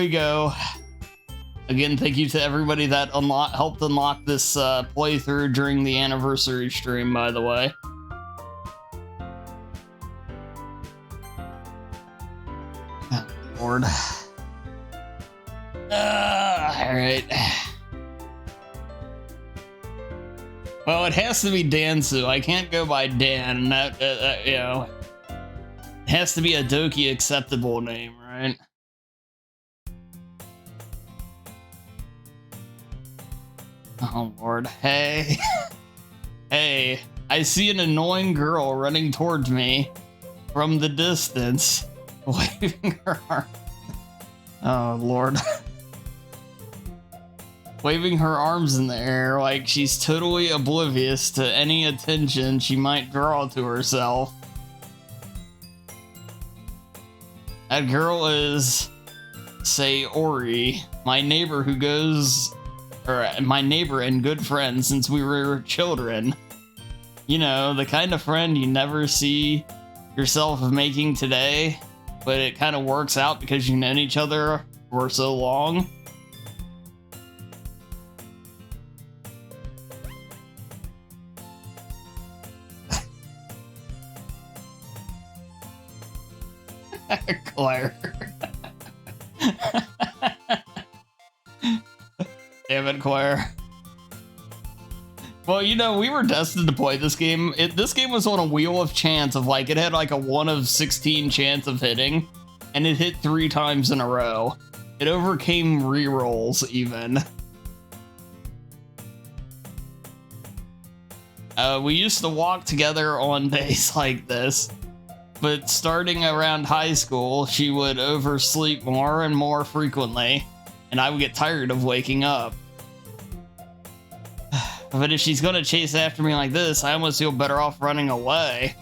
we go. Again, thank you to everybody that helped unlock this playthrough during the anniversary stream, by the way. Oh, Lord. Alright. Well, it has to be Dansu. I can't go by Dan. That, you know, it has to be a Doki acceptable name, right? Oh, Lord. Hey. Hey, I see an annoying girl running towards me from the distance, waving her arm. Oh, Lord. Waving her arms in the air like she's totally oblivious to any attention she might draw to herself. That girl is Sayori, my neighbor who goes... or my neighbor and good friend since we were children. You know, the kind of friend you never see yourself making today, but it kind of works out because you know each other for so long. Claire. Damn it, Claire. Well, you know, we were destined to play this game. This game was on a wheel of chance of like, it had like a 1 of 16 chance of hitting, and it hit 3 times in a row. It overcame rerolls even. We used to walk together on days like this, but starting around high school, she would oversleep more and more frequently, and I would get tired of waking up. But if she's gonna chase after me like this, I almost feel better off running away.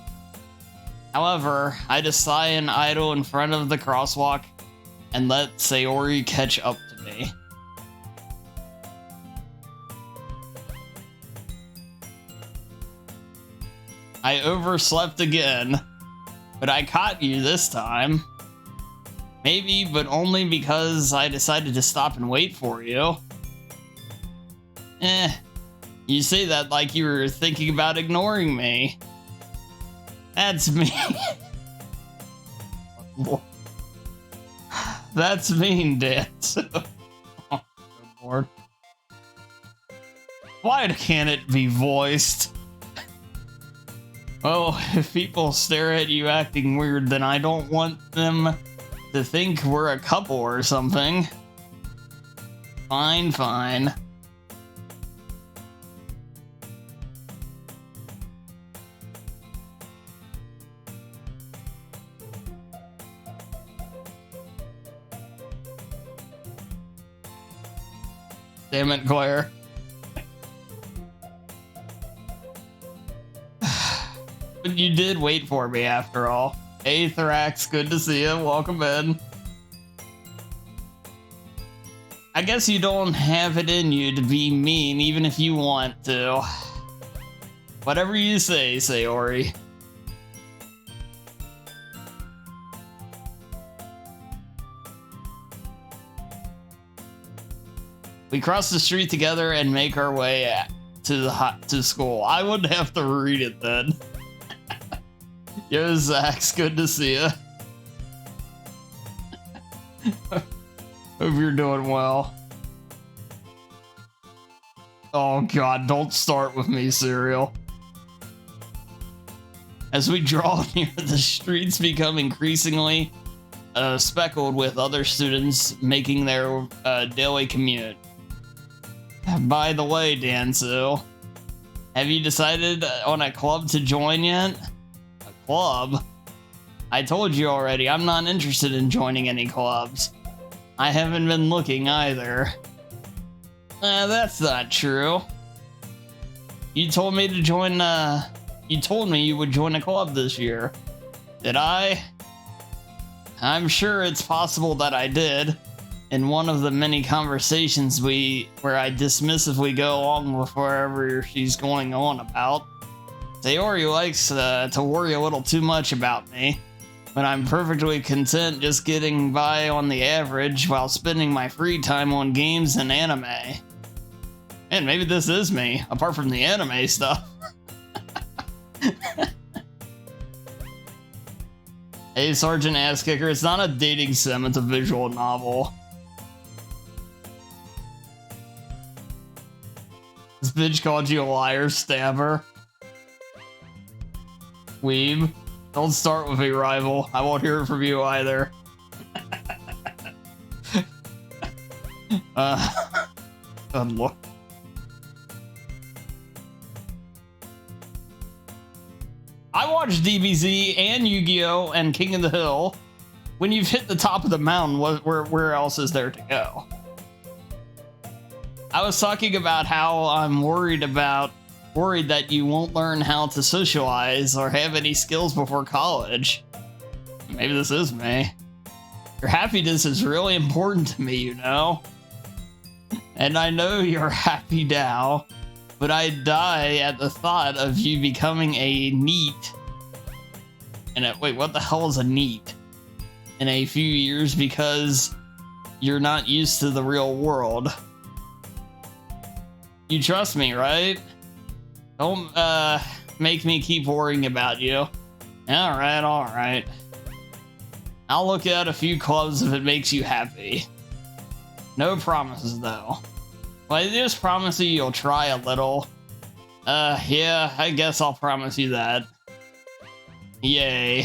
However, I just sigh and idle in front of the crosswalk and let Sayori catch up to me. I overslept again, but I caught you this time. Maybe, but only because I decided to stop and wait for you. You say that like you were thinking about ignoring me. That's me. That's mean, Dad. Oh, good Lord. Why can't it be voiced? Well, if people stare at you acting weird, then I don't want them to think we're a couple or something. Fine, fine. Damn it, Claire. But you did wait for me after all. Hey, Thrax, good to see you. Welcome in. I guess you don't have it in you to be mean even if you want to. Whatever you say, Sayori. We cross the street together and make our way to school. I would have to read it then. Yo, Zax, good to see you. Hope you're doing well. Oh god, don't start with me, Serial. As we draw near, the streets become increasingly speckled with other students making their daily commute. By the way, Dansu, have you decided on a club to join yet? A club? I told you already, I'm not interested in joining any clubs. I haven't been looking either. That's not true. You told me to join, you told me you would join a club this year. Did I? I'm sure it's possible that I did. In one of the many conversations where I dismissively go along with wherever she's going on about. Sayori likes to worry a little too much about me, when I'm perfectly content just getting by on the average while spending my free time on games and anime. Man, maybe this is me, apart from the anime stuff. Hey, Sergeant Ass Kicker, it's not a dating sim, it's a visual novel. This bitch called you a liar, stabber. Weeb. Don't start with a rival. I won't hear it from you either. Good lord. I watched DBZ and Yu-Gi-Oh! And King of the Hill. When you've hit the top of the mountain, where else is there to go? I was talking about how I'm worried that you won't learn how to socialize or have any skills before college. Maybe this is me. Your happiness is really important to me, you know? And I know you're happy now, but I die at the thought of you becoming a NEET. Wait, what the hell is a NEET? In a few years because you're not used to the real world. You trust me, right? Don't make me keep worrying about you. Alright. I'll look at a few clubs if it makes you happy. No promises, though. Well, I just promise you you'll try a little. Yeah, I guess I'll promise you that. Yay.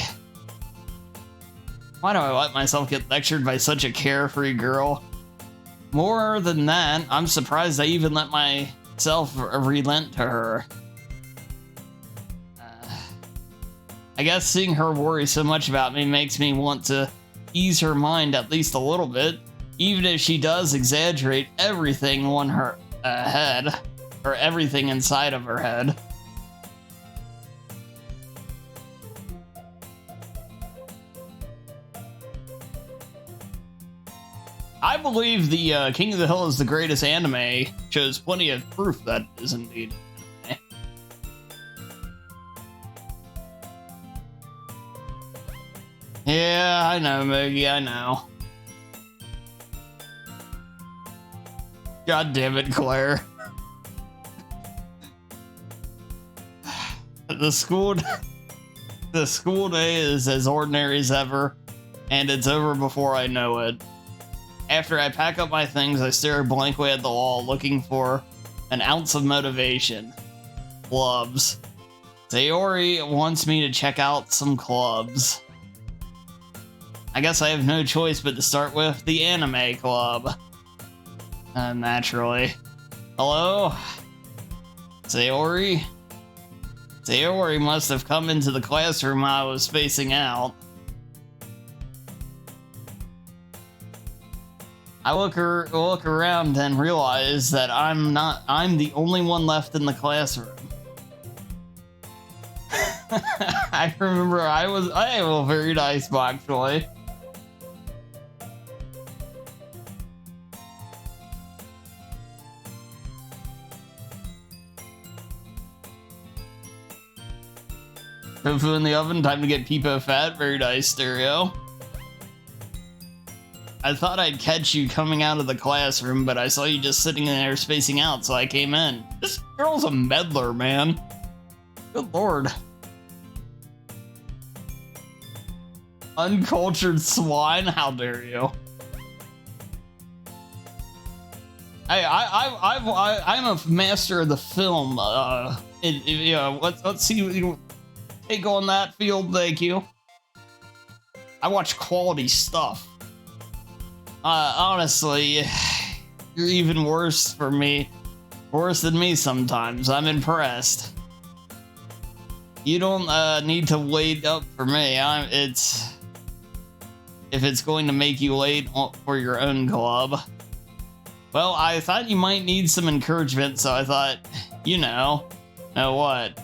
Why do I let myself get lectured by such a carefree girl? More than that, I'm surprised I even let myself relent to her. I guess seeing her worry so much about me makes me want to ease her mind at least a little bit, even if she does exaggerate everything on her head, or everything inside of her head. I believe the King of the Hill is the greatest anime shows plenty of proof that it is indeed anime. Yeah, I know, Moogie, I know. God damn it, Claire. The school day is as ordinary as ever, and it's over before I know it. After I pack up my things, I stare blankly at the wall, looking for an ounce of motivation. Clubs. Sayori wants me to check out some clubs. I guess I have no choice but to start with the anime club. Naturally. Hello? Sayori? Sayori must have come into the classroom I was spacing out. I look around and realize that I'm the only one left in the classroom. I remember I am a very nice actually. Tofu in the oven, time to get Peepo fat, very nice, Stereo. I thought I'd catch you coming out of the classroom, but I saw you just sitting in there spacing out, so I came in. This girl's a meddler, man. Good lord. Uncultured swine, how dare you? I'm a master of the film. Let's see. Take on that field, thank you. I watch quality stuff. Honestly, you're even worse for me. Worse than me sometimes. I'm impressed. You don't need to wait up for me. If it's going to make you late for your own club. Well, I thought you might need some encouragement, so I thought, know what?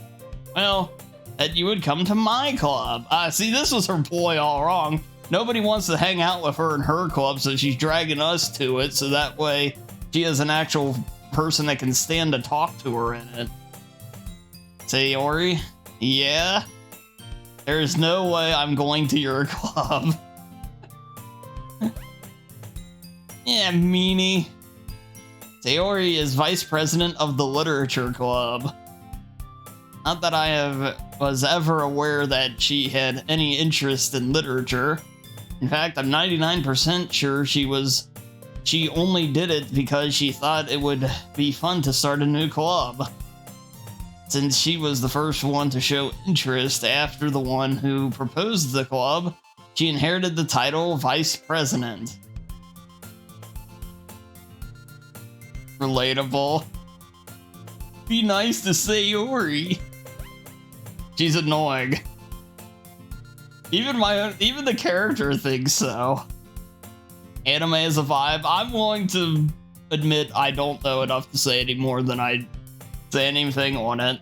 Well, that you would come to my club. See, this was her ploy all wrong. Nobody wants to hang out with her in her club, so she's dragging us to it, so that way she has an actual person that can stand to talk to her in it. Sayori? Yeah? There's no way I'm going to your club. Yeah, meanie. Sayori is vice president of the Literature Club. Not that I was ever aware that she had any interest in literature. In fact, I'm 99% sure she only did it because she thought it would be fun to start a new club. Since she was the first one to show interest after the one who proposed the club, she inherited the title Vice President. Relatable. Be nice to Sayori. She's annoying. Even the character thinks so. Anime is a vibe. I'm willing to admit I don't know enough to say any more than I say anything on it.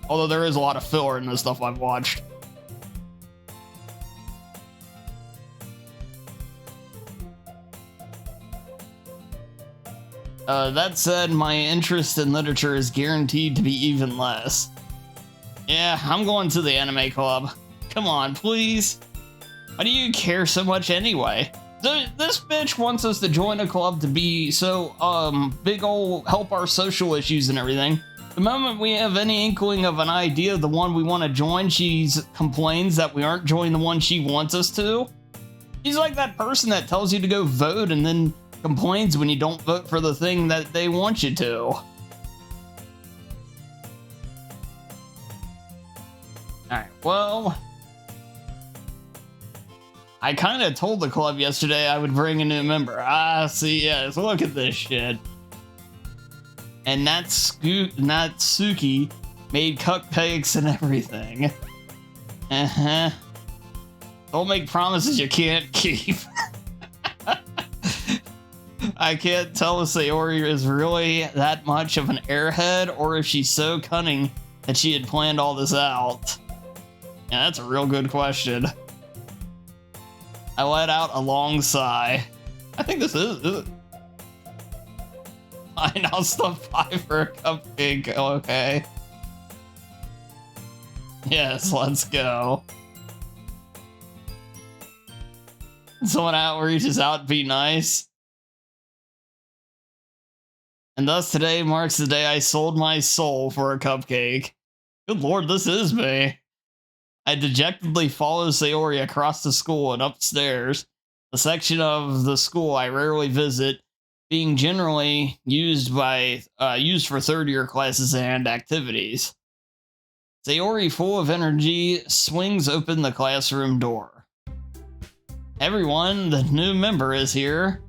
Although there is a lot of filler in the stuff I've watched. That said, my interest in literature is guaranteed to be even less. Yeah, I'm going to the anime club. Come on, please. Why do you care so much anyway? This bitch wants us to join a club to be so, big ol' help our social issues and everything. The moment we have any inkling of an idea of the one we want to join, she complains that we aren't joining the one she wants us to. She's like that person that tells you to go vote and then complains when you don't vote for the thing that they want you to. Alright, well, I kind of told the club yesterday I would bring a new member. Ah, see, yes, look at this shit. And Natsuki made cupcakes and everything. Uh-huh. Don't make promises you can't keep. I can't tell if Sayori is really that much of an airhead or if she's so cunning that she had planned all this out. Yeah, that's a real good question. I let out a long sigh. I think this is it. Fine, I'll stop by for a cupcake, okay. Yes, let's go. Someone reaches out, be nice. And thus today marks the day I sold my soul for a cupcake. Good lord, this is me. I dejectedly follow Sayori across the school and upstairs, a section of the school I rarely visit, being generally used for third-year classes and activities. Sayori, full of energy, swings open the classroom door. Everyone, the new member is here.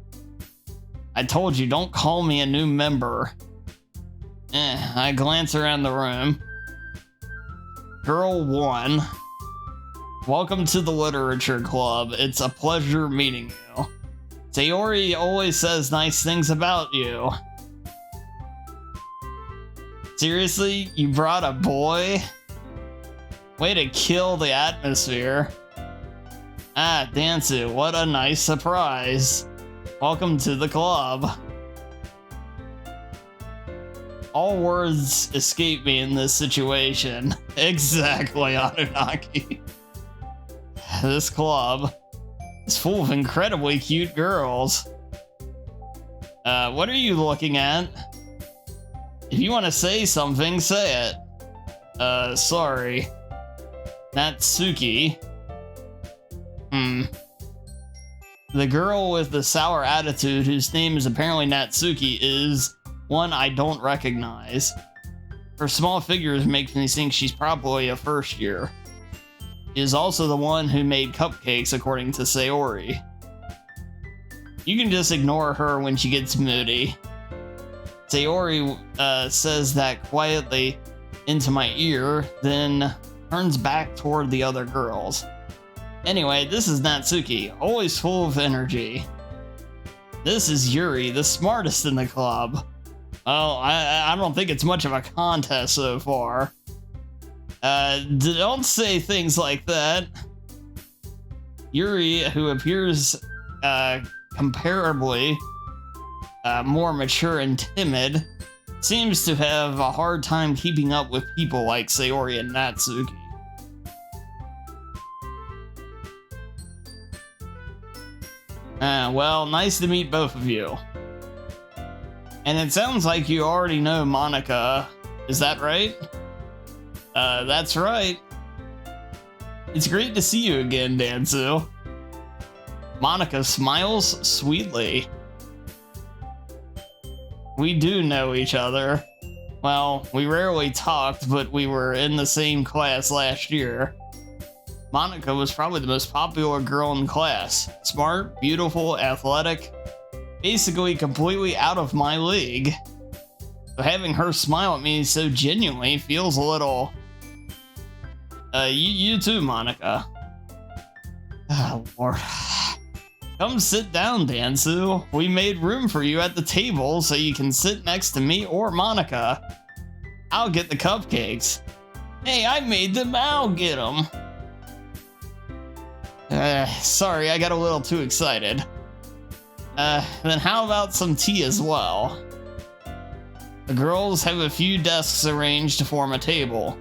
I told you, don't call me a new member. I glance around the room. Girl 1. Welcome to the Literature Club. It's a pleasure meeting you. Sayori always says nice things about you. Seriously? You brought a boy? Way to kill the atmosphere. Ah, Dansu, what a nice surprise. Welcome to the club. All words escape me in this situation. Exactly, Anunnaki. This club is full of incredibly cute girls. What are you looking at? If you want to say something, say it. Sorry. Natsuki. The girl with the sour attitude, whose name is apparently Natsuki, is one I don't recognize. Her small figure makes me think she's probably a first year. She is also the one who made cupcakes, according to Sayori. You can just ignore her when she gets moody. Sayori says that quietly into my ear, then turns back toward the other girls. Anyway, this is Natsuki, always full of energy. This is Yuri, the smartest in the club. Oh, I don't think it's much of a contest so far. Don't say things like that. Yuri, who appears comparably more mature and timid, seems to have a hard time keeping up with people like Sayori and Natsuki. Well, nice to meet both of you. And it sounds like you already know Monica. Is that right? That's right. It's great to see you again, Dansu. Monica smiles sweetly. We do know each other. Well, we rarely talked, but we were in the same class last year. Monica was probably the most popular girl in class. Smart, beautiful, athletic, basically completely out of my league. So having her smile at me so genuinely feels a little... you too, Monica. Oh, Lord. Come sit down, Dansu. We made room for you at the table so you can sit next to me or Monica. I'll get the cupcakes. Hey, I made them. I'll get them. Sorry, I got a little too excited. Then how about some tea as well? The girls have a few desks arranged to form a table.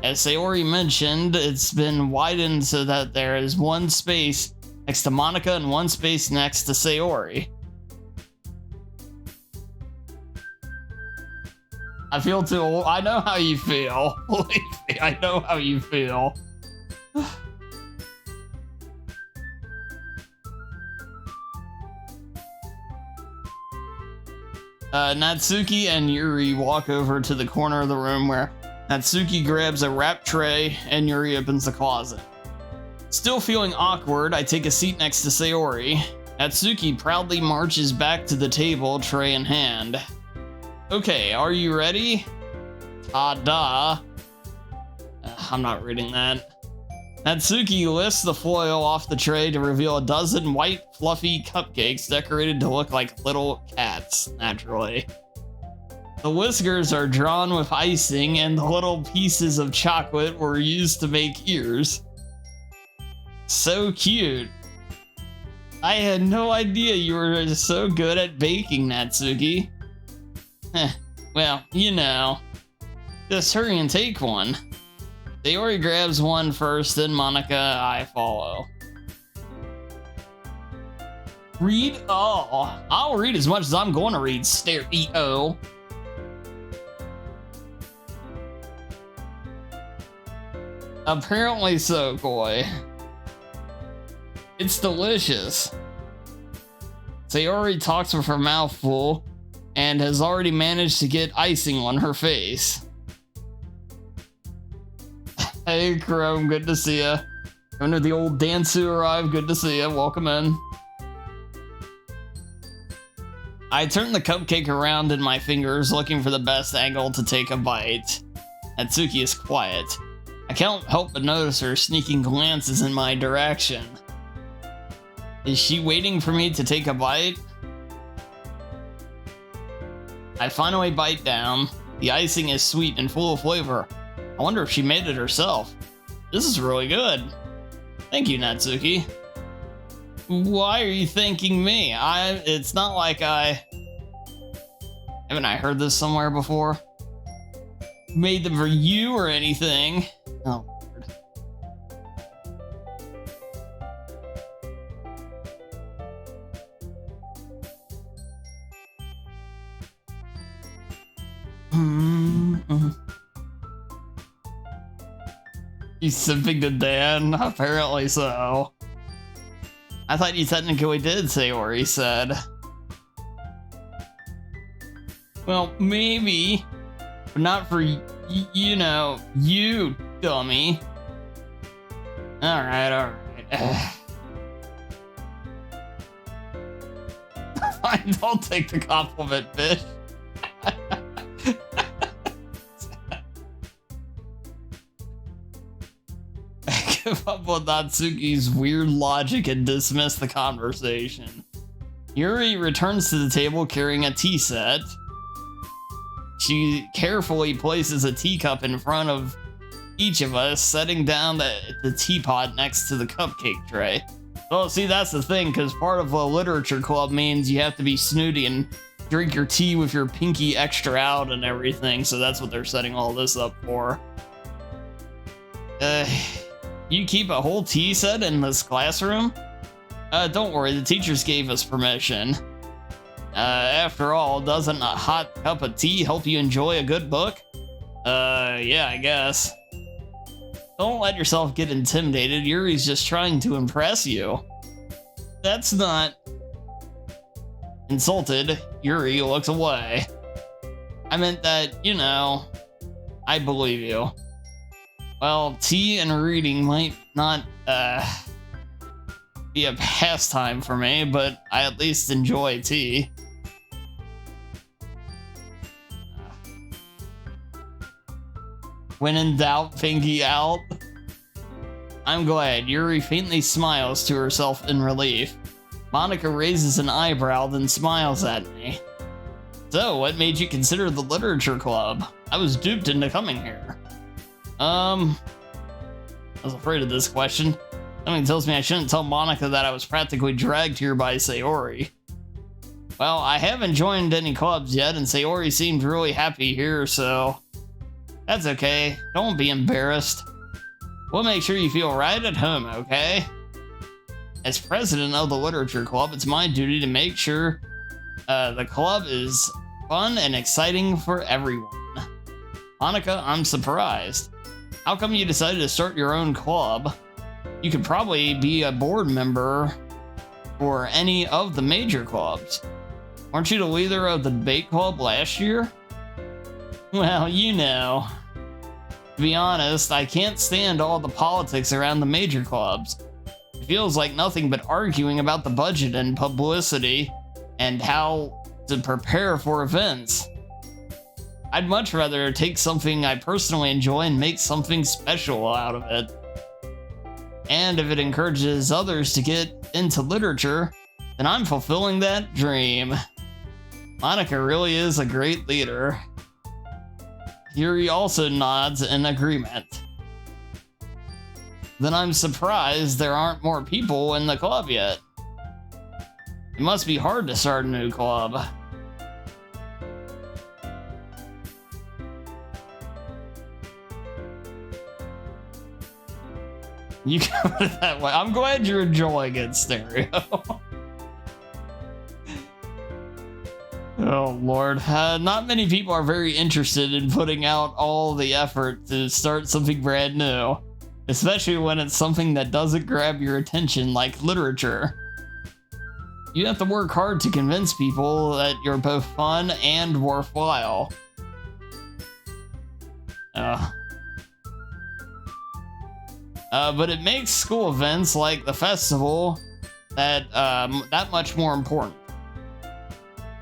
As Sayori mentioned, it's been widened so that there is one space next to Monica and one space next to Sayori. I feel too old. I know how you feel. Believe me, I know how you feel. Natsuki and Yuri walk over to the corner of the room where Natsuki grabs a wrap tray and Yuri opens the closet. Still feeling awkward, I take a seat next to Sayori. Natsuki proudly marches back to the table, tray in hand. Okay, are you ready? Ta-da. I'm not reading that. Natsuki lifts the foil off the tray to reveal a dozen white, fluffy cupcakes decorated to look like little cats, naturally. The whiskers are drawn with icing, and the little pieces of chocolate were used to make ears. So cute. I had no idea you were so good at baking, Natsuki. Well, you know. Just hurry and take one. Sayori grabs one first, then Monica, I follow. Read? Oh, I'll read as much as I'm going to read, stereo. Apparently so, Koi. It's delicious. Sayori talks with her mouth full and has already managed to get icing on her face. Hey, Chrome, good to see ya. Under the old Dansu arrived, good to see ya. Welcome in. I turn the cupcake around in my fingers, looking for the best angle to take a bite. Natsuki is quiet. I can't help but notice her sneaking glances in my direction. Is she waiting for me to take a bite? I finally bite down. The icing is sweet and full of flavor. I wonder if she made it herself. This is really good. Thank you, Natsuki. Why are you thanking me? It's not like haven't I heard this somewhere before? Made them for you or anything. Oh, Lord. You simping to Dan? Apparently so. I thought you technically did, Sayori said. Well, maybe, but not for, you know, you, dummy. Alright. Fine, don't take the compliment, bitch. Give up on Natsuki's weird logic and dismiss the conversation. Yuri returns to the table carrying a tea set. She carefully places a teacup in front of each of us, setting down the teapot next to the cupcake tray. Well, see, that's the thing, because part of a literature club means you have to be snooty and drink your tea with your pinky extra out and everything, so that's what they're setting all this up for. You keep a whole tea set in this classroom? Don't worry, the teachers gave us permission. After all, doesn't a hot cup of tea help you enjoy a good book? Yeah, I guess. Don't let yourself get intimidated. Yuri's just trying to impress you. That's not... Insulted, Yuri looks away. I meant that, you know, I believe you. Well, tea and reading might not, be a pastime for me, but I at least enjoy tea. When in doubt, pinky out. I'm glad. Yuri faintly smiles to herself in relief. Monica raises an eyebrow, then smiles at me. So, what made you consider the literature club? I was duped into coming here. I was afraid of this question. Something tells me I shouldn't tell Monica that I was practically dragged here by Sayori. Well, I haven't joined any clubs yet, and Sayori seemed really happy here, so... That's okay. Don't be embarrassed. We'll make sure you feel right at home, okay? As president of the literature club, it's my duty to make sure the club is fun and exciting for everyone. Monica, I'm surprised. How come you decided to start your own club? You could probably be a board member for any of the major clubs. Weren't you the leader of the debate club last year? Well, you know. To be honest, I can't stand all the politics around the major clubs. It feels like nothing but arguing about the budget and publicity and how to prepare for events. I'd much rather take something I personally enjoy and make something special out of it. And if it encourages others to get into literature, then I'm fulfilling that dream. Monica really is a great leader. Yuri also nods in agreement. Then I'm surprised there aren't more people in the club yet. It must be hard to start a new club. You got it that way. I'm glad you're enjoying it, Stereo. Oh, Lord. Not many people are very interested in putting out all the effort to start something brand new, especially when it's something that doesn't grab your attention like literature. You have to work hard to convince people that you're both fun and worthwhile. But it makes school events like the festival that much more important.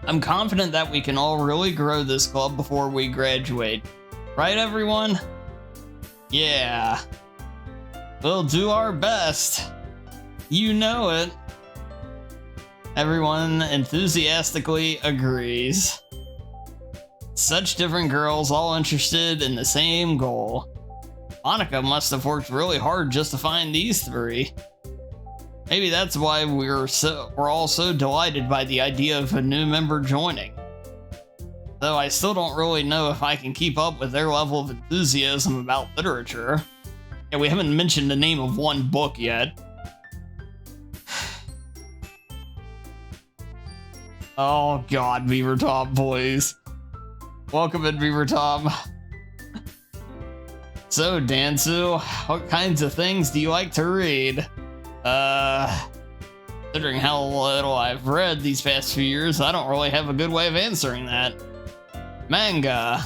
I'm confident that we can all really grow this club before we graduate. Right, everyone? Yeah. We'll do our best. You know it. Everyone enthusiastically agrees. Such different girls, all interested in the same goal. Monica must have worked really hard just to find these three. Maybe that's why we're all so delighted by the idea of a new member joining. Though I still don't really know if I can keep up with their level of enthusiasm about literature. Yeah, we haven't mentioned the name of one book yet. Oh god, Beaver Tom, please. Welcome in, Beaver Tom. So, Dansu, what kinds of things do you like to read? Considering how little I've read these past few years, I don't really have a good way of answering that. Manga.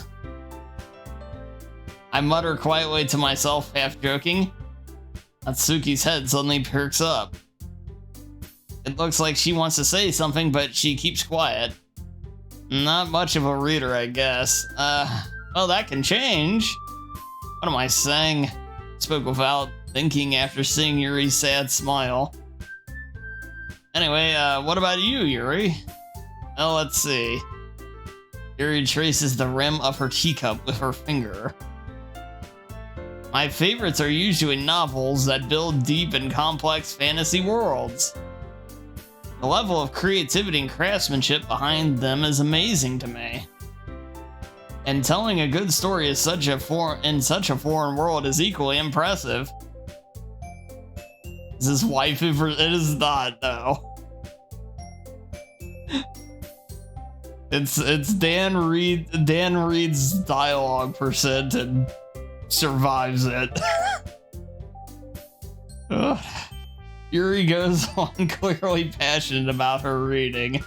I mutter quietly to myself, half joking. Natsuki's head suddenly perks up. It looks like she wants to say something, but she keeps quiet. Not much of a reader, I guess. Well, that can change. What am I saying? Spoke without thinking after seeing Yuri's sad smile. Anyway, what about you, Yuri? Well, let's see. Yuri traces the rim of her teacup with her finger. My favorites are usually novels that build deep and complex fantasy worlds. The level of creativity and craftsmanship behind them is amazing to me. And telling a good story is in such a foreign world is equally impressive. Is this waifu for? It is not, though. It's Dan Reed's dialogue percent and survives it. Ugh. Yuri goes on, clearly passionate about her reading.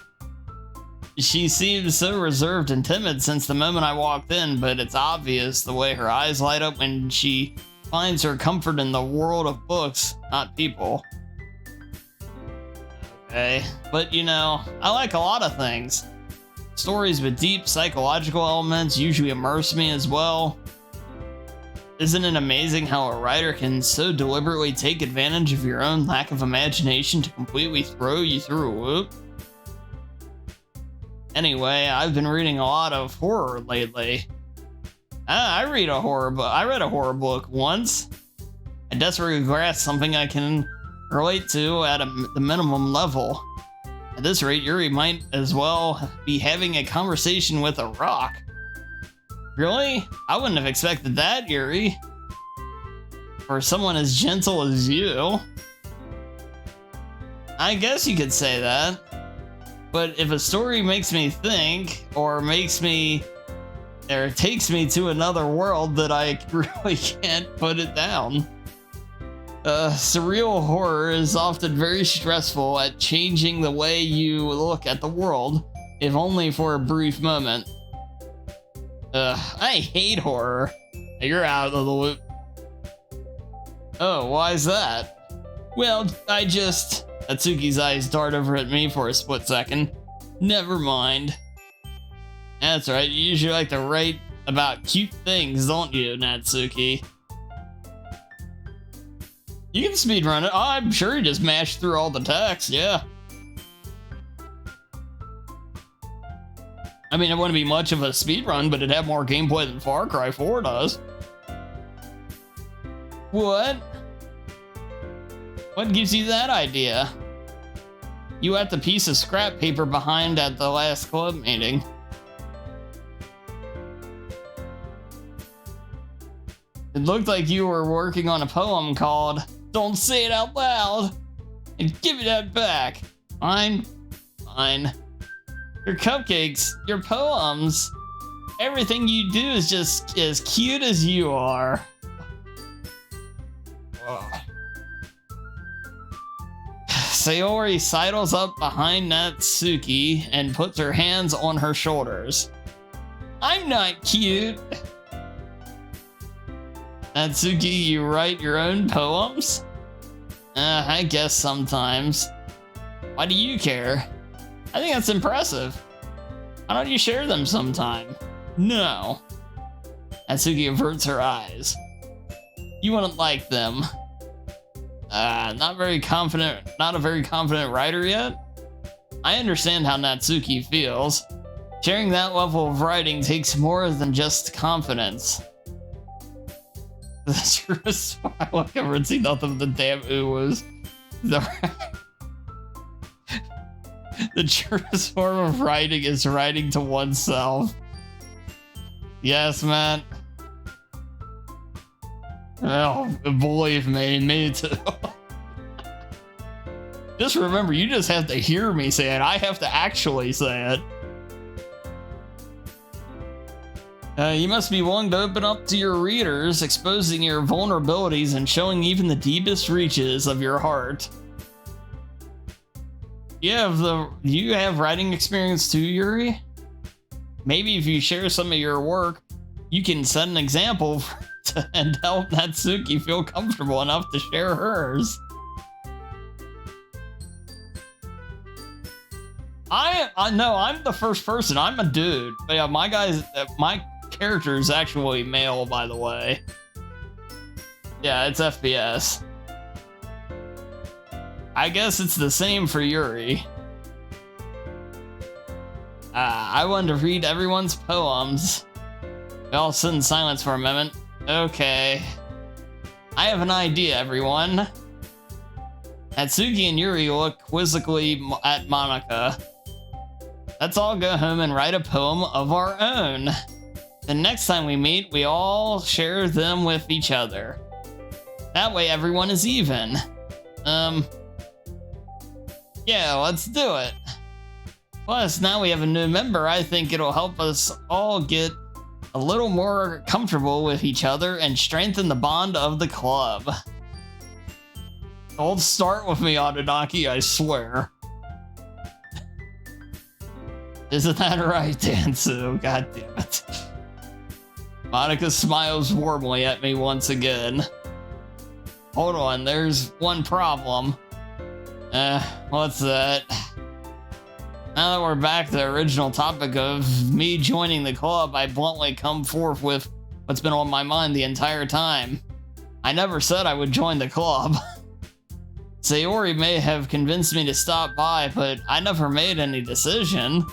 She seems so reserved and timid since the moment I walked in, but it's obvious the way her eyes light up when she finds her comfort in the world of books, not people. Okay, but you know, I like a lot of things. Stories with deep psychological elements usually immerse me as well. Isn't it amazing how a writer can so deliberately take advantage of your own lack of imagination to completely throw you through a loop? Anyway, I've been reading a lot of horror lately. I read a horror book. I read a horror book once. I desperately grasp something I can relate to at the minimum level. At this rate, Yuri might as well be having a conversation with a rock. Really? I wouldn't have expected that, Yuri. For someone as gentle as you. I guess you could say that. But if a story makes me think, or takes me to another world, that I really can't put it down. Surreal horror is often very stressful at changing the way you look at the world, if only for a brief moment. I hate horror. You're out of the loop. Oh, why is that? Well, Natsuki's eyes dart over at me for a split second. Never mind. That's right, you usually like to write about cute things, don't you, Natsuki? You can speedrun it. Oh, I'm sure you just mashed through all the text, yeah. I mean, it wouldn't be much of a speedrun, but it'd have more gameplay than Far Cry 4 does. What? What gives you that idea? You left a piece of scrap paper behind at the last club meeting. It looked like you were working on a poem called "Don't Say It Out Loud" and give it that back. Fine. Your cupcakes, your poems, everything you do is just as cute as you are. Ugh. Sayori sidles up behind Natsuki and puts her hands on her shoulders. I'm not cute. Natsuki, you write your own poems? I guess sometimes. Why do you care? I think that's impressive. Why don't you share them sometime? No. Natsuki averts her eyes. You wouldn't like them. Not a very confident writer yet? I understand how Natsuki feels. Sharing that level of writing takes more than just confidence. The truest I've ever seen nothing but the damn oohs. The truest form of writing is writing to oneself. Yes, man. Oh, believe me too. Just remember, you just have to hear me say it. I have to actually say it. You must be willing to open up to your readers, exposing your vulnerabilities and showing even the deepest reaches of your heart. You have writing experience too, Yuri? Maybe if you share some of your work, you can set an example and help Natsuki feel comfortable enough to share hers. I'm the first person. I'm a dude. But yeah, my character is actually male, by the way. Yeah, it's FPS. I guess it's the same for Yuri. I wanted to read everyone's poems. We all sit in silence for a moment. Okay. I have an idea, everyone. Natsuki and Yuri look quizzically at Monica. Let's all go home and write a poem of our own. The next time we meet, we all share them with each other. That way everyone is even. Yeah, let's do it. Plus, now we have a new member. I think it'll help us all get a little more comfortable with each other and strengthen the bond of the club. Don't start with me, Anunnaki, I swear. Isn't that right, Dansu? God damn it. Monica smiles warmly at me once again. Hold on, there's one problem. What's that? Now that we're back to the original topic of me joining the club, I bluntly come forth with what's been on my mind the entire time. I never said I would join the club. Sayori may have convinced me to stop by, but I never made any decision.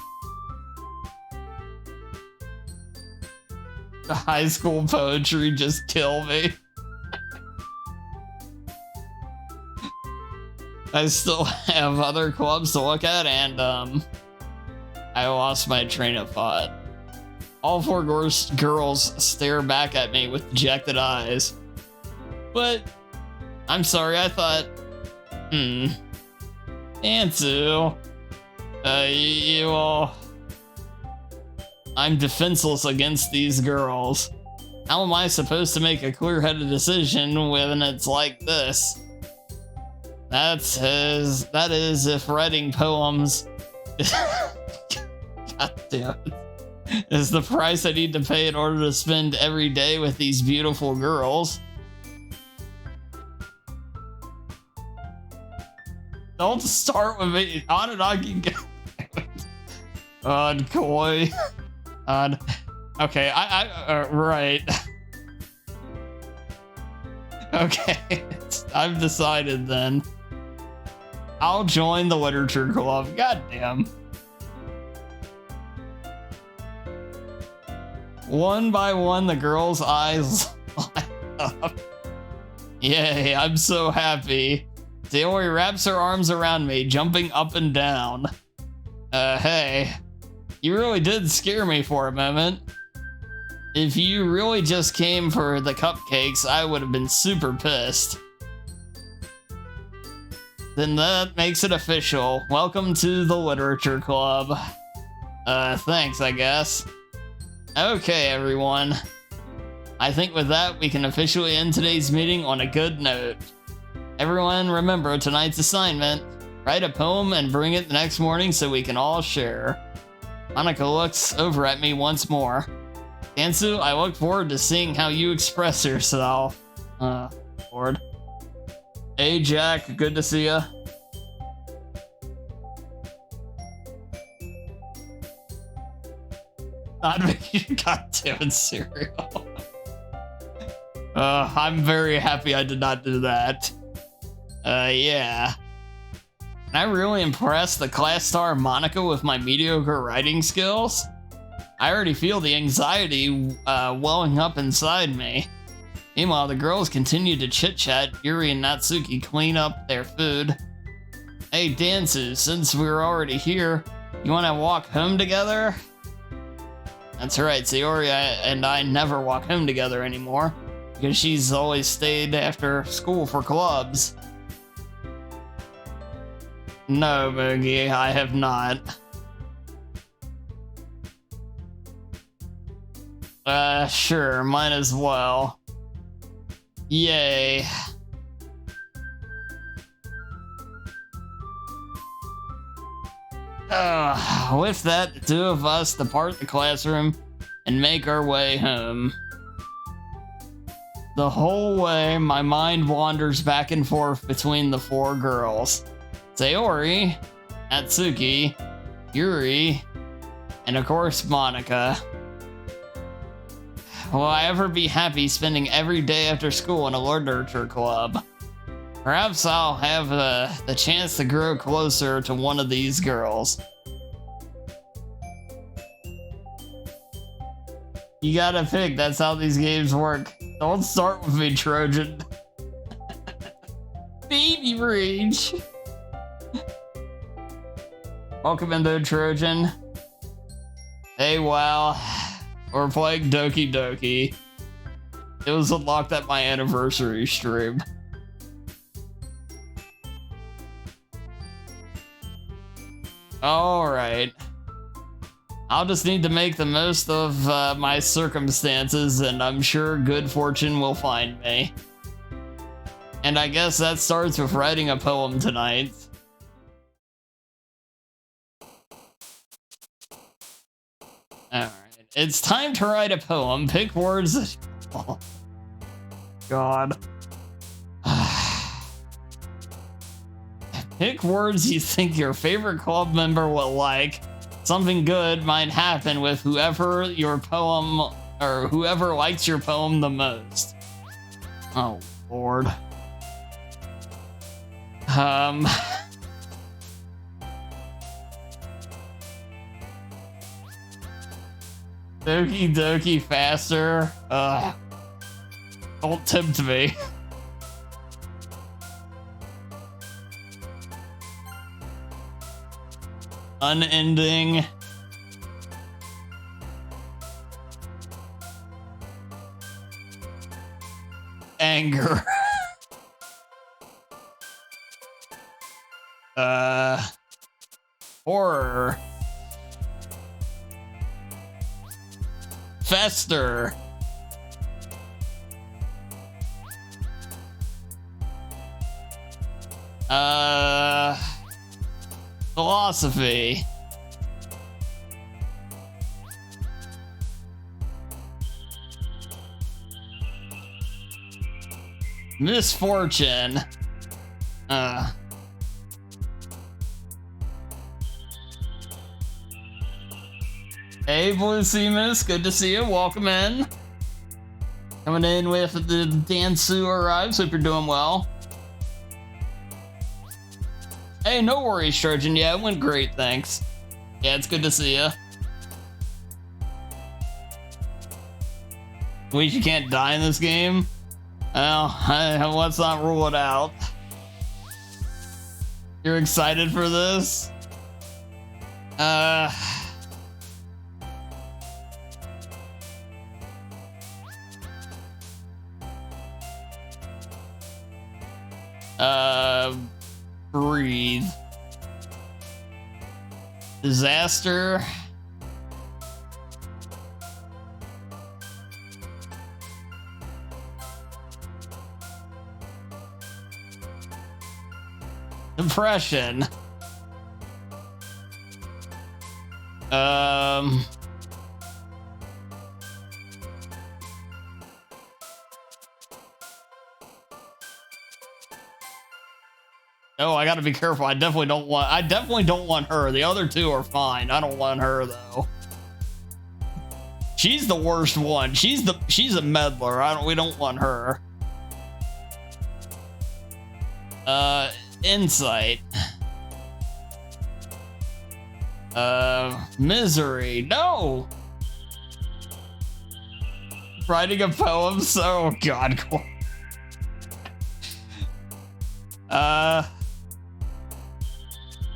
The high school poetry just killed me. I still have other clubs to look at, and I lost my train of thought. All four girls stare back at me with dejected eyes. But I'm sorry, I thought, Ansu, you all. I'm defenseless against these girls. How am I supposed to make a clear-headed decision when it's like this? That is if writing poems God damn it, is the price I need to pay in order to spend every day with these beautiful girls. Don't start with me, Anunnaki. Odd koi. Odd. Okay, right. Okay, I've decided then. I'll join the literature club. Goddamn. One by one, the girls' eyes light up. Yay, I'm so happy. Sayori wraps her arms around me, jumping up and down. Hey. You really did scare me for a moment. If you really just came for the cupcakes, I would have been super pissed. Then that makes it official. Welcome to the Literature Club. Thanks, I guess. Okay, everyone. I think with that, we can officially end today's meeting on a good note. Everyone, remember tonight's assignment. Write a poem and bring it the next morning so we can all share. Monica looks over at me once more. Dansu, I look forward to seeing how you express yourself. Lord. Hey, Jack, good to see ya. Not making goddamn cereal. I'm very happy I did not do that. Yeah. Can I really impress the class star Monica with my mediocre writing skills? I already feel the anxiety welling up inside me. Meanwhile, the girls continue to chit-chat. Yuri and Natsuki clean up their food. Hey, Dansu, since we're already here, you want to walk home together? That's right, Sayori and I never walk home together anymore, because she's always stayed after school for clubs. No, Moogie, I have not. Sure, might as well. Yay. With that, the two of us depart the classroom and make our way home. The whole way, my mind wanders back and forth between the four girls. Sayori, Natsuki, Yuri, and of course Monica. Will I ever be happy spending every day after school in a literature club? Perhaps I'll have the chance to grow closer to one of these girls. You gotta pick, that's how these games work. Don't start with me, Trojan. Baby rage. Welcome into Trojan. Hey, wow. We're playing Doki Doki. It was unlocked at my anniversary stream. Alright. I'll just need to make the most of my circumstances, and I'm sure good fortune will find me. And I guess that starts with writing a poem tonight. Alright, it's time to write a poem. Pick words. Oh, God. Pick words you think your favorite club member will like. Something good might happen with whoever your poem, or whoever likes your poem the most. Oh, Lord. Doki Doki faster. Don't tempt me. Unending. Anger. Horror. Fester. Philosophy. Misfortune. Hey, Blue Seamus, good to see you. Welcome in. Coming in with the Dansu arrives. Hope you're doing well. Hey, no worries, Trojan. Yeah, it went great, thanks. Yeah, it's good to see you. Wait, you can't die in this game? Well, let's not rule it out. You're excited for this? Breathe. Disaster. Depression. Oh, I gotta be careful. I definitely don't want her. The other two are fine. I don't want her though. She's the worst one. She's a meddler. We don't want her. Insight. Misery. No. Writing a poem. So, God.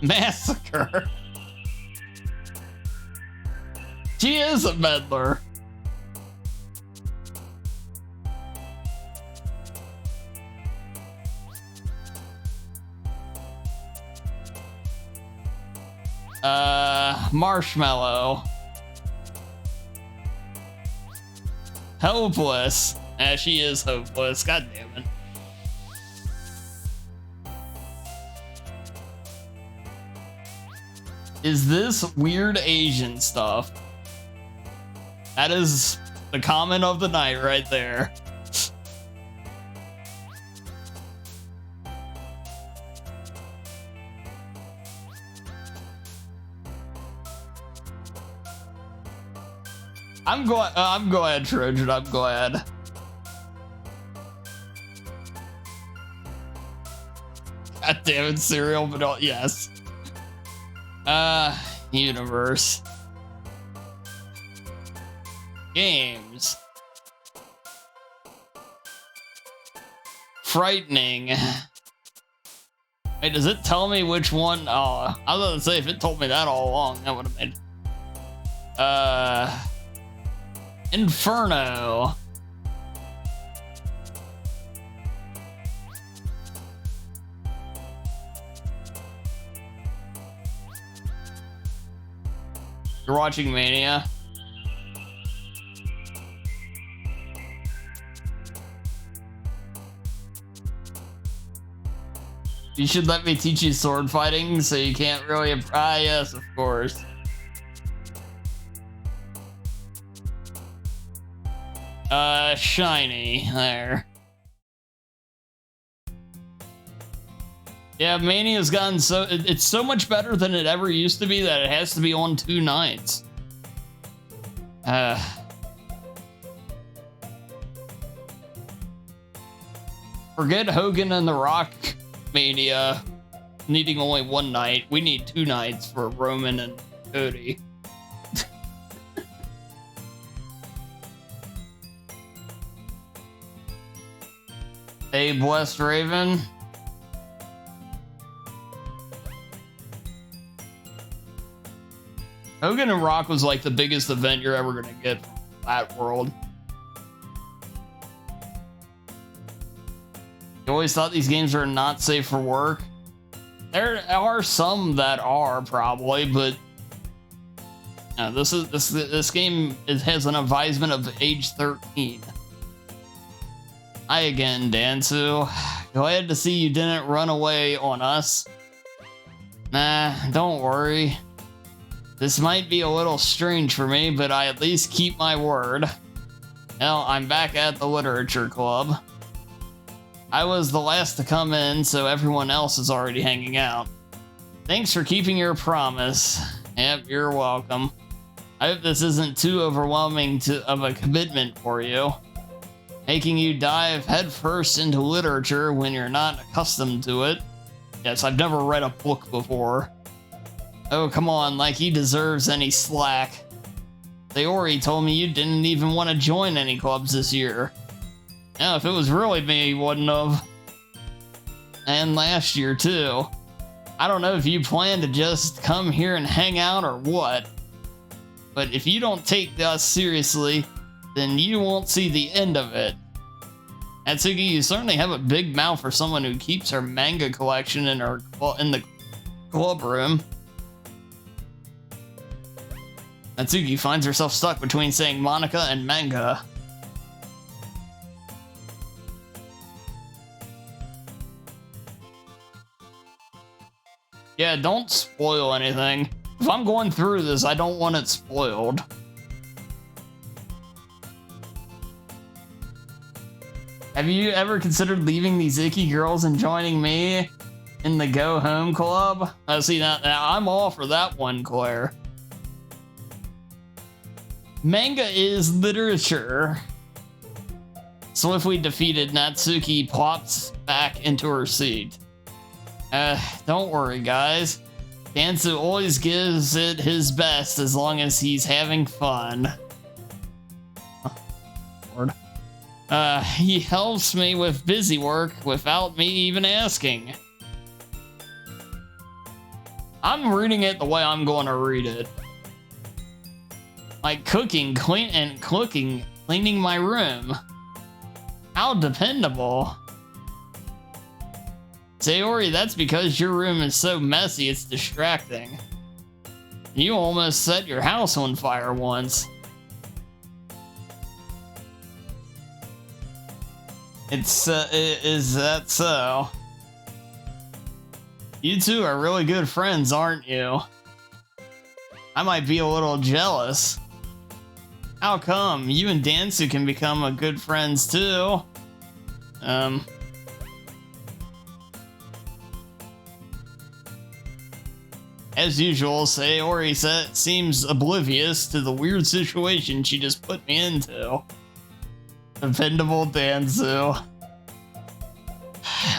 Massacre. She is a meddler. Marshmallow. Hopeless. She is hopeless. God damn it. Is this weird Asian stuff? That is the comment of the night right there. I'm glad, Trojan. I'm glad. God damn it, cereal, but yes. Universe. Games. Frightening. Wait, does it tell me which one? Oh, I was gonna say, if it told me that all along, that would have made. Inferno. You're watching Mania. You should let me teach you sword fighting, so you can't really. Ah, yes, of course. Shiny there. Yeah, Mania's gotten so it's so much better than it ever used to be that it has to be on 2 nights. Forget Hogan and The Rock Mania needing only 1 night. We need 2 nights for Roman and Cody. Hey, blessed Raven. Hogan and Rock was like the biggest event you're ever gonna get from that world. You always thought these games were not safe for work. There are some that are probably, but this game has an advisement of age 13. Hi again, Dansu. Glad to see you didn't run away on us. Nah, don't worry. This might be a little strange for me, but I at least keep my word. Hell, I'm back at the Literature Club. I was the last to come in, so everyone else is already hanging out. Thanks for keeping your promise. Yep, you're welcome. I hope this isn't too overwhelming of a commitment for you. Making you dive headfirst into literature when you're not accustomed to it. Yes, I've never read a book before. Oh, come on, like he deserves any slack. Sayori told me you didn't even want to join any clubs this year. Now, if it was really me, he wouldn't have. And last year, too. I don't know if you plan to just come here and hang out or what. But if you don't take us seriously, then you won't see the end of it. Atsuki, you certainly have a big mouth for someone who keeps her manga collection in the club room. Atsuki finds herself stuck between saying Monica and manga. Yeah, don't spoil anything. If I'm going through this, I don't want it spoiled. Have you ever considered leaving these icky girls and joining me in the Go Home Club? See, now I'm all for that one, Claire. Manga is literature. Swiftly defeated, Natsuki plops back into her seat. Don't worry, guys. Dansu always gives it his best as long as he's having fun. Lord. He helps me with busy work without me even asking. I'm reading it the way I'm going to read it. Like cooking, cleaning my room. How dependable. Sayori, that's because your room is so messy it's distracting. You almost set your house on fire once. Is that so? You two are really good friends, aren't you? I might be a little jealous. How come? You and Dansu can become a good friends too. As usual, Sayori seems oblivious to the weird situation she just put me into. Dependable Dansu.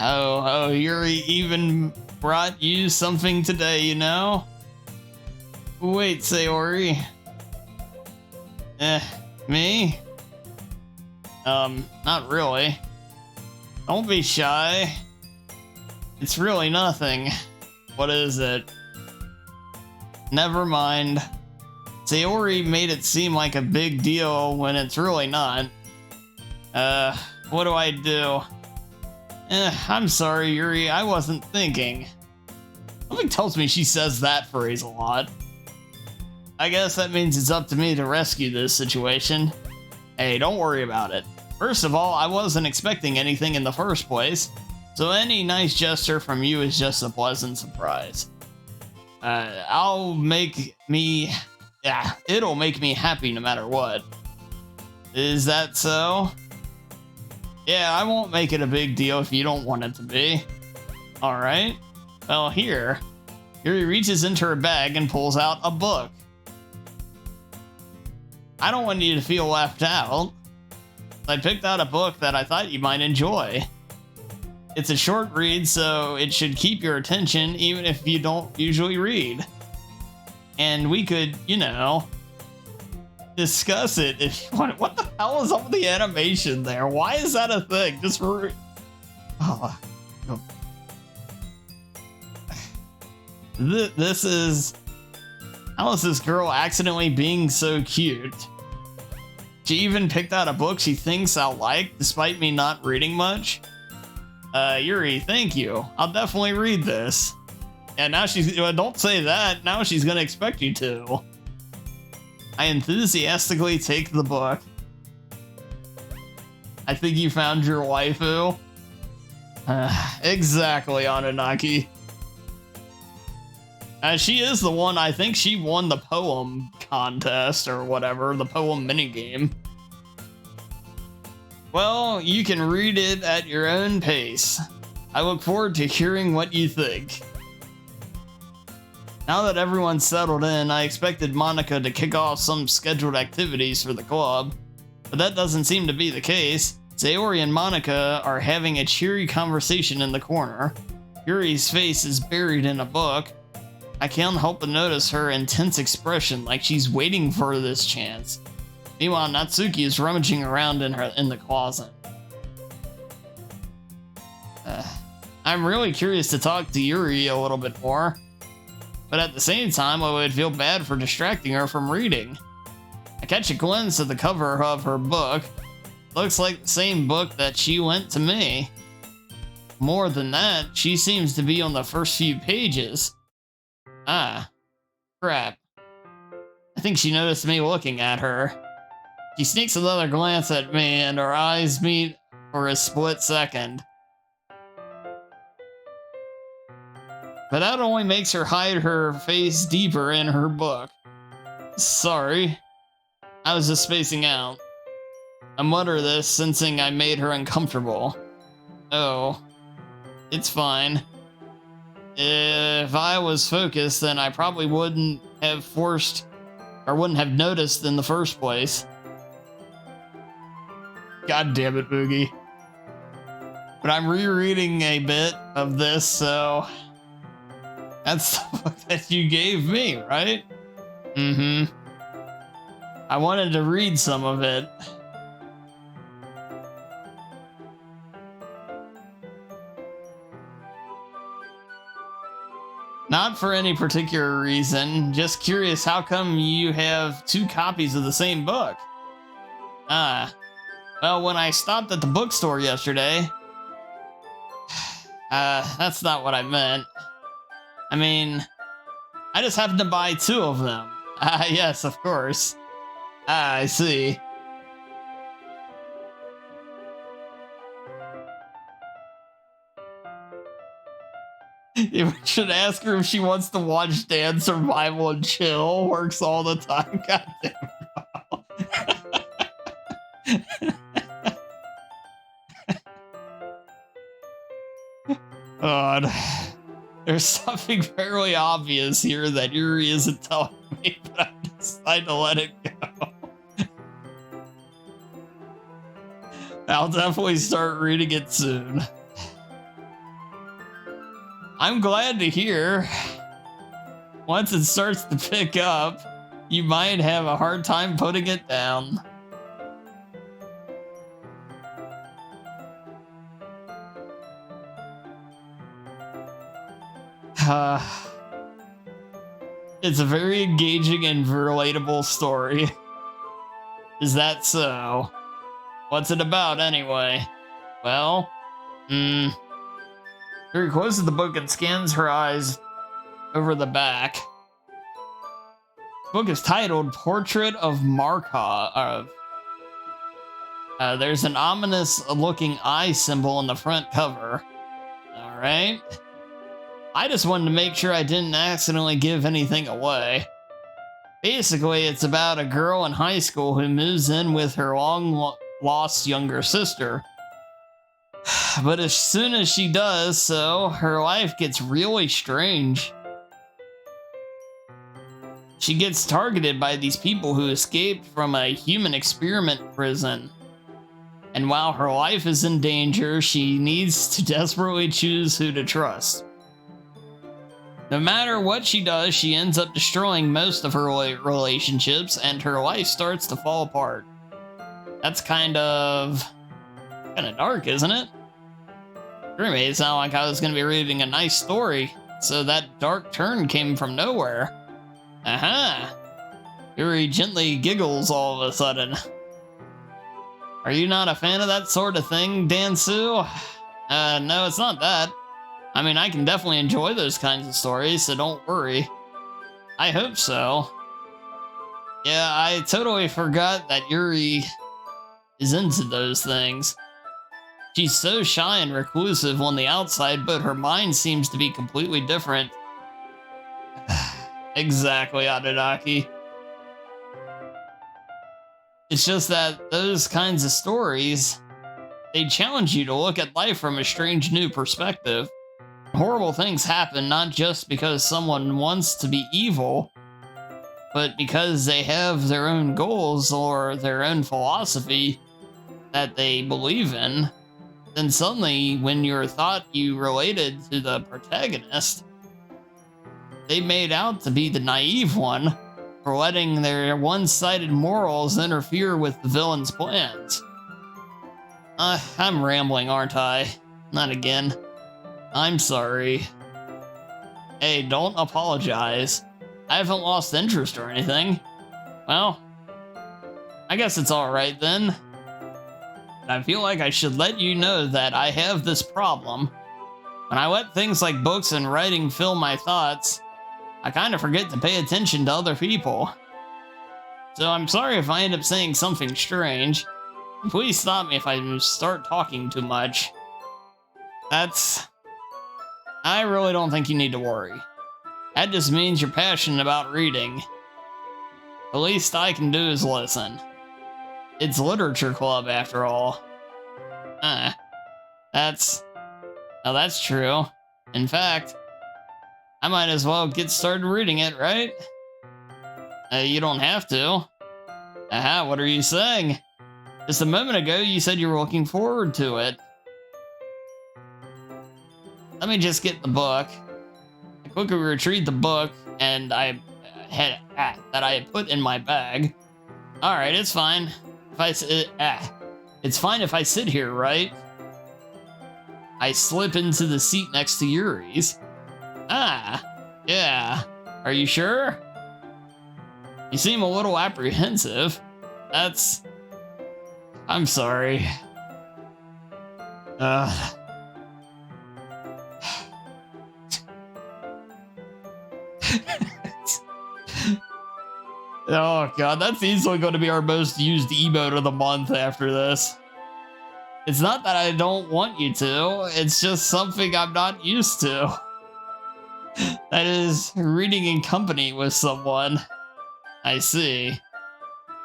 Oh, Yuri even brought you something today, you know? Wait, Sayori. Me? Not really. Don't be shy. It's really nothing. What is it? Never mind. Sayori made it seem like a big deal when it's really not. What do I do? I'm sorry, Yuri, I wasn't thinking. Something tells me she says that phrase a lot. I guess that means it's up to me to rescue this situation. Hey, don't worry about it. First of all, I wasn't expecting anything in the first place, so any nice gesture from you is just a pleasant surprise. It'll make me happy no matter what. Is that so? Yeah, I won't make it a big deal if you don't want it to be. Alright. Well, here. Yuri reaches into her bag and pulls out a book. I don't want you to feel left out. I picked out a book that I thought you might enjoy. It's a short read, so it should keep your attention even if you don't usually read. And we could, discuss it if you want. What the hell is up with the animation there? Why is that a thing? Just for... Oh. This is... How is this girl accidentally being so cute? She even picked out a book she thinks I'll like, despite me not reading much. Yuri, thank you. I'll definitely read this. And now don't say that. Now she's gonna expect you to. I enthusiastically take the book. I think you found your waifu. Exactly, Anunnaki. She is the one, I think she won the poem contest or whatever, the poem minigame. Well, you can read it at your own pace. I look forward to hearing what you think. Now that everyone's settled in, I expected Monica to kick off some scheduled activities for the club, but that doesn't seem to be the case. Sayori and Monica are having a cheery conversation in the corner. Yuri's face is buried in a book. I can't help but notice her intense expression, like she's waiting for this chance. Meanwhile, Natsuki is rummaging around in the closet. I'm really curious to talk to Yuri a little bit more, but at the same time, I would feel bad for distracting her from reading. I catch a glimpse of the cover of her book. Looks like the same book that she lent to me. More than that, she seems to be on the first few pages. Ah, crap. I think she noticed me looking at her. She sneaks another glance at me and our eyes meet for a split second. But that only makes her hide her face deeper in her book. Sorry. I was just spacing out. I mutter this, sensing I made her uncomfortable. Oh, it's fine. If I was focused, then I probably wouldn't have noticed in the first place. God damn it, Boogie. But I'm rereading a bit of this, so... That's the book that you gave me, right? Mm-hmm. I wanted to read some of it. Not for any particular reason, just curious how come you have 2 copies of the same book? Well, when I stopped at the bookstore yesterday... that's not what I meant. I mean, I just happened to buy 2 of them. Yes, of course. I see. You should ask her if she wants to watch Dan Survival and Chill. Works all the time. God damn. God. There's something fairly obvious here that Yuri isn't telling me, but I decided to let it go. I'll definitely start reading it soon. I'm glad to hear. Once it starts to pick up, you might have a hard time putting it down. It's a very engaging and relatable story. Is that so? What's it about anyway? Well, Yuri closes the book and scans her eyes over the back. book is titled Portrait of Markov. There's an ominous looking eye symbol on the front cover. Alright. I just wanted to make sure I didn't accidentally give anything away. Basically, it's about a girl in high school who moves in with her long-lost younger sister. But as soon as she does so, her life gets really strange. She gets targeted by these people who escaped from a human experiment prison. And while her life is in danger, she needs to desperately choose who to trust. No matter what she does, she ends up destroying most of her relationships, and her life starts to fall apart. That's kind of dark, isn't it? It made it sound like I was going to be reading a nice story, so that dark turn came from nowhere. Aha! Yuri gently giggles all of a sudden. Are you not a fan of that sort of thing, Dansu? No, it's not that. I mean, I can definitely enjoy those kinds of stories, so don't worry. I hope so. Yeah, I totally forgot that Yuri is into those things. She's so shy and reclusive on the outside, but her mind seems to be completely different. Exactly, Adenaki. It's just that those kinds of stories, they challenge you to look at life from a strange new perspective. Horrible things happen not just because someone wants to be evil, but because they have their own goals or their own philosophy that they believe in. Then suddenly, when you thought you related to the protagonist, they made out to be the naive one for letting their one-sided morals interfere with the villain's plans. I'm rambling, aren't I? Not again. I'm sorry. Hey, don't apologize. I haven't lost interest or anything. Well, I guess it's alright then. I feel like I should let you know that I have this problem. When I let things like books and writing fill my thoughts, I kind of forget to pay attention to other people. So I'm sorry if I end up saying something strange. Please stop me if I start talking too much. I really don't think you need to worry. That just means you're passionate about reading. The least I can do is listen. It's literature club after all. That's true. In fact, I might as well get started reading it, right? You don't have to. Aha, what are you saying? Just a moment ago, you said you were looking forward to it. Let me just get the book. I quickly retrieved the book, and I had that I had put in my bag. All right, it's fine. It's fine if I sit here, right? I slip into the seat next to Yuri's. Yeah. Are you sure? You seem a little apprehensive. I'm sorry. Oh god, that's easily going to be our most used emote of the month after this. It's not that I don't want you to, it's just something I'm not used to. That is, reading in company with someone. I see.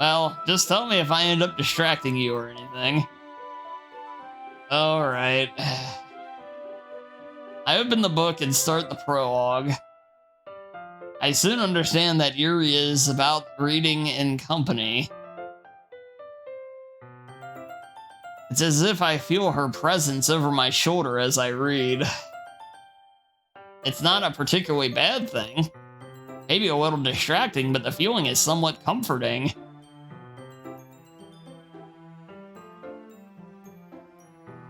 Well, just tell me if I end up distracting you or anything. Alright. I open the book and start the prologue. I soon understand that Yuri is about reading in company. It's as if I feel her presence over my shoulder as I read. It's not a particularly bad thing. Maybe a little distracting, but the feeling is somewhat comforting.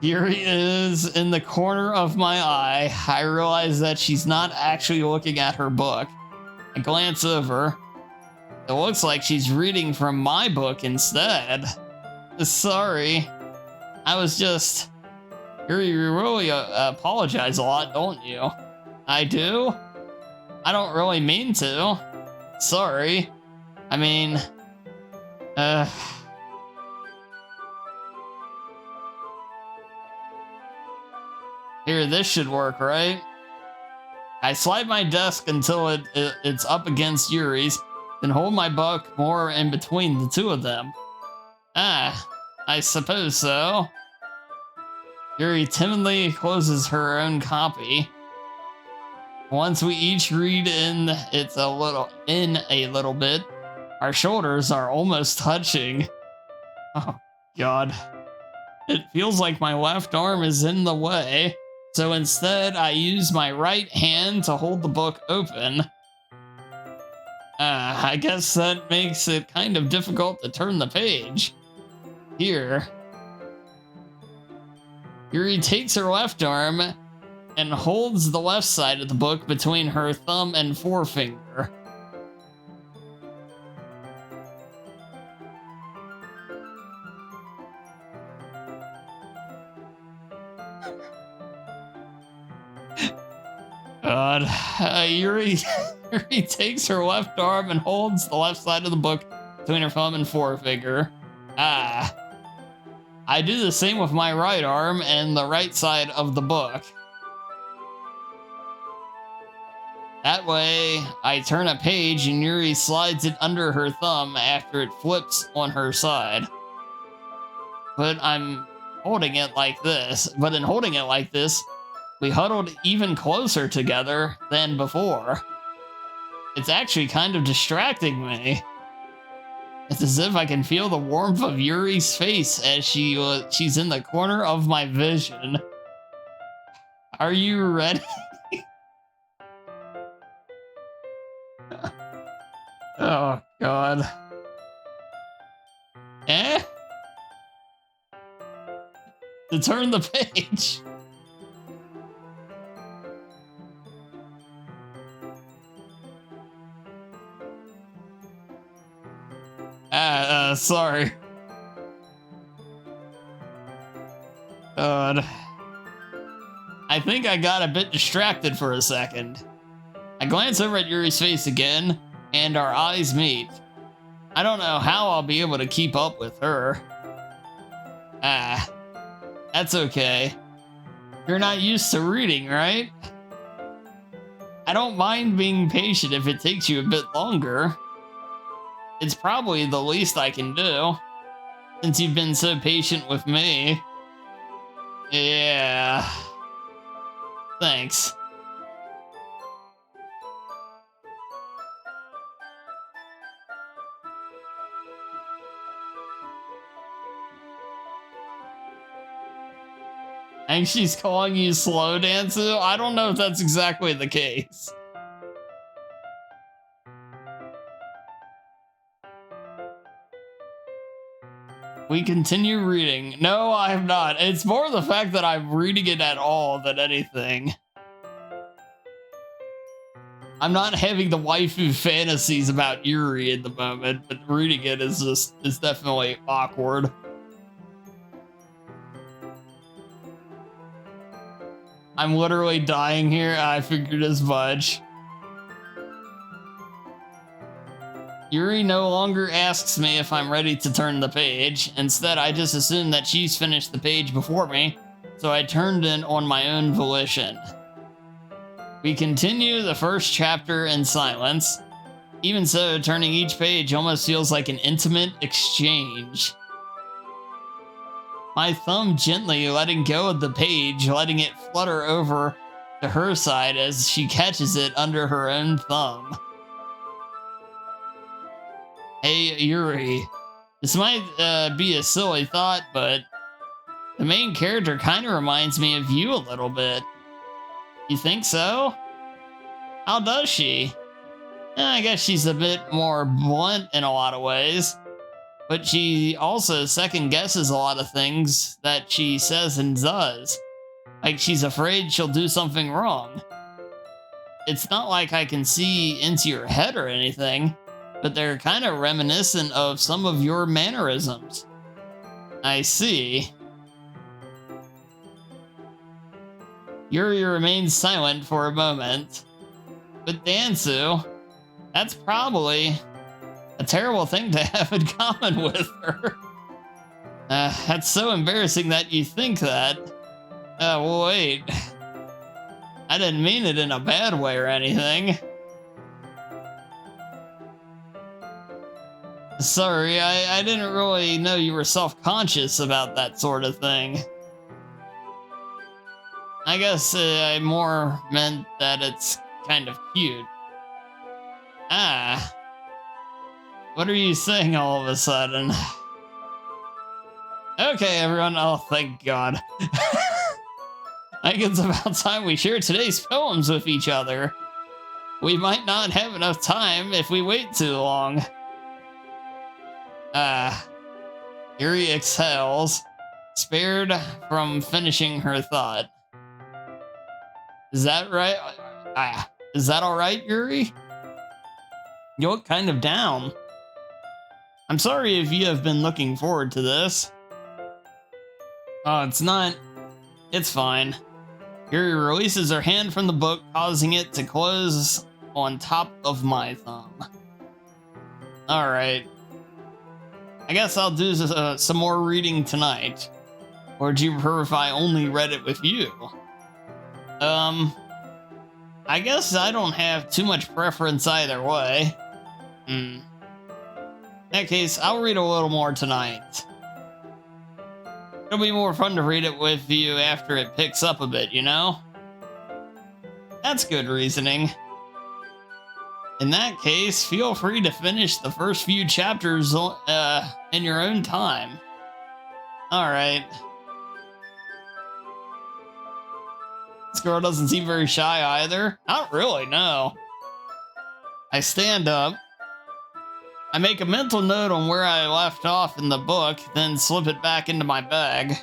Yuri is in the corner of my eye. I realize that she's not actually looking at her book. I glance over. It looks like she's reading from my book instead. Sorry. I was just... You really apologize a lot, don't you? I do? I don't really mean to. Sorry. I mean, uh... Here, this should work, right? I slide my desk until it's up against Yuri's, then hold my book more in between the two of them. Ah, I suppose so. Yuri timidly closes her own copy. Once we each read in a little bit, our shoulders are almost touching. Oh, God. It feels like my left arm is in the way, so instead I use my right hand to hold the book open. I guess that makes it kind of difficult to turn the page. Here. Yuri takes her left arm and holds the left side of the book between her thumb and forefinger. God. Yuri takes her left arm and holds the left side of the book between her thumb and forefinger. I do the same with my right arm and the right side of the book. That way, I turn a page and Yuri slides it under her thumb after it flips on her side. But in holding it like this, we huddled even closer together than before. It's actually kind of distracting me. It's as if I can feel the warmth of Yuri's face as she's in the corner of my vision. Are you ready? Oh, God. To turn the page. Sorry. God. I think I got a bit distracted for a second. I glance over at Yuri's face again, and our eyes meet. I don't know how I'll be able to keep up with her. That's okay. You're not used to reading, right? I don't mind being patient if it takes you a bit longer. It's probably the least I can do, since you've been so patient with me. Yeah. Thanks. And she's calling you slow, Dansu? I don't know if that's exactly the case. We continue reading. No, I have not. It's more the fact that I'm reading it at all than anything. I'm not having the waifu fantasies about Yuri at the moment, but reading it is definitely awkward. I'm literally dying here. I figured as much. Yuri no longer asks me if I'm ready to turn the page. Instead, I just assume that she's finished the page before me, so I turned in on my own volition. We continue the first chapter in silence. Even so, turning each page almost feels like an intimate exchange. My thumb gently letting go of the page, letting it flutter over to her side as she catches it under her own thumb. Hey, Yuri. This might be a silly thought, but the main character kind of reminds me of you a little bit. You think so? How does she? I guess she's a bit more blunt in a lot of ways, but she also second guesses a lot of things that she says and does. Like she's afraid she'll do something wrong. It's not like I can see into your head or anything, but they're kind of reminiscent of some of your mannerisms. I see. Yuri remains silent for a moment. But Dansu, that's probably a terrible thing to have in common with her. That's so embarrassing that you think that. Wait. I didn't mean it in a bad way or anything. Sorry, I didn't really know you were self-conscious about that sort of thing. I guess I more meant that it's kind of cute. Ah. What are you saying all of a sudden? Okay, everyone. Oh, thank God. I think it's about time we share today's poems with each other. We might not have enough time if we wait too long. Yuri exhales, spared from finishing her thought. Is that right? Is that alright, Yuri? You look kind of down. I'm sorry if you have been looking forward to this. Oh, it's not. It's fine. Yuri releases her hand from the book, causing it to close on top of my thumb. Alright. I guess I'll do some more reading tonight. Or do you prefer if I only read it with you? I guess I don't have too much preference either way. In that case, I'll read a little more tonight. It'll be more fun to read it with you after it picks up a bit, you know? That's good reasoning. In that case, feel free to finish the first few chapters in your own time. Alright. This girl doesn't seem very shy either. Not really, no. I stand up. I make a mental note on where I left off in the book, then slip it back into my bag.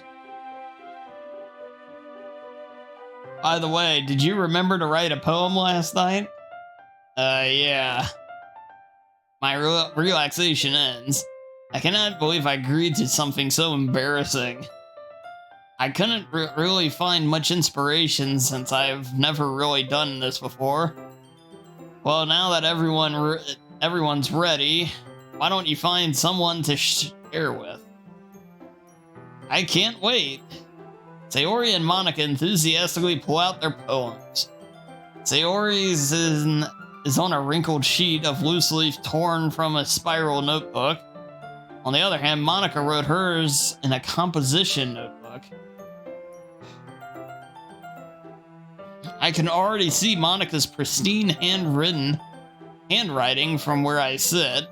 By the way, did you remember to write a poem last night? Yeah. My relaxation ends. I cannot believe I agreed to something so embarrassing. I couldn't really find much inspiration since I've never really done this before. Well, now that everyone's ready, why don't you find someone to share with? I can't wait. Sayori and Monica enthusiastically pull out their poems. Sayori's is on a wrinkled sheet of loose leaf torn from a spiral notebook. On the other hand, Monica wrote hers in a composition notebook. I can already see Monica's pristine handwriting from where I sit.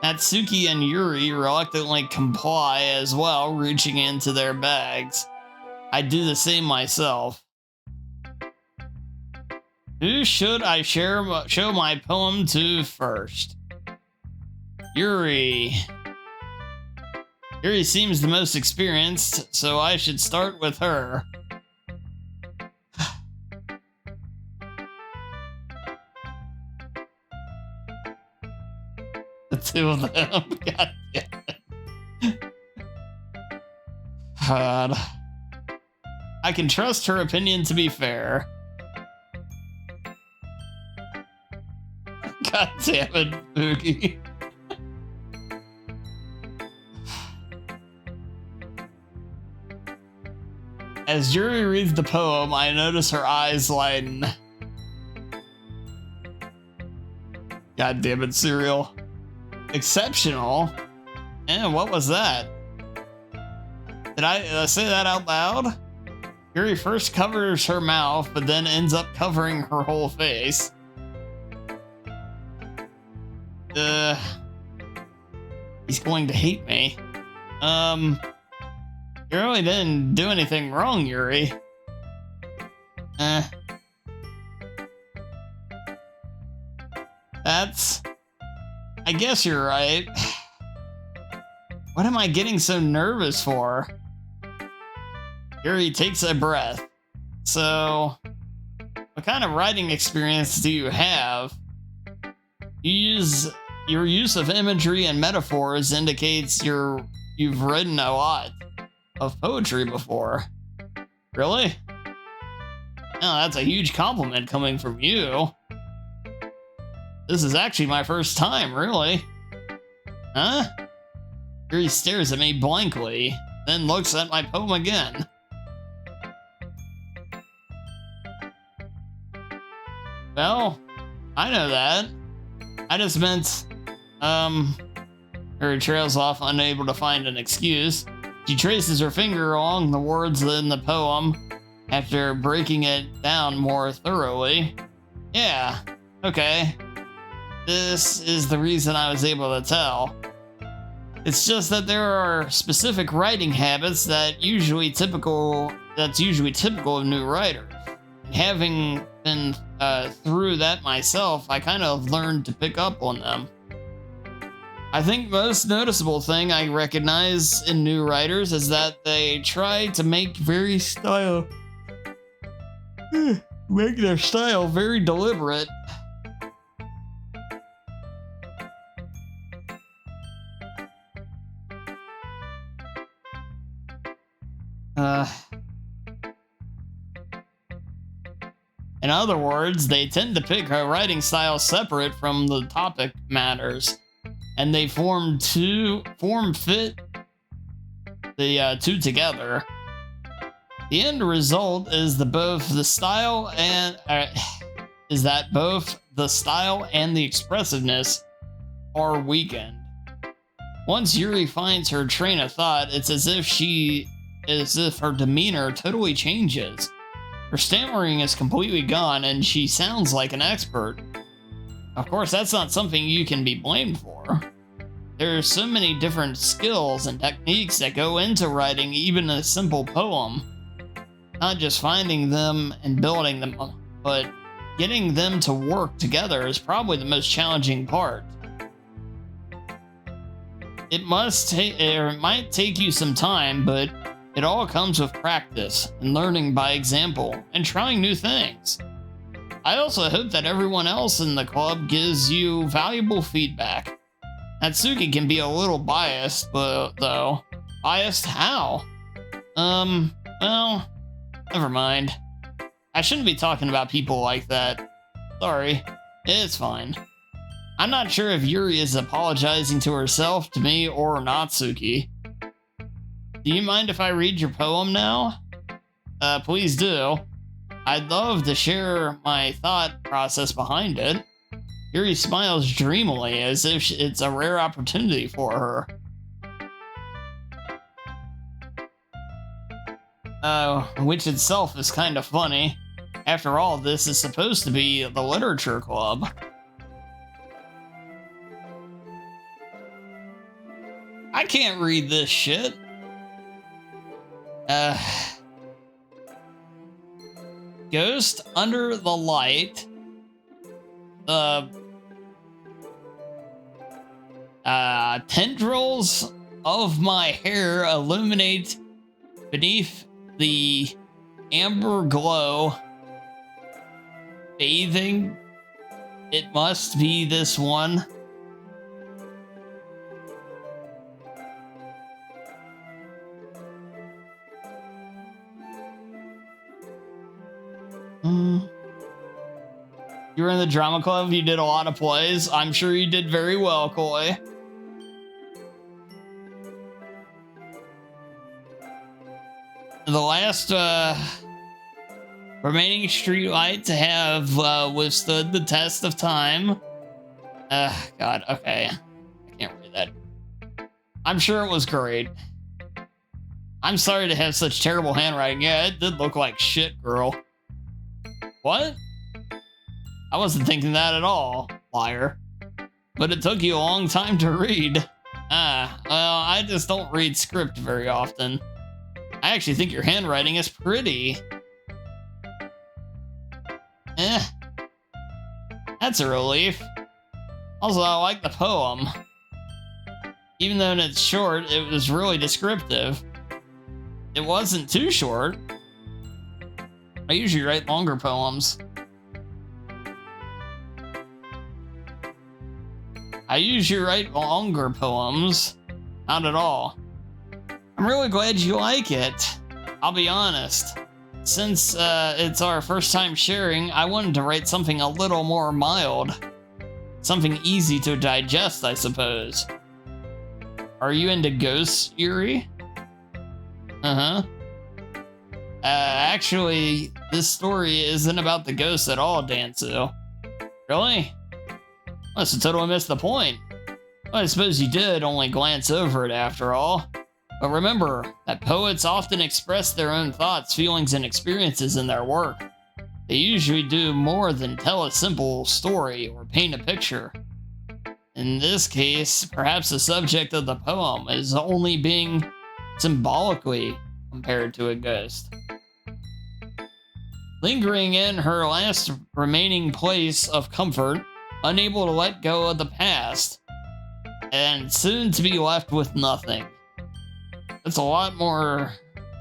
Natsuki and Yuri reluctantly comply as well, reaching into their bags. I do the same myself. Who should I show my poem to first? Yuri. Yuri seems the most experienced, so I should start with her. The two of them. God damn it. God. I can trust her opinion to be fair. God damn it, Boogie. As Yuri reads the poem, I notice her eyes lighten. God damn it, Cereal. Exceptional? And what was that? Did I say that out loud? Yuri first covers her mouth, but then ends up covering her whole face. He's going to hate me. You really didn't do anything wrong, Yuri. I guess you're right. What am I getting so nervous for? Yuri takes a breath. So, what kind of writing experience do you have? Your use of imagery and metaphors indicates you've written a lot of poetry before. Really? Oh, that's a huge compliment coming from you. This is actually my first time, really. Huh? Yuri stares at me blankly, then looks at my poem again. Well, I know that. I just meant, her trails off, unable to find an excuse. She traces her finger along the words in the poem after breaking it down more thoroughly. Yeah, okay. This is the reason I was able to tell. It's just that there are specific writing habits that's usually typical of new writers. And having been through that myself, I kind of learned to pick up on them. I think most noticeable thing I recognize in new writers is that they try to make their style very deliberate. In other words, they tend to pick a writing style separate from the topic matters, and they form fit the two together. The end result is that both the style and the expressiveness are weakened. Once Yuri finds her train of thought, it's as if her demeanor totally changes. Her stammering is completely gone, and she sounds like an expert. Of course, that's not something you can be blamed for. There are so many different skills and techniques that go into writing even a simple poem. Not just finding them and building them, but getting them to work together is probably the most challenging part. It might take you some time, but it all comes with practice and learning by example and trying new things. I also hope that everyone else in the club gives you valuable feedback. Natsuki can be a little biased, though. Biased how? Well, never mind. I shouldn't be talking about people like that. Sorry. It's fine. I'm not sure if Yuri is apologizing to herself, to me, or Natsuki. Do you mind if I read your poem now? Please do. I'd love to share my thought process behind it. Yuri smiles dreamily as if it's a rare opportunity for her. Which itself is kind of funny. After all, this is supposed to be the literature club. I can't read this shit. Ghost under the light. Tendrils of my hair illuminate beneath the amber glow. Bathing. It must be this one. You were in the drama club, you did a lot of plays. I'm sure you did very well, Koi. The last remaining streetlight to have withstood the test of time. God, okay. I can't read that. I'm sure it was great. I'm sorry to have such terrible handwriting. Yeah, it did look like shit, girl. What? I wasn't thinking that at all, liar. But it took you a long time to read. Well, I just don't read script very often. I actually think your handwriting is pretty. That's a relief. Also, I like the poem. Even though it's short, it was really descriptive. It wasn't too short. I usually write longer poems. Not at all. I'm really glad you like it. I'll be honest. Since it's our first time sharing, I wanted to write something a little more mild. Something easy to digest, I suppose. Are you into ghosts, Yuri? Uh-huh. Actually, this story isn't about the ghosts at all, Dansu. Really? Must have totally missed the point. Well, I suppose you did only glance over it after all. But remember that poets often express their own thoughts, feelings, and experiences in their work. They usually do more than tell a simple story or paint a picture. In this case, perhaps the subject of the poem is only being symbolically compared to a ghost. Lingering in her last remaining place of comfort, unable to let go of the past, and soon to be left with nothing. That's a lot more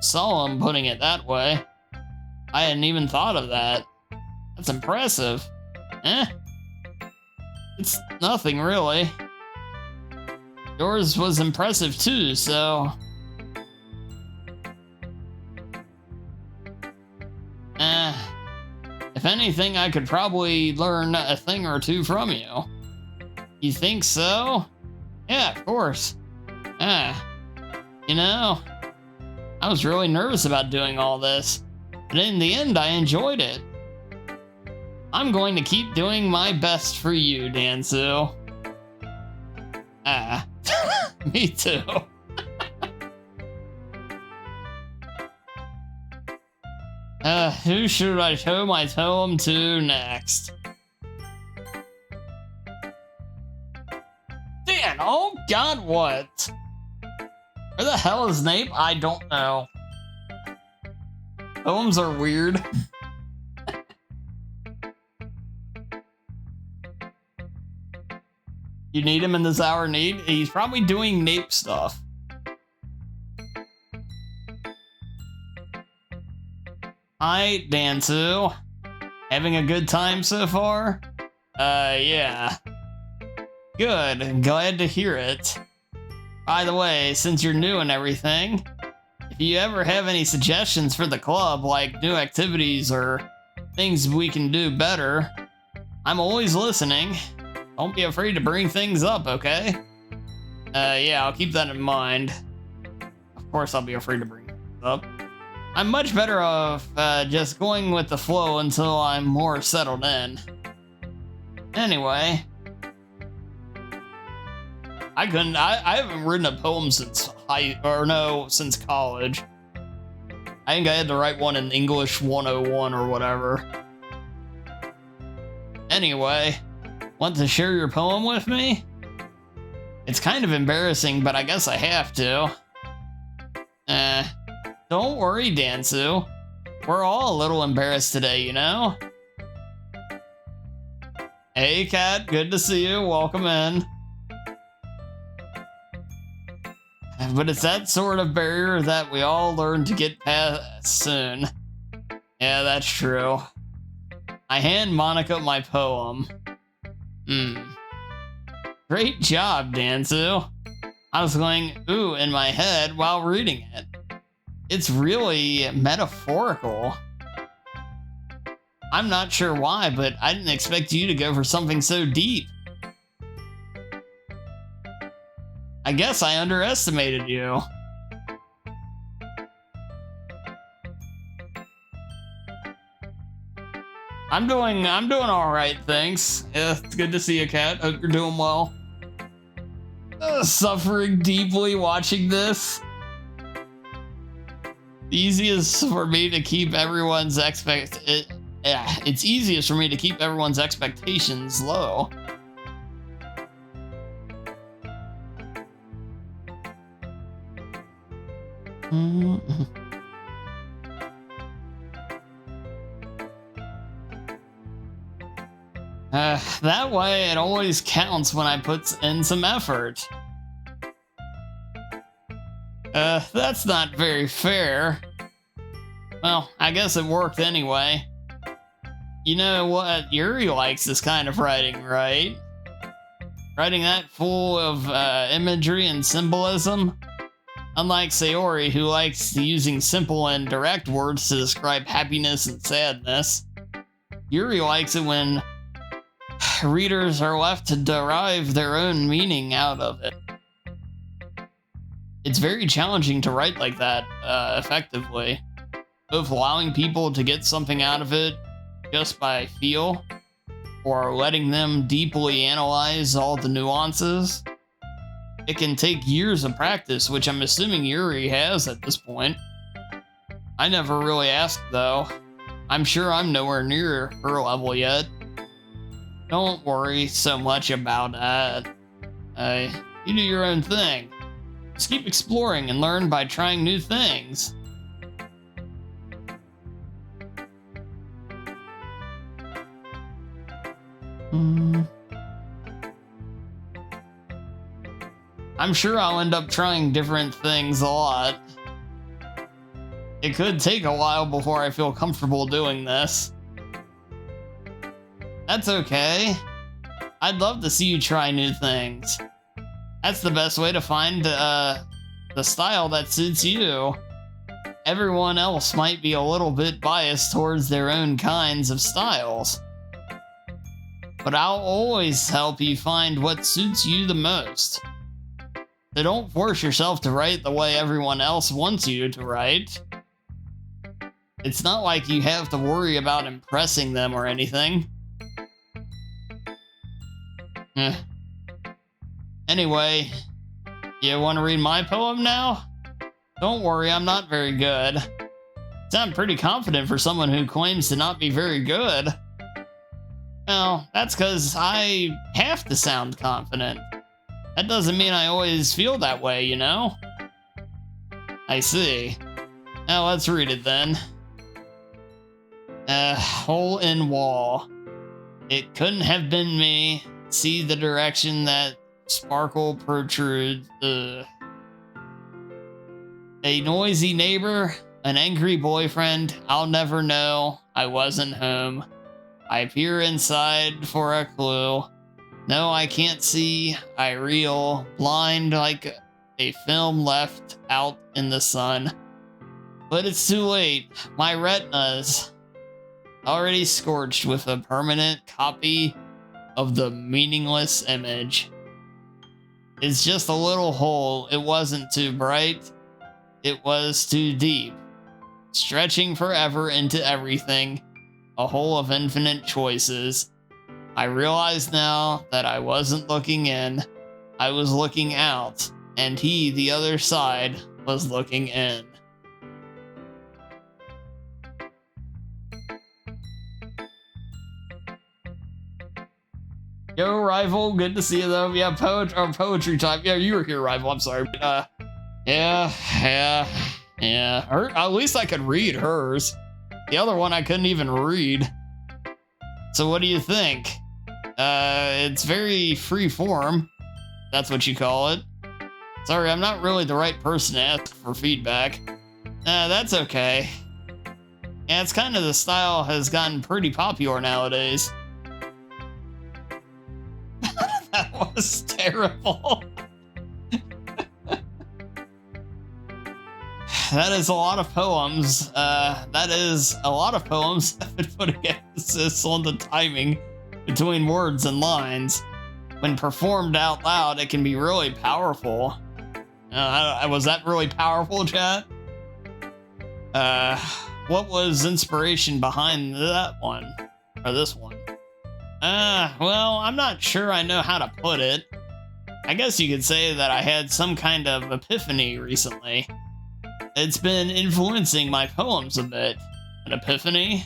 solemn putting it that way. I hadn't even thought of that. That's impressive. It's nothing really. Yours was impressive too, so... If anything, I could probably learn a thing or two from you. You think so? Yeah, of course. You know, I was really nervous about doing all this, but in the end, I enjoyed it. I'm going to keep doing my best for you, Dansu. Me too. Who should I show my poem to next? Dan, oh god, what? Where the hell is Nape? I don't know. Poems are weird. You need him in this hour need? He's probably doing Nape stuff. Hi, Dansu. Having a good time so far? Yeah. Good, glad to hear it. By the way, since you're new and everything, if you ever have any suggestions for the club, like new activities or things we can do better, I'm always listening. Don't be afraid to bring things up, okay? Yeah, I'll keep that in mind. Of course I'll be afraid to bring things up. I'm much better off just going with the flow until I'm more settled in. Anyway, I haven't written a poem since since college. I think I had to write one in English 101 or whatever. Anyway, want to share your poem with me? It's kind of embarrassing, but I guess I have to. Don't worry, Dansu. We're all a little embarrassed today, you know? Hey, Kat, good to see you. Welcome in. But it's that sort of barrier that we all learn to get past soon. Yeah, that's true. I hand Monica my poem. Great job, Dansu. I was going, ooh, in my head while reading it. It's really metaphorical. I'm not sure why, but I didn't expect you to go for something so deep. I guess I underestimated you. I'm doing all right, thanks. Yeah, it's good to see you, Kat. Hope you're doing well. Suffering deeply watching this. Easiest for me to keep everyone's it's easiest for me to keep everyone's expectations low. That way it always counts when I put in some effort. That's not very fair. Well, I guess it worked anyway. You know what? Yuri likes this kind of writing, right? Writing that full of imagery and symbolism. Unlike Sayori, who likes using simple and direct words to describe happiness and sadness, Yuri likes it when readers are left to derive their own meaning out of it. It's very challenging to write like that effectively, both allowing people to get something out of it just by feel, or letting them deeply analyze all the nuances. It can take years of practice, which I'm assuming Yuri has at this point. I never really asked, though. I'm sure I'm nowhere near her level yet. Don't worry so much about that. You do your own thing. Just keep exploring and learn by trying new things. I'm sure I'll end up trying different things a lot. It could take a while before I feel comfortable doing this. That's okay. I'd love to see you try new things. That's the best way to find the style that suits you. Everyone else might be a little bit biased towards their own kinds of styles. But I'll always help you find what suits you the most. So don't force yourself to write the way everyone else wants you to write. It's not like you have to worry about impressing them or anything. Anyway, you want to read my poem now? Don't worry, I'm not very good. Sound pretty confident for someone who claims to not be very good. Well, that's because I have to sound confident. That doesn't mean I always feel that way, you know? I see. Now let's read it then. Hole in wall. It couldn't have been me. See the direction that sparkle protrudes. A noisy neighbor, an angry boyfriend. I'll never know. I wasn't home. I peer inside for a clue. No, I can't see. I reel, blind like a film left out in the sun. But it's too late. My retina's already scorched with a permanent copy of the meaningless image. It's just a little hole. It wasn't too bright. It was too deep. Stretching forever into everything. A hole of infinite choices. I realize now that I wasn't looking in. I was looking out. And he, the other side, was looking in. Yo, Rival, good to see you though. Yeah, poetry time. Yeah, you were here, Rival. I'm sorry. Yeah. At least I could read hers. The other one I couldn't even read. So what do you think? It's very free form. That's what you call it. Sorry, I'm not really the right person to ask for feedback. That's okay. Yeah, it's kind of the style has gotten pretty popular nowadays. That was terrible. That is a lot of poems. That is a lot of poems that would put emphasis on the timing between words and lines. When performed out loud, it can be really powerful. Was that really powerful, chat? What was inspiration behind that one? Or this one? Well, I'm not sure I know how to put it. I guess you could say that I had some kind of epiphany recently. It's been influencing my poems a bit. An epiphany?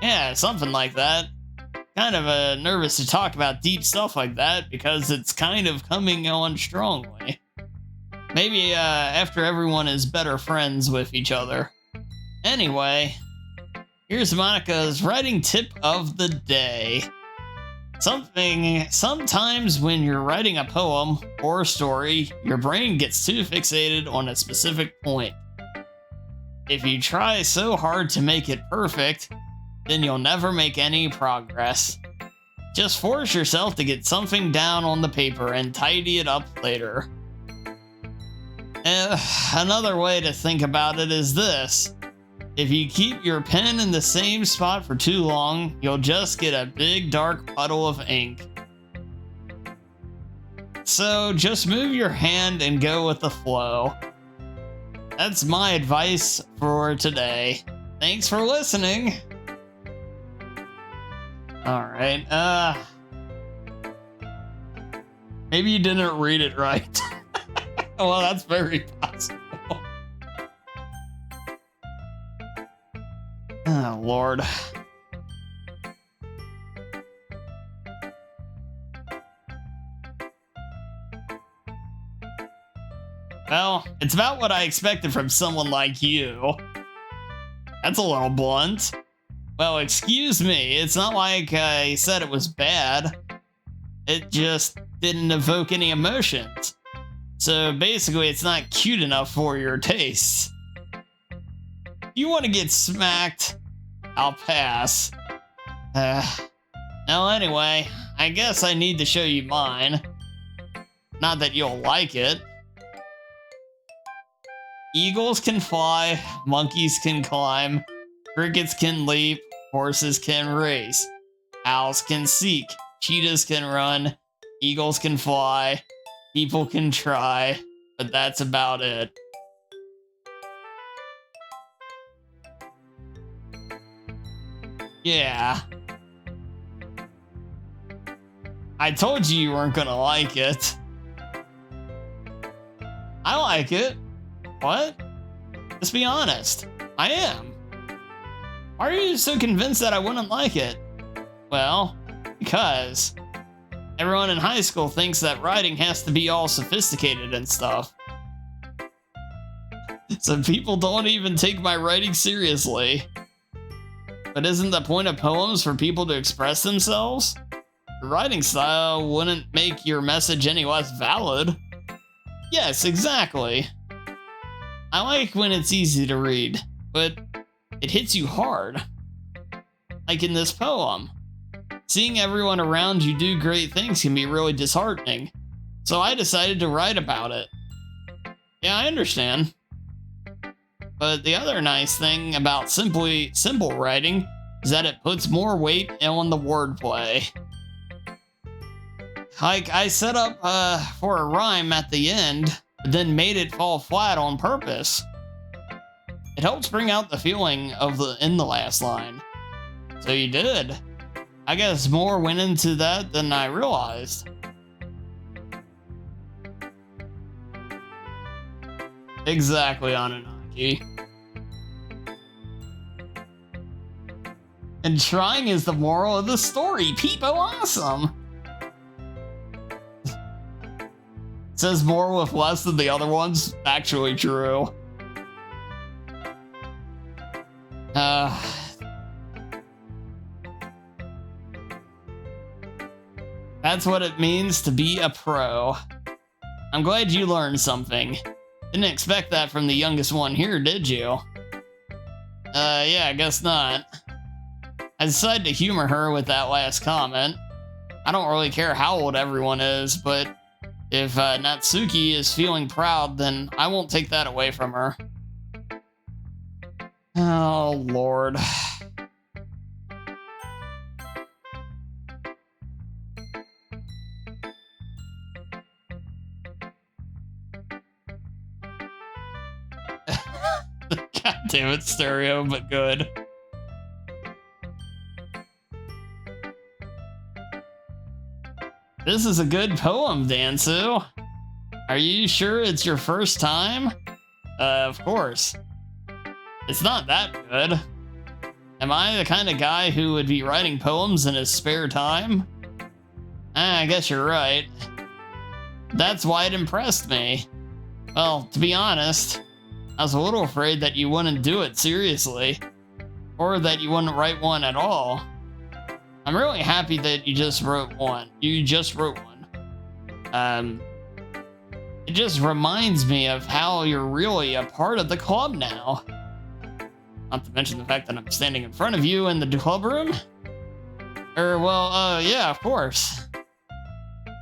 Yeah, something like that. Kind of nervous to talk about deep stuff like that because it's kind of coming on strongly. Maybe after everyone is better friends with each other. Anyway, here's Monica's writing tip of the day. Sometimes when you're writing a poem or a story, your brain gets too fixated on a specific point. If you try so hard to make it perfect, then you'll never make any progress. Just force yourself to get something down on the paper and tidy it up later. Another way to think about it is this. If you keep your pen in the same spot for too long, you'll just get a big dark puddle of ink. So just move your hand and go with the flow. That's my advice for today. Thanks for listening. Alright, maybe you didn't read it right. Well, that's very possible. Oh, Lord. Well, it's about what I expected from someone like you. That's a little blunt. Well, excuse me, it's not like I said it was bad. It just didn't evoke any emotions. So basically, it's not cute enough for your tastes. If you want to get smacked, I'll pass. Well, anyway, I guess I need to show you mine. Not that you'll like it. Eagles can fly, monkeys can climb, crickets can leap, horses can race, owls can seek, cheetahs can run, eagles can fly, people can try, but that's about it. Yeah. I told you weren't gonna like it. I like it. What? Just be honest. I am. Why are you so convinced that I wouldn't like it? Well, because everyone in high school thinks that writing has to be all sophisticated and stuff. Some people don't even take my writing seriously. But isn't the point of poems for people to express themselves? Your writing style wouldn't make your message any less valid. Yes, exactly. I like when it's easy to read, but it hits you hard. Like in this poem. Seeing everyone around you do great things can be really disheartening. So I decided to write about it. Yeah, I understand. But the other nice thing about simple writing is that it puts more weight on the wordplay. Like, I set up for a rhyme at the end, but then made it fall flat on purpose. It helps bring out the feeling in the last line. So you did. I guess more went into that than I realized. Exactly, Anunnaki. And trying is the moral of the story. Peepo awesome. Says more with less than the other ones. Actually true. That's what it means to be a pro. I'm glad you learned something. Didn't expect that from the youngest one here, did you? Yeah, I guess not. I decided to humor her with that last comment. I don't really care how old everyone is, but if Natsuki is feeling proud, then I won't take that away from her. Oh, Lord. God damn it, stereo, but good. This is a good poem, Dansu. Are you sure it's your first time? Of course. It's not that good. Am I the kind of guy who would be writing poems in his spare time? I guess you're right. That's why it impressed me. Well, to be honest, I was a little afraid that you wouldn't do it seriously, or that you wouldn't write one at all. I'm really happy that you just wrote one. It just reminds me of how you're really a part of the club now. Not to mention the fact that I'm standing in front of you in the club room. Yeah, of course.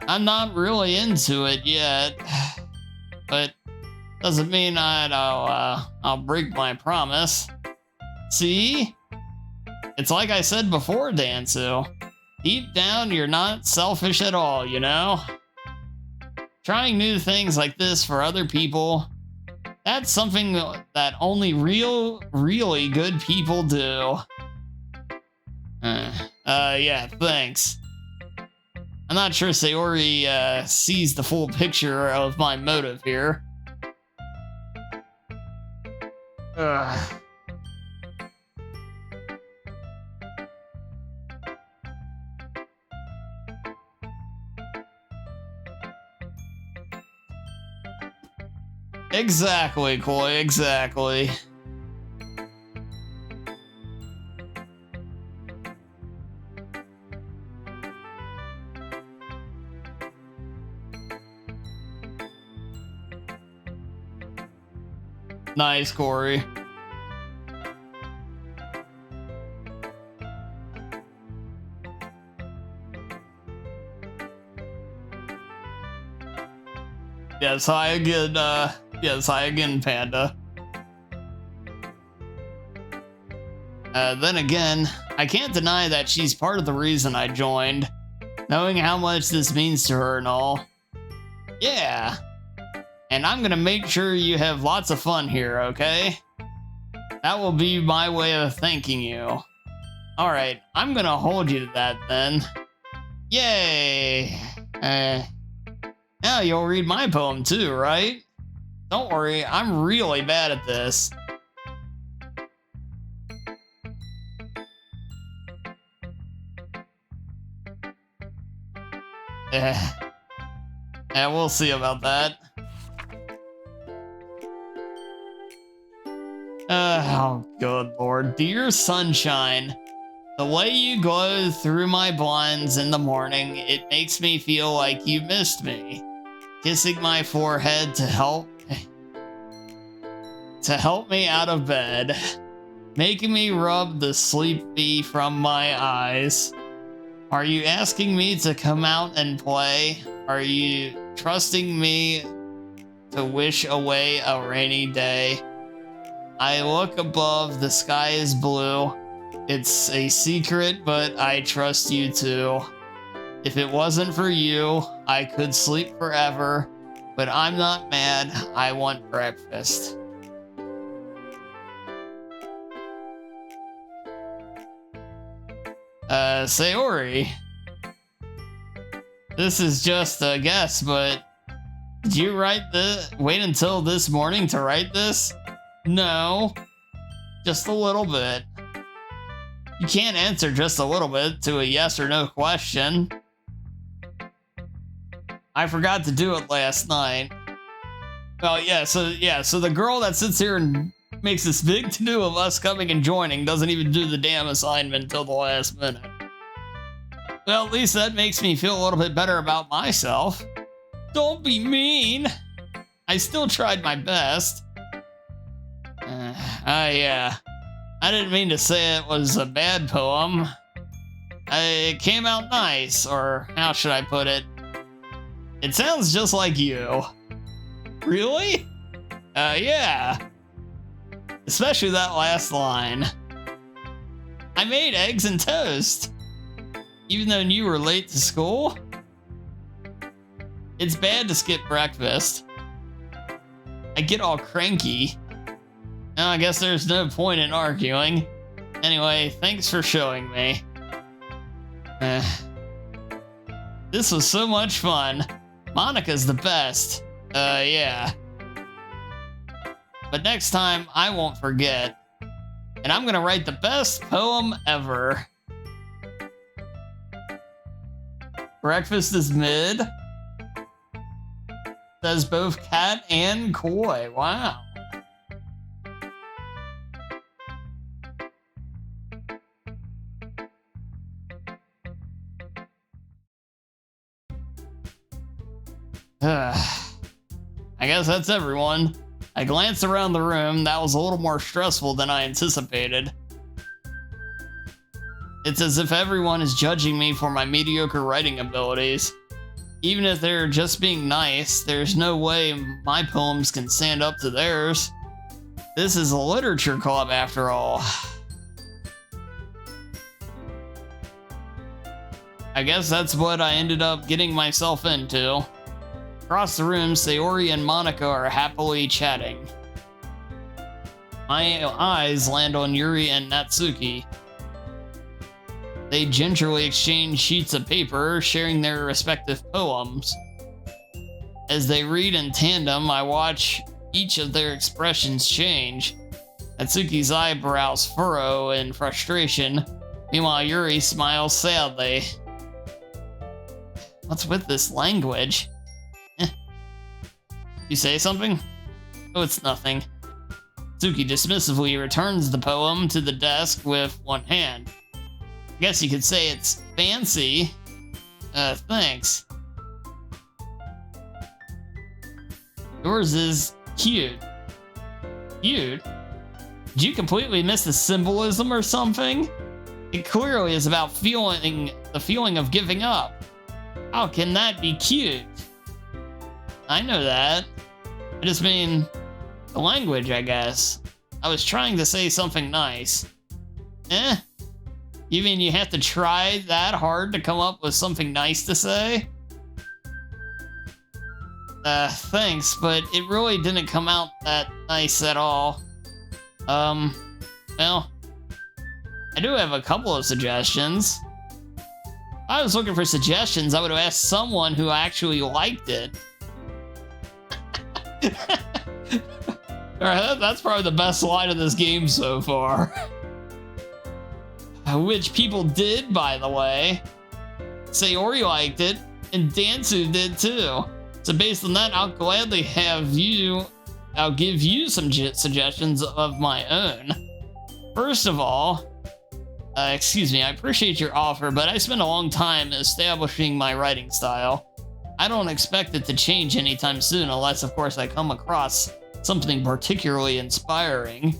I'm not really into it yet, but doesn't mean I'll break my promise. See? It's like I said before, Dansu. Deep down, you're not selfish at all, you know? Trying new things like this for other people, that's something that only really good people do. Yeah, thanks. I'm not sure Sayori sees the full picture of my motive here. Exactly, Koi, exactly. Nice, Corey. Yes, hi again, Panda. Then again, I can't deny that she's part of the reason I joined, knowing how much this means to her and all. Yeah. And I'm gonna make sure you have lots of fun here, okay? That will be my way of thanking you. Alright, I'm gonna hold you to that then. Yay! Now you'll read my poem too, right? Don't worry, I'm really bad at this. Yeah, we'll see about that. Oh, good lord. Dear sunshine, the way you glow through my blinds in the morning, it makes me feel like you missed me. Kissing my forehead to help me out of bed. Making me rub the sleepy from my eyes. Are you asking me to come out and play? Are you trusting me to wish away a rainy day? I look above, the sky is blue. It's a secret, but I trust you too. If it wasn't for you, I could sleep forever, but I'm not mad. I want breakfast. Sayori. This is just a guess, but did you wait until this morning to write this? No, just a little bit. You can't answer just a little bit to a yes or no question. I forgot to do it last night. Well, so the girl that sits here and makes this big to-do of us coming and joining doesn't even do the damn assignment until the last minute. Well, at least that makes me feel a little bit better about myself. Don't be mean. I still tried my best. Yeah. I didn't mean to say it was a bad poem. It came out nice, or how should I put it? It sounds just like you. Really? Yeah. Especially that last line. I made eggs and toast. Even though you were late to school? It's bad to skip breakfast. I get all cranky. Now I guess there's no point in arguing. Anyway, thanks for showing me. This was so much fun. Monica's the best. Yeah. But next time, I won't forget. And I'm gonna write the best poem ever. Breakfast is mid. Says both Cat and Koi. Wow. I guess that's everyone. I glanced around the room. That was a little more stressful than I anticipated. It's as if everyone is judging me for my mediocre writing abilities. Even if they're just being nice, there's no way my poems can stand up to theirs. This is a literature club after all. I guess that's what I ended up getting myself into. Across the room, Sayori and Monica are happily chatting. My eyes land on Yuri and Natsuki. They gingerly exchange sheets of paper, sharing their respective poems. As they read in tandem, I watch each of their expressions change. Natsuki's eyebrows furrow in frustration. Meanwhile, Yuri smiles sadly. What's with this language? You say something? Oh, it's nothing. Natsuki dismissively returns the poem to the desk with one hand. I guess you could say it's fancy. Thanks. Yours is cute. Cute? Did you completely miss the symbolism or something? It clearly is about the feeling of giving up. How can that be cute? I know that. I just mean the language, I guess. I was trying to say something nice. You mean you have to try that hard to come up with something nice to say? Thanks, but it really didn't come out that nice at all. Well, I do have a couple of suggestions. If I was looking for suggestions, I would have asked someone who actually liked it. Alright, that's probably the best line of this game so far. Which people did, by the way. Sayori liked it, and Dansu did too. So based on that, I'll gladly I'll give you some suggestions of my own. First of all, excuse me, I appreciate your offer, but I spent a long time establishing my writing style. I don't expect it to change anytime soon, unless, of course, I come across something particularly inspiring.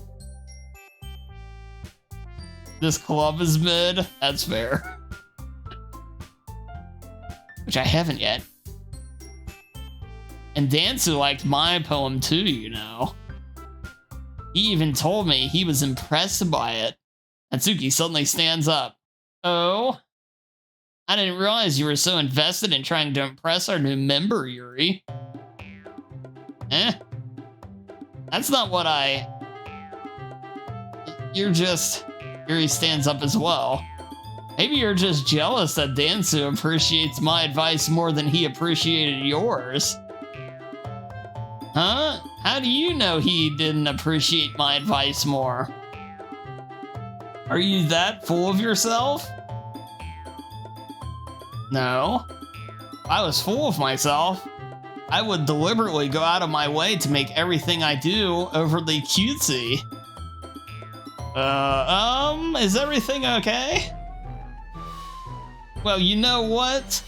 This club is mid. That's fair. Which I haven't yet. And Dansu liked my poem too, you know. He even told me he was impressed by it. Natsuki suddenly stands up. Oh? I didn't realize you were so invested in trying to impress our new member, Yuri. That's not what Yuri stands up as well. Maybe you're just jealous that Dansu appreciates my advice more than he appreciated yours. Huh? How do you know he didn't appreciate my advice more? Are you that full of yourself? No. If I was full of myself, I would deliberately go out of my way to make everything I do overly cutesy. Is everything okay? Well, you know what?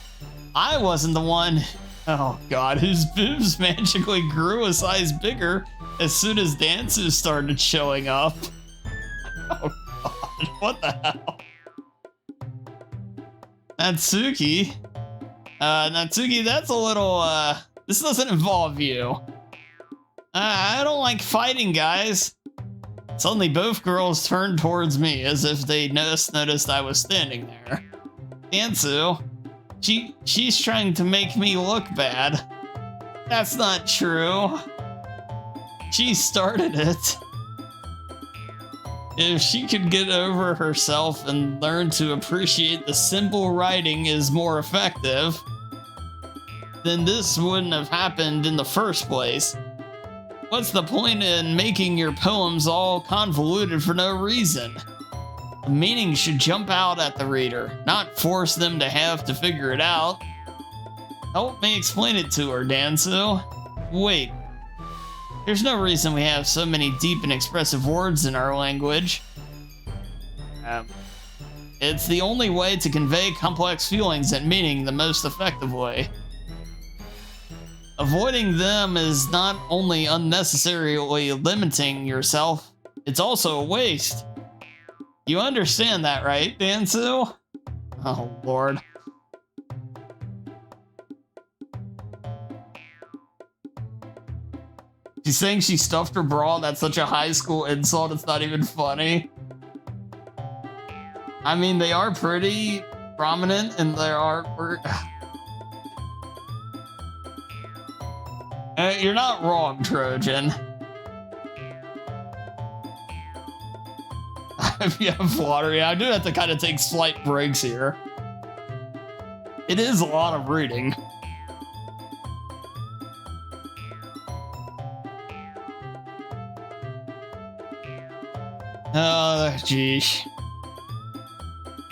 I wasn't the one, oh god, whose boobs magically grew a size bigger as soon as Dansu started showing up. Oh god, what the hell? Natsuki? Natsuki, that's a little, this doesn't involve you. I don't like fighting, guys. Suddenly, both girls turned towards me as if they noticed I was standing there. Dansu, she's trying to make me look bad. That's not true. She started it. If she could get over herself and learn to appreciate the simple writing is more effective, then this wouldn't have happened in the first place. What's the point in making your poems all convoluted for no reason? The meaning should jump out at the reader, not force them to have to figure it out. Help me explain it to her, Dansu. Wait. There's no reason we have so many deep and expressive words in our language. It's the only way to convey complex feelings and meaning the most effective way. Avoiding them is not only unnecessarily limiting yourself, it's also a waste. You understand that, right, Dansu? Oh, Lord. She's saying she stuffed her bra? That's such a high school insult, it's not even funny. I mean, they are pretty, prominent in their artwork. You're not wrong, Trojan. If you have water, yeah, I do have to kind of take slight breaks here. It is a lot of reading. Oh, geez.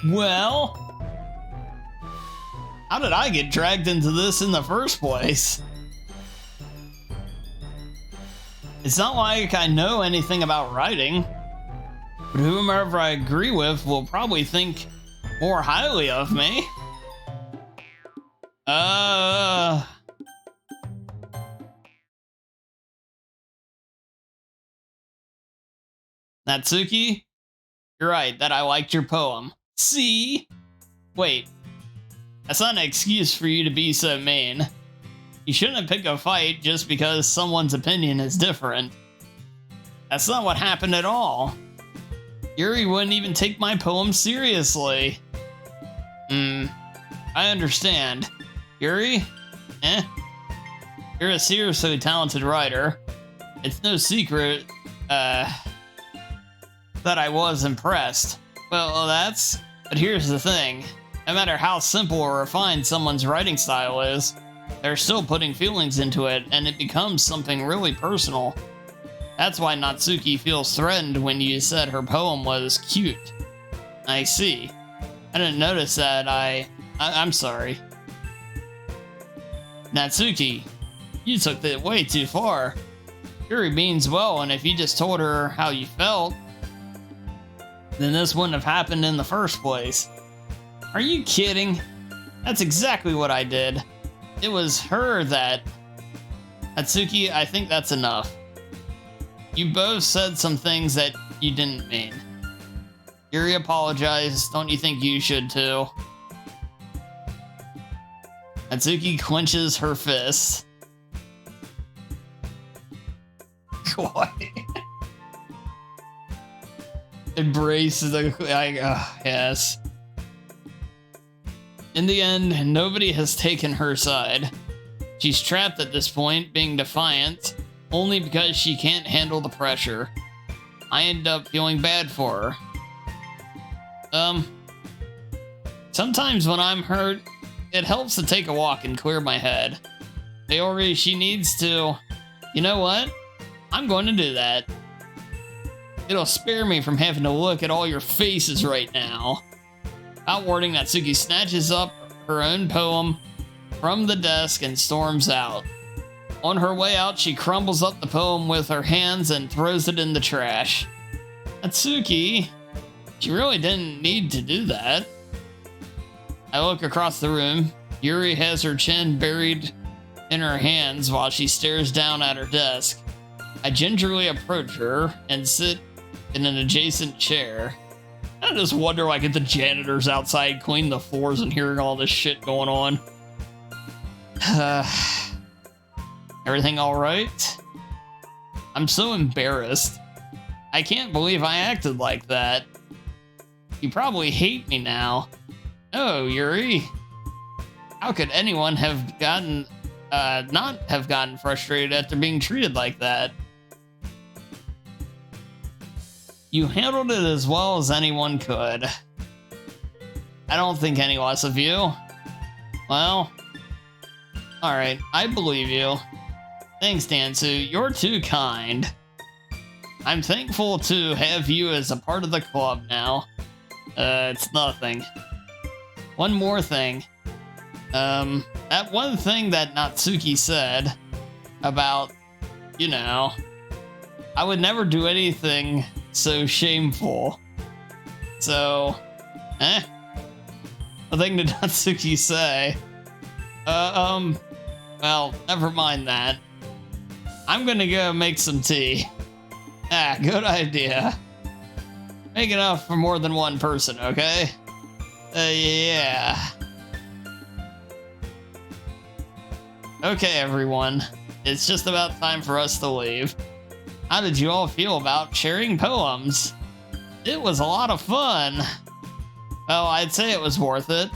Well, how did I get dragged into this in the first place? It's not like I know anything about writing, but whomever I agree with will probably think more highly of me. Natsuki, you're right that I liked your poem. See? Wait, that's not an excuse for you to be so mean. You shouldn't pick a fight just because someone's opinion is different. That's not what happened at all. Yuri wouldn't even take my poem seriously. I understand. Yuri? You're a seriously talented writer. It's no secret, that I was impressed. Well, but here's the thing. No matter how simple or refined someone's writing style is, they're still putting feelings into it, and it becomes something really personal. That's why Natsuki feels threatened when you said her poem was cute. I see. I didn't notice that. I'm sorry. Natsuki, you took it way too far. Yuri means well, and if you just told her how you felt, then this wouldn't have happened in the first place. Are you kidding? That's exactly what I did. It was her that... Natsuki, I think that's enough. You both said some things that you didn't mean. Yuri apologized. Don't you think you should too? Natsuki clenches her fists. What? Embrace the... yes. In the end, nobody has taken her side. She's trapped at this point, being defiant, only because she can't handle the pressure. I end up feeling bad for her. Sometimes when I'm hurt, it helps to take a walk and clear my head. Sayori, she needs to... You know what? I'm going to do that. It'll spare me from having to look at all your faces right now. Without warning, Natsuki snatches up her own poem from the desk and storms out. On her way out, she crumbles up the poem with her hands and throws it in the trash. Natsuki, she really didn't need to do that. I look across the room. Yuri has her chin buried in her hands while she stares down at her desk. I gingerly approach her and sit in an adjacent chair. I just wonder, like, if the janitors outside clean the floors and hearing all this shit going on. Everything all right? I'm so embarrassed. I can't believe I acted like that. You probably hate me now. No, Yuri. How could anyone have gotten, not have gotten frustrated after being treated like that? You handled it as well as anyone could. I don't think any less of you. Well, alright, I believe you. Thanks, Dansu. You're too kind. I'm thankful to have you as a part of the club now. It's nothing. One more thing. That one thing that Natsuki said about, you know, I would never do anything so shameful. So, a thing did Natsuki say? Well, never mind that. I'm gonna go make some tea. Good idea. Make enough for more than one person, okay? Yeah. Okay, everyone. It's just about time for us to leave. How did you all feel about sharing poems? It was a lot of fun. Oh, I'd say it was worth it.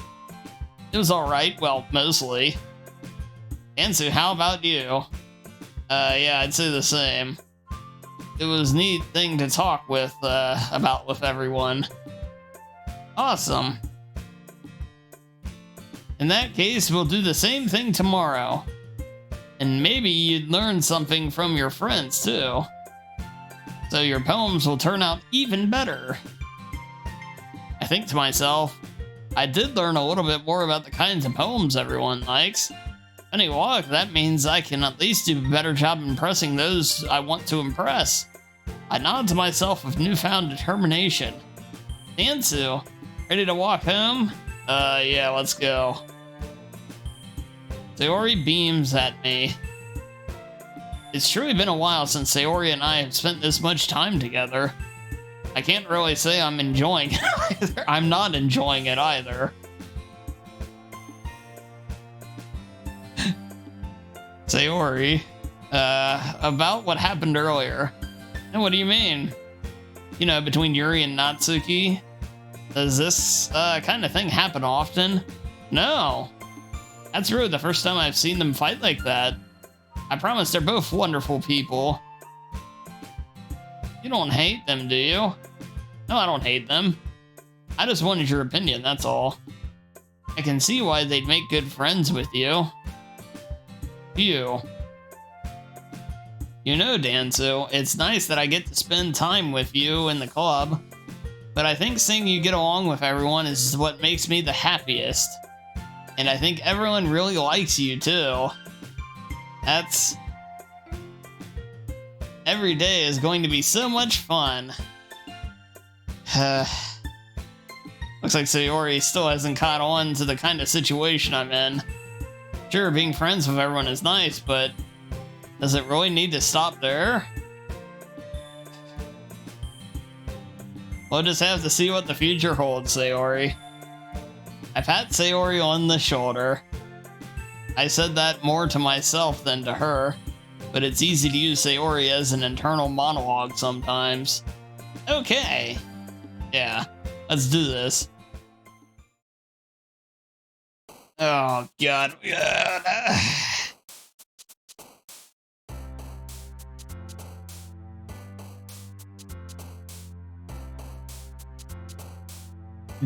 It was alright, well, mostly. Ansu, how about you? Yeah, I'd say the same. It was a neat thing to talk about with everyone. Awesome. In that case, we'll do the same thing tomorrow. And maybe you'd learn something from your friends, too. So your poems will turn out even better. I think to myself, I did learn a little bit more about the kinds of poems everyone likes. Funny walk, that means I can at least do a better job impressing those I want to impress. I nod to myself with newfound determination. Dansu, ready to walk home? Yeah, let's go. Sayori beams at me. It's truly been a while since Sayori and I have spent this much time together. I can't really say I'm enjoying it either. I'm not enjoying it either. Sayori, about what happened earlier. And what do you mean? You know, between Yuri and Natsuki? Does this, kind of thing happen often? No. That's really the first time I've seen them fight like that. I promise they're both wonderful people. You don't hate them, do you? No, I don't hate them. I just wanted your opinion, that's all. I can see why they'd make good friends with you. You. You know, Dansu, it's nice that I get to spend time with you in the club, but I think seeing you get along with everyone is what makes me the happiest. And I think everyone really likes you, too. That's... Every day is going to be so much fun. Looks like Sayori still hasn't caught on to the kind of situation I'm in. Sure, being friends with everyone is nice, but does it really need to stop there? We'll just have to see what the future holds, Sayori. I pat Sayori on the shoulder. I said that more to myself than to her, but it's easy to use Sayori as an internal monologue sometimes. Okay. Yeah, let's do this. Oh, God. You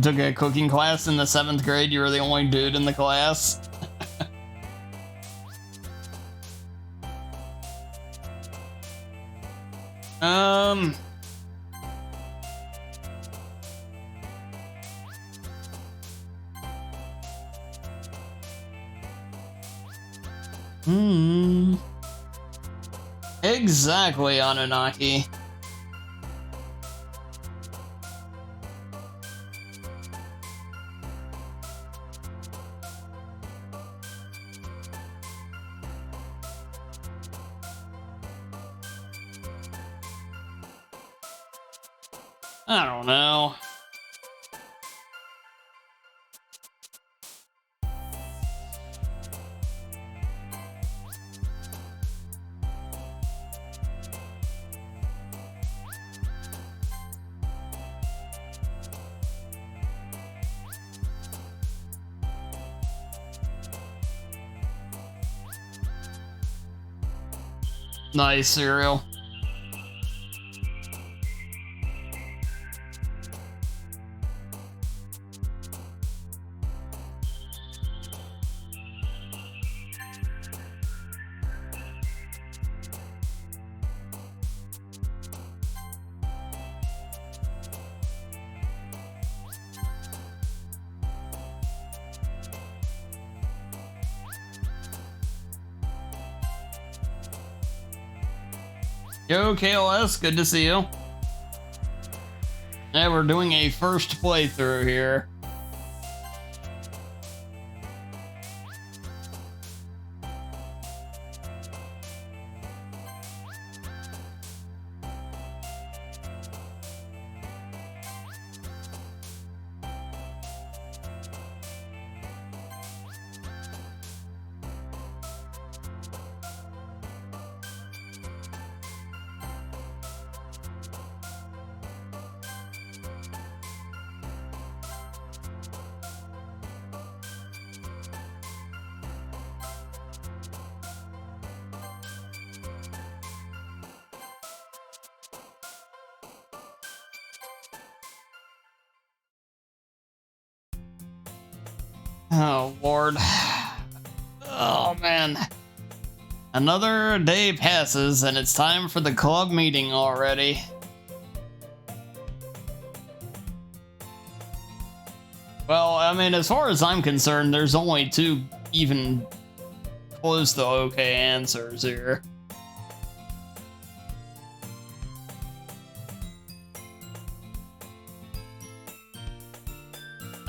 took a cooking class in the 7th grade, you were the only dude in the class. Exactly, Anunnaki. I don't know. Nice cereal. Yo, KLS, good to see you. Yeah, we're doing a first playthrough here. Oh, Lord. Oh, man. Another day passes, and it's time for the club meeting already. Well, I mean, as far as I'm concerned, there's only 2 even close to okay answers here.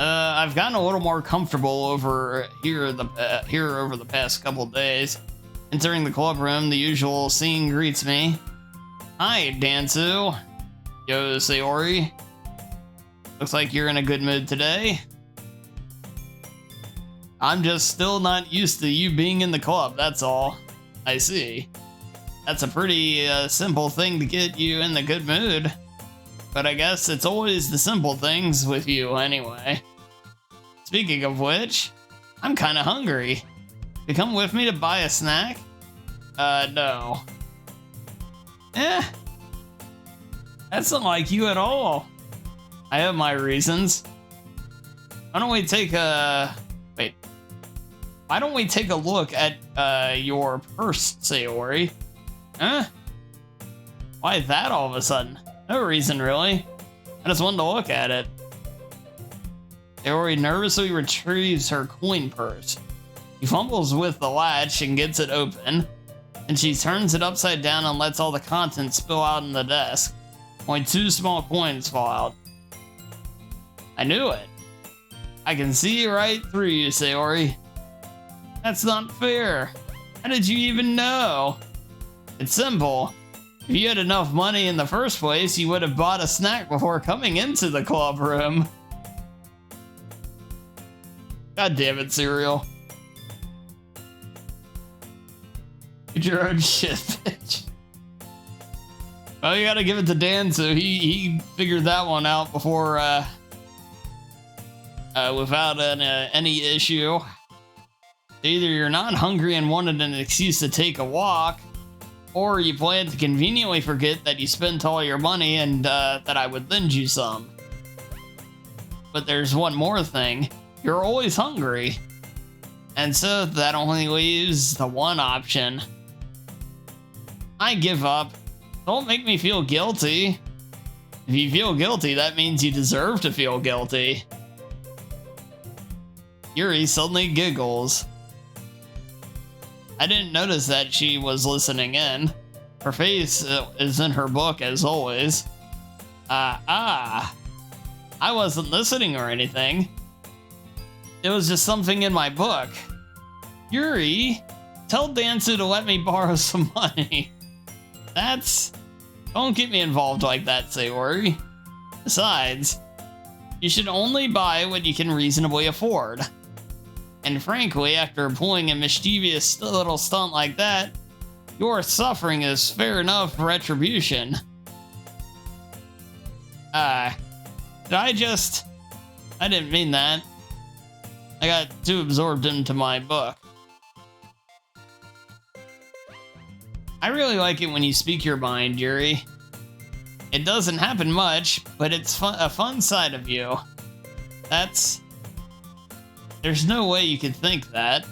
I've gotten a little more comfortable over here over the past couple days. Entering the club room, the usual scene greets me. Hi, Dansu. Yo, Sayori. Looks like you're in a good mood today. I'm just still not used to you being in the club, that's all. I see. That's a pretty simple thing to get you in the good mood. But I guess it's always the simple things with you anyway. Speaking of which, I'm kinda hungry. You come with me to buy a snack? No. That's not like you at all. I have my reasons. Why don't we take a look at your purse, Sayori? Huh? Why that all of a sudden? No reason, really. I just wanted to look at it. Sayori nervously retrieves her coin purse. She fumbles with the latch and gets it open, and she turns it upside down and lets all the contents spill out on the desk. Only 2 small coins fall out. I knew it. I can see right through you, Sayori. That's not fair. How did you even know? It's simple. If you had enough money in the first place, you would have bought a snack before coming into the club room. God damn it, Cereal. Get your own shit, bitch. Well, you gotta give it to Dan, so he figured that one out before, without any issue. Either you're not hungry and wanted an excuse to take a walk, or you plan to conveniently forget that you spent all your money and that I would lend you some. But there's one more thing. You're always hungry. And so that only leaves the one option. I give up. Don't make me feel guilty. If you feel guilty, that means you deserve to feel guilty. Yuri suddenly giggles. I didn't notice that she was listening in. Her face is in her book as always. I wasn't listening or anything. It was just something in my book. Yuri, tell Dansu to let me borrow some money. Don't get me involved like that, Sayori. Besides, you should only buy what you can reasonably afford. And frankly, after pulling a mischievous little stunt like that, your suffering is fair enough retribution. I didn't mean that. I got too absorbed into my book. I really like it when you speak your mind, Yuri. It doesn't happen much, but it's a fun side of you. There's no way you could think that.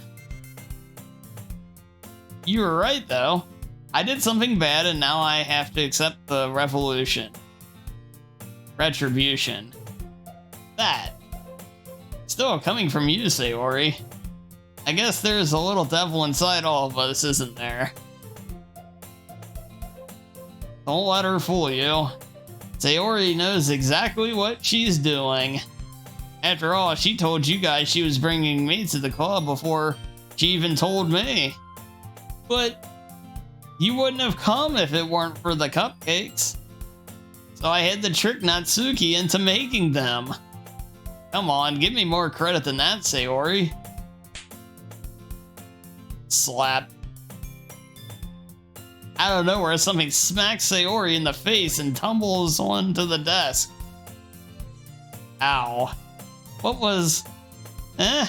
You were right, though. I did something bad, and now I have to accept the retribution. That. Still coming from you, Sayori. I guess there's a little devil inside all of us, isn't there? Don't let her fool you. Sayori knows exactly what she's doing. After all, she told you guys she was bringing me to the club before she even told me. But you wouldn't have come if it weren't for the cupcakes. So I had to trick Natsuki into making them. Come on, give me more credit than that, Sayori. Slap. Out of nowhere, something smacks Sayori in the face and tumbles onto the desk. Ow. What was... a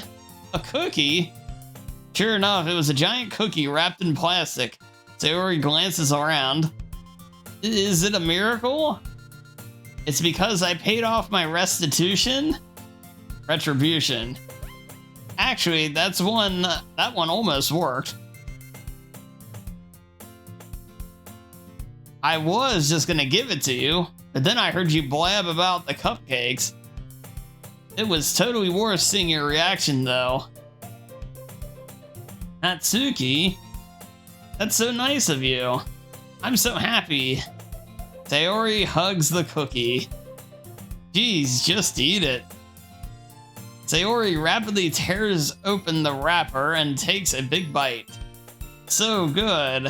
cookie? Sure enough, it was a giant cookie wrapped in plastic. Sayori glances around. Is it a miracle? It's because I paid off my retribution. Actually, that one almost worked. I was just gonna give it to you, but then I heard you blab about the cupcakes. It was totally worth seeing your reaction, though. Natsuki, that's so nice of you. I'm so happy. Sayori hugs the cookie. Geez, just eat it. Sayori rapidly tears open the wrapper and takes a big bite. So good.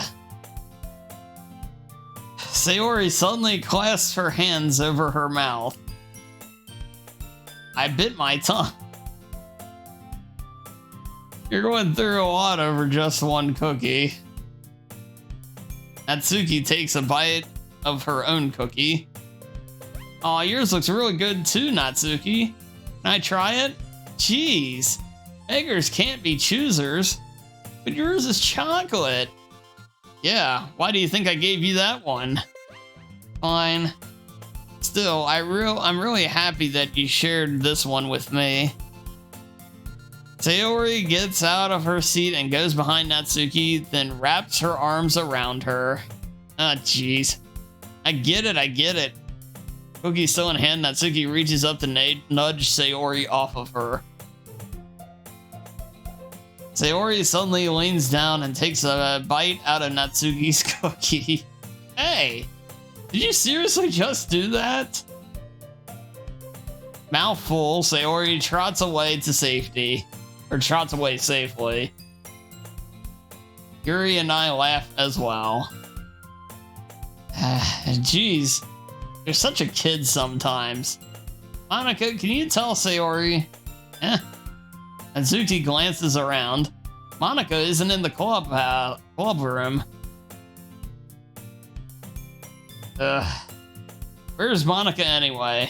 Sayori suddenly clasps her hands over her mouth. I bit my tongue. You're going through a lot over just one cookie. Natsuki takes a bite of her own cookie. Aw, yours looks really good too, Natsuki. Can I try it? Jeez, beggars can't be choosers. But yours is chocolate. Yeah, why do you think I gave you that one? Fine. Still, I'm really happy that you shared this one with me. Sayori gets out of her seat and goes behind Natsuki, then wraps her arms around her. Ah, jeez. I get it. Cookie still in hand, Natsuki reaches up to nudge Sayori off of her. Sayori suddenly leans down and takes a bite out of Natsuki's cookie. Hey, did you seriously just do that? Mouth full, Sayori trots away to safety. Or trots away safely. Yuri and I laugh as well. Jeez, you're such a kid sometimes. Monica, can you tell Sayori? Natsuki glances around. Monica isn't in the club room. Where's Monica anyway?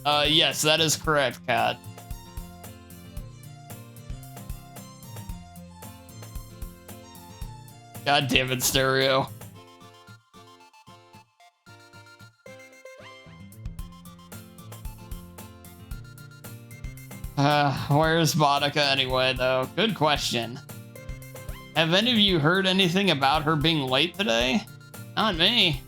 Yes, that is correct, Kat. God damn it, Stereo. Where's Monica anyway, though? Good question. Have any of you heard anything about her being late today? Not me.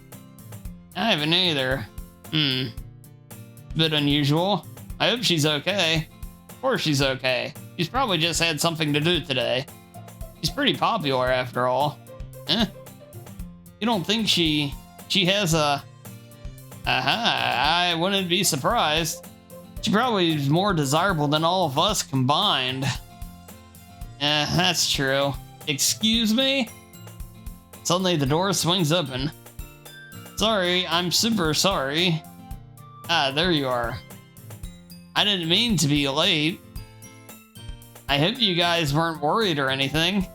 I haven't either. Bit unusual. I hope she's okay. Of course she's okay. She's probably just had something to do today. She's pretty popular after all. You don't think she has a... I wouldn't be surprised. She probably is more desirable than all of us combined. That's true. Excuse me? Suddenly the door swings open. Sorry, I'm super sorry. Ah, there you are. I didn't mean to be late. I hope you guys weren't worried or anything.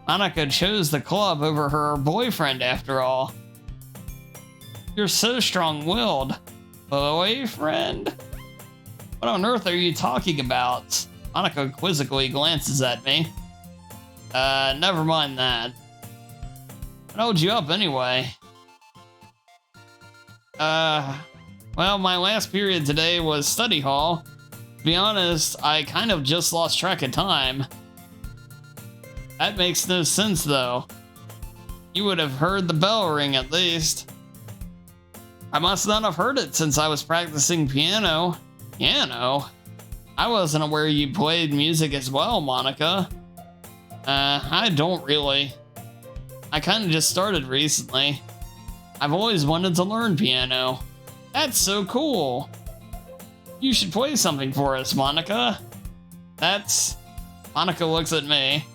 Monica chose the club over her boyfriend after all. You're so strong-willed. Boyfriend? What on earth are you talking about? Monica quizzically glances at me. Never mind that. What held you up anyway? Well, my last period today was study hall. To be honest, I kind of just lost track of time. That makes no sense, though. You would have heard the bell ring at least. I must not have heard it since I was practicing piano. Piano? I wasn't aware you played music as well, Monica. I don't really. I kind of just started recently. I've always wanted to learn piano. That's so cool. You should play something for us, Monica. Monica looks at me.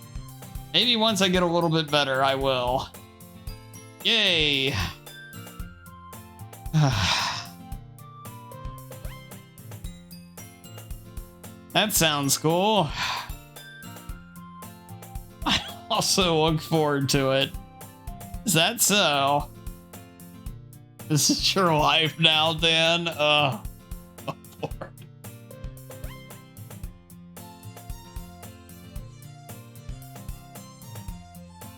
Maybe once I get a little bit better, I will. Yay. That sounds cool. I also look forward to it. Is that so? This is your life now, Dan? Oh, Lord.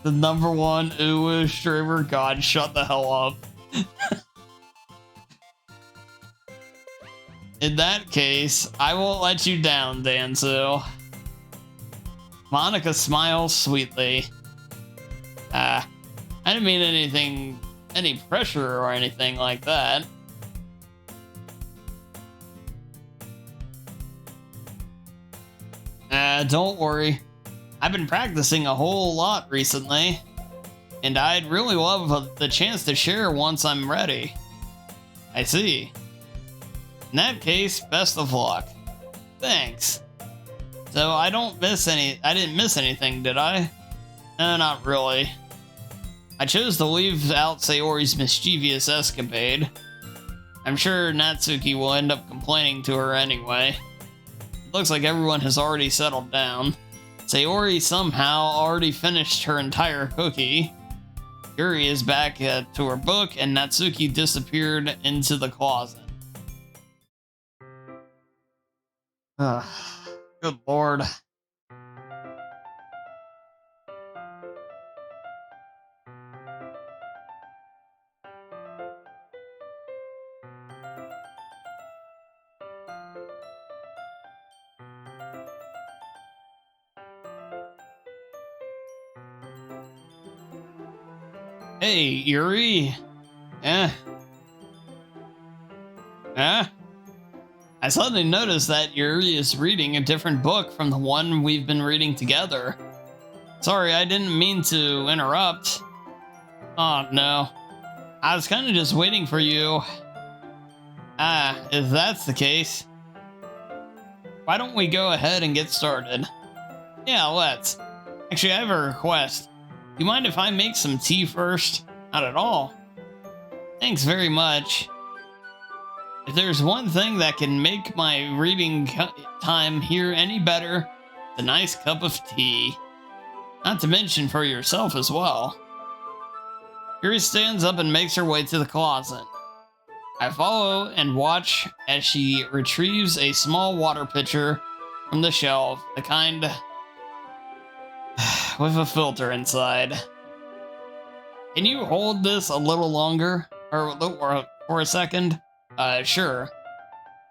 The #1 Uwu streamer? God, shut the hell up. In that case, I won't let you down, Danzu. Monica smiles sweetly. I didn't mean any pressure or anything like that. Don't worry. I've been practicing a whole lot recently, and I'd really love the chance to share once I'm ready. I see. In that case, best of luck. Thanks. So I didn't miss anything, did I? No, not really. I chose to leave out Sayori's mischievous escapade. I'm sure Natsuki will end up complaining to her anyway. It looks like everyone has already settled down. Sayori somehow already finished her entire cookie. Yuri is back to her book, and Natsuki disappeared into the closet. Good lord. Hey, Yuri. Eh? I suddenly noticed that Yuri is reading a different book from the one we've been reading together. Sorry, I didn't mean to interrupt. Oh, no. I was kind of just waiting for you. If that's the case, why don't we go ahead and get started? Yeah, let's. Actually, I have a request. Do you mind if I make some tea first? Not at all. Thanks very much. If there's one thing that can make my reading time here any better, it's a nice cup of tea. Not to mention for yourself as well. Yuri stands up and makes her way to the closet. I follow and watch as she retrieves a small water pitcher from the shelf, the kind with a filter inside. Can you hold this a little longer? Or for a second? Sure.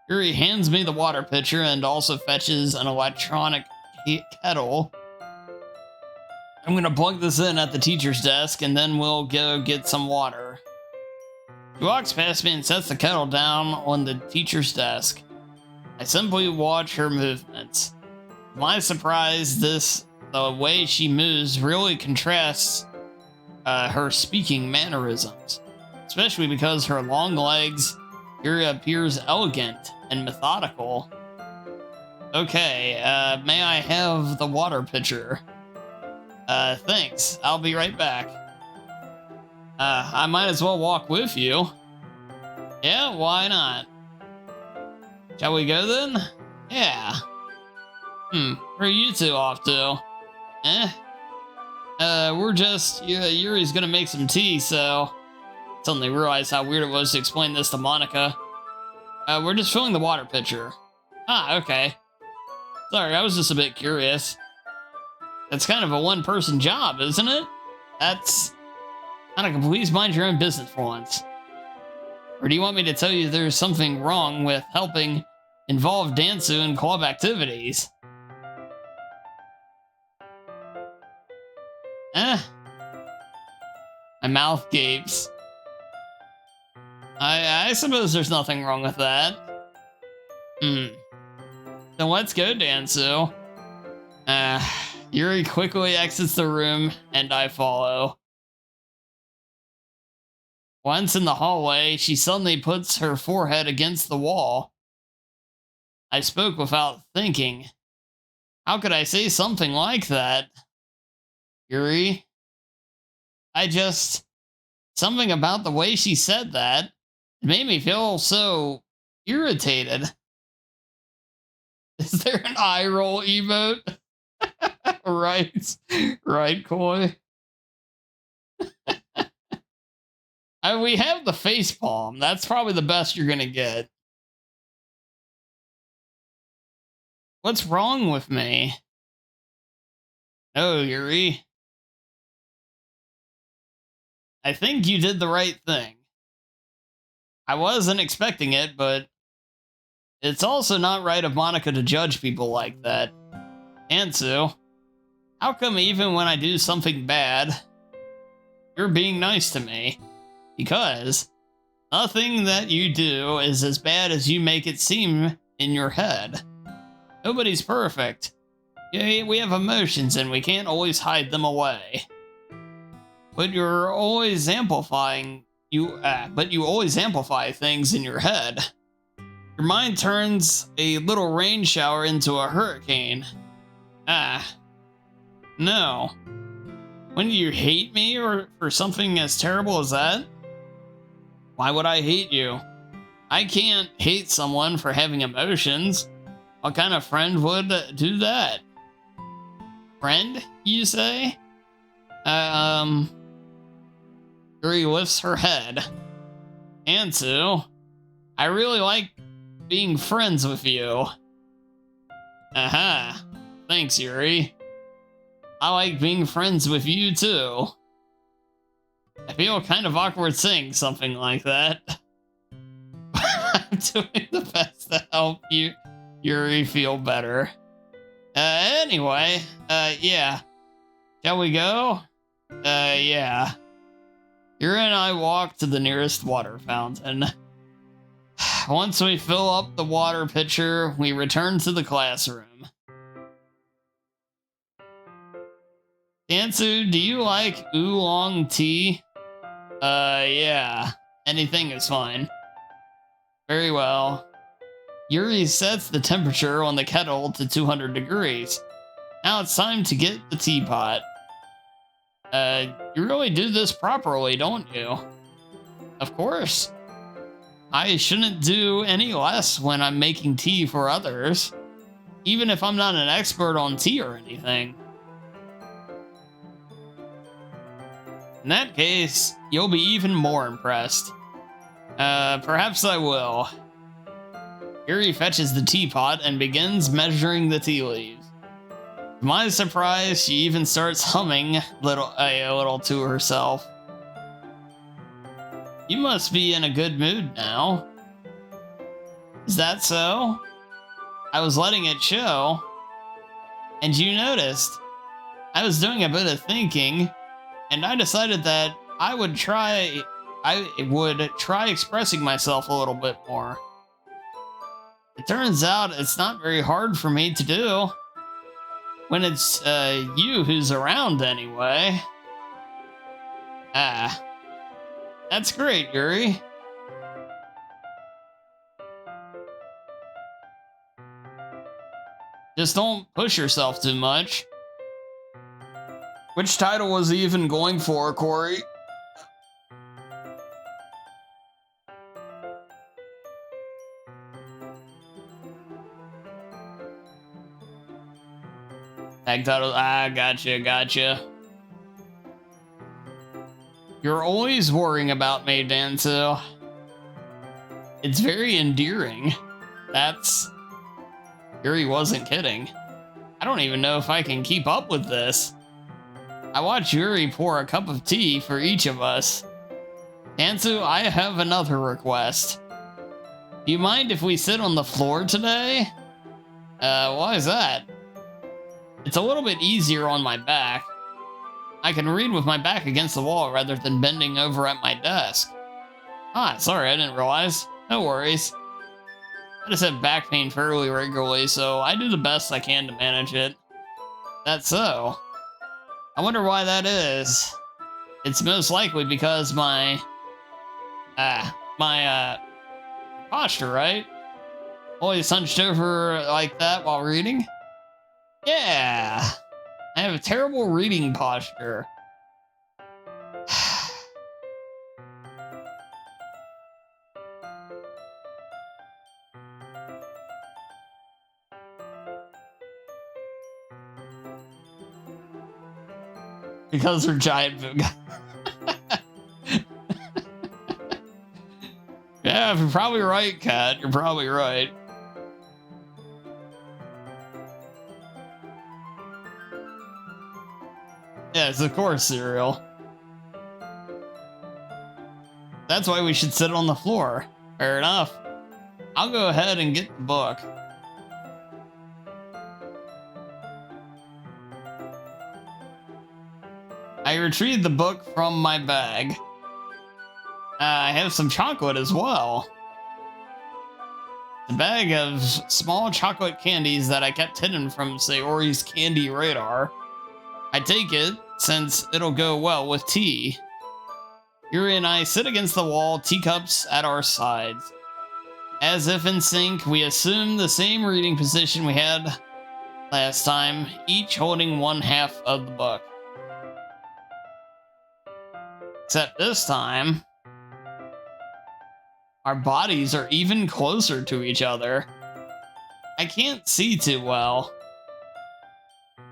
Yuri hands me the water pitcher and also fetches an electronic kettle. I'm gonna plug this in at the teacher's desk and then we'll go get some water. She walks past me and sets the kettle down on the teacher's desk. I simply watch her movements. To my surprise, the way she moves really contrasts her speaking mannerisms, especially because her long legs here appears elegant and methodical. Okay, may I have the water pitcher? Thanks. I'll be right back. I might as well walk with you. Yeah, why not? Shall we go then? Yeah. Where are you two off to? We're just, Yuri's gonna make some tea, so... Suddenly realized how weird it was to explain this to Monica. We're just filling the water pitcher. Ah, okay. Sorry, I was just a bit curious. That's kind of a one-person job, isn't it? That's... Monica, please mind your own business for once. Or do you want me to tell you there's something wrong with helping involve Dansu in club activities? My mouth gapes. I suppose there's nothing wrong with that. Then let's go, Dansu. Yuri quickly exits the room, and I follow. Once in the hallway, she suddenly puts her forehead against the wall. I spoke without thinking. How could I say something like that? Yuri? Something about the way she said that, it made me feel so irritated. Is there an eye roll emote? Right, Koi. We have the face palm. That's probably the best you're gonna get. What's wrong with me? Oh, Yuri. I think you did the right thing. I wasn't expecting it, but It's also not right of Monica to judge people like that. Ansu, how come even when I do something bad, you're being nice to me? Because nothing that you do is as bad as you make it seem in your head. Nobody's perfect. Yeah, we have emotions and we can't always hide them away. But you're always amplifying but you always amplify things in your head. Your mind turns a little rain shower into a hurricane. No. When do you hate me or for something as terrible as that? Why would I hate you? I can't hate someone for having emotions. What kind of friend would do that? Friend, you say? Yuri lifts her head. Ansu, I really like being friends with you. Aha. Thanks, Yuri. I like being friends with you, too. I feel kind of awkward saying something like that. I'm doing the best to help you, Yuri, feel better. Anyway, yeah. Shall we go? Yeah. Yuri and I walk to the nearest water fountain. Once we fill up the water pitcher, we return to the classroom. Ansu, do you like oolong tea? Yeah. Anything is fine. Very well. Yuri sets the temperature on the kettle to 200 degrees. Now it's time to get the teapot. You really do this properly, don't you? Of course. I shouldn't do any less when I'm making tea for others, even if I'm not an expert on tea or anything. In that case, you'll be even more impressed. Perhaps I will. Yuri fetches the teapot and begins measuring the tea leaves. To my surprise, she even starts humming a little to herself. You must be in a good mood now. Is that so? I was letting it show. And you noticed. I was doing a bit of thinking, and I decided that I would try expressing myself a little bit more. It turns out it's not very hard for me to do. When it's you who's around anyway. That's great, Yuri. Just don't push yourself too much. Which title was he even going for, Corey? Tag title. Gotcha. You're always worrying about me, Danzo. It's very endearing. Yuri wasn't kidding. I don't even know if I can keep up with this. I watch Yuri pour a cup of tea for each of us. Danzo, I have another request. Do you mind if we sit on the floor today? Why is that? It's a little bit easier on my back. I can read with my back against the wall rather than bending over at my desk. Sorry, I didn't realize. No worries. I just have back pain fairly regularly, so I do the best I can to manage it. That's so. I wonder why that is. It's most likely because my posture, right? Always hunched over like that while reading? Yeah. I have a terrible reading posture. Because they're giant food. Yeah, you're probably right, Kat. You're probably right. Yes, of course, cereal. That's why we should sit on the floor. Fair enough. I'll go ahead and get the book. I retrieved the book from my bag. I have some chocolate as well. A bag of small chocolate candies that I kept hidden from Sayori's candy radar. I take it since it'll go well with tea. Yuri and I sit against the wall, teacups at our sides. As if in sync, we assume the same reading position we had last time, each holding one half of the book. Except this time, our bodies are even closer to each other. I can't see too well.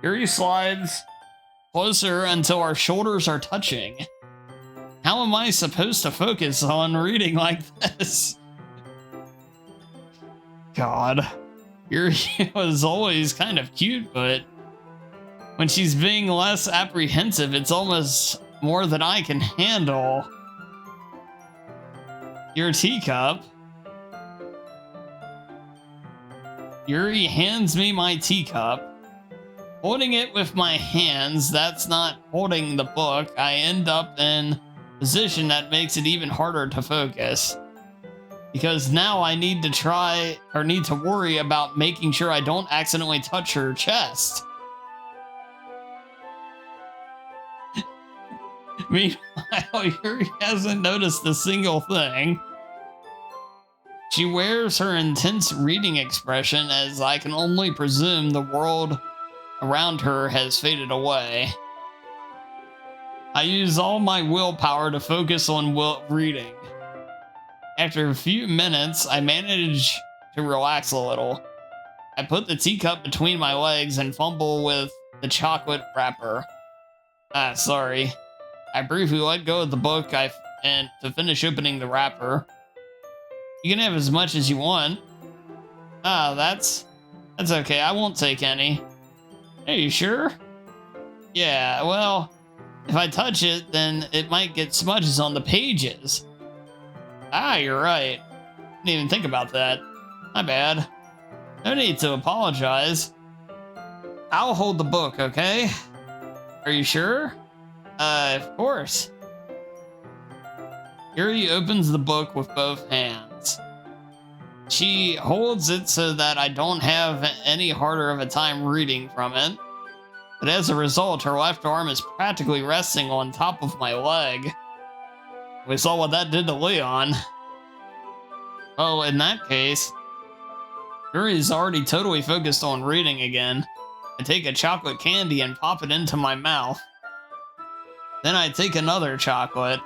Yuri slides closer until our shoulders are touching. How am I supposed to focus on reading like this? God. Yuri was always kind of cute, but when she's being less apprehensive, it's almost more than I can handle. Your teacup. Yuri hands me my teacup. Holding it with my hands, that's not holding the book. I end up in a position that makes it even harder to focus. Because now I need to worry about making sure I don't accidentally touch her chest. Meanwhile, Yuri hasn't noticed a single thing. She wears her intense reading expression as I can only presume the world around her has faded away. I use all my willpower to focus on reading. After a few minutes, I manage to relax a little. I put the teacup between my legs and fumble with the chocolate wrapper. Sorry. I briefly let go of the book and to finish opening the wrapper. You can have as much as you want. That's okay. I won't take any. Are you sure? Yeah, well, if I touch it, then it might get smudges on the pages. You're right. Didn't even think about that. My bad. No need to apologize. I'll hold the book, okay? Are you sure? Of course. Yuri opens the book with both hands. She holds it so that I don't have any harder of a time reading from it. But as a result, her left arm is practically resting on top of my leg. We saw what that did to Leon. Oh, in that case, Yuri's already totally focused on reading again. I take a chocolate candy and pop it into my mouth. Then I take another chocolate.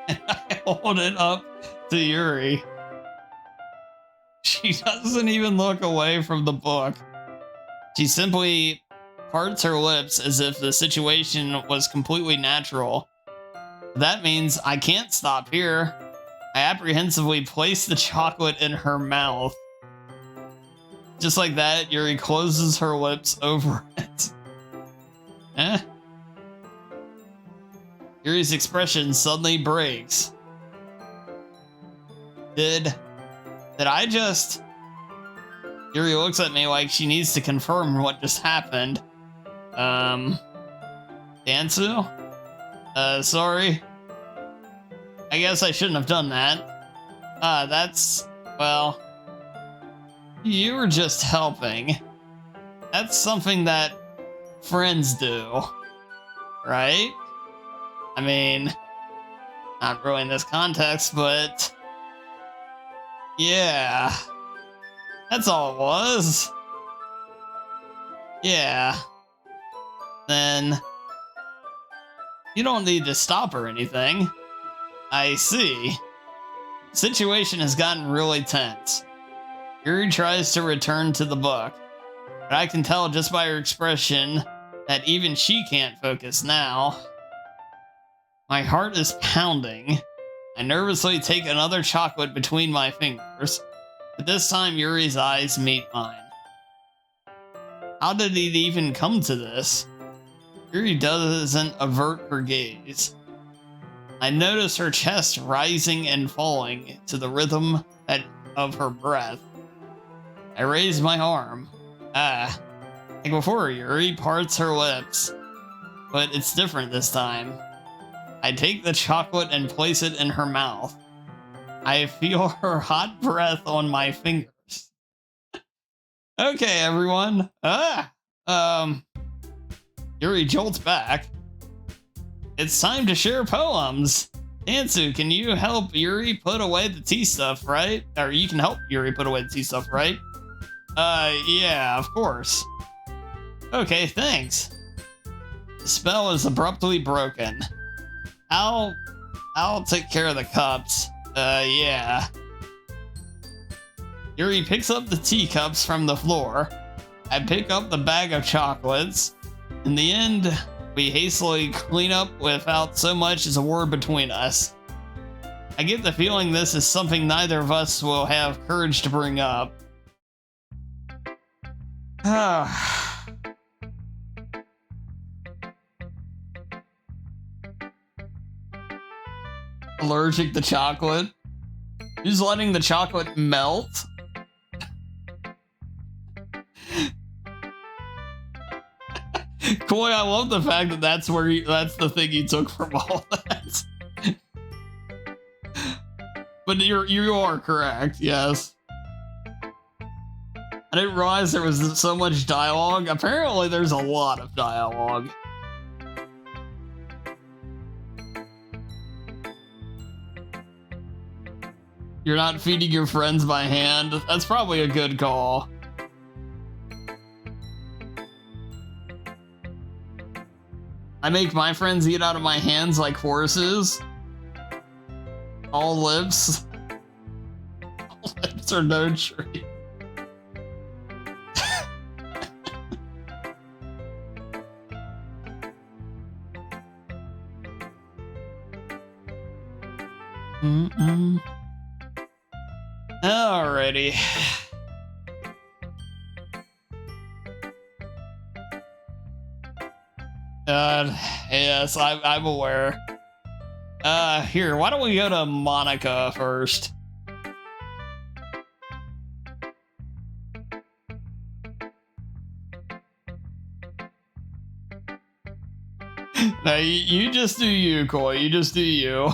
And I hold it up to Yuri. She doesn't even look away from the book. She simply parts her lips as if the situation was completely natural. That means I can't stop here. I apprehensively place the chocolate in her mouth. Just like that, Yuri closes her lips over it. Yuri's expression suddenly breaks. Did I just... Yuri looks at me like she needs to confirm what just happened. Dansu? Sorry. I guess I shouldn't have done that. Well... You were just helping. That's something that friends do. Right? I mean, not really in this context, but... Yeah. That's all it was. Yeah. Then... You don't need to stop or anything. I see. The situation has gotten really tense. Yuri tries to return to the book, but I can tell just by her expression that even she can't focus now. My heart is pounding. I nervously take another chocolate between my fingers, but this time Yuri's eyes meet mine. How did it even come to this? Yuri doesn't avert her gaze. I notice her chest rising and falling to the rhythm of her breath. I raise my arm. Like before, Yuri parts her lips. But it's different this time. I take the chocolate and place it in her mouth. I feel her hot breath on my fingers. Okay, everyone. Yuri jolts back. It's time to share poems. Dansu, can you help Yuri put away the tea stuff, right? Or you can help Yuri put away the tea stuff, right? Yeah, of course. Okay, thanks. The spell is abruptly broken. I'll take care of the cups. Yeah. Yuri picks up the teacups from the floor. I pick up the bag of chocolates. In the end, we hastily clean up without so much as a word between us. I get the feeling this is something neither of us will have courage to bring up. Allergic to chocolate? Who's letting the chocolate melt? Koi, I love the fact that that's the thing you took from all that. But you are correct, yes. I didn't realize there was so much dialogue. Apparently there's a lot of dialogue. You're not feeding your friends by hand. That's probably a good call. I make my friends eat out of my hands like horses. All lips. All lips are no treat. Alrighty. Yes, I'm aware. Here, why don't we go to Monica first? No, you just do you, Koi. You just do you.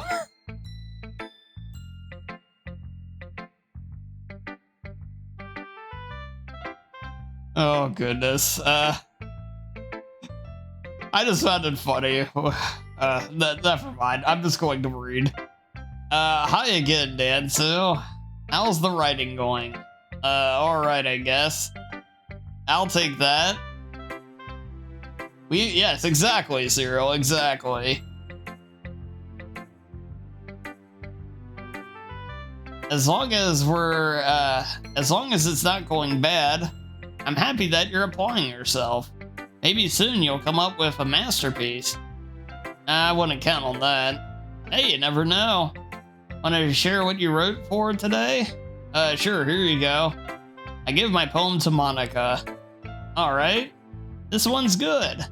Oh, goodness. I just found it funny. Never mind. I'm just going to read. Hi again, Dansu. How's the writing going? Alright, I guess. I'll take that. Yes, exactly, Cyril, exactly. As long as it's not going bad, I'm happy that you're applying yourself. Maybe soon you'll come up with a masterpiece. I wouldn't count on that. Hey, you never know. Want to share what you wrote for today? Sure, here you go. I give my poem to Monica. Alright. This one's good.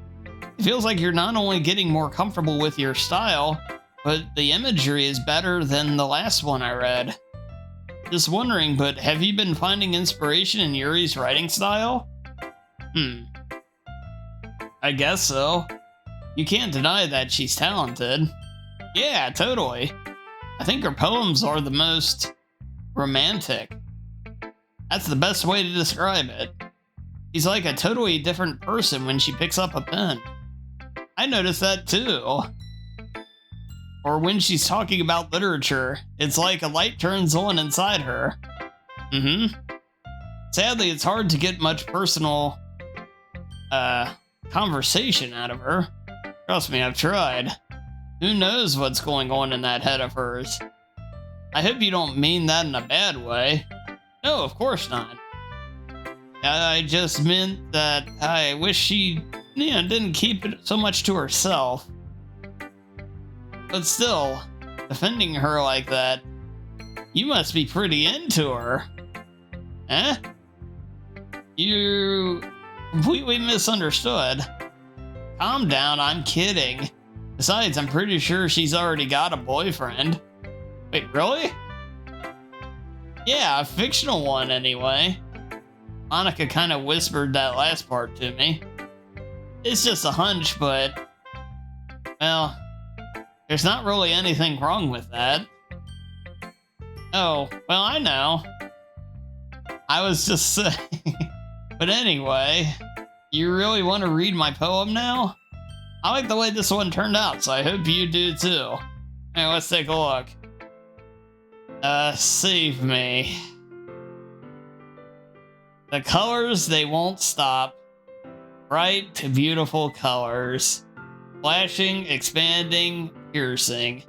It feels like you're not only getting more comfortable with your style, but the imagery is better than the last one I read. Just wondering, but have you been finding inspiration in Yuri's writing style? I guess so. You can't deny that she's talented. Yeah, totally. I think her poems are the most romantic. That's the best way to describe it. She's like a totally different person when she picks up a pen. I noticed that too. Or when she's talking about literature, it's like a light turns on inside her. Sadly, it's hard to get much personal conversation out of her. Trust me, I've tried. Who knows what's going on in that head of hers? I hope you don't mean that in a bad way. No, of course not. I just meant that I wish she, didn't keep it so much to herself. But still, defending her like that, you must be pretty into her. Eh? You completely misunderstood. Calm down, I'm kidding. Besides, I'm pretty sure she's already got a boyfriend. Wait, really? Yeah, a fictional one anyway. Monica kind of whispered that last part to me. It's just a hunch, but... well, there's not really anything wrong with that. Oh, well, I know. I was just saying. But anyway, you really want to read my poem now? I like the way this one turned out, so I hope you do too. Hey, let's take a look. Save me. The colors, they won't stop. Bright, beautiful colors. Flashing, expanding, piercing.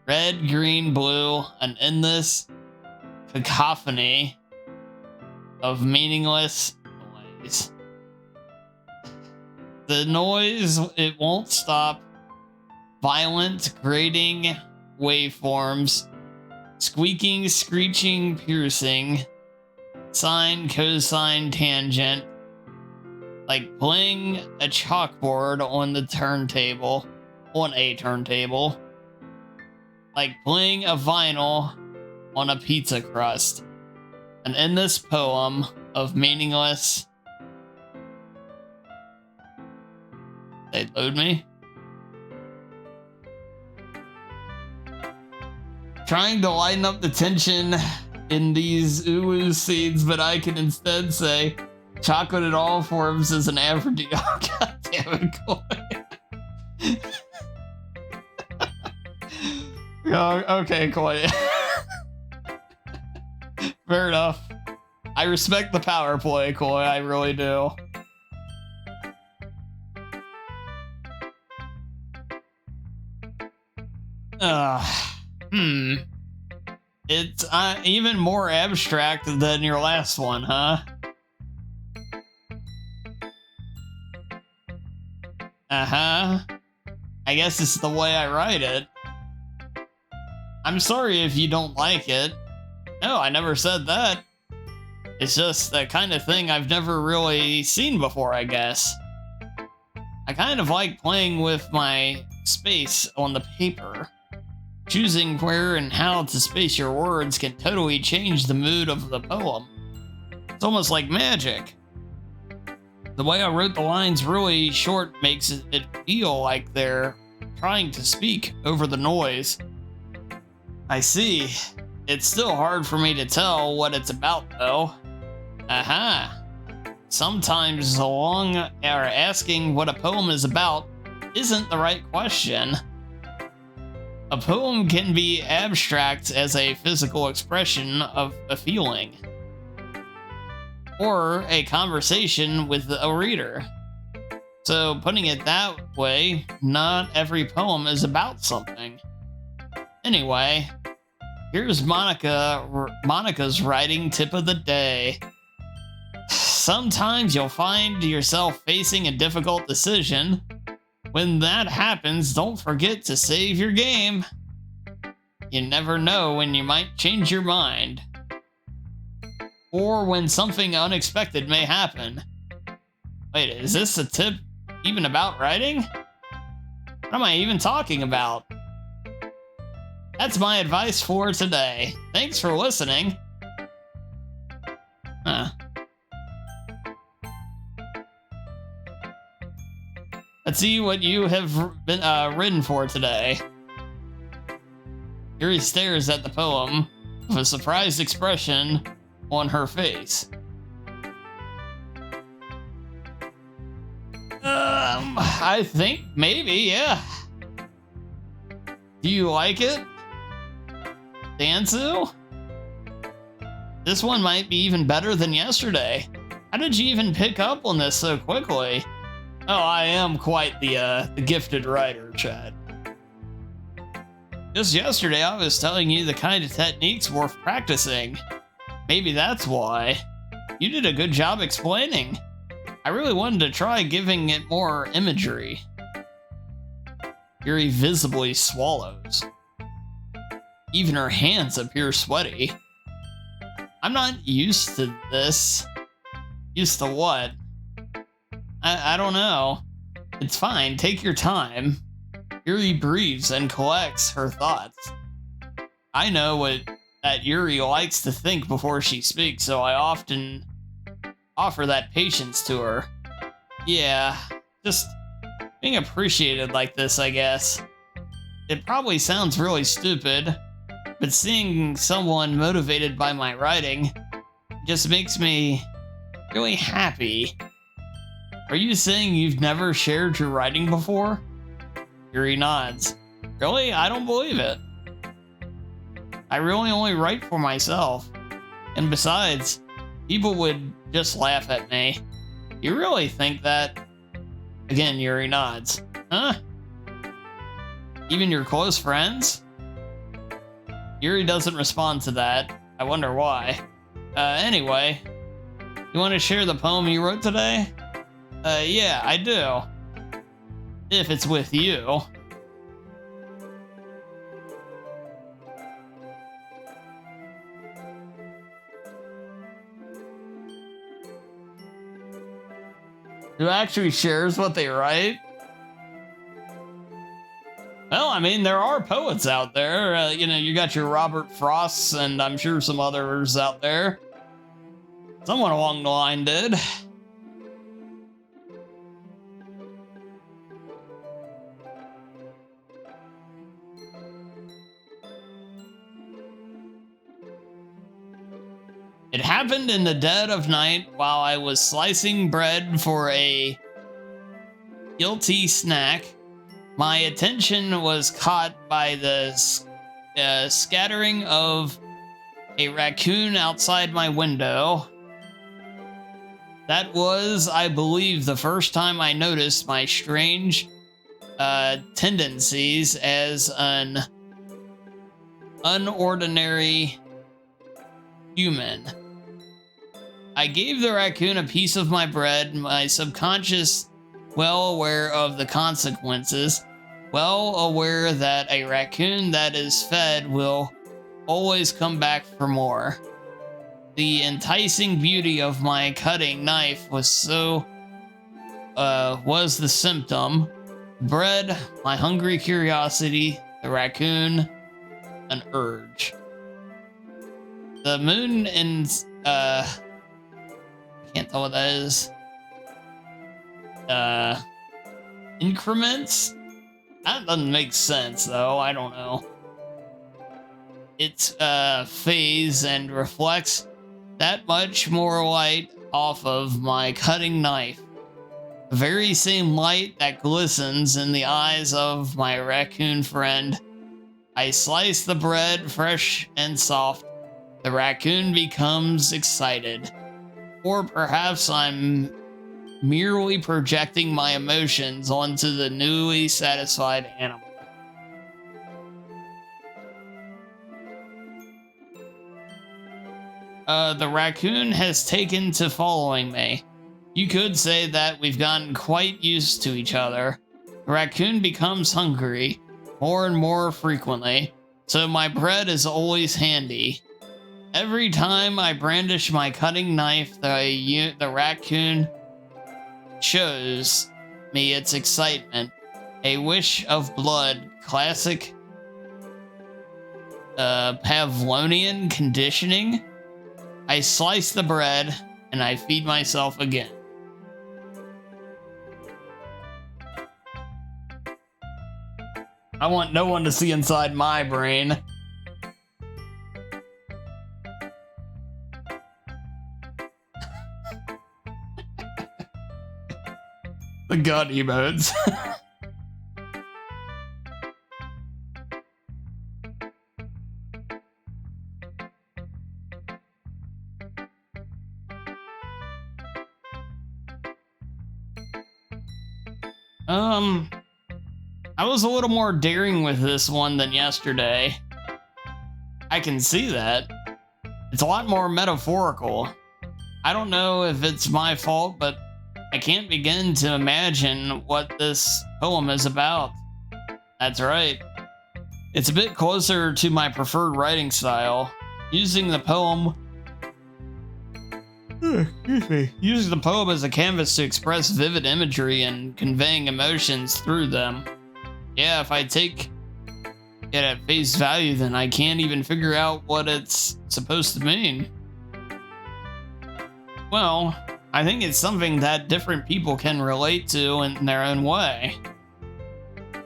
Red, green, blue, an endless cacophony of meaningless noise. The noise, it won't stop. Violent, grating waveforms. Squeaking, screeching, piercing. Sine, cosine, tangent. Like playing a chalkboard on the turntable. On a turntable. Like playing a vinyl on a pizza crust. An endless poem of meaningless... They load me. Trying to lighten up the tension in these ooh scenes, but I can instead say chocolate in all forms is an average. Oh, God damn it, Coy. Oh, okay, Coy. Fair enough. I respect the power play, Coy. I really do. It's even more abstract than your last one, huh? Uh-huh. I guess it's the way I write it. I'm sorry if you don't like it. No, I never said that. It's just the kind of thing I've never really seen before, I guess. I kind of like playing with my space on the paper. Choosing where and how to space your words can totally change the mood of the poem. It's almost like magic. The way I wrote the lines really short makes it feel like they're trying to speak over the noise. I see. It's still hard for me to tell what it's about, though. Aha. Sometimes the long or asking what a poem is about isn't the right question. A poem can be abstract as a physical expression of a feeling, or a conversation with a reader. So putting it that way, not every poem is about something. Anyway, here's Monica's writing tip of the day. Sometimes you'll find yourself facing a difficult decision. When that happens, don't forget to save your game. You never know when you might change your mind. Or when something unexpected may happen. Wait, is this a tip even about writing? What am I even talking about? That's my advice for today. Thanks for listening. Huh. Let's see what you have been written for today. Yuri stares at the poem with a surprised expression on her face. I think maybe, yeah. Do you like it, Dansu? This one might be even better than yesterday. How did you even pick up on this so quickly? Oh, I am quite the gifted writer, Chad. Just yesterday, I was telling you the kind of techniques worth practicing. Maybe that's why. You did a good job explaining. I really wanted to try giving it more imagery. Yuri visibly swallows. Even her hands appear sweaty. I'm not used to this. Used to what? I don't know. It's fine, take your time. Yuri breathes and collects her thoughts. I know what that Yuri likes to think before she speaks, so I often offer that patience to her. Yeah, just being appreciated like this, I guess. It probably sounds really stupid, but seeing someone motivated by my writing just makes me really happy. Are you saying you've never shared your writing before? Yuri nods. Really? I don't believe it. I really only write for myself. And besides, people would just laugh at me. You really think that? Again, Yuri nods. Huh? Even your close friends? Yuri doesn't respond to that. I wonder why. Anyway, you want to share the poem you wrote today? Yeah, I do. If it's with you. Who actually shares what they write? Well, I mean, there are poets out there. You got your Robert Frosts, and I'm sure some others out there. Someone along the line did. It happened in the dead of night while I was slicing bread for a guilty snack. My attention was caught by the scattering of a raccoon outside my window. That was, I believe, the first time I noticed my strange tendencies as an unordinary human. I gave the raccoon a piece of my bread, my subconscious well aware of the consequences, well aware that a raccoon that is fed will always come back for more. The enticing beauty of my cutting knife was the symptom. Bread, my hungry curiosity, the raccoon, an urge. The moon in, I can't tell what that is. Increments? That doesn't make sense, though. I don't know. It phase and reflects that much more light off of my cutting knife. The very same light that glistens in the eyes of my raccoon friend. I slice the bread fresh and soft. The raccoon becomes excited. Or perhaps I'm merely projecting my emotions onto the newly satisfied animal. The raccoon has taken to following me. You could say that we've gotten quite used to each other. The raccoon becomes hungry more and more frequently, so my bread is always handy. Every time I brandish my cutting knife, the raccoon shows me its excitement. A wish of blood, classic Pavlovian conditioning. I slice the bread and I feed myself again. I want no one to see inside my brain. The gun emotes. I was a little more daring with this one than yesterday. I can see that. It's a lot more metaphorical. I don't know if it's my fault, but I can't begin to imagine what this poem is about. That's right. It's a bit closer to my preferred writing style. Using the poem as a canvas to express vivid imagery and conveying emotions through them. yeah, if I take it at face value, then I can't even figure out what it's supposed to mean. Well, I think it's something that different people can relate to in their own way.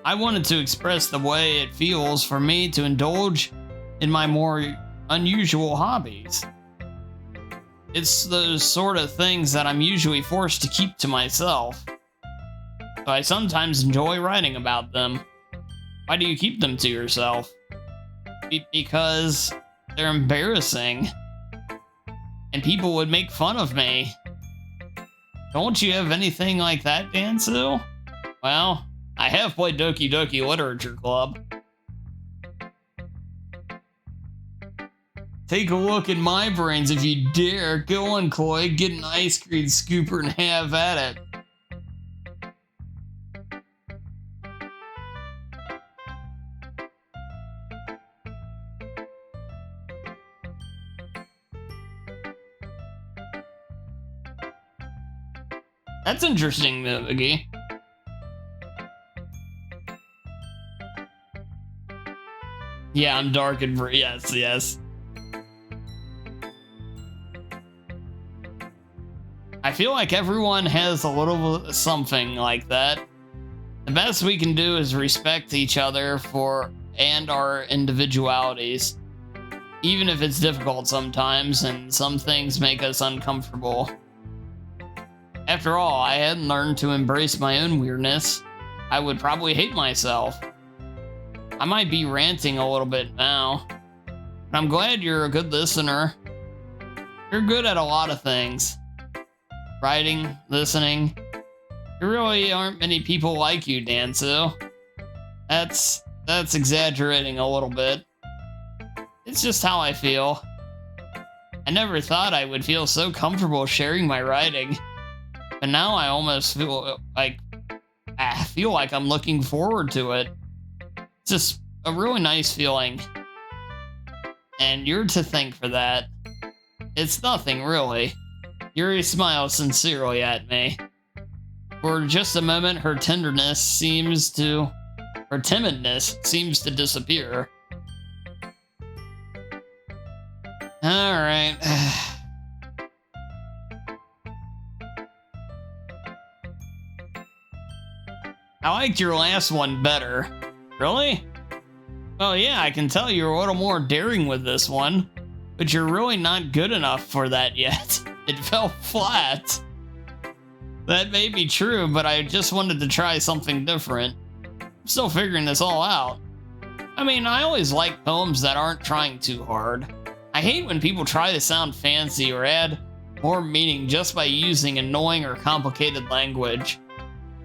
I wanted to express the way it feels for me to indulge in my more unusual hobbies. It's those sort of things that I'm usually forced to keep to myself. So I sometimes enjoy writing about them. Why do you keep them to yourself? Because they're embarrassing. And people would make fun of me. Don't you have anything like that, Dansu? Well, I have played Doki Doki Literature Club. Take a look at my brains if you dare. Go on, Chloe, get an ice cream scooper and have at it. That's interesting, Iggy. Yeah, I'm dark and yes. I feel like everyone has a little something like that. The best we can do is respect each other and our individualities, even if it's difficult sometimes and some things make us uncomfortable. After all, I hadn't learned to embrace my own weirdness, I would probably hate myself. I might be ranting a little bit now, but I'm glad you're a good listener. You're good at a lot of things. Writing, listening. There really aren't many people like you, Dansu. That's exaggerating a little bit. It's just how I feel. I never thought I would feel so comfortable sharing my writing. But now I almost feel like I'm looking forward to it. It's just a really nice feeling. And you're to thank for that. It's nothing, really. Yuri smiles sincerely at me. For just a moment, her timidness seems to disappear. Alright. I liked your last one better. Really? Well, yeah, I can tell you're a little more daring with this one, but you're really not good enough for that yet. It fell flat. That may be true, but I just wanted to try something different. I'm still figuring this all out. I mean, I always like poems that aren't trying too hard. I hate when people try to sound fancy or add more meaning just by using annoying or complicated language.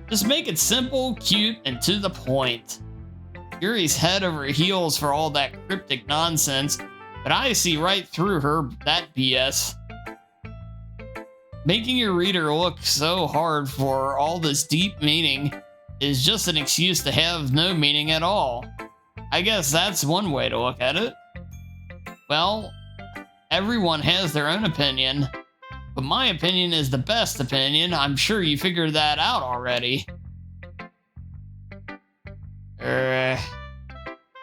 Just make it simple, cute, and to the point. Yuri's head over heels for all that cryptic nonsense, but I see right through that BS. Making your reader look so hard for all this deep meaning is just an excuse to have no meaning at all. I guess that's one way to look at it. Well, everyone has their own opinion, but my opinion is the best opinion. I'm sure you figured that out already.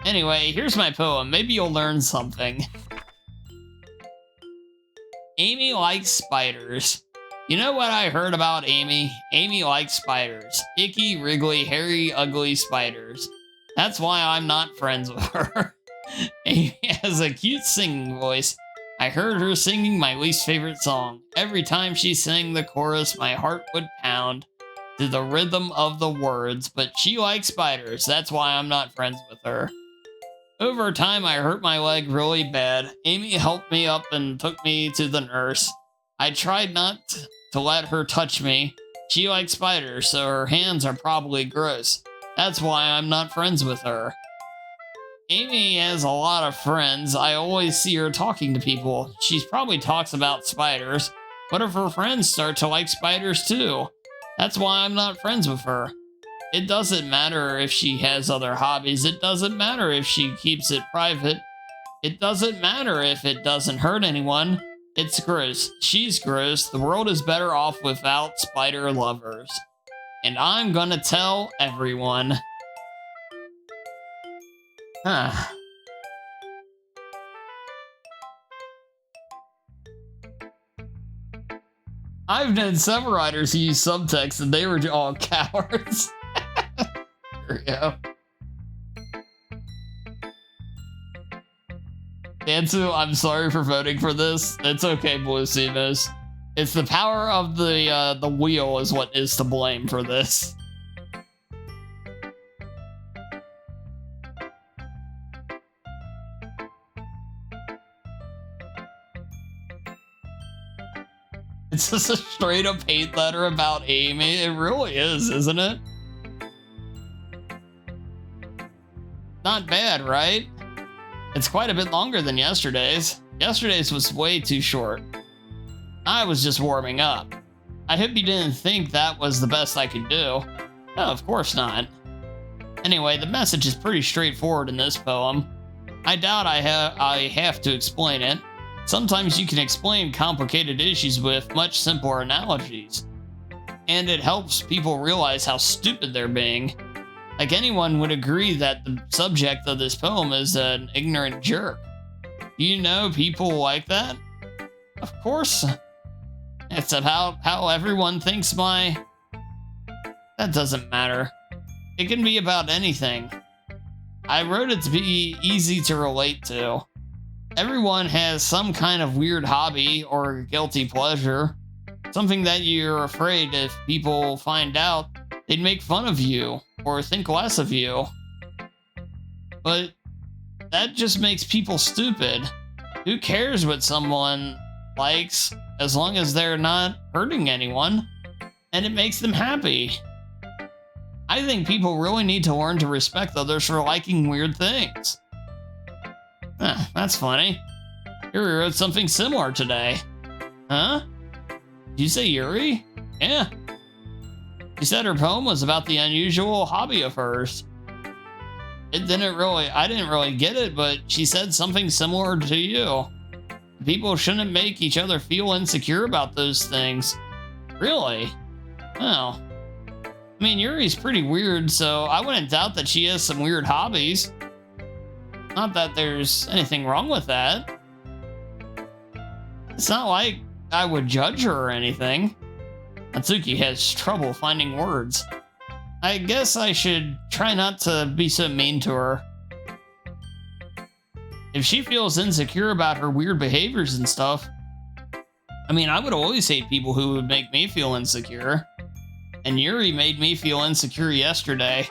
Anyway, here's my poem. Maybe you'll learn something. Amy likes spiders. You know what I heard about Amy? Amy likes spiders. Icky, wriggly, hairy, ugly spiders. That's why I'm not friends with her. Amy has a cute singing voice. I heard her singing my least favorite song. Every time she sang the chorus, my heart would pound to the rhythm of the words, but she likes spiders. That's why I'm not friends with her. Over time, I hurt my leg really bad. Amy helped me up and took me to the nurse. I tried not to let her touch me. She likes spiders, so her hands are probably gross. That's why I'm not friends with her. Amy has a lot of friends. I always see her talking to people. She probably talks about spiders. What if her friends start to like spiders too? That's why I'm not friends with her. It doesn't matter if she has other hobbies. It doesn't matter if she keeps it private. It doesn't matter if it doesn't hurt anyone. It's gross. She's gross. The world is better off without spider lovers. And I'm gonna tell everyone. Huh. I've known some writers who use subtext and they were all cowards. There we go. Dansu, I'm sorry for voting for this. It's okay, Blue Seamus. It's the power of the wheel is what is to blame for this. It's just a straight up hate letter about Amy. It really is, isn't it? Not bad, right? It's quite a bit longer than yesterday's. Yesterday's was way too short. I was just warming up. I hope you didn't think that was the best I could do. No, of course not. Anyway, the message is pretty straightforward in this poem. I doubt I have to explain it. Sometimes you can explain complicated issues with much simpler analogies. And it helps people realize how stupid they're being. Like anyone would agree that the subject of this poem is an ignorant jerk. Do you know people like that? Of course. It's about how everyone thinks That doesn't matter. It can be about anything. I wrote it to be easy to relate to. Everyone has some kind of weird hobby or guilty pleasure. Something that you're afraid if people find out, they'd make fun of you or think less of you. But that just makes people stupid. Who cares what someone likes as long as they're not hurting anyone and it makes them happy? I think people really need to learn to respect others for liking weird things. That's funny. Yuri wrote something similar today. Huh? Did you say Yuri? Yeah. She said her poem was about the unusual hobby of hers. I didn't really get it, but she said something similar to you. People shouldn't make each other feel insecure about those things. Really? Oh. I mean, Yuri's pretty weird, so I wouldn't doubt that she has some weird hobbies. Not that there's anything wrong with that. It's not like I would judge her or anything. Natsuki has trouble finding words. I guess I should try not to be so mean to her. If she feels insecure about her weird behaviors and stuff, I mean, I would always hate people who would make me feel insecure. And Yuri made me feel insecure yesterday.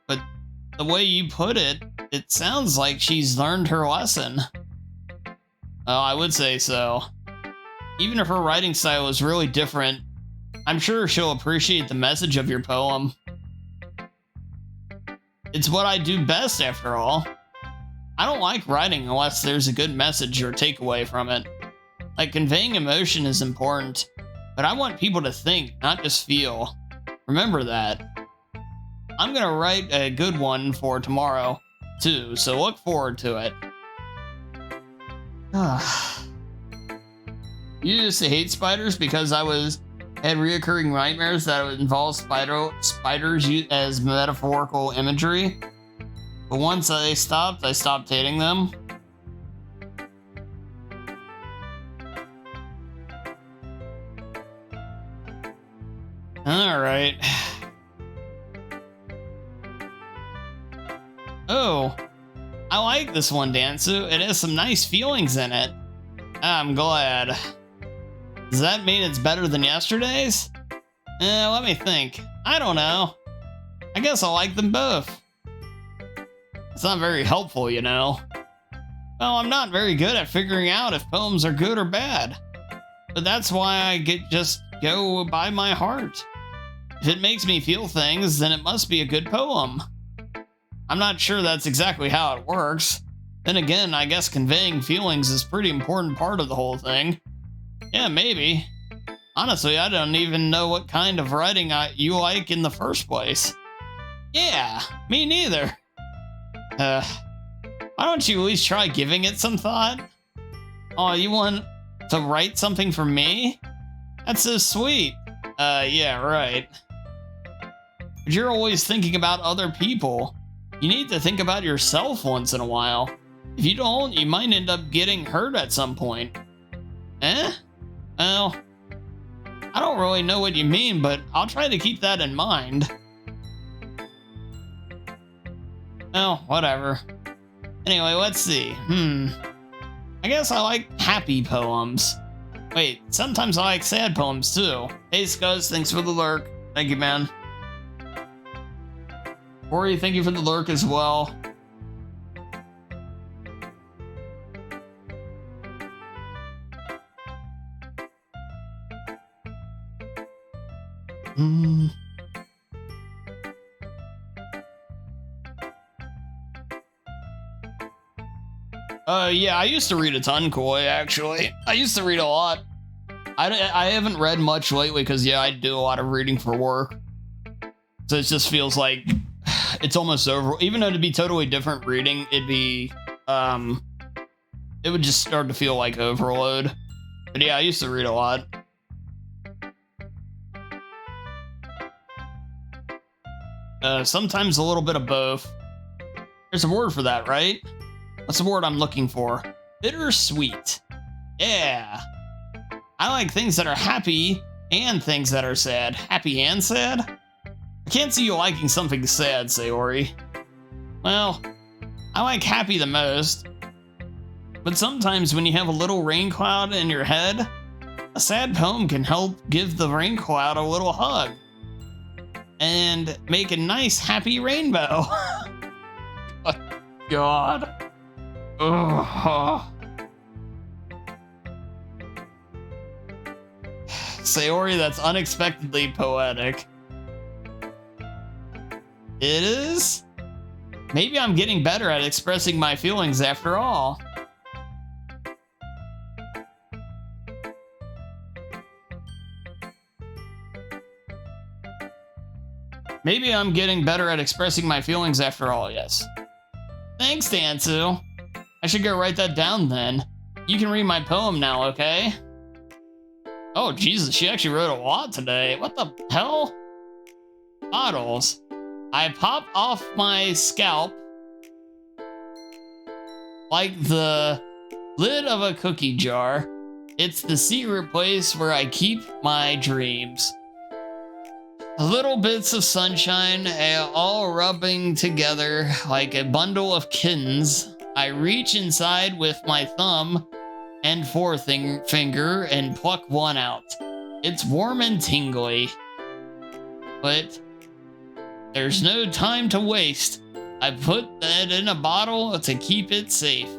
But the way you put it, it sounds like she's learned her lesson. Oh, I would say so. Even if her writing style is really different, I'm sure she'll appreciate the message of your poem. It's what I do best, after all. I don't like writing unless there's a good message or takeaway from it. Like, conveying emotion is important, but I want people to think, not just feel. Remember that. I'm gonna write a good one for tomorrow, too, so look forward to it. You used to hate spiders because I had reoccurring nightmares that would involve spiders as metaphorical imagery. But once I stopped hating them. Alright. Oh, I like this one, Dansu. It has some nice feelings in it. I'm glad. Does that mean it's better than yesterday's? Let me think. I don't know. I guess I like them both. It's not very helpful, you know. Well, I'm not very good at figuring out if poems are good or bad. But that's why I just go by my heart. If it makes me feel things, then it must be a good poem. I'm not sure that's exactly how it works. Then again, I guess conveying feelings is a pretty important part of the whole thing. Yeah, maybe. Honestly, I don't even know what kind of writing you like in the first place. Yeah, me neither. Why don't you at least try giving it some thought? Oh, you want to write something for me? That's so sweet. Yeah, right. But you're always thinking about other people. You need to think about yourself once in a while. If you don't, you might end up getting hurt at some point. Eh? Well, I don't really know what you mean, but I'll try to keep that in mind. Oh, whatever. Anyway, let's see. I guess I like happy poems. Wait, sometimes I like sad poems too. Hey, Scuzz, thanks for the lurk. Thank you, man. Ori, thank you for the lurk as well. Yeah, I used to read a ton, Koi, actually. I used to read a lot. I haven't read much lately because, yeah, I do a lot of reading for work. So it just feels like it's almost over. Even though to be totally different reading, it'd be, it would just start to feel like overload. But yeah, I used to read a lot. Sometimes a little bit of both. There's a word for that, right? What's the word I'm looking for? Bittersweet. Yeah. I like things that are happy and things that are sad. Happy and sad? I can't see you liking something sad, Sayori. Well, I like happy the most. But sometimes when you have a little rain cloud in your head, a sad poem can help give the rain cloud a little hug. And make a nice happy rainbow. Oh, God. Ugh. Sayori, that's unexpectedly poetic. It is? Maybe I'm getting better at expressing my feelings after all. Maybe I'm getting better at expressing my feelings after all, yes. Thanks, Dansu. I should go write that down then. You can read my poem now, okay? Oh, Jesus, she actually wrote a lot today. What the hell? Bottles. I pop off my scalp like the lid of a cookie jar. It's the secret place where I keep my dreams. Little bits of sunshine, all rubbing together like a bundle of kittens. I reach inside with my thumb and forefinger and pluck one out. It's warm and tingly, but there's no time to waste. I put that in a bottle to keep it safe,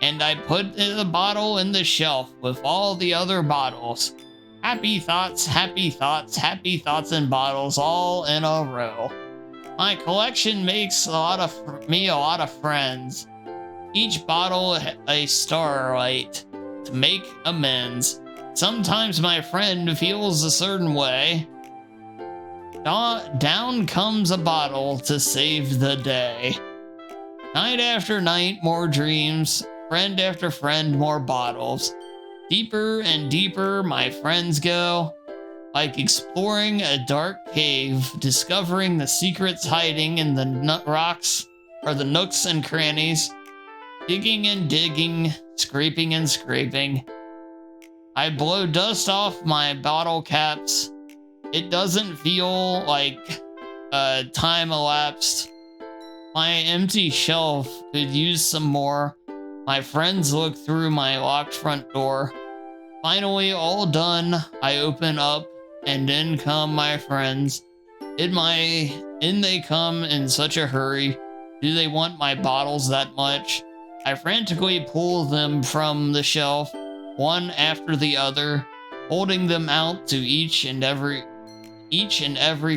and I put the bottle in the shelf with all the other bottles. Happy thoughts, happy thoughts, happy thoughts in bottles all in a row. My collection makes me a lot of friends. Each bottle a starlight to make amends. Sometimes my friend feels a certain way. Down comes a bottle to save the day. Night after night, more dreams. Friend after friend, more bottles. Deeper and deeper my friends go, like exploring a dark cave, discovering the secrets hiding in the rocks or the nooks and crannies, digging and digging, scraping and scraping. I blow dust off my bottle caps. It doesn't feel like time elapsed. My empty shelf could use some more. My friends look through my locked front door. Finally, all done, I open up, and in come my friends. In they come in such a hurry. Do they want my bottles that much? I frantically pull them from the shelf, one after the other, holding them out to each and every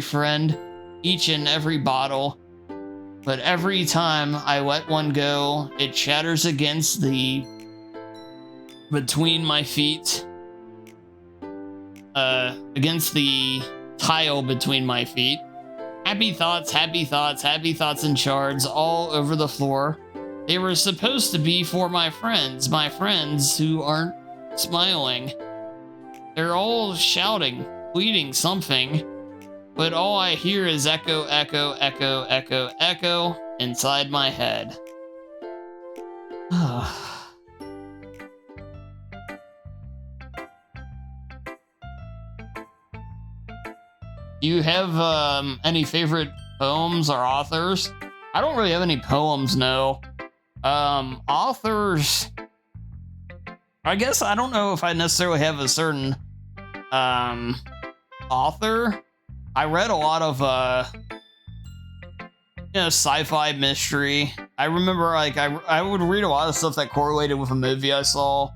friend, each and every bottle. But every time I let one go, it shatters against between my feet, against the tile between my feet. Happy thoughts, happy thoughts, happy thoughts in shards all over the floor. They were supposed to be for my friends who aren't smiling. They're all shouting, pleading something. but all I hear is echo, echo, echo, echo, echo inside my head. Do you have any favorite poems or authors? I don't really have any poems, no. Authors, I guess I don't know if I necessarily have a certain author. I read a lot of sci-fi mystery. I remember like I would read a lot of stuff that correlated with a movie I saw.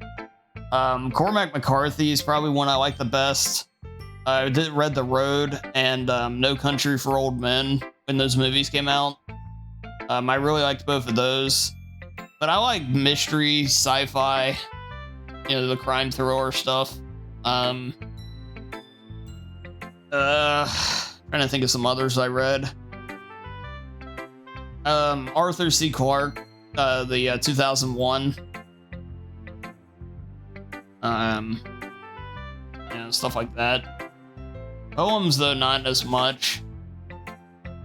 Cormac McCarthy is probably one I like the best. I read The Road and No Country for Old Men when those movies came out. I really liked both of those. But I like mystery, sci-fi, the crime thriller stuff. Trying to think of some others I read. Arthur C. Clarke, the 2001. Stuff like that. Poems, though, not as much.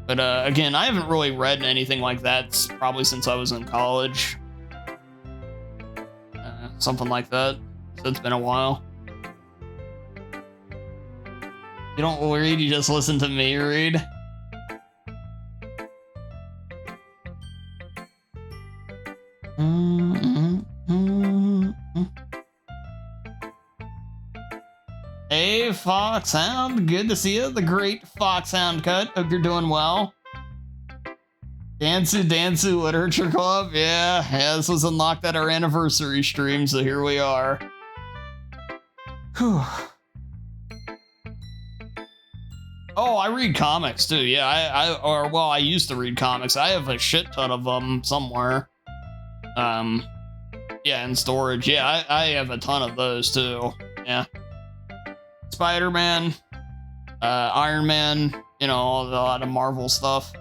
But again, I haven't really read anything like that probably since I was in college. Something like that. So it's been a while. You don't read, you just listen to me read. Hey, Foxhound, good to see you. The great Foxhound Cut. Hope you're doing well. Dansu Literature Club. Yeah, this was unlocked at our anniversary stream, so here we are. Whew. Oh, I read comics too. Yeah, I used to read comics. I have a shit ton of them somewhere. Yeah, in storage. Yeah, I have a ton of those too. Yeah. Spider-Man, Iron Man, a lot of Marvel stuff.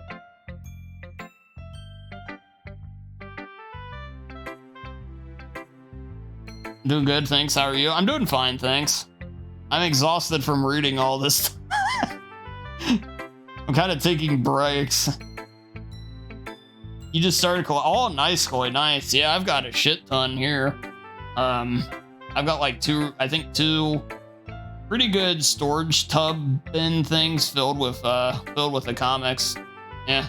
Doing good, thanks. How are you? I'm doing fine, thanks. I'm exhausted from reading all this. I'm kind of taking breaks. You just started oh, nice, Chloe, nice. Yeah, I've got a shit ton here. I've got like two pretty good storage tub bin things filled with the comics. Yeah.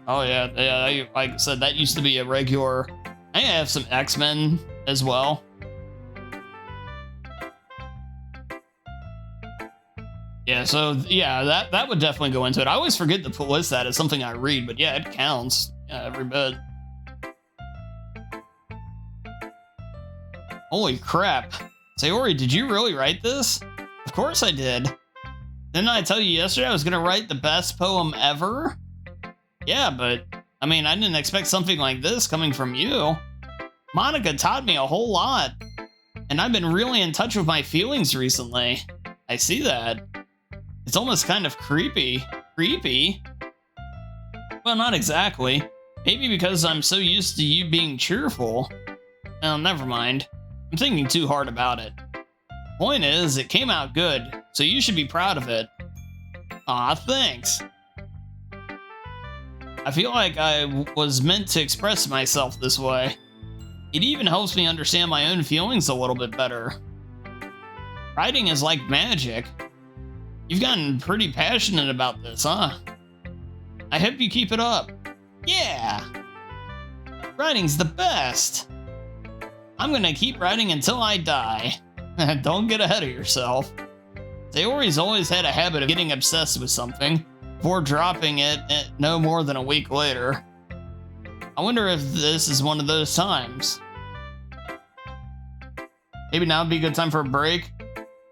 Oh yeah. Like I said, that used to be a regular. I have some X-Men as well. Yeah, so yeah, that would definitely go into it. I always forget to list that as something I read, but yeah, it counts. Yeah, every bit. Holy crap. Sayori, did you really write this? Of course I did. Didn't I tell you yesterday I was gonna write the best poem ever? Yeah, but I mean, I didn't expect something like this coming from you. Monica taught me a whole lot, and I've been really in touch with my feelings recently. I see that. It's almost kind of creepy. Creepy? Well, not exactly. Maybe because I'm so used to you being cheerful. Oh, never mind. I'm thinking too hard about it. Point is, it came out good, so you should be proud of it. Aw, thanks. I feel like I was meant to express myself this way. It even helps me understand my own feelings a little bit better. Writing is like magic. You've gotten pretty passionate about this, huh? I hope you keep it up. Yeah! Writing's the best! I'm gonna keep writing until I die. Don't get ahead of yourself. Sayori's always had a habit of getting obsessed with something before dropping it no more than a week later. I wonder if this is one of those times. Maybe now would be a good time for a break.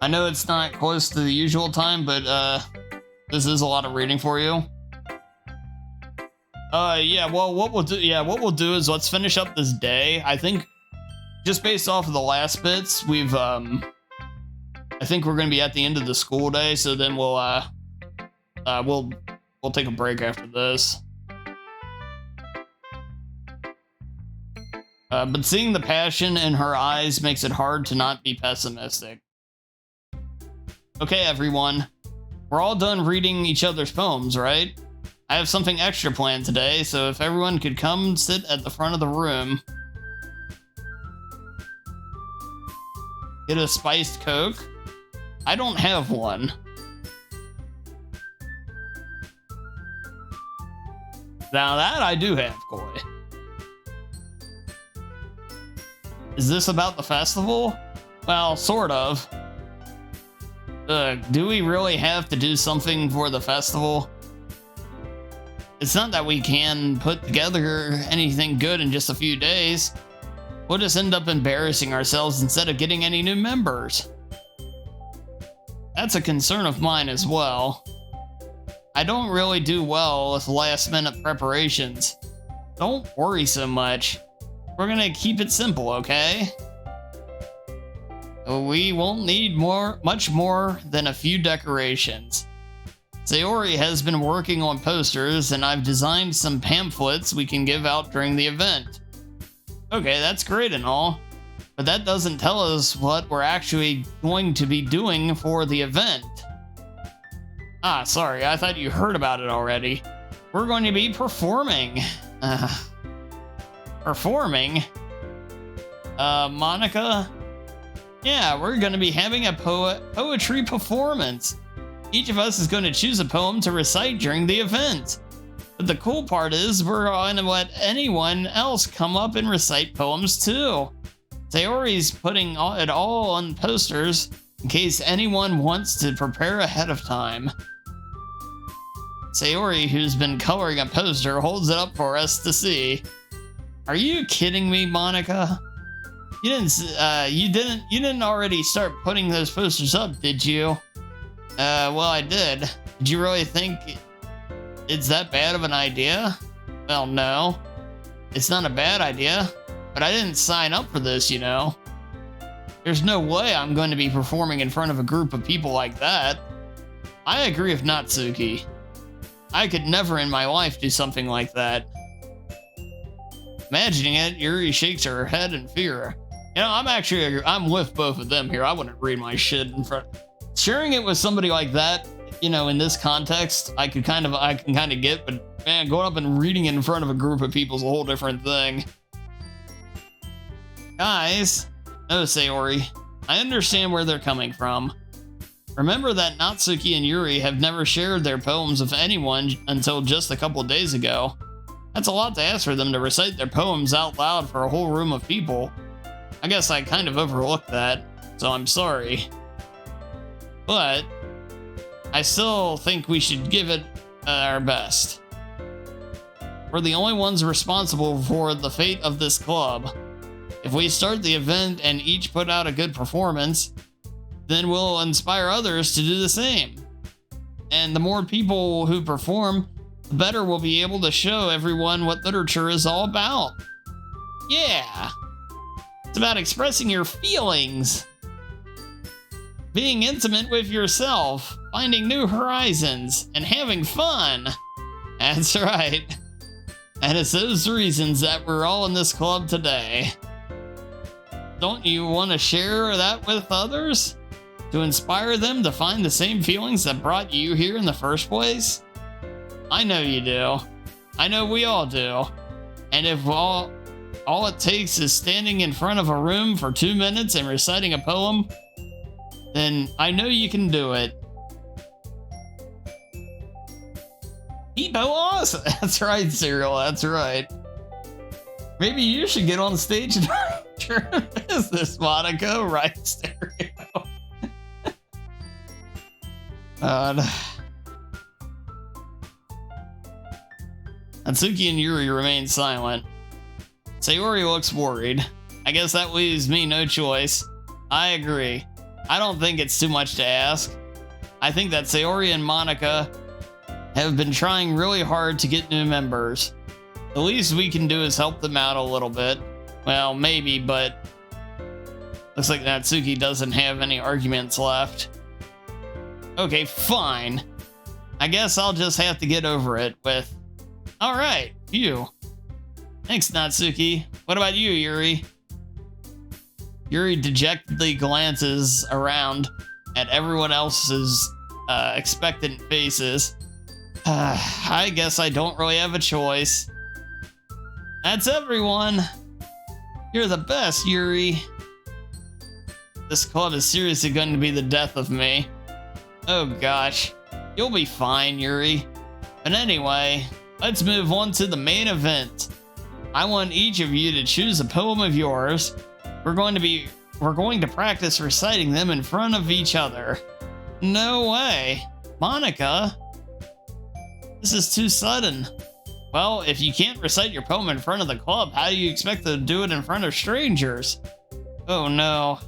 I know it's not close to the usual time, but this is a lot of reading for you. Yeah, well, what we'll do is let's finish up this day. I think just based off of the last bits, we've I think we're gonna be at the end of the school day, so then we'll take a break after this. But seeing the passion in her eyes makes it hard to not be pessimistic. Okay, everyone. We're all done reading each other's poems, right? I have something extra planned today, so if everyone could come sit at the front of the room. Get a spiced Coke? I don't have one. Now that I do have, Koi. Is this about the festival? Well, sort of. Do we really have to do something for the festival? It's not that we can put together anything good in just a few days. We'll just end up embarrassing ourselves instead of getting any new members. That's a concern of mine as well. I don't really do well with last-minute preparations. Don't worry so much. We're gonna keep it simple, okay? We won't need much more than a few decorations. Sayori has been working on posters, and I've designed some pamphlets we can give out during the event. Okay, that's great and all, but that doesn't tell us what we're actually going to be doing for the event. Ah, sorry, I thought you heard about it already. We're going to be performing. Performing? Monica? Yeah, we're going to be having a poetry performance. Each of us is going to choose a poem to recite during the event. But the cool part is we're going to let anyone else come up and recite poems too. Sayori's putting it all on posters in case anyone wants to prepare ahead of time. Sayori, who's been coloring a poster, holds it up for us to see. Are you kidding me, Monica? You didn't already start putting those posters up, did you? Well, I did. Did you really think it's that bad of an idea? Well, no. It's not a bad idea, but I didn't sign up for this, you know. There's no way I'm going to be performing in front of a group of people like that. I agree with Natsuki. I could never in my life do something like that. Imagining it, Yuri shakes her head in fear. You know, I'm with both of them here. I wouldn't read my shit in front. Sharing it with somebody like that, you know, in this context, I can kind of get, but man, going up and reading it in front of a group of people is a whole different thing. Guys, no, Sayori, I understand where they're coming from. Remember that Natsuki and Yuri have never shared their poems with anyone until just a couple of days ago. That's a lot to ask for them to recite their poems out loud for a whole room of people. I guess I kind of overlooked that, so I'm sorry. But I still think we should give it our best. We're the only ones responsible for the fate of this club. If we start the event and each put out a good performance, then we'll inspire others to do the same. And the more people who perform, the better we'll be able to show everyone what literature is all about. Yeah! It's about expressing your feelings. Being intimate with yourself, finding new horizons, and having fun. That's right. And it's those reasons that we're all in this club today. Don't you want to share that with others? To inspire them to find the same feelings that brought you here in the first place? I know you do. I know we all do. And if all it takes is standing in front of a room for 2 minutes and reciting a poem, then I know you can do it. Hippo awesome! That's right, Cyril, that's right. Maybe you should get on stage and write your business, Monica. Right, Stereo. Natsuki and Yuri remain silent. Sayori looks worried. I guess that leaves me no choice. I agree. I don't think it's too much to ask. I think that Sayori and Monica have been trying really hard to get new members. The least we can do is help them out a little bit. Well, maybe, but looks like Natsuki doesn't have any arguments left. Okay, fine. I guess I'll just have to get over it with, alright, you. Thanks, Natsuki. What about you, Yuri? Yuri dejectedly glances around at everyone else's expectant faces. I guess I don't really have a choice. That's everyone. You're the best, Yuri. This club is seriously going to be the death of me. Oh gosh. You'll be fine, Yuri. But anyway, let's move on to the main event. I want each of you to choose a poem of yours. We're going to practice reciting them in front of each other. No way. Monica? This is too sudden. Well, if you can't recite your poem in front of the club, how do you expect to do it in front of strangers? Oh no.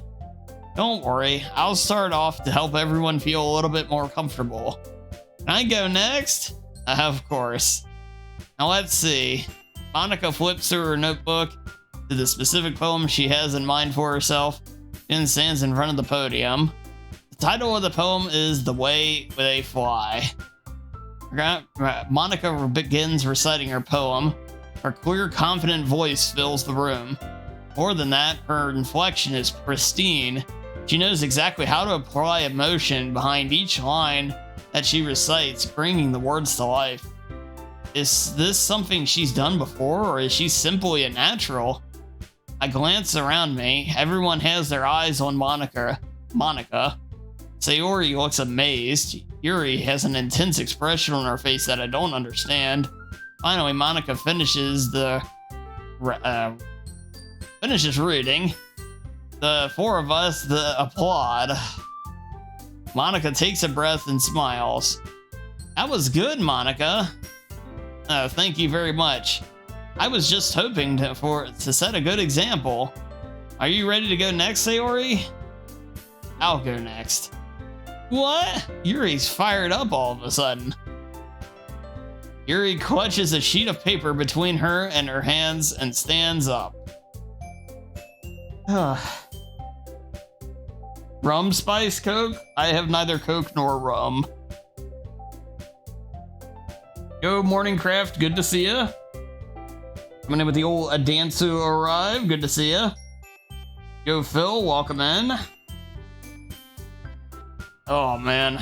Don't worry, I'll start off to help everyone feel a little bit more comfortable. Can I go next? Of course. Now let's see. Monica flips through her notebook to the specific poem she has in mind for herself, then stands in front of the podium. The title of the poem is The Way They Fly. Monica begins reciting her poem. Her clear, confident voice fills the room. More than that, her inflection is pristine. She knows exactly how to apply emotion behind each line that she recites, bringing the words to life. Is this something she's done before, or is she simply a natural? I glance around me. Everyone has their eyes on Monica. Sayori looks amazed. Yuri has an intense expression on her face that I don't understand. Finally, Monica finishes reading. The four of us applaud. Monica takes a breath and smiles. That was good, Monica. Thank you very much. I was just hoping to set a good example. Are you ready to go next, Sayori? I'll go next. What? Yuri's fired up all of a sudden. Yuri clutches a sheet of paper between her and her hands and stands up. Rum spice Coke? I have neither Coke nor rum. Yo, Morning Craft, good to see ya. Coming in with the old Adansu arrive, good to see ya. Yo, Phil, welcome in. Oh, man.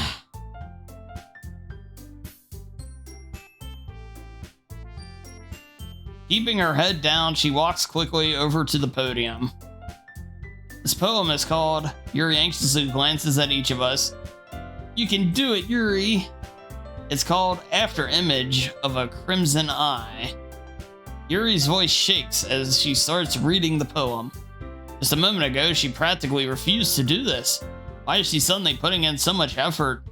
Keeping her head down, she walks quickly over to the podium. This poem is called Yuri anxiously glances at each of us. You can do it, Yuri. It's called After Image of a Crimson Eye. Yuri's voice shakes as she starts reading the poem. Just a moment ago, she practically refused to do this. Why is she suddenly putting in so much effort?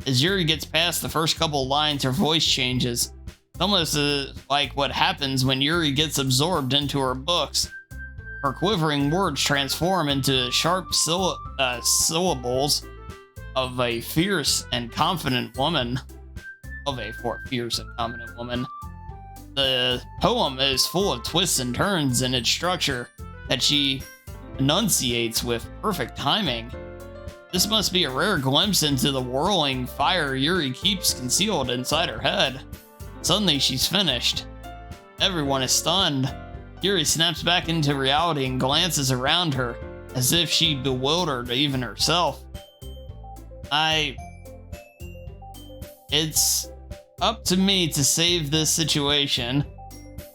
As Yuri gets past the first couple lines, her voice changes. It's almost like what happens when Yuri gets absorbed into her books. Her quivering words transform into sharp syllables of a fierce and confident woman. The poem is full of twists and turns in its structure that she enunciates with perfect timing. This must be a rare glimpse into the whirling fire Yuri keeps concealed inside her head. Suddenly, she's finished. Everyone is stunned. Yuri snaps back into reality and glances around her, as if she bewildered even herself. It's up to me to save this situation.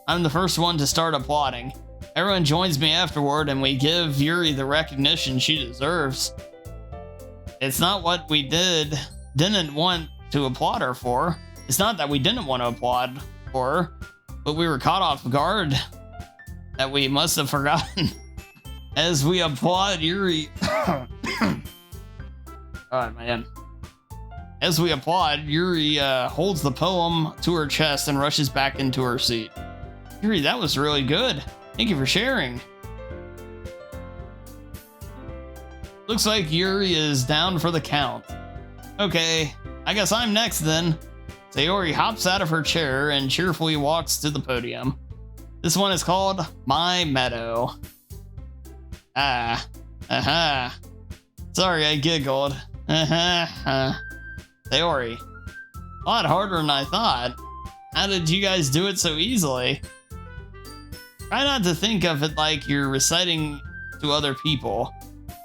I'm the first one to start applauding. Everyone joins me afterward and we give Yuri the recognition she deserves. It's not what we didn't want to applaud her for. It's not that we didn't want to applaud for her, but we were caught off guard that we must have forgotten. As we applaud Yuri... God, man. As we applaud, Yuri holds the poem to her chest and rushes back into her seat. Yuri, that was really good. Thank you for sharing. Looks like Yuri is down for the count. Okay, I guess I'm next then. Sayori hops out of her chair and cheerfully walks to the podium. This one is called My Meadow. Sorry, I giggled. Sayori. A lot harder than I thought. How did you guys do it so easily? Try not to think of it like you're reciting to other people.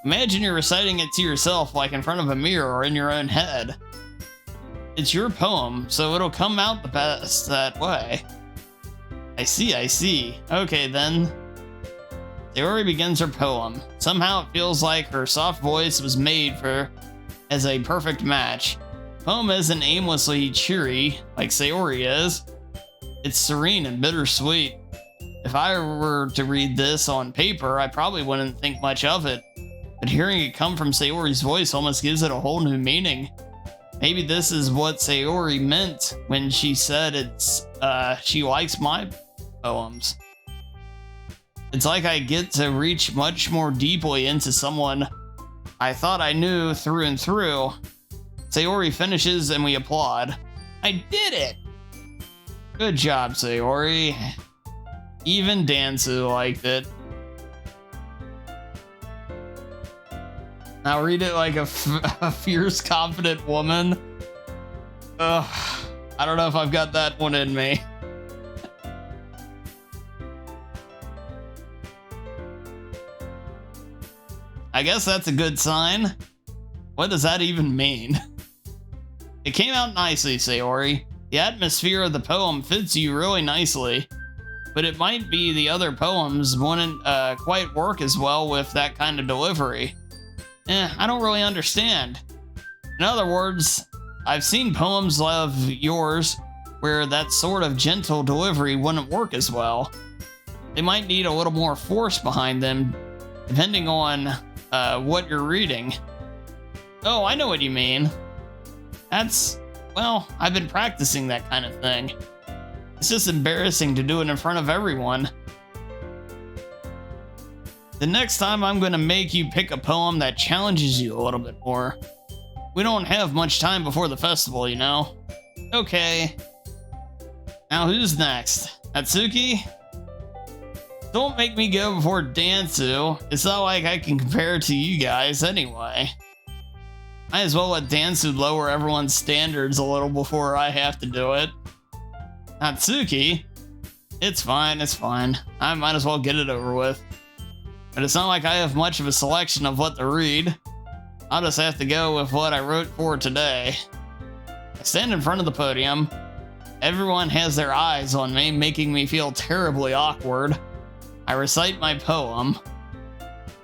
Imagine you're reciting it to yourself like in front of a mirror or in your own head. It's your poem, so it'll come out the best that way. I see. Okay, then. Sayori begins her poem. Somehow it feels like her soft voice was made as a perfect match. The poem isn't aimlessly cheery, like Sayori is. It's serene and bittersweet. If I were to read this on paper, I probably wouldn't think much of it. But hearing it come from Sayori's voice almost gives it a whole new meaning. Maybe this is what Sayori meant when she said she likes my poems. It's like I get to reach much more deeply into someone I thought I knew through and through. Sayori finishes and we applaud. I did it! Good job, Sayori. Even Dansu liked it. Now read it like a fierce, confident woman. Ugh, I don't know if I've got that one in me. I guess that's a good sign. What does that even mean? It came out nicely, Sayori. The atmosphere of the poem fits you really nicely. But it might be the other poems wouldn't quite work as well with that kind of delivery. I don't really understand. In other words, I've seen poems of yours where that sort of gentle delivery wouldn't work as well. They might need a little more force behind them, depending on what you're reading. Oh, I know what you mean. Well, I've been practicing that kind of thing. It's just embarrassing to do it in front of everyone. The next time I'm going to make you pick a poem that challenges you a little bit more. We don't have much time before the festival, you know? Okay. Now who's next? Natsuki? Don't make me go before Dansu. It's not like I can compare to you guys anyway. Might as well let Dansu lower everyone's standards a little before I have to do it. Natsuki? It's fine. I might as well get it over with. But it's not like I have much of a selection of what to read. I'll just have to go with what I wrote for today. I stand in front of the podium. Everyone has their eyes on me, making me feel terribly awkward. I recite my poem.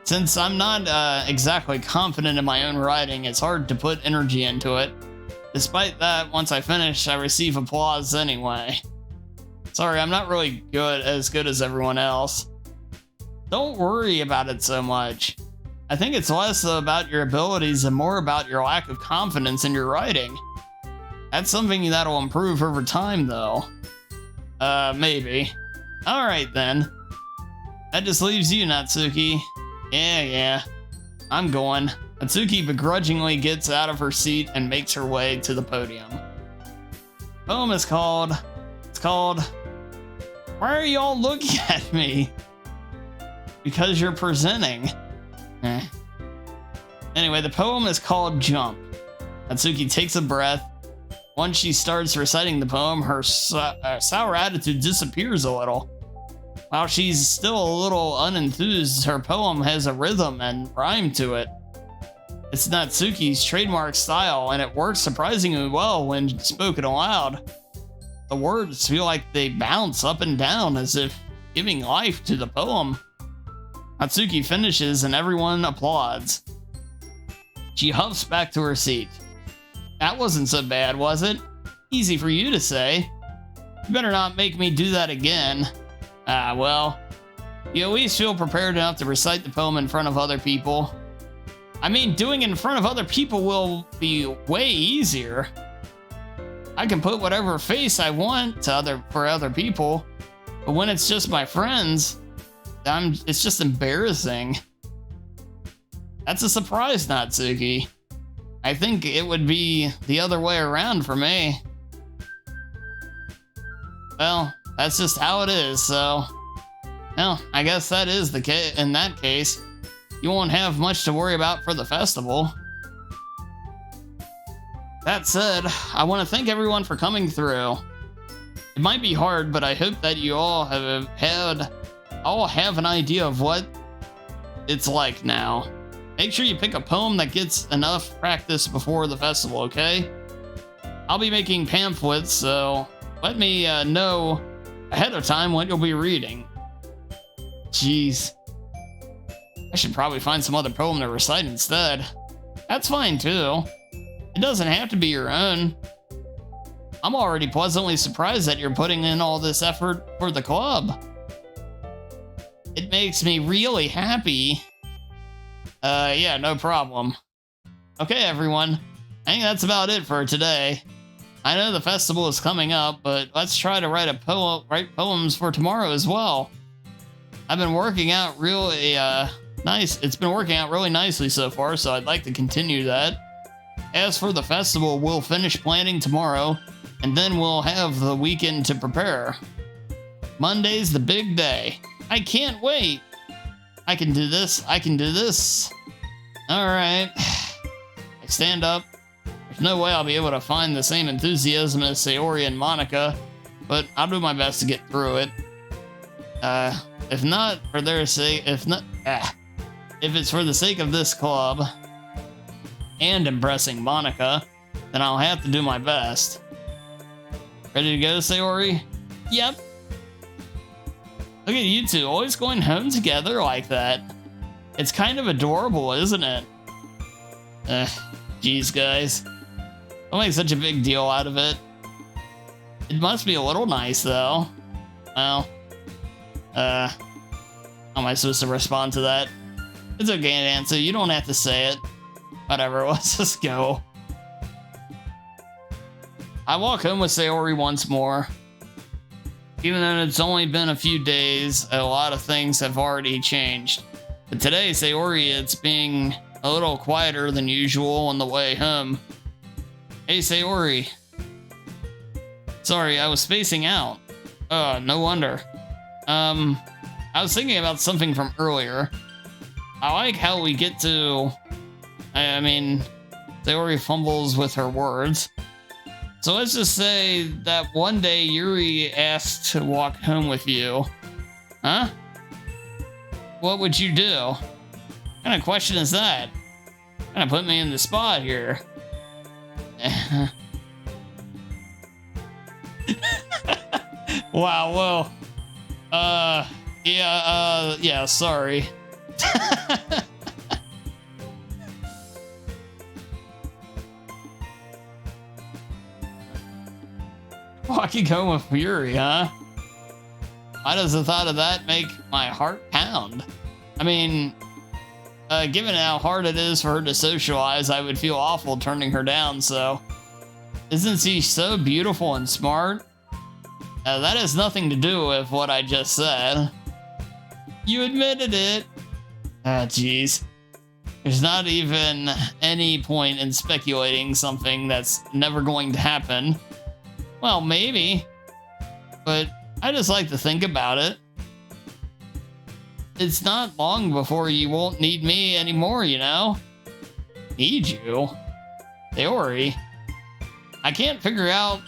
Since I'm not exactly confident in my own writing, it's hard to put energy into it. Despite that, once I finish, I receive applause anyway. Sorry, I'm not really as good as everyone else. Don't worry about it so much. I think it's less about your abilities and more about your lack of confidence in your writing. That's something that'll improve over time, though. Maybe. Alright then. That just leaves you, Natsuki. Yeah. I'm going. Natsuki begrudgingly gets out of her seat and makes her way to the podium. Poem is called... Why are y'all looking at me? Because you're presenting. Anyway, the poem is called Jump. Natsuki takes a breath. Once she starts reciting the poem, her sour attitude disappears a little. While she's still a little unenthused, her poem has a rhythm and rhyme to it. It's Natsuki's trademark style, and it works surprisingly well when spoken aloud. The words feel like they bounce up and down as if giving life to the poem. Natsuki finishes and everyone applauds. She huffs back to her seat. That wasn't so bad, was it? Easy for you to say. You better not make me do that again. Well, you at least feel prepared enough to recite the poem in front of other people. I mean, doing it in front of other people will be way easier. I can put whatever face I want for other people, but when it's just my friends, it's just embarrassing. That's a surprise, Natsuki. I think it would be the other way around for me. Well, that's just how it is, so... Well, I guess that is the case. In that case, you won't have much to worry about for the festival. That said, I want to thank everyone for coming through. It might be hard, but I hope that you all have an idea of what it's like now. Make sure you pick a poem that gets enough practice before the festival, okay? I'll be making pamphlets, so let me know ahead of time what you'll be reading. Jeez. I should probably find some other poem to recite instead. That's fine too. It doesn't have to be your own. I'm already pleasantly surprised that you're putting in all this effort for the club. It makes me really happy. Yeah, no problem. Okay, everyone. I think that's about it for today. I know the festival is coming up, but let's try to write poems for tomorrow as well. I've been working out really nice. It's been working out really nicely so far, so I'd like to continue that. As for the festival, we'll finish planning tomorrow, and then we'll have the weekend to prepare. Monday's the big day. I can't wait. I can do this. I can do this. All right. I stand up. There's no way I'll be able to find the same enthusiasm as Sayori and Monica, but I'll do my best to get through it. If not for their sake, if it's for the sake of this club and impressing Monica, then I'll have to do my best. Ready to go, Sayori? Yep. Look at you two, always going home together like that. It's kind of adorable, isn't it? Geez, guys. Don't make such a big deal out of it. It must be a little nice, though. Well, how am I supposed to respond to that? It's okay, Nancy, you don't have to say it. Whatever, let's just go. I walk home with Sayori once more. Even though it's only been a few days, a lot of things have already changed. But today, Sayori, it's being a little quieter than usual on the way home. Hey, Sayori. Sorry, I was spacing out. No wonder. I was thinking about something from earlier. I like how we get to... I mean, Sayori fumbles with her words. So let's just say that one day Yuri asked to walk home with you. Huh? What would you do? What kind of question is that? Kind of put me in the spot here. Wow, well. Yeah, sorry. Walking home with Yuri, huh? Why does the thought of that make my heart pound? I mean, given how hard it is for her to socialize, I would feel awful turning her down, so... Isn't she so beautiful and smart? That has nothing to do with what I just said. You admitted it. Ah, jeez. There's not even any point in speculating something that's never going to happen. Well, maybe. But I just like to think about it. It's not long before you won't need me anymore, you know? Need you? Sayori. I can't figure out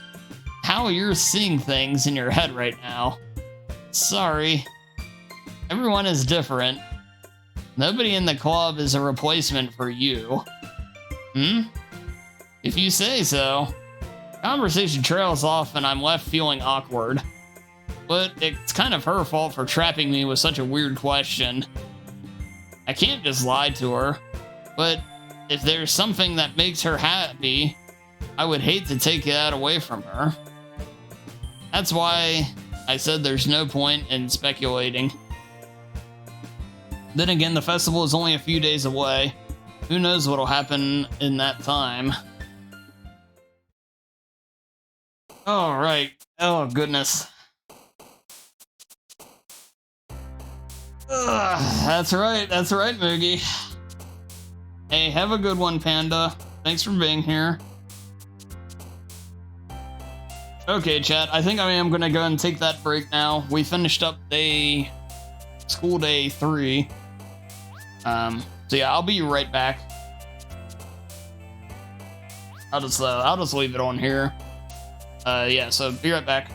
how you're seeing things in your head right now. Sorry. Everyone is different. Nobody in the club is a replacement for you. If you say so. Conversation trails off and I'm left feeling awkward. But it's kind of her fault for trapping me with such a weird question. I can't just lie to her. But if there's something that makes her happy, I would hate to take that away from her. That's why I said there's no point in speculating. Then again, the festival is only a few days away. Who knows what'll happen in that time. All right. Oh, goodness. That's right, Moogie. Hey, have a good one, Panda. Thanks for being here. Okay, chat, I think I am gonna go and take that break now. We finished up school day 3. So yeah, I'll be right back. I'll just leave it on here. Yeah, so be right back.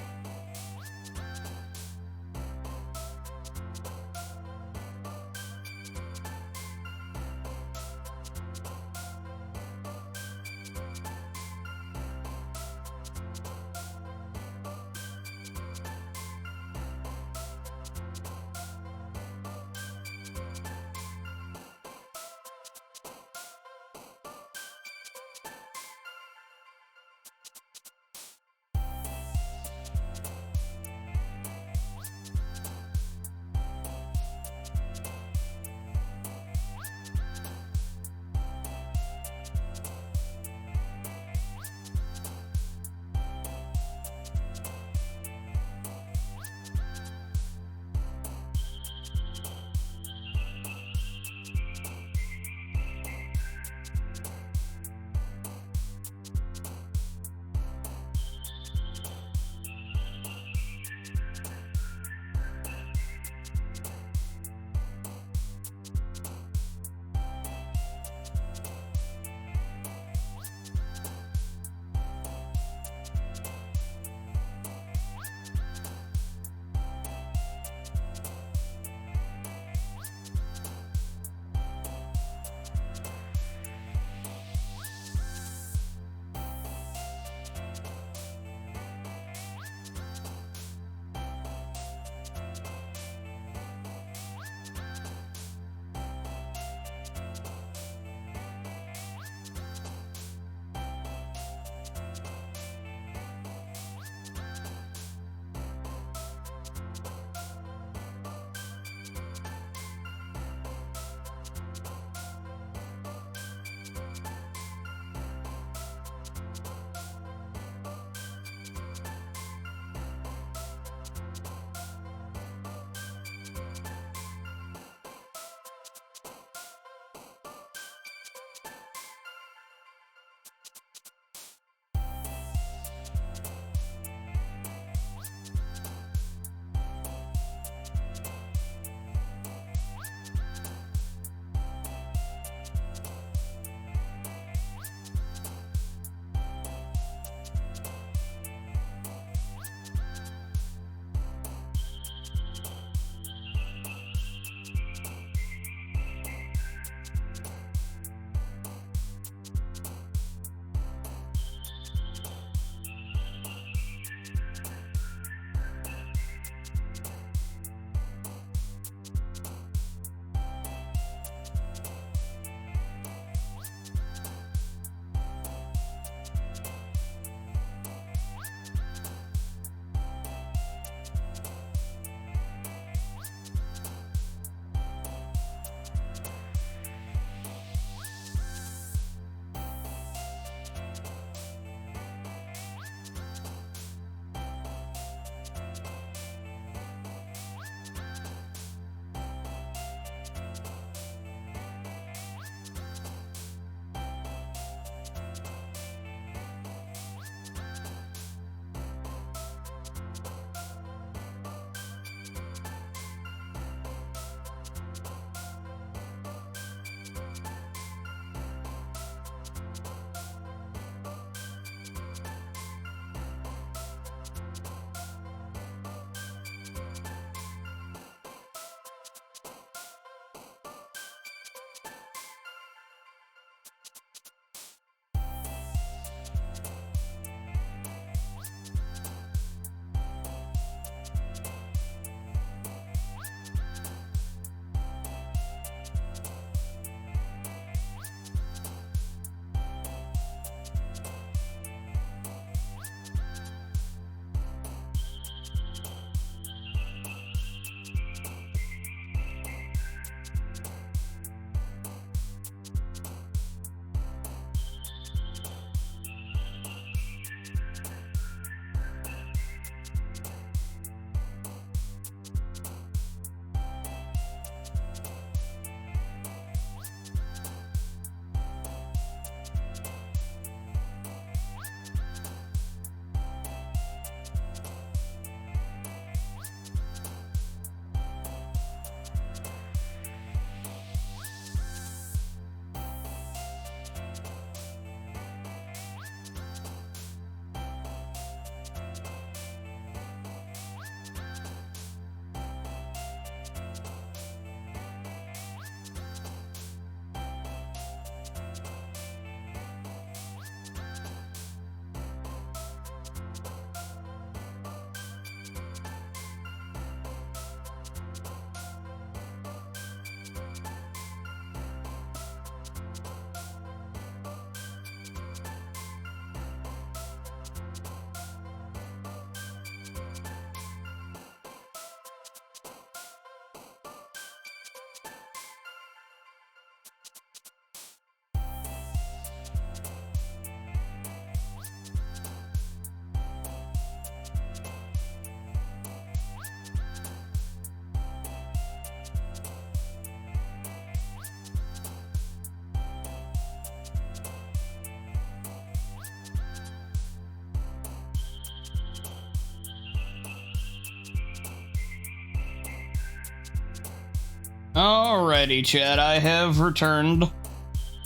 Alrighty, chat, I have returned.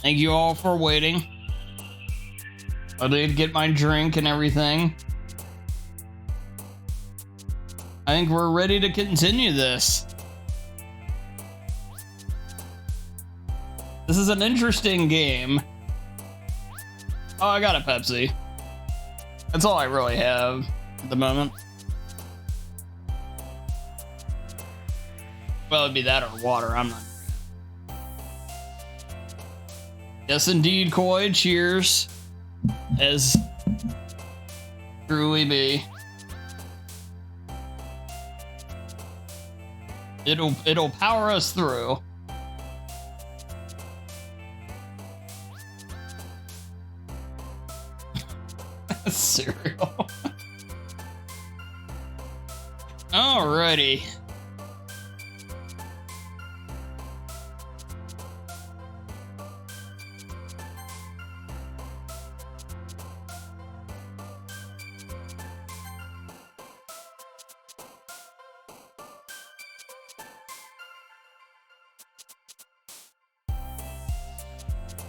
Thank you all for waiting. I did get my drink and everything. I think we're ready to continue this. This is an interesting game. Oh, I got a Pepsi. That's all I really have at the moment. Well, it'd be that or water. I'm not. Yes, indeed, Koi. Cheers. As truly be. It'll power us through. Cereal. Alrighty.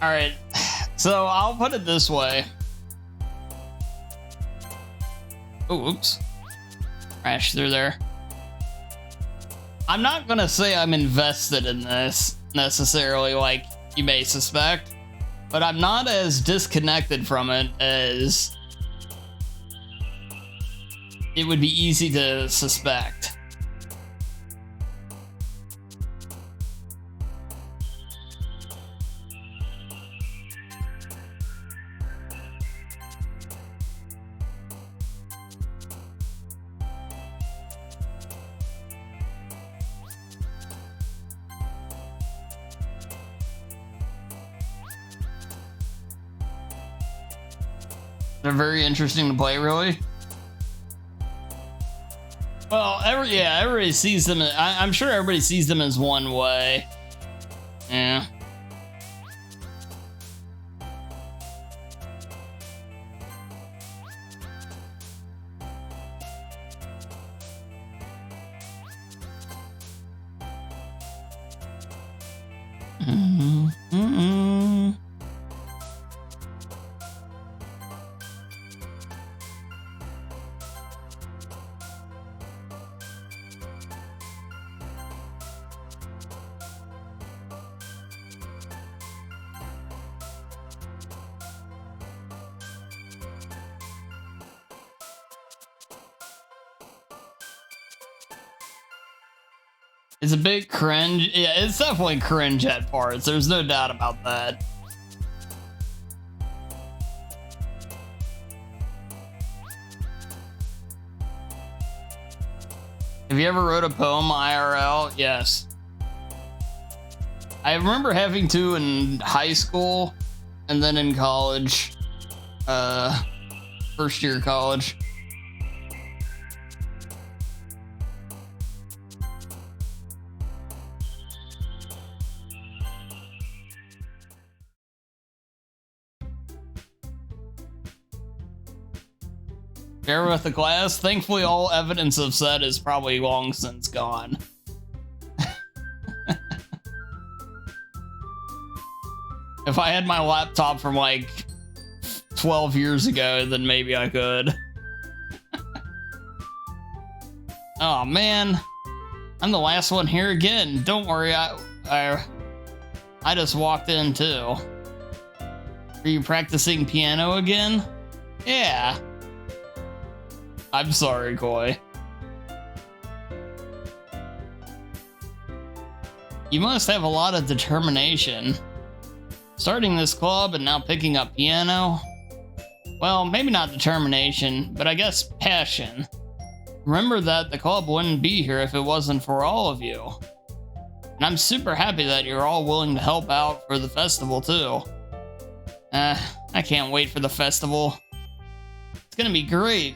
Alright, so I'll put it this way. Oh, oops. Crash through there. I'm not gonna say I'm invested in this necessarily like you may suspect, but I'm not as disconnected from it as it would be easy to suspect. They're very interesting to play, really. Well, everybody sees them. I'm sure everybody sees them as one way. Yeah. It's a bit cringe. Yeah, it's definitely cringe at parts. There's no doubt about that. Have you ever wrote a poem IRL? Yes. I remember having to in high school and then in college. First year of college. Bear with the class. Thankfully, all evidence of said is probably long since gone. If I had my laptop from like 12 years ago, then maybe I could. Oh man, I'm the last one here again. Don't worry, I just walked in too. Are you practicing piano again? Yeah. I'm sorry, Koi. You must have a lot of determination. Starting this club and now picking up piano? Well, maybe not determination, but I guess passion. Remember that the club wouldn't be here if it wasn't for all of you. And I'm super happy that you're all willing to help out for the festival too. I can't wait for the festival. It's gonna be great.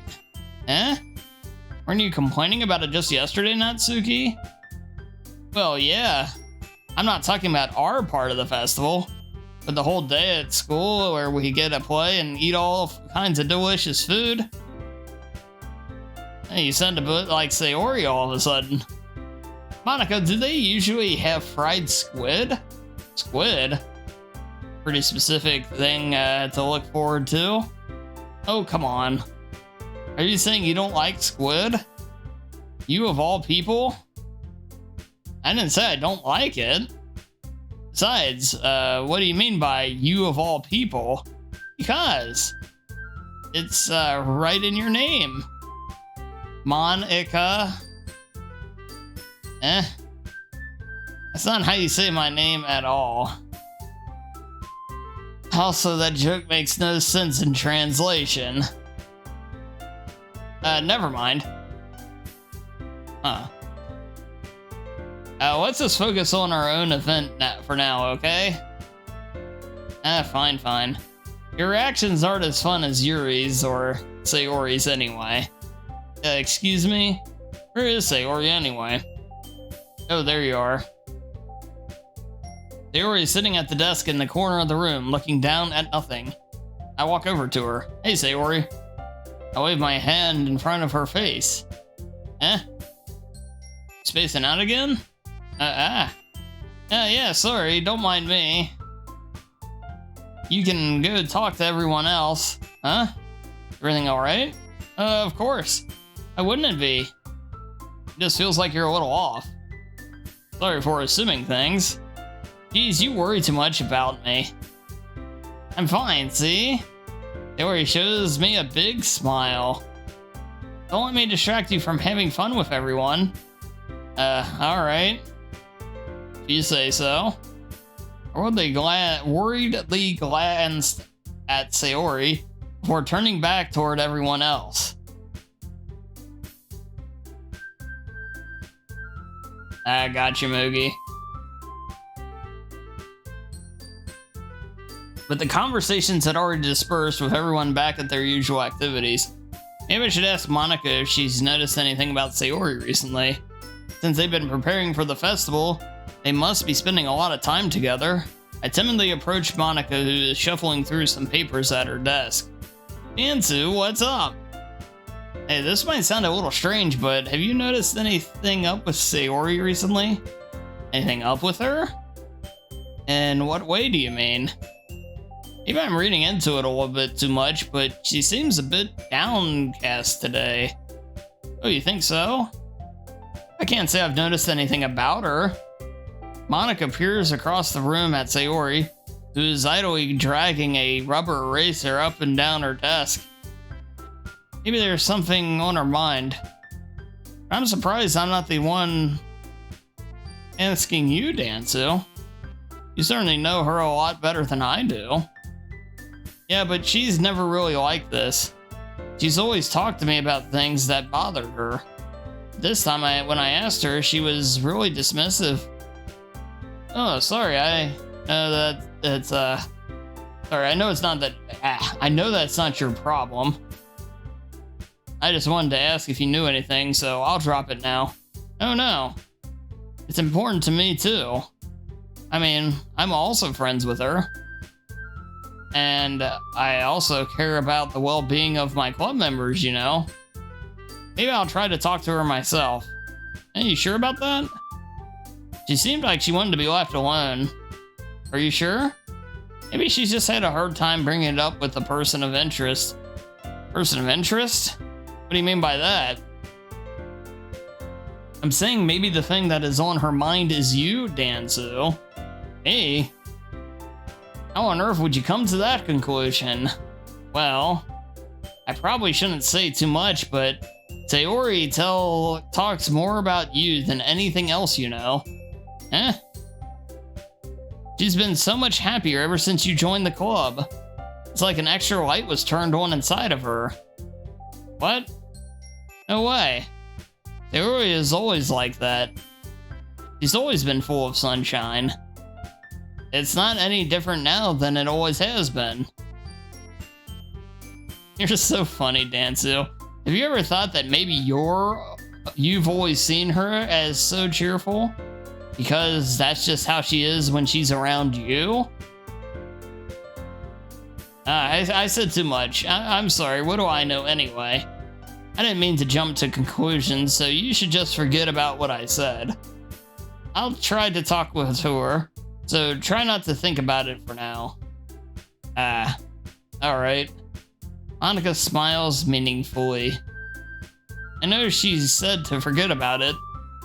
Eh? Weren't you complaining about it just yesterday, Natsuki? Well, yeah. I'm not talking about our part of the festival, but the whole day at school where we get to play and eat all kinds of delicious food. Hey, you sound a bit like Sayori all of a sudden. Monica, do they usually have fried squid? Squid? Pretty specific thing to look forward to. Oh, come on. Are you saying you don't like squid? You of all people? I didn't say I don't like it. Besides, what do you mean by you of all people? Because it's right in your name. Monica. That's not how you say my name at all. Also, that joke makes no sense in translation. Never mind. Huh. Let's just focus on our own event for now, okay? Fine. Your reactions aren't as fun as Yuri's or Sayori's anyway. Excuse me? Where is Sayori anyway? Oh, there you are. Sayori is sitting at the desk in the corner of the room, looking down at nothing. I walk over to her. Hey, Sayori. I wave my hand in front of her face. Spacing out again? Yeah, sorry, don't mind me. You can go talk to everyone else. Huh? Everything alright? Of course. Why wouldn't it be? It just feels like you're a little off. Sorry for assuming things. Geez, you worry too much about me. I'm fine, see? Sayori shows me a big smile. Don't let me distract you from having fun with everyone. Alright. If you say so. Worriedly glanced at Sayori before turning back toward everyone else. I got you, Moogie. But the conversations had already dispersed with everyone back at their usual activities. Maybe I should ask Monica if she's noticed anything about Sayori recently. Since they've been preparing for the festival, they must be spending a lot of time together. I timidly approached Monica, who is shuffling through some papers at her desk. Ansu, what's up? Hey, this might sound a little strange, but have you noticed anything up with Sayori recently? Anything up with her? In what way do you mean? Maybe I'm reading into it a little bit too much, but she seems a bit downcast today. Oh, you think so? I can't say I've noticed anything about her. Monica peers across the room at Sayori, who is idly dragging a rubber eraser up and down her desk. Maybe there's something on her mind. I'm surprised I'm not the one asking you, Dansu. You certainly know her a lot better than I do. Yeah, but she's never really like this. She's always talked to me about things that bothered her. This time, when I asked her, she was really dismissive. Oh, sorry, I know that's, sorry, I know it's not that, I know that's not your problem. I just wanted to ask if you knew anything, so I'll drop it now. Oh no. It's important to me too. I mean, I'm also friends with her. And I also care about the well-being of my club members, you know. Maybe I'll try to talk to her myself. Are you sure about that? She seemed like she wanted to be left alone. Are you sure? Maybe she's just had a hard time bringing it up with a person of interest. Person of interest? What do you mean by that? I'm saying maybe the thing that is on her mind is you, Dansu. Me? How on earth would you come to that conclusion? Well, I probably shouldn't say too much, but Sayori talks more about you than anything else, you know. She's been so much happier ever since you joined the club. It's like an extra light was turned on inside of her. What? No way. Sayori is always like that. She's always been full of sunshine. It's not any different now than it always has been. You're just so funny, Dansu. Have you ever thought that maybe you've always seen her as so cheerful? Because that's just how she is when she's around you? I said too much. I'm sorry, what do I know anyway? I didn't mean to jump to conclusions, so you should just forget about what I said. I'll try to talk with her, so try not to think about it for now. Alright. Monica smiles meaningfully. I know she said to forget about it,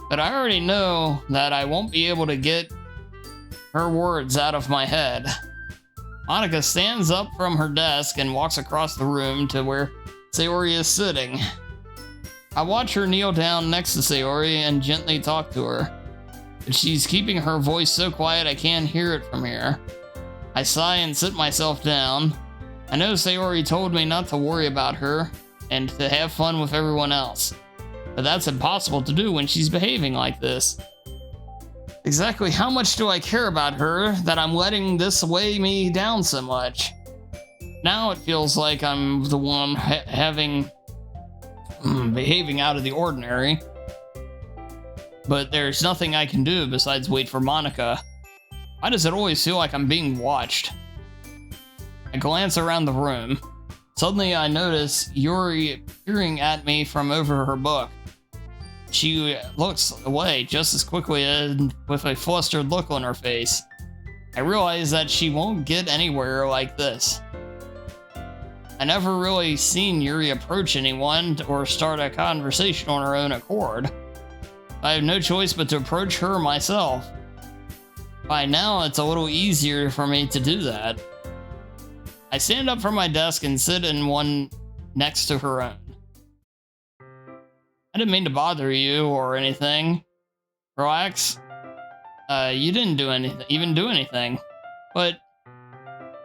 but I already know that I won't be able to get her words out of my head. Monica stands up from her desk and walks across the room to where Sayori is sitting. I watch her kneel down next to Sayori and gently talk to her, but she's keeping her voice so quiet I can't hear it from here. I sigh and sit myself down. I know Sayori told me not to worry about her and to have fun with everyone else, but that's impossible to do when she's behaving like this. Exactly how much do I care about her that I'm letting this weigh me down so much? Now it feels like I'm the one behaving out of the ordinary, but there's nothing I can do besides wait for Monica. Why does it always feel like I'm being watched? I glance around the room. Suddenly I notice Yuri peering at me from over her book. She looks away just as quickly and with a flustered look on her face. I realize that she won't get anywhere like this. I never really seen Yuri approach anyone or start a conversation on her own accord. I have no choice but to approach her myself. By now, it's a little easier for me to do that. I stand up from my desk and sit in one next to her own. I didn't mean to bother you or anything. Relax. You didn't do anything. But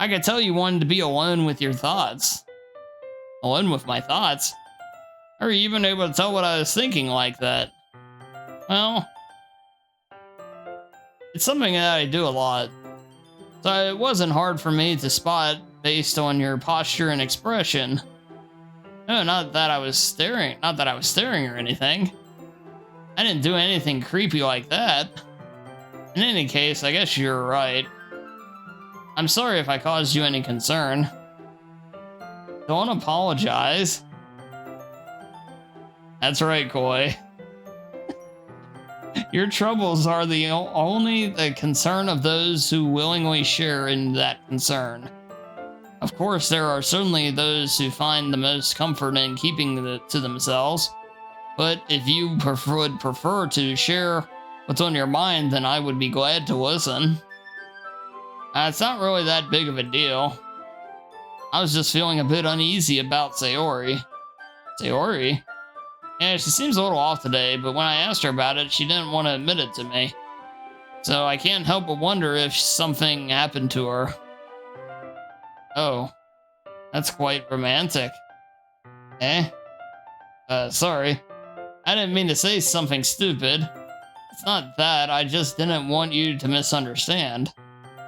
I could tell you wanted to be alone with your thoughts. Alone with my thoughts? How are you even able to tell what I was thinking like that? Well, it's something that I do a lot. So it wasn't hard for me to spot based on your posture and expression. No, not that I was staring or anything. I didn't do anything creepy like that. In any case, I guess you're right. I'm sorry if I caused you any concern. Don't apologize. That's right, Koi. Your troubles are only the concern of those who willingly share in that concern. Of course, there are certainly those who find the most comfort in keeping it to themselves, but if you would prefer to share what's on your mind, then I would be glad to listen. It's not really that big of a deal. I was just feeling a bit uneasy about Sayori. Sayori? Yeah, she seems a little off today, but when I asked her about it, she didn't want to admit it to me. So I can't help but wonder if something happened to her. Oh, that's quite romantic. Eh? Sorry. I didn't mean to say something stupid. It's not that, I just didn't want you to misunderstand.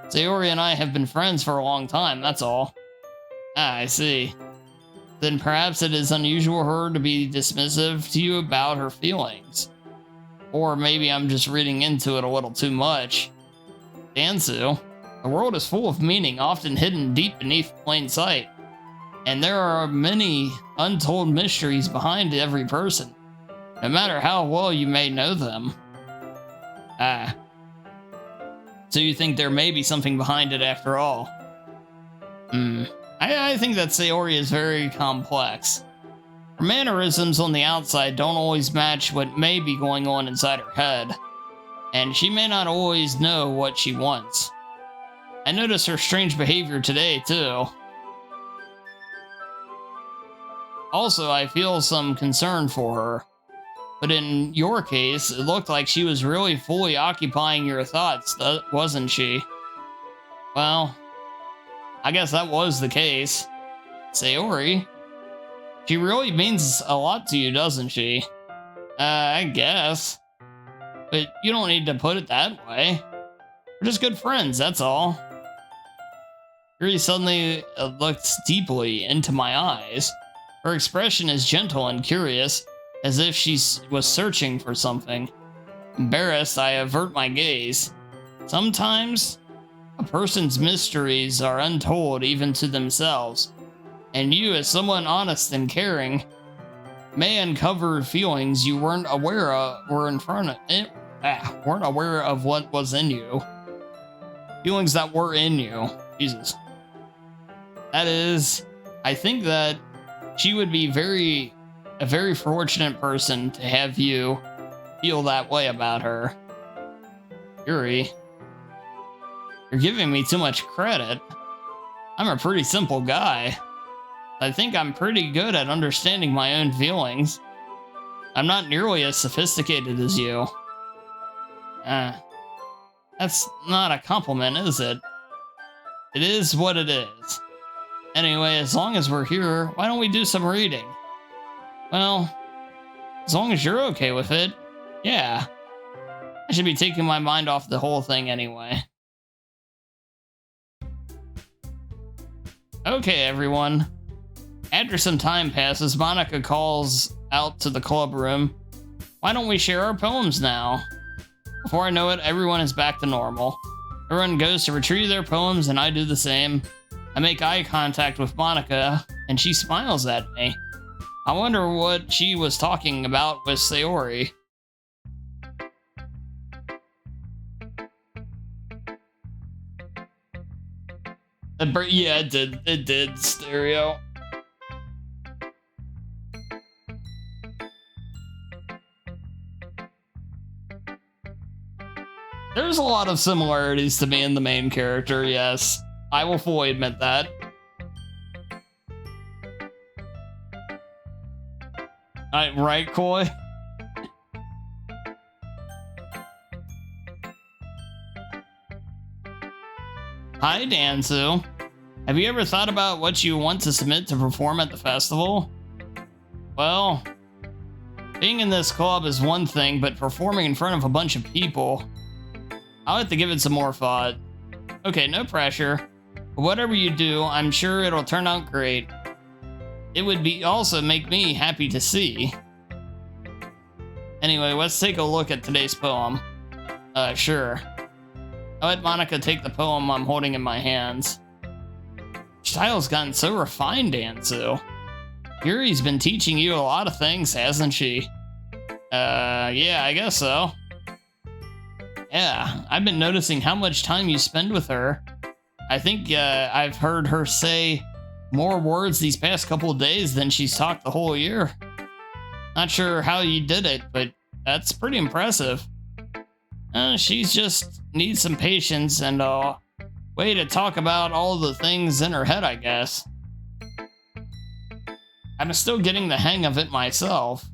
Sayori and I have been friends for a long time, that's all. Ah, I see. Then perhaps it is unusual for her to be dismissive to you about her feelings. Or maybe I'm just reading into it a little too much. Dansu, the world is full of meaning, often hidden deep beneath plain sight. And there are many untold mysteries behind every person, no matter how well you may know them. Ah. So you think there may be something behind it after all? I think that Sayori is very complex. Her mannerisms on the outside don't always match what may be going on inside her head, and she may not always know what she wants. I noticed her strange behavior today, too. Also, I feel some concern for her. But in your case, it looked like she was really fully occupying your thoughts, wasn't she? Well, I guess that was the case. Sayori, she really means a lot to you, doesn't she? I guess. But you don't need to put it that way. We're just good friends, that's all. Yuri suddenly looks deeply into my eyes. Her expression is gentle and curious, as if she was searching for something. Embarrassed, I avert my gaze. Sometimes, a person's mysteries are untold even to themselves, and you, as someone honest and caring, may uncover feelings you weren't aware of were in front weren't aware of what was in you. Feelings that were in you. Jesus. That is, I think that she would be a very fortunate person to have you feel that way about her. Yuri, you're giving me too much credit. I'm a pretty simple guy. I think I'm pretty good at understanding my own feelings. I'm not nearly as sophisticated as you. That's not a compliment, is it? It is what it is. Anyway, as long as we're here, why don't we do some reading? Well, as long as you're okay with it, yeah. I should be taking my mind off the whole thing anyway. Okay, everyone. After some time passes, Monica calls out to the club room. Why don't we share our poems now? Before I know it, everyone is back to normal. Everyone goes to retrieve their poems, and I do the same. I make eye contact with Monica, and she smiles at me. I wonder what she was talking about with Sayori. Yeah, it did, stereo. There's a lot of similarities to me and the main character, yes. I will fully admit that. Right, Koi? Hi, Dansu. Have you ever thought about what you want to submit to perform at the festival? Well, being in this club is one thing, but performing in front of a bunch of people, I'll have to give it some more thought. Okay, no pressure. But whatever you do, I'm sure it'll turn out great. It would be also make me happy to see. Anyway, let's take a look at today's poem. Sure. I'll let Monica take the poem I'm holding in my hands. Style's gotten so refined, Dansu. Yuri's been teaching you a lot of things, hasn't she? Yeah, I guess so. Yeah, I've been noticing how much time you spend with her. I think I've heard her say more words these past couple of days than she's talked the whole year. Not sure how you did it, but that's pretty impressive. She's just needs some patience and a way to talk about all the things in her head, I guess. I'm still getting the hang of it myself.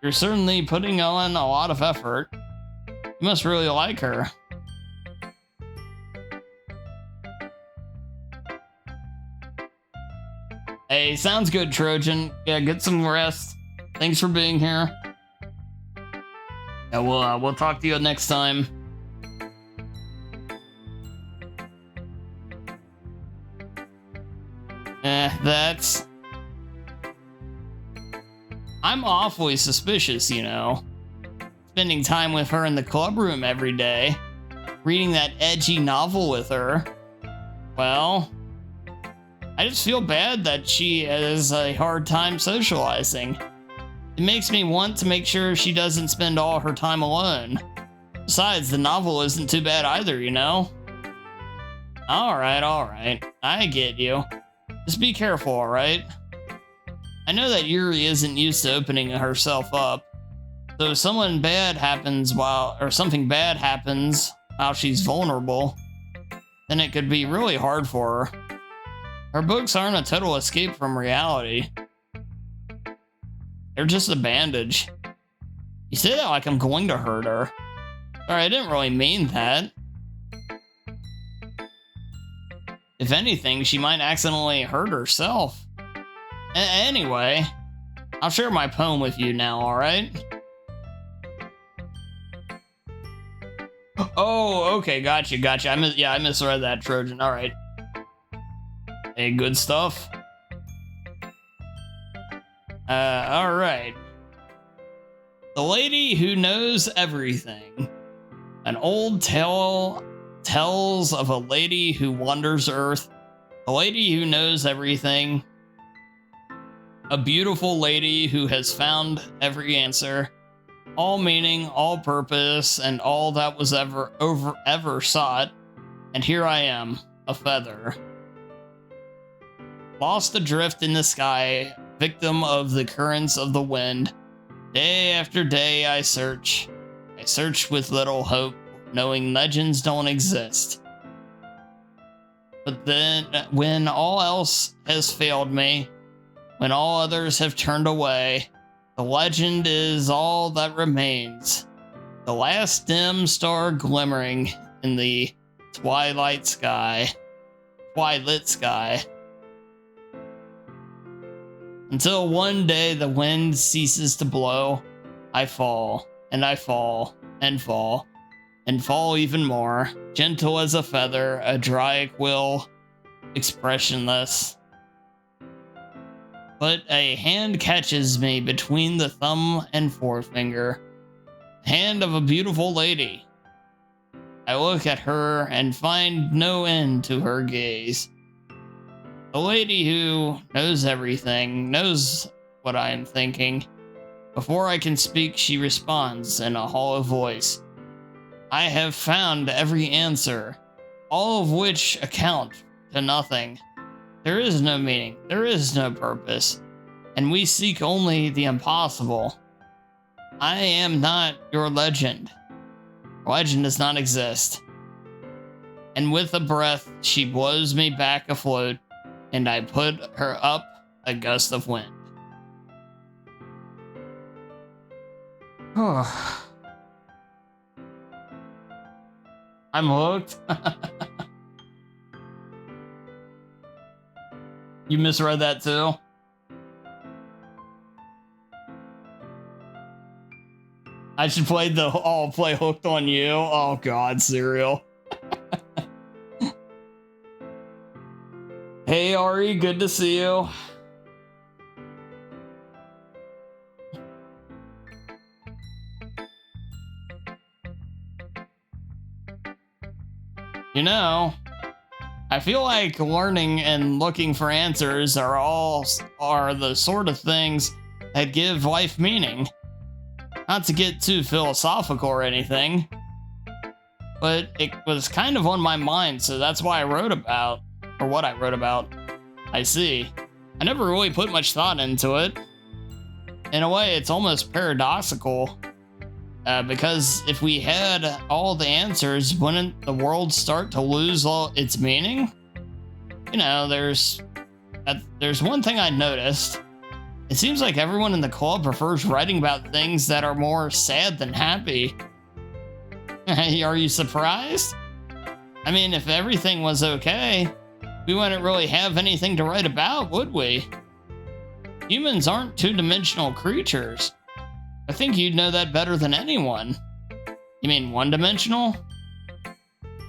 You're certainly putting on a lot of effort. You must really like her. Hey, sounds good, Trojan. Yeah, get some rest. Thanks for being here. Yeah, we'll talk to you next time. That's... I'm awfully suspicious, you know. Spending time with her in the club room every day. Reading that edgy novel with her. Well, I just feel bad that she has a hard time socializing. It makes me want to make sure she doesn't spend all her time alone. Besides, the novel isn't too bad either, you know? Alright. I get you. Just be careful, alright? I know that Yuri isn't used to opening herself up. So if something bad happens while she's vulnerable, then it could be really hard for her. Her books aren't a total escape from reality. They're just a bandage. You say that like I'm going to hurt her. Sorry, I didn't really mean that. If anything, she might accidentally hurt herself. Anyway, I'll share my poem with you now, alright? Oh, okay, gotcha. I misread that, Trojan. Alright. Hey, good stuff. Alright. The Lady Who Knows Everything. An old tale tells of a lady who wanders Earth. A lady who knows everything. A beautiful lady who has found every answer. all meaning, all purpose, and all that was ever sought. And here I am, a feather. Lost adrift in the sky, victim of the currents of the wind. Day after day I search. I search with little hope, knowing legends don't exist. But then, when all else has failed me, when all others have turned away, the legend is all that remains. The last dim star glimmering in the twilight sky. Until one day the wind ceases to blow, I fall, and I fall, and fall, and fall even more, gentle as a feather, a dry quill, expressionless. But a hand catches me between the thumb and forefinger, hand of a beautiful lady. I look at her and find no end to her gaze. A lady who knows everything, knows what I am thinking. Before I can speak, she responds in a hollow voice. I have found every answer, all of which account to nothing. There is no meaning, there is no purpose, and we seek only the impossible. I am not your legend. Legend does not exist. And with a breath, she blows me back afloat, and I put her up a gust of wind. I'm hooked. You misread that too? I should play play Hooked on You. Oh god, Serial. Hey Ari, good to see you. You know, I feel like learning and looking for answers are the sort of things that give life meaning. Not to get too philosophical or anything, but it was kind of on my mind, so that's why I wrote about, or what I wrote about. I see. I never really put much thought into it. In a way, it's almost paradoxical, because if we had all the answers, wouldn't the world start to lose all its meaning? You know, there's one thing I noticed. It seems like everyone in the club prefers writing about things that are more sad than happy. Are you surprised? I mean, if everything was okay, we wouldn't really have anything to write about, would we? Humans aren't two-dimensional creatures. I think you'd know that better than anyone. You mean one-dimensional?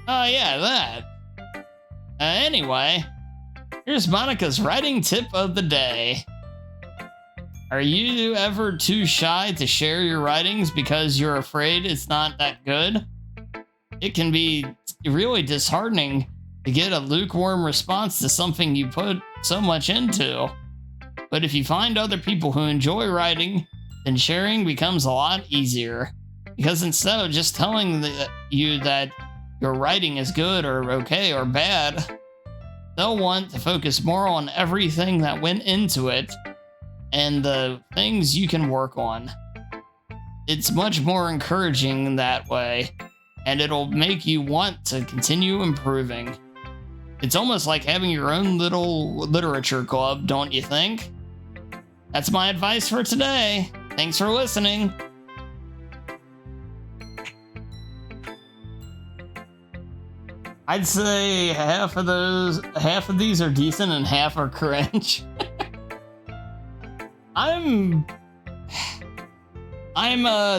Oh yeah, that. Anyway, here's Monica's writing tip of the day. Are you ever too shy to share your writings because you're afraid it's not that good? It can be really disheartening to get a lukewarm response to something you put so much into. But if you find other people who enjoy writing, then sharing becomes a lot easier. Because instead of just telling you that your writing is good or okay or bad, they'll want to focus more on everything that went into it and the things you can work on. It's much more encouraging that way, and it'll make you want to continue improving. It's almost like having your own little literature club, don't you think? That's my advice for today. Thanks for listening. I'd say half of these are decent and half are cringe. I'm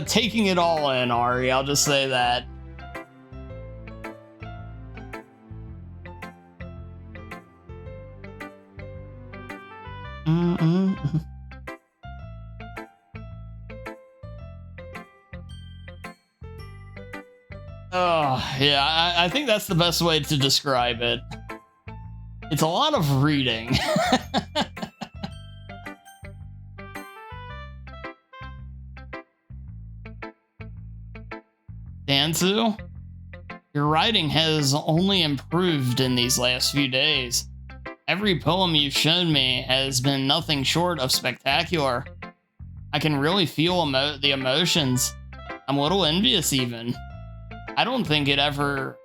taking it all in, Ari. I'll just say that. Oh, yeah, I think that's the best way to describe it. It's a lot of reading. Dansu, your writing has only improved in these last few days. Every poem you've shown me has been nothing short of spectacular. I can really feel the emotions. I'm a little envious even. I don't think it ever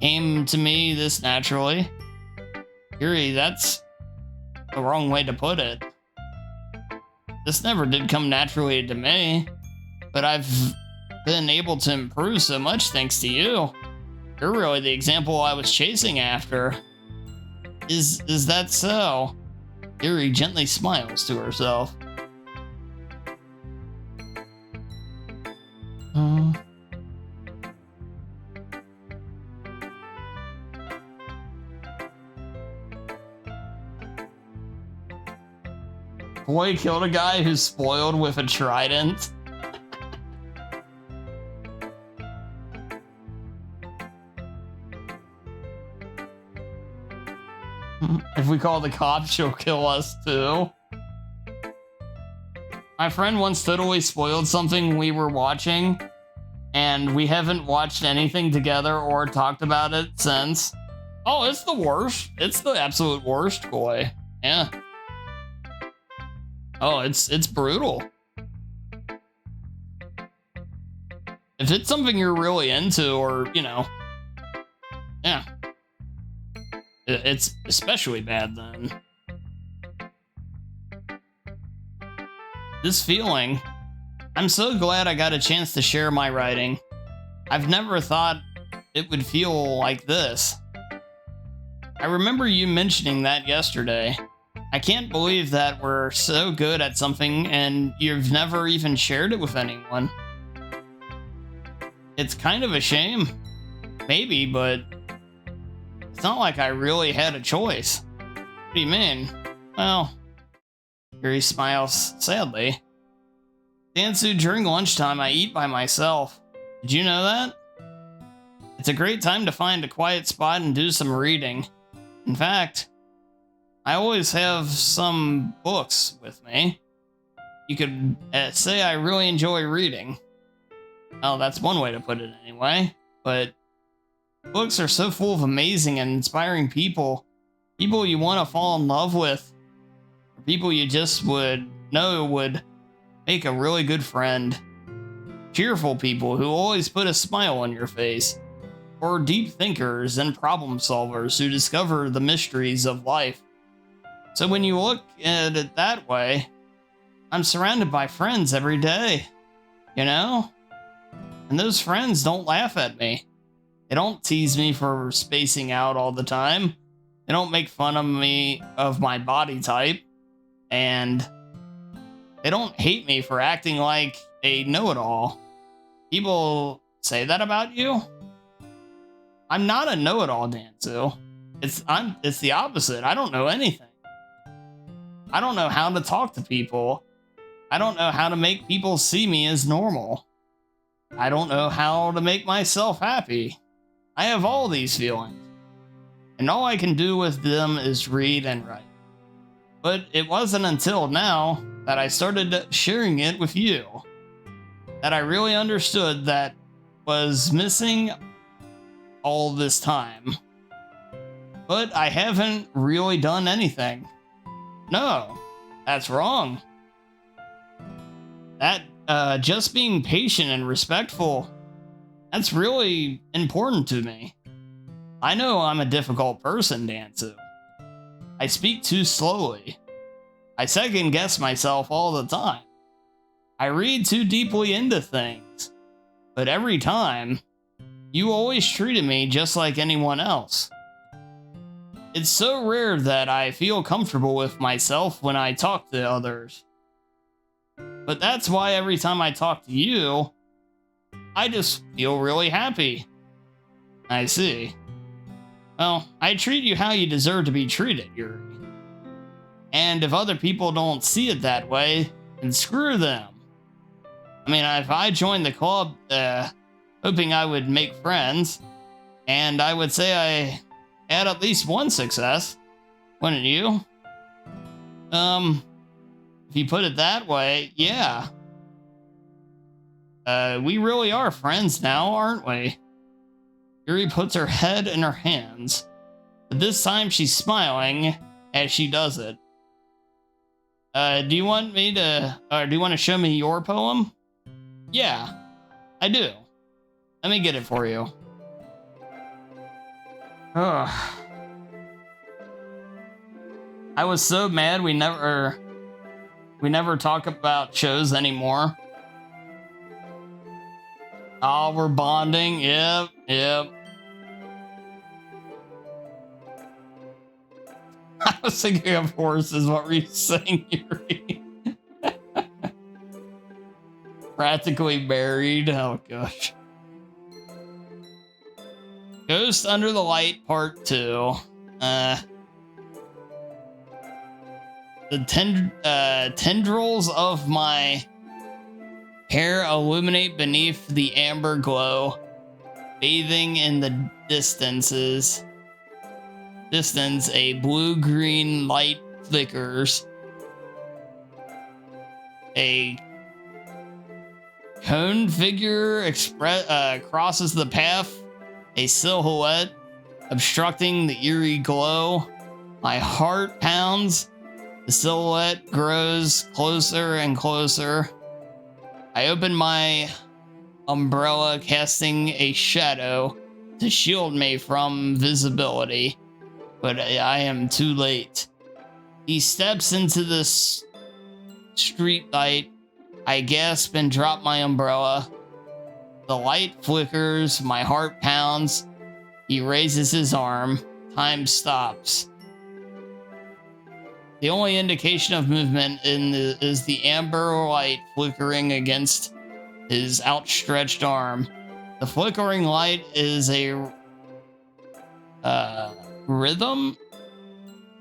came to me this naturally. Yuri, that's the wrong way to put it. This never did come naturally to me, but I've been able to improve so much thanks to you. You're really the example I was chasing after. Is that so? Yuri gently smiles to herself. Boy killed a guy who's spoiled with a trident. If we call the cops, she'll kill us too. My friend once totally spoiled something we were watching, and we haven't watched anything together or talked about it since. Oh, it's the worst. It's the absolute worst, boy. Yeah. Oh, it's brutal. If it's something you're really into, or, you know, yeah. It's especially bad then. This feeling, I'm so glad I got a chance to share my writing. I've never thought it would feel like this. I remember you mentioning that yesterday. I can't believe that we're so good at something and you've never even shared it with anyone. It's kind of a shame. Maybe, but it's not like I really had a choice. What do you mean? Well, Yuri smiles sadly. Dansu, during lunchtime, I eat by myself. Did you know that? It's a great time to find a quiet spot and do some reading. In fact, I always have some books with me. You could say I really enjoy reading. Well, that's one way to put it anyway. But books are so full of amazing and inspiring people. People you want to fall in love with. Or people you just would know would make a really good friend. Cheerful people who always put a smile on your face. Or deep thinkers and problem solvers who discover the mysteries of life. So when you look at it that way, I'm surrounded by friends every day, you know? And those friends don't laugh at me. They don't tease me for spacing out all the time. They don't make fun of me of my body type. And they don't hate me for acting like a know-it-all. People say that about you? I'm not a know-it-all, Dansu. It's the opposite. I don't know anything. I don't know how to talk to people. I don't know how to make people see me as normal. I don't know how to make myself happy. I have all these feelings. And all I can do with them is read and write. But it wasn't until now that I started sharing it with you that I really understood that was missing all this time. But I haven't really done anything. No, that's wrong. That, just being patient and respectful, that's really important to me. I know I'm a difficult person, Dansu. I speak too slowly. I second guess myself all the time. I read too deeply into things. But every time, you always treated me just like anyone else. It's so rare that I feel comfortable with myself when I talk to others. But that's why every time I talk to you, I just feel really happy. I see. Well, I treat you how you deserve to be treated, Yuri. And if other people don't see it that way, then screw them. I mean, if I joined the club, hoping I would make friends, and I would say I had at least one success, wouldn't you? If you put it that way, yeah. We really are friends now, aren't we? Yuri puts her head in her hands, but this time she's smiling as she does it. Do you want to show me your poem? Yeah, I do. Let me get it for you. Ugh. I was so mad we never talk about shows anymore. Oh, we're bonding. Yep. I was thinking of horses. What were you saying, Yuri? Practically married. Oh gosh. Ghost Under the Light Part 2. The tendrils of my hair illuminate beneath the amber glow, bathing in the distance, a blue-green light flickers. A cone figure crosses the path, a silhouette obstructing the eerie glow. My heart pounds. The silhouette grows closer and closer. I open my umbrella, casting a shadow to shield me from visibility, but I am too late. He steps into the street light. I gasp and drop my umbrella. The light flickers, my heart pounds. He raises his arm. Time stops. The only indication of movement is the amber light flickering against his outstretched arm. The flickering light is a rhythm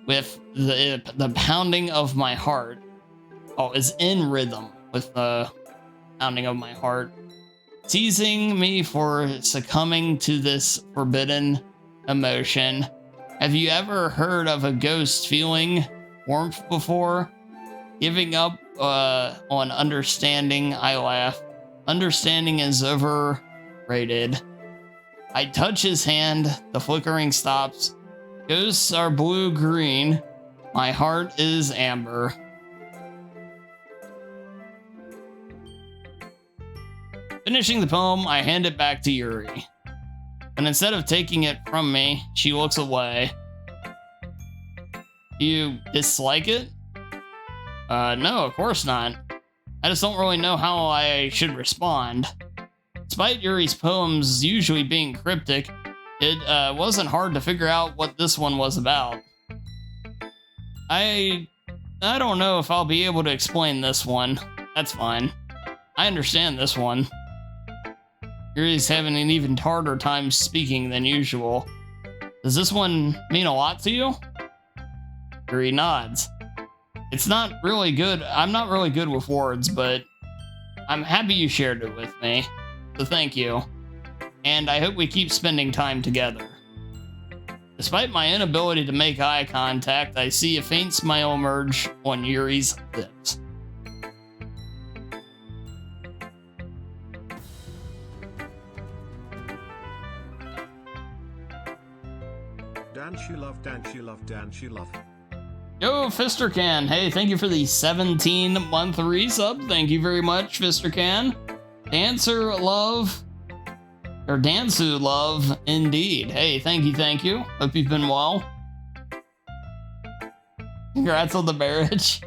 with the pounding of my heart. Oh, is in rhythm with the pounding of my heart, teasing me for succumbing to this forbidden emotion. Have you ever heard of a ghost feeling warmth before? Giving up on understanding, I laugh. Understanding is overrated. I touch his hand. The flickering stops. Ghosts are blue-green. My heart is amber. Finishing the poem, I hand it back to Yuri. But instead of taking it from me, she looks away. You dislike it? No, of course not. I just don't really know how I should respond. Despite Yuri's poems usually being cryptic, it wasn't hard to figure out what this one was about. I don't know if I'll be able to explain this one. That's fine. I understand this one. Yuri's having an even harder time speaking than usual. Does this one mean a lot to you? Yuri nods. It's not really good. I'm not really good with words, but I'm happy you shared it with me. So thank you. And I hope we keep spending time together. Despite my inability to make eye contact, I see a faint smile emerge on Yuri's lips. Dance you love, dance you love, dance you love. Yo, Fistercan. Hey, thank you for the 17-month resub. Thank you very much, Fistercan. Dancer love. Or Dansu love, indeed. Hey, thank you. Hope you've been well. Congrats on the marriage.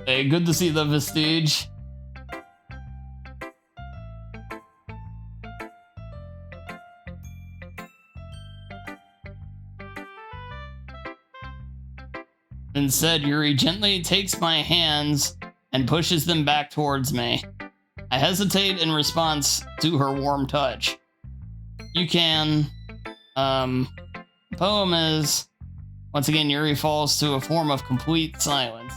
Hey, good to see the Vestige. Instead, Yuri gently takes my hands and pushes them back towards me. I hesitate in response to her warm touch. You can. The poem is... Once again, Yuri falls to a form of complete silence.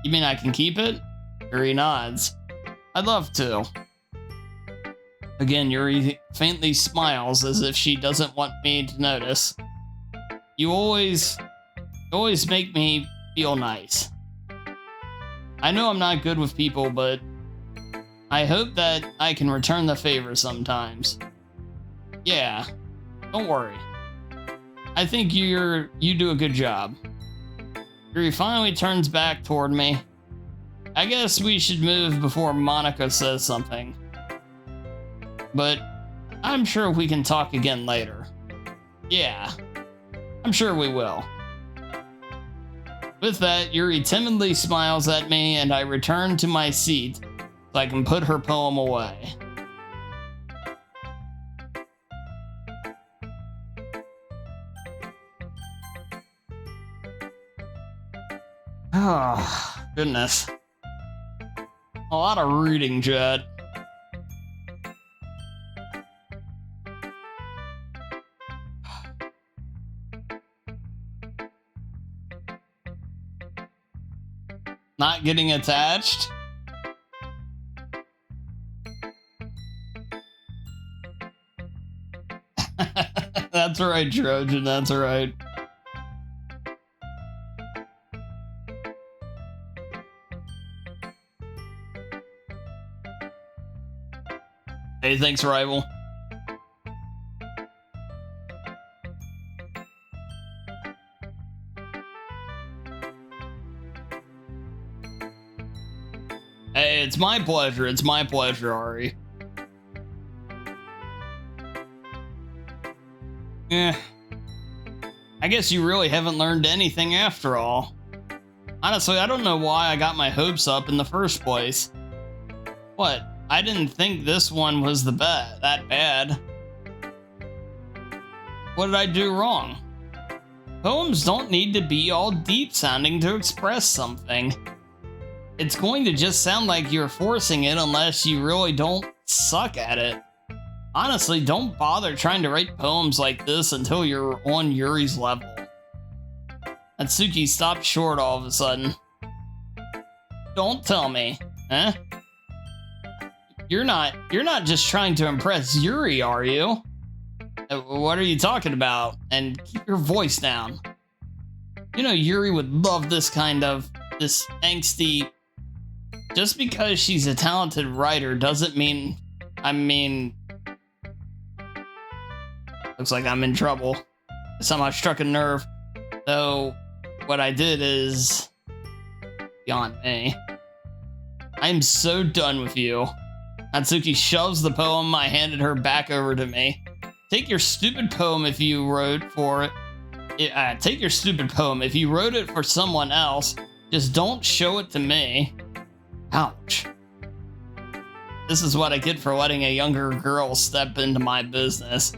You mean I can keep it? Yuri nods. I'd love to. Again, Yuri faintly smiles as if she doesn't want me to notice. You always make me feel nice. I know I'm not good with people, but I hope that I can return the favor sometimes. Yeah, don't worry. I think you do a good job. Yuri finally turns back toward me. I guess we should move before Monica says something. But I'm sure we can talk again later. Yeah, I'm sure we will. With that, Yuri timidly smiles at me and I return to my seat so I can put her poem away. Oh, goodness. A lot of reading, Jet. Not getting attached? That's right, Trojan, that's right. Hey, thanks, rival. Hey, it's my pleasure, Ari. I guess you really haven't learned anything after all. Honestly, I don't know why I got my hopes up in the first place. What? I didn't think this one was that bad. What did I do wrong? Poems don't need to be all deep sounding to express something. It's going to just sound like you're forcing it unless you really don't suck at it. Honestly, don't bother trying to write poems like this until you're on Yuri's level. Natsuki stopped short all of a sudden. Don't tell me, eh? You're not just trying to impress Yuri, are you? What are you talking about? And keep your voice down. You know Yuri would love this angsty. Just because she's a talented writer doesn't mean, looks like I'm in trouble. I somehow struck a nerve. Though, what I did is beyond me. I'm so done with you. Natsuki shoves the poem I handed her back over to me. Take your stupid poem if you wrote for it. Take your stupid poem if you wrote it for someone else. Just don't show it to me. Ouch. This is what I get for letting a younger girl step into my business.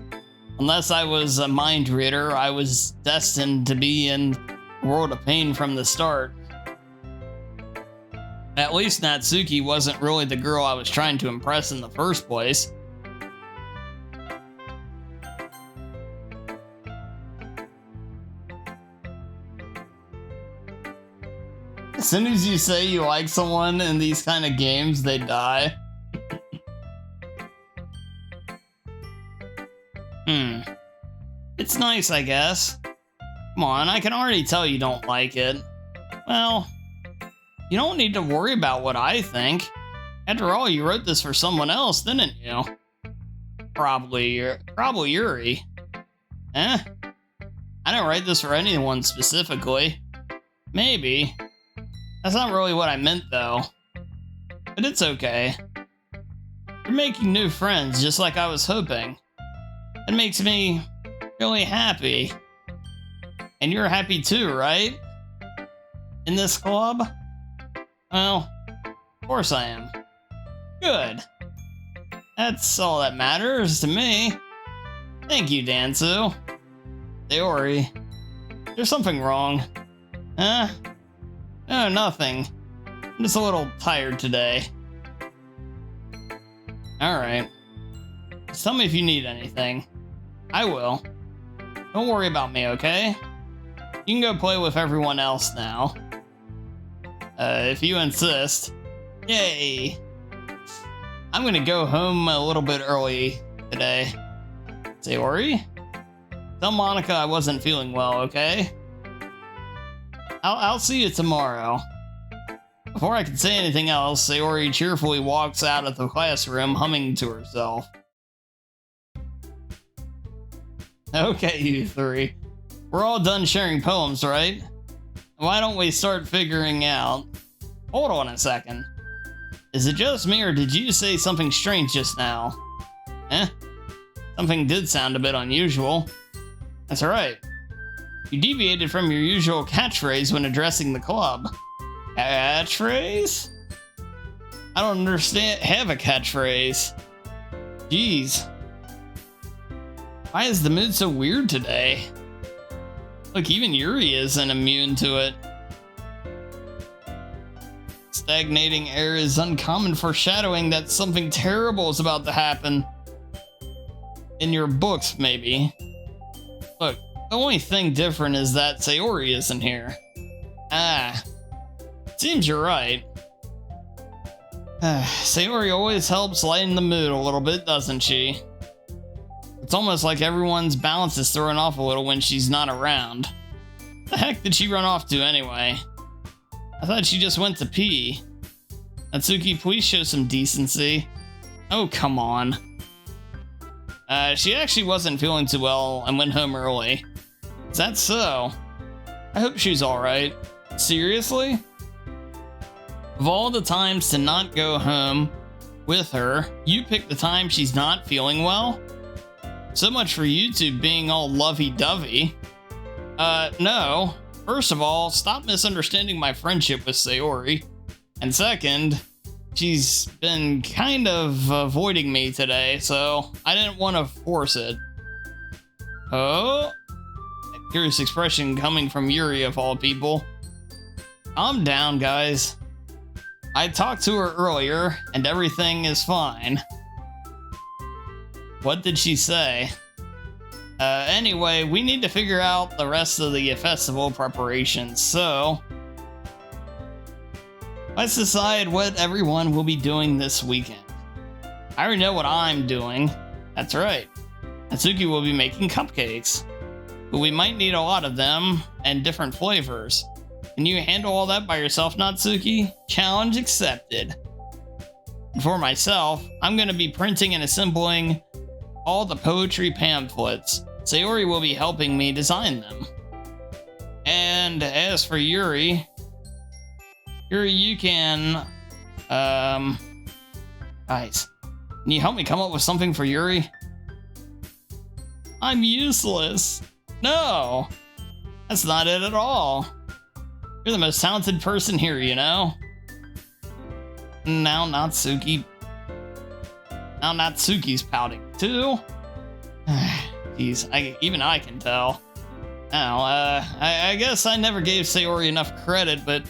Unless I was a mind reader, I was destined to be in a world of pain from the start. At least Natsuki wasn't really the girl I was trying to impress in the first place. As soon as you say you like someone in these kind of games, they die. It's nice, I guess. Come on, I can already tell you don't like it. Well, you don't need to worry about what I think. After all, you wrote this for someone else, didn't you? Probably Yuri. Eh? I didn't write this for anyone specifically. Maybe. That's not really what I meant, though. But it's okay. You're making new friends, just like I was hoping. It makes me really happy. And you're happy too, right? In this club? Well, of course I am. Good. That's all that matters to me. Thank you, Dansu. Sayori. There's something wrong. Huh? No, nothing. I'm just a little tired today. Alright. Just tell me if you need anything. I will. Don't worry about me, okay? You can go play with everyone else now. If you insist. Yay! I'm gonna go home a little bit early today. Sayori? Tell Monica I wasn't feeling well, okay? I'll see you tomorrow. Before I can say anything else, Sayori cheerfully walks out of the classroom, humming to herself. Okay, you three. We're all done sharing poems, right? Why don't we start figuring out... Hold on a second. Is it just me, or did you say something strange just now? Eh? Something did sound a bit unusual. That's alright. You deviated from your usual catchphrase when addressing the club. Catchphrase? I don't have a catchphrase. Jeez. Why is the mood so weird today? Look, even Yuri isn't immune to it. Stagnating air is uncommon, foreshadowing that something terrible is about to happen. In your books, maybe. Look, the only thing different is that Sayori isn't here. Ah. Seems you're right. Sayori always helps lighten the mood a little bit, doesn't she? It's almost like everyone's balance is thrown off a little when she's not around. The heck did she run off to anyway? I thought she just went to pee. Natsuki, please show some decency. Oh, come on. She actually wasn't feeling too well and went home early. Is that so? I hope she's alright. Seriously? Of all the times to not go home with her, you picked the time she's not feeling well? So much for you two being all lovey-dovey. No. First of all, stop misunderstanding my friendship with Sayori. And second, she's been kind of avoiding me today, so I didn't want to force it. Oh? A curious expression coming from Yuri of all people. Calm down, guys. I talked to her earlier, and everything is fine. What did she say? Anyway, we need to figure out the rest of the festival preparations, so... Let's decide what everyone will be doing this weekend. I already know what I'm doing. That's right. Natsuki will be making cupcakes. But we might need a lot of them, and different flavors. Can you handle all that by yourself, Natsuki? Challenge accepted. And for myself, I'm going to be printing and assembling all the poetry pamphlets. Sayori will be helping me design them. And as for Yuri, you can, guys, can you help me come up with something for Yuri? I'm useless. No, that's not it at all. You're the most talented person here, you know? Now Natsuki's pouting too. Jeez, even I can tell. Now, I guess I never gave Sayori enough credit, but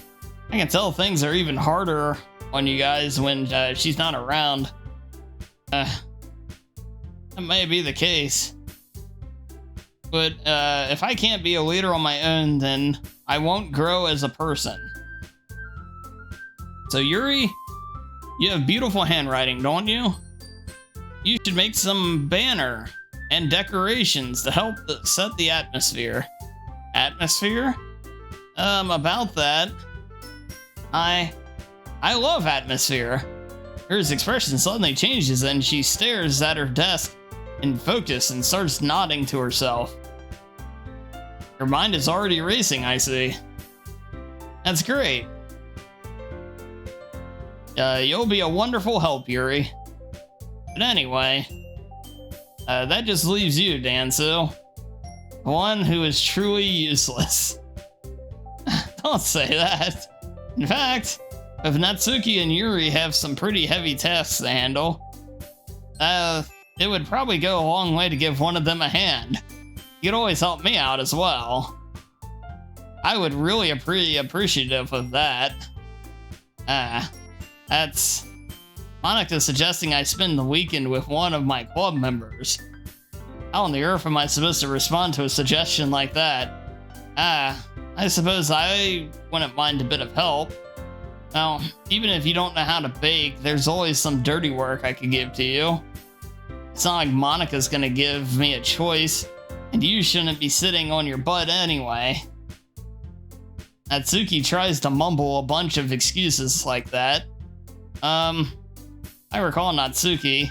I can tell things are even harder on you guys when she's not around. That may be the case. But if I can't be a leader on my own, then I won't grow as a person. So Yuri, you have beautiful handwriting, don't you? You should make some banner and decorations to help set the atmosphere. Atmosphere? About that, I love atmosphere. Her expression suddenly changes and she stares at her desk in focus and starts nodding to herself. Her mind is already racing, I see. That's great. You'll be a wonderful help, Yuri. But anyway, that just leaves you, Dansu. One who is truly useless. Don't say that. In fact, if Natsuki and Yuri have some pretty heavy tasks to handle, it would probably go a long way to give one of them a hand. You could always help me out as well. I would really be pretty appreciative of that. That's... Monica suggesting I spend the weekend with one of my club members. How on the earth am I supposed to respond to a suggestion like that? I suppose I wouldn't mind a bit of help. Now, even if you don't know how to bake, there's always some dirty work I could give to you. It's not like Monica's gonna give me a choice, and you shouldn't be sitting on your butt anyway. Natsuki tries to mumble a bunch of excuses like that. I recall, Natsuki,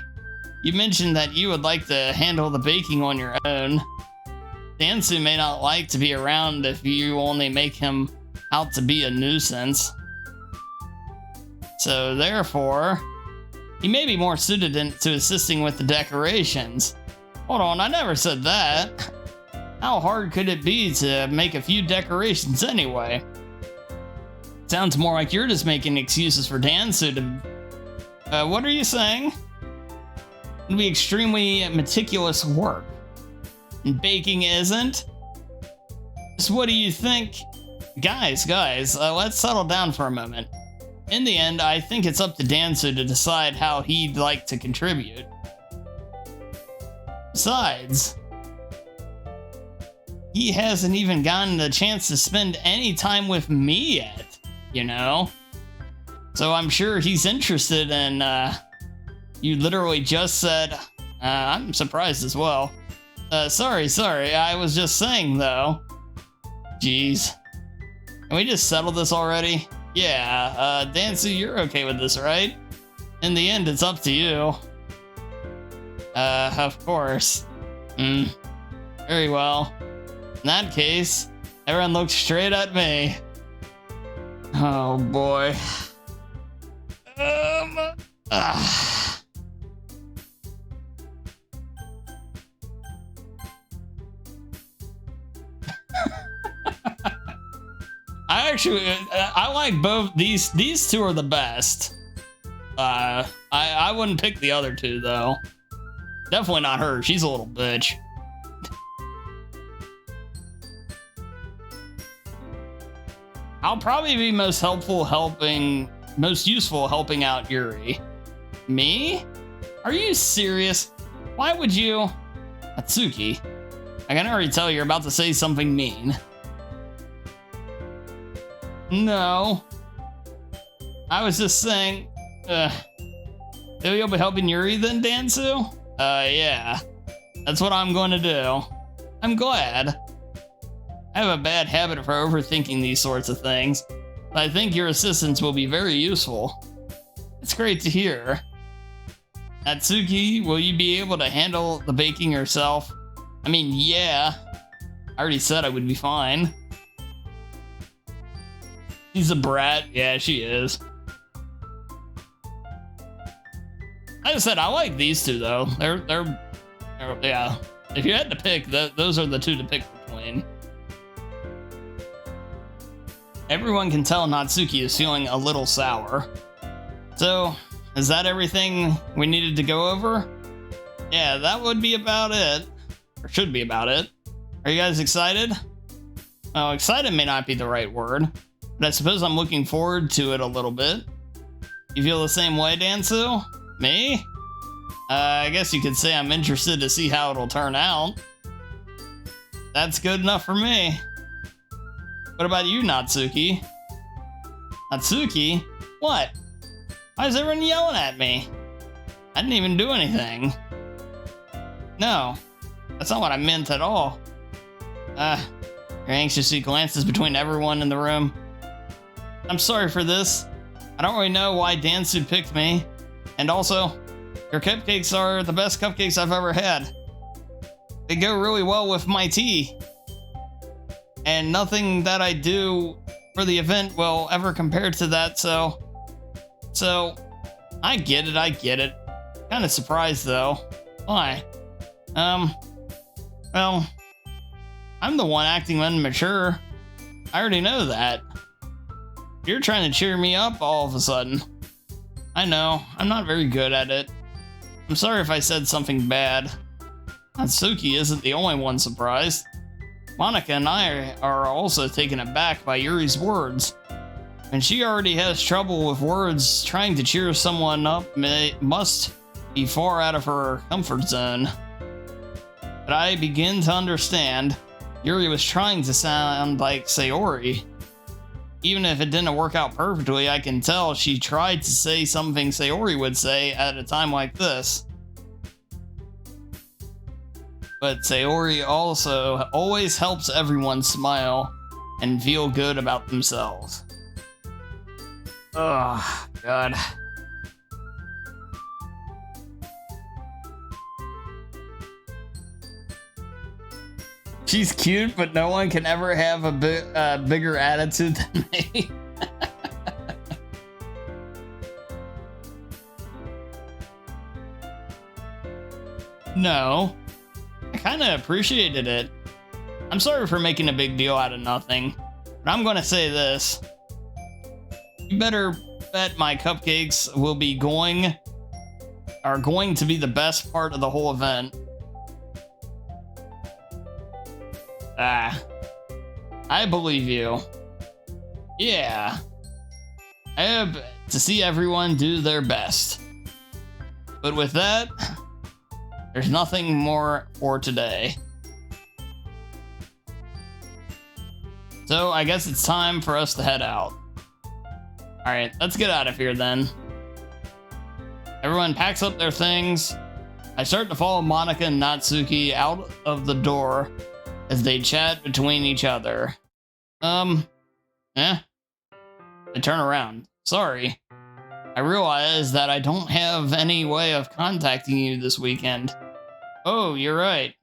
you mentioned that you would like to handle the baking on your own. Dansu may not like to be around if you only make him out to be a nuisance. So therefore, he may be more suited to assisting with the decorations. Hold on, I never said that. How hard could it be to make a few decorations anyway? Sounds more like you're just making excuses for Dansu to... what are you saying? It'd be extremely meticulous work. And baking isn't? So what do you think? Guys, let's settle down for a moment. In the end, I think it's up to Dansu to decide how he'd like to contribute. Besides, he hasn't even gotten the chance to spend any time with me yet, you know? So I'm sure he's interested in, you literally just said, I'm surprised as well. Sorry, I was just saying though. Jeez. Can we just settle this already? Yeah, Dansu, you're okay with this, right? In the end, it's up to you. Of course. Very well. In that case, everyone looks straight at me. Oh boy. I like both these two are the best. I wouldn't pick the other two though. Definitely not her. She's a little bitch. I'll probably be most useful helping out Yuri. Me? Are you serious? Why would you? Natsuki, I can already tell you're about to say something mean. No. I was just saying, maybe you'll be helping Yuri then, Dansu? Yeah. That's what I'm going to do. I'm glad. I have a bad habit of overthinking these sorts of things, but I think your assistance will be very useful. It's great to hear. Natsuki, will you be able to handle the baking yourself? I mean, yeah. I already said I would be fine. She's a brat. Yeah, she is. Like I said, I like these two though. They're yeah. If you had to pick, those are the two to pick between. Everyone can tell Natsuki is feeling a little sour. So, is that everything we needed to go over? Yeah, that would be about it. Or should be about it. Are you guys excited? Well, excited may not be the right word, but I suppose I'm looking forward to it a little bit. You feel the same way, Dansu? Me? I guess you could say I'm interested to see how it'll turn out. That's good enough for me. What about you, Natsuki? Natsuki? What? Why is everyone yelling at me? I didn't even do anything. No, that's not what I meant at all. Your anxiously glances between everyone in the room. I'm sorry for this. I don't really know why Dansu picked me. And also, your cupcakes are the best cupcakes I've ever had. They go really well with my tea. And nothing that I do for the event will ever compare to that, so I get it. Kind of surprised though. Why? Well, I'm the one acting immature. I already know that. You're trying to cheer me up all of a sudden. I know, I'm not very good at it. I'm sorry if I said something bad. Natsuki isn't the only one surprised. Monica and I are also taken aback by Yuri's words. And she already has trouble with words, trying to cheer someone up must be far out of her comfort zone. But I begin to understand. Yuri was trying to sound like Sayori. Even if it didn't work out perfectly, I can tell she tried to say something Sayori would say at a time like this. But Sayori also always helps everyone smile, and feel good about themselves. Oh, God. She's cute, but no one can ever have a bigger attitude than me. No, I kind of appreciated it. I'm sorry for making a big deal out of nothing, but I'm going to say this. You better bet my cupcakes are going to be the best part of the whole event. I believe you. Yeah. I hope to see everyone do their best. But with that, there's nothing more for today. So I guess it's time for us to head out. Alright, let's get out of here then. Everyone packs up their things. I start to follow Monika and Natsuki out of the door as they chat between each other. I turn around. Sorry. I realize that I don't have any way of contacting you this weekend. Oh, you're right.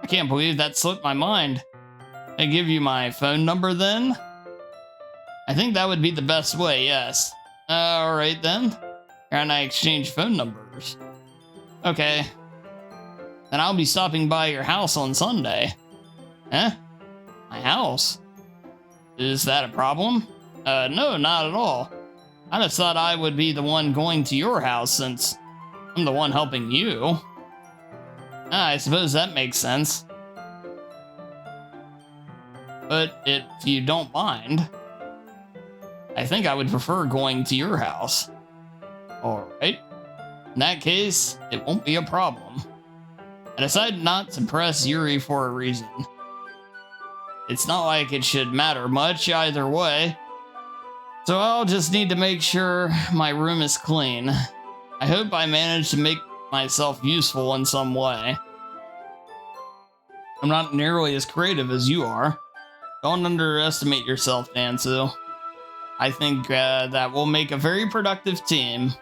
I can't believe that slipped my mind. I give you my phone number then? I think that would be the best way, yes. Alright then. And I exchange phone numbers. Okay. Then I'll be stopping by your house on Sunday. Huh? My house? Is that a problem? No, not at all. I just thought I would be the one going to your house since I'm the one helping you. I suppose that makes sense. But if you don't mind, I think I would prefer going to your house. Alright. In that case, it won't be a problem. I decided not to press Yuri for a reason. It's not like it should matter much either way. So I'll just need to make sure my room is clean. I hope I manage to make myself useful in some way. I'm not nearly as creative as you are. Don't underestimate yourself, Dansu. I think that will make a very productive team.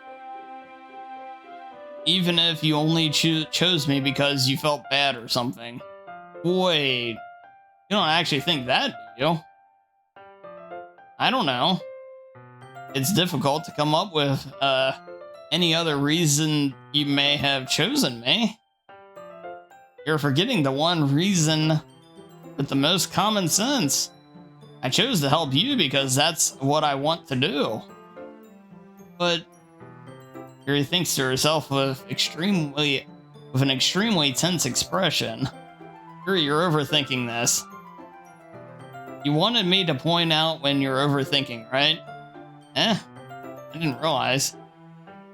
Even if you only chose me because you felt bad or something. Wait, you don't actually think that, do you? I don't know. It's difficult to come up with any other reason you may have chosen me. You're forgetting the one reason with the most common sense. I chose to help you because that's what I want to do. But Yuri thinks to herself with an extremely tense expression. Yuri, you're overthinking this. You wanted me to point out when you're overthinking, right? I didn't realize.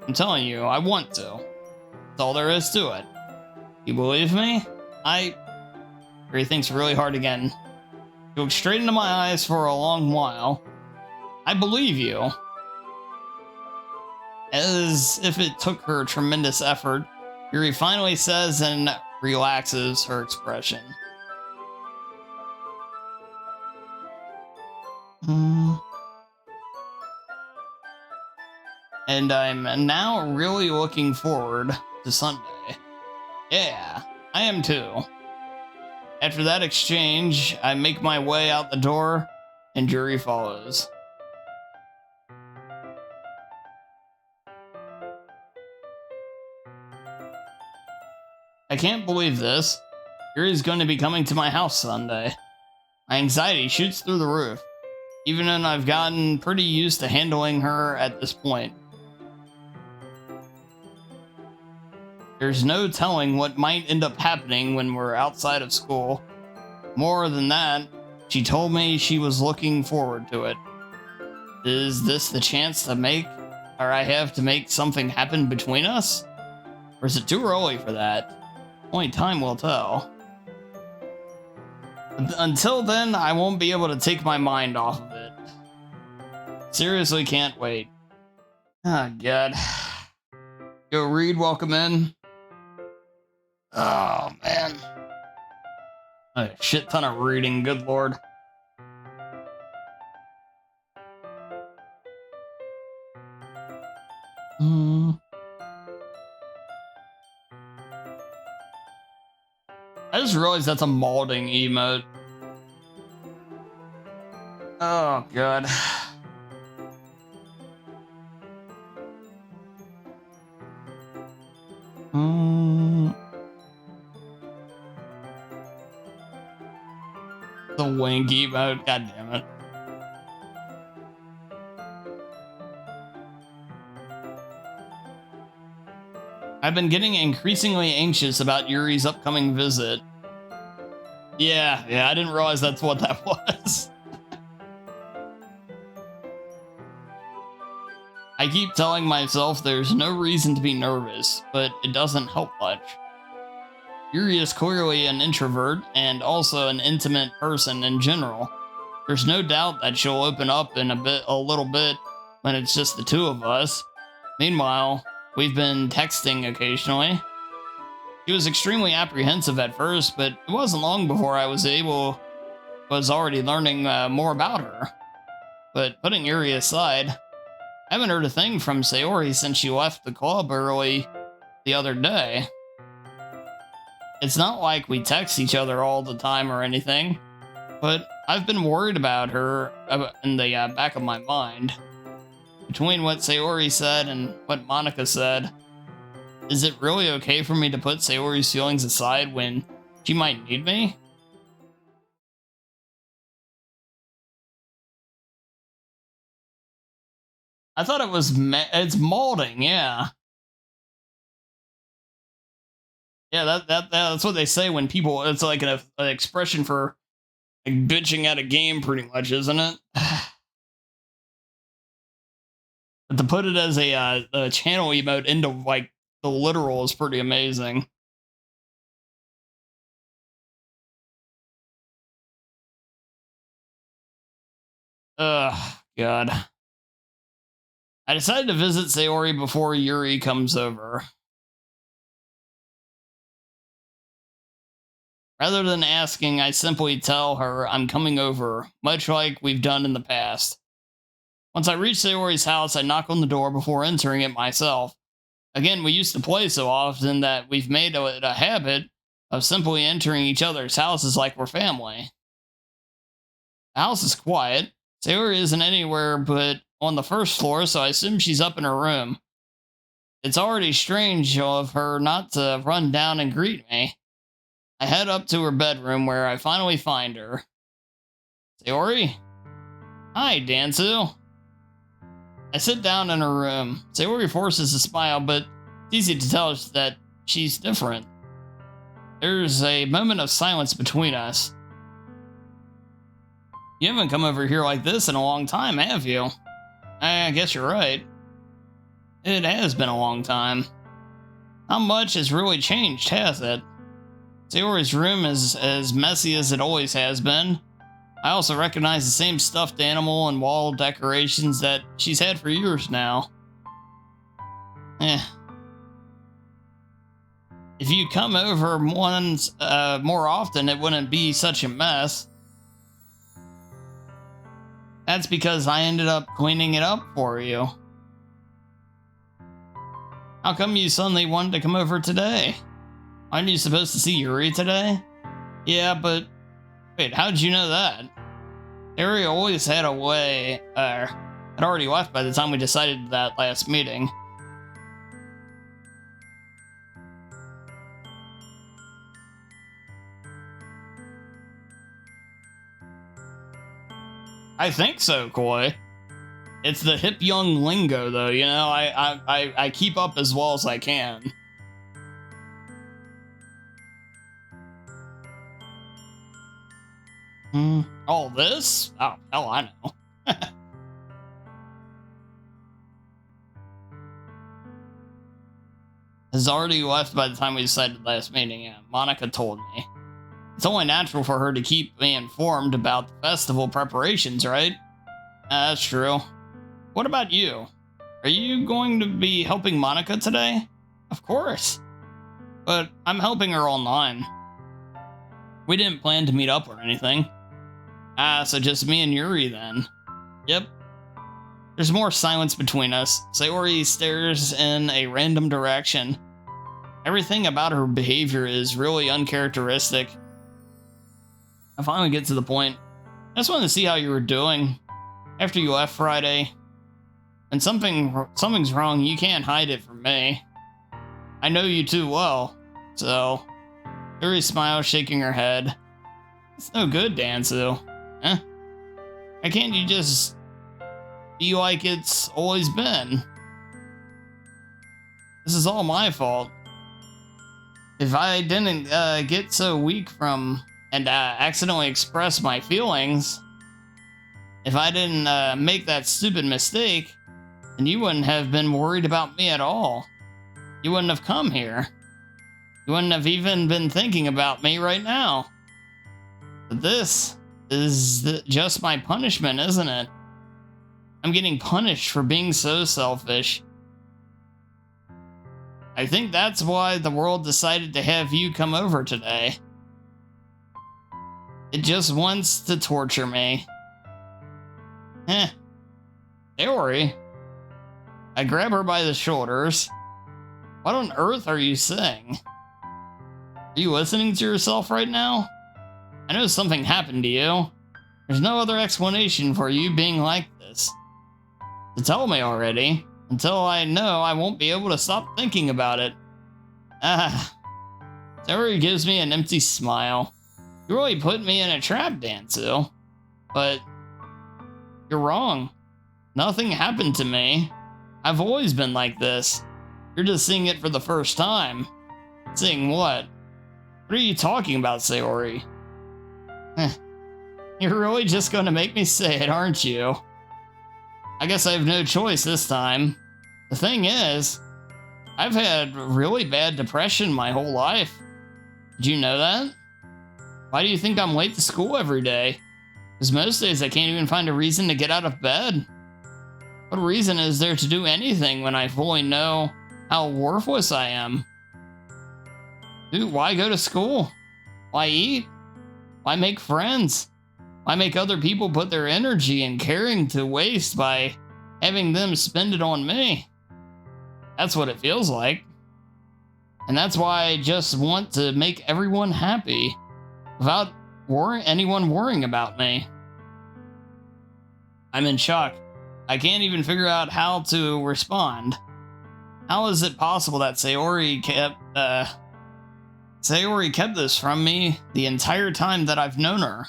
I'm telling you, I want to. That's all there is to it. You believe me? Yuri thinks really hard again. She looked straight into my eyes for a long while. I believe you. As if it took her tremendous effort, Yuri finally says and relaxes her expression. And I'm now really looking forward to Sunday. Yeah, I am too. After that exchange, I make my way out the door, and Yuri follows. I can't believe this. Yuri's going to be coming to my house Sunday. My anxiety shoots through the roof, even when I've gotten pretty used to handling her at this point. There's no telling what might end up happening when we're outside of school. More than that, she told me she was looking forward to it. Is this the chance I have to make something happen between us? Or is it too early for that? Only time will tell. Until then, I won't be able to take my mind off of it. Seriously can't wait. Oh, God. Yo, Reed, welcome in. Oh, man. A shit ton of reading, good lord. I just realized that's a molding emote. Oh, God. The wink emote, god damn it. I've been getting increasingly anxious about Yuri's upcoming visit. Yeah, I didn't realize that's what that was. I keep telling myself there's no reason to be nervous, but it doesn't help much. Yuri is clearly an introvert and also an intimate person in general. There's no doubt that she'll open up in a little bit when it's just the two of us. Meanwhile, we've been texting occasionally. She was extremely apprehensive at first, but it wasn't long before I was already learning more about her. But putting Yuri aside, I haven't heard a thing from Sayori since she left the club early the other day. It's not like we text each other all the time or anything, but I've been worried about her in the back of my mind. Between what Sayori said and what Monica said, is it really okay for me to put Sayori's feelings aside when she might need me? I thought it was it's molding, yeah. Yeah, that's what they say when people. It's like an expression for like bitching at a game, pretty much, isn't it? But to put it as a channel emote into like the literal is pretty amazing. Ugh, God. I decided to visit Sayori before Yuri comes over. Rather than asking, I simply tell her I'm coming over, much like we've done in the past. Once I reach Sayori's house, I knock on the door before entering it myself. Again, we used to play so often that we've made it a habit of simply entering each other's houses like we're family. The house is quiet. Sayori isn't anywhere but on the first floor, so I assume she's up in her room. It's already strange of her not to run down and greet me. I head up to her bedroom where I finally find her. Sayori? Hi, Dansu. I sit down in her room. Sayori forces a smile, but it's easy to tell that she's different. There's a moment of silence between us. You haven't come over here like this in a long time, have you? I guess you're right. It has been a long time. Not much has really changed, has it? Sayori's room is as messy as it always has been. I also recognize the same stuffed animal and wall decorations that she's had for years now. If you come over more often, it wouldn't be such a mess. That's because I ended up cleaning it up for you. How come you suddenly wanted to come over today? Aren't you supposed to see Yuri today? Yeah, but wait, how did you know that? Yuri always had a way, had already left by the time we decided that last meeting. I think so, Koi. It's the hip young lingo, though, you know, I keep up as well as I can. All this? Oh, hell, I know. Has already left by the time we decided last meeting, yeah, Monica told me. It's only natural for her to keep me informed about the festival preparations, right? That's true. What about you? Are you going to be helping Monica today? Of course. But I'm helping her online. We didn't plan to meet up or anything. So just me and Yuri then. Yep. There's more silence between us. Sayori stares in a random direction. Everything about her behavior is really uncharacteristic. I finally get to the point. I just wanted to see how you were doing after you left Friday. And something's wrong, you can't hide it from me. I know you too well, so... Yuri smiles, shaking her head. It's no good, Dansu. Huh? Why can't you just be like it's always been? This is all my fault. If I didn't get so weak from and accidentally express my feelings, if I didn't make that stupid mistake, then you wouldn't have been worried about me at all. You wouldn't have come here. You wouldn't have even been thinking about me right now. But this is just my punishment, isn't it? I'm getting punished for being so selfish. I think that's why the world decided to have you come over today. It just wants to torture me. Saori. I grab her by the shoulders. What on earth are you saying? Are you listening to yourself right now? I know something happened to you. There's no other explanation for you being like this. So tell me already. Until I know, I won't be able to stop thinking about it. Saori gives me an empty smile. You really put me in a trap, Dansu. But you're wrong. Nothing happened to me. I've always been like this. You're just seeing it for the first time. Seeing what? What are you talking about, Saori? You're really just going to make me say it, aren't you? I guess I have no choice this time. The thing is, I've had really bad depression my whole life. Did you know that? Why do you think I'm late to school every day? Because most days I can't even find a reason to get out of bed. What reason is there to do anything when I fully know how worthless I am? Dude, why go to school? Why eat? Why make friends? Why make other people put their energy and caring to waste by having them spend it on me? That's what it feels like. And that's why I just want to make everyone happy without anyone worrying about me. I'm in shock. I can't even figure out how to respond. How is it possible that Saori kept this from me the entire time that I've known her?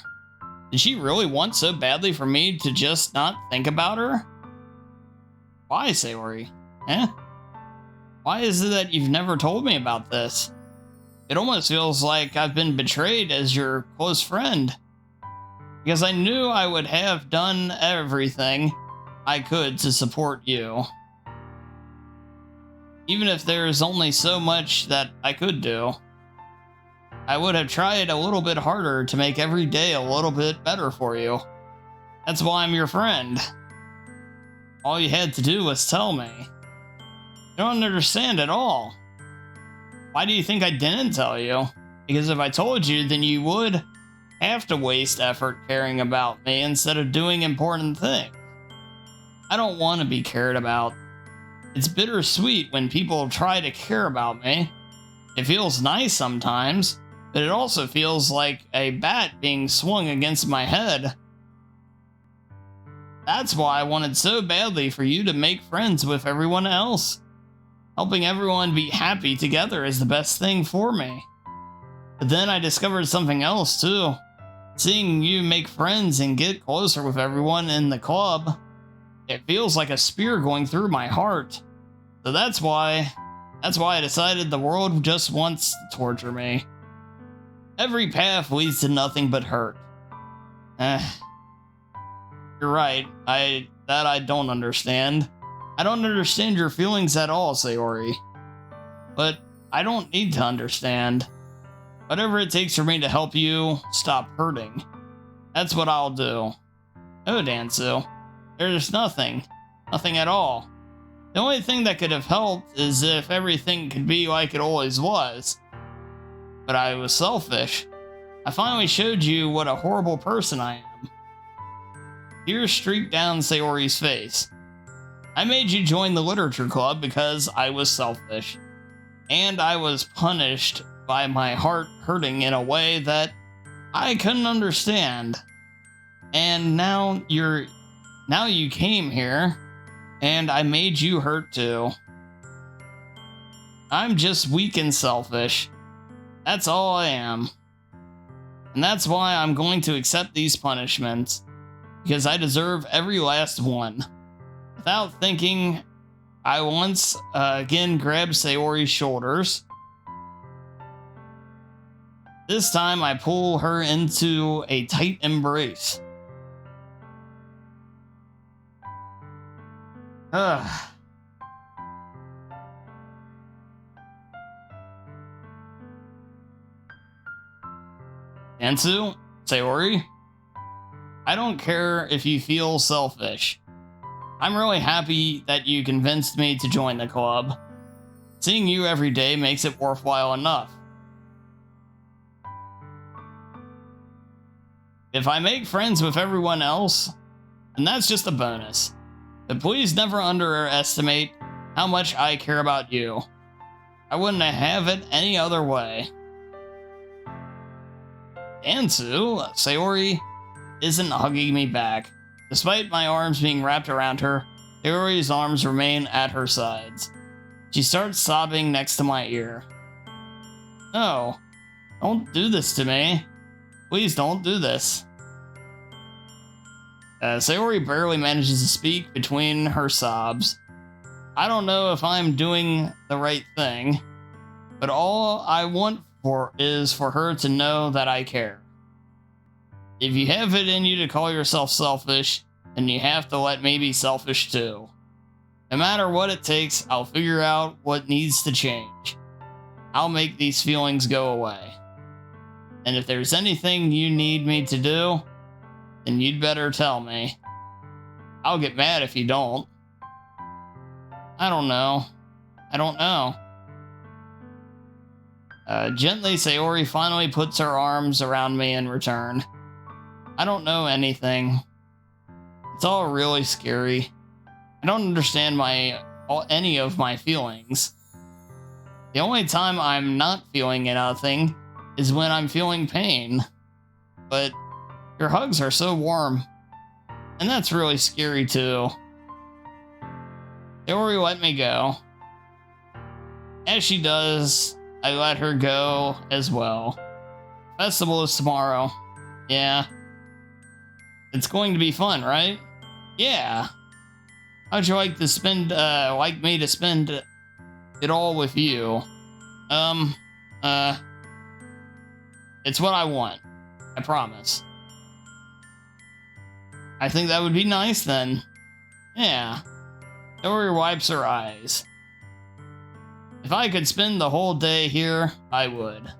Did she really want so badly for me to just not think about her? Why, Saori? Why is it that you've never told me about this? It almost feels like I've been betrayed as your close friend. Because I knew I would have done everything I could to support you. Even if there's only so much that I could do. I would have tried a little bit harder to make every day a little bit better for you. That's why I'm your friend. All you had to do was tell me. I don't understand at all. Why do you think I didn't tell you? Because if I told you, then you would have to waste effort caring about me instead of doing important things. I don't want to be cared about. It's bittersweet when people try to care about me. It feels nice sometimes, but it also feels like a bat being swung against my head. That's why I wanted so badly for you to make friends with everyone else. Helping everyone be happy together is the best thing for me. But then I discovered something else too. Seeing you make friends and get closer with everyone in the club, it feels like a spear going through my heart. So that's why I decided the world just wants to torture me. Every path leads to nothing but hurt. You're right. I don't understand. I don't understand your feelings at all, Saori. But I don't need to understand. Whatever it takes for me to help you stop hurting, that's what I'll do. No, Dansu. There's nothing. Nothing at all. The only thing that could have helped is if everything could be like it always was. But I was selfish. I finally showed you what a horrible person I am. Tears streaked down Saori's face. I made you join the literature club because I was selfish. and I was punished by my heart hurting in a way that I couldn't understand. And now you came here, and I made you hurt too. I'm just weak and selfish. That's all I am. And that's why I'm going to accept these punishments, because I deserve every last one. Without thinking, I once again grabbed Sayori's shoulders. This time I pull her into a tight embrace. Ugh. Ansu, Sayori, I don't care if you feel selfish. I'm really happy that you convinced me to join the club. Seeing you every day makes it worthwhile enough. If I make friends with everyone else, then that's just a bonus. But please never underestimate how much I care about you. I wouldn't have it any other way. Ansu, Sayori isn't hugging me back. Despite my arms being wrapped around her, Sayori's arms remain at her sides. She starts sobbing next to my ear. No, don't do this to me. Please don't do this. Sayori barely manages to speak between her sobs. I don't know if I'm doing the right thing, but all I want is for her to know that I care. If you have it in you to call yourself selfish, then you have to let me be selfish too. No matter what it takes, I'll figure out what needs to change. I'll make these feelings go away. And if there's anything you need me to do, then you'd better tell me. I'll get mad if you don't. I don't know. Gently, Sayori finally puts her arms around me in return. I don't know anything. It's all really scary. I don't understand any of my feelings. The only time I'm not feeling anything is when I'm feeling pain. But your hugs are so warm. And that's really scary too. Sayori let me go. As she does, I let her go as well. Festival is tomorrow. Yeah. It's going to be fun, right? Yeah. How'd you like me to spend it all with you? It's what I want. I promise. I think that would be nice then. Yeah. Sayori wipes her eyes. If I could spend the whole day here, I would.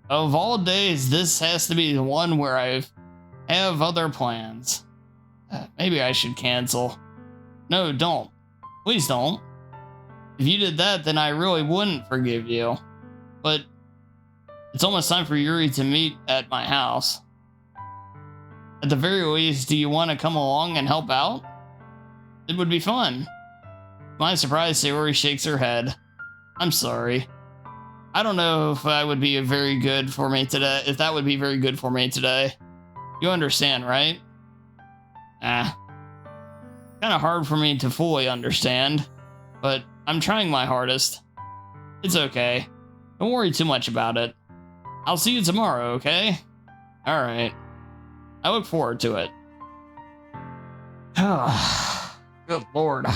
Of all days, this has to be the one where I have other plans. Maybe I should cancel. No, don't. Please don't. If you did that, then I really wouldn't forgive you. But it's almost time for Yuri to meet at my house. At the very least, do you want to come along and help out? It would be fun. To my surprise, Sayori shakes her head. I'm sorry. I don't know if that would be very good for me today. You understand, right? Kind of hard for me to fully understand, but I'm trying my hardest. It's okay. Don't worry too much about it. I'll see you tomorrow, okay? Alright. I look forward to it. Good lord.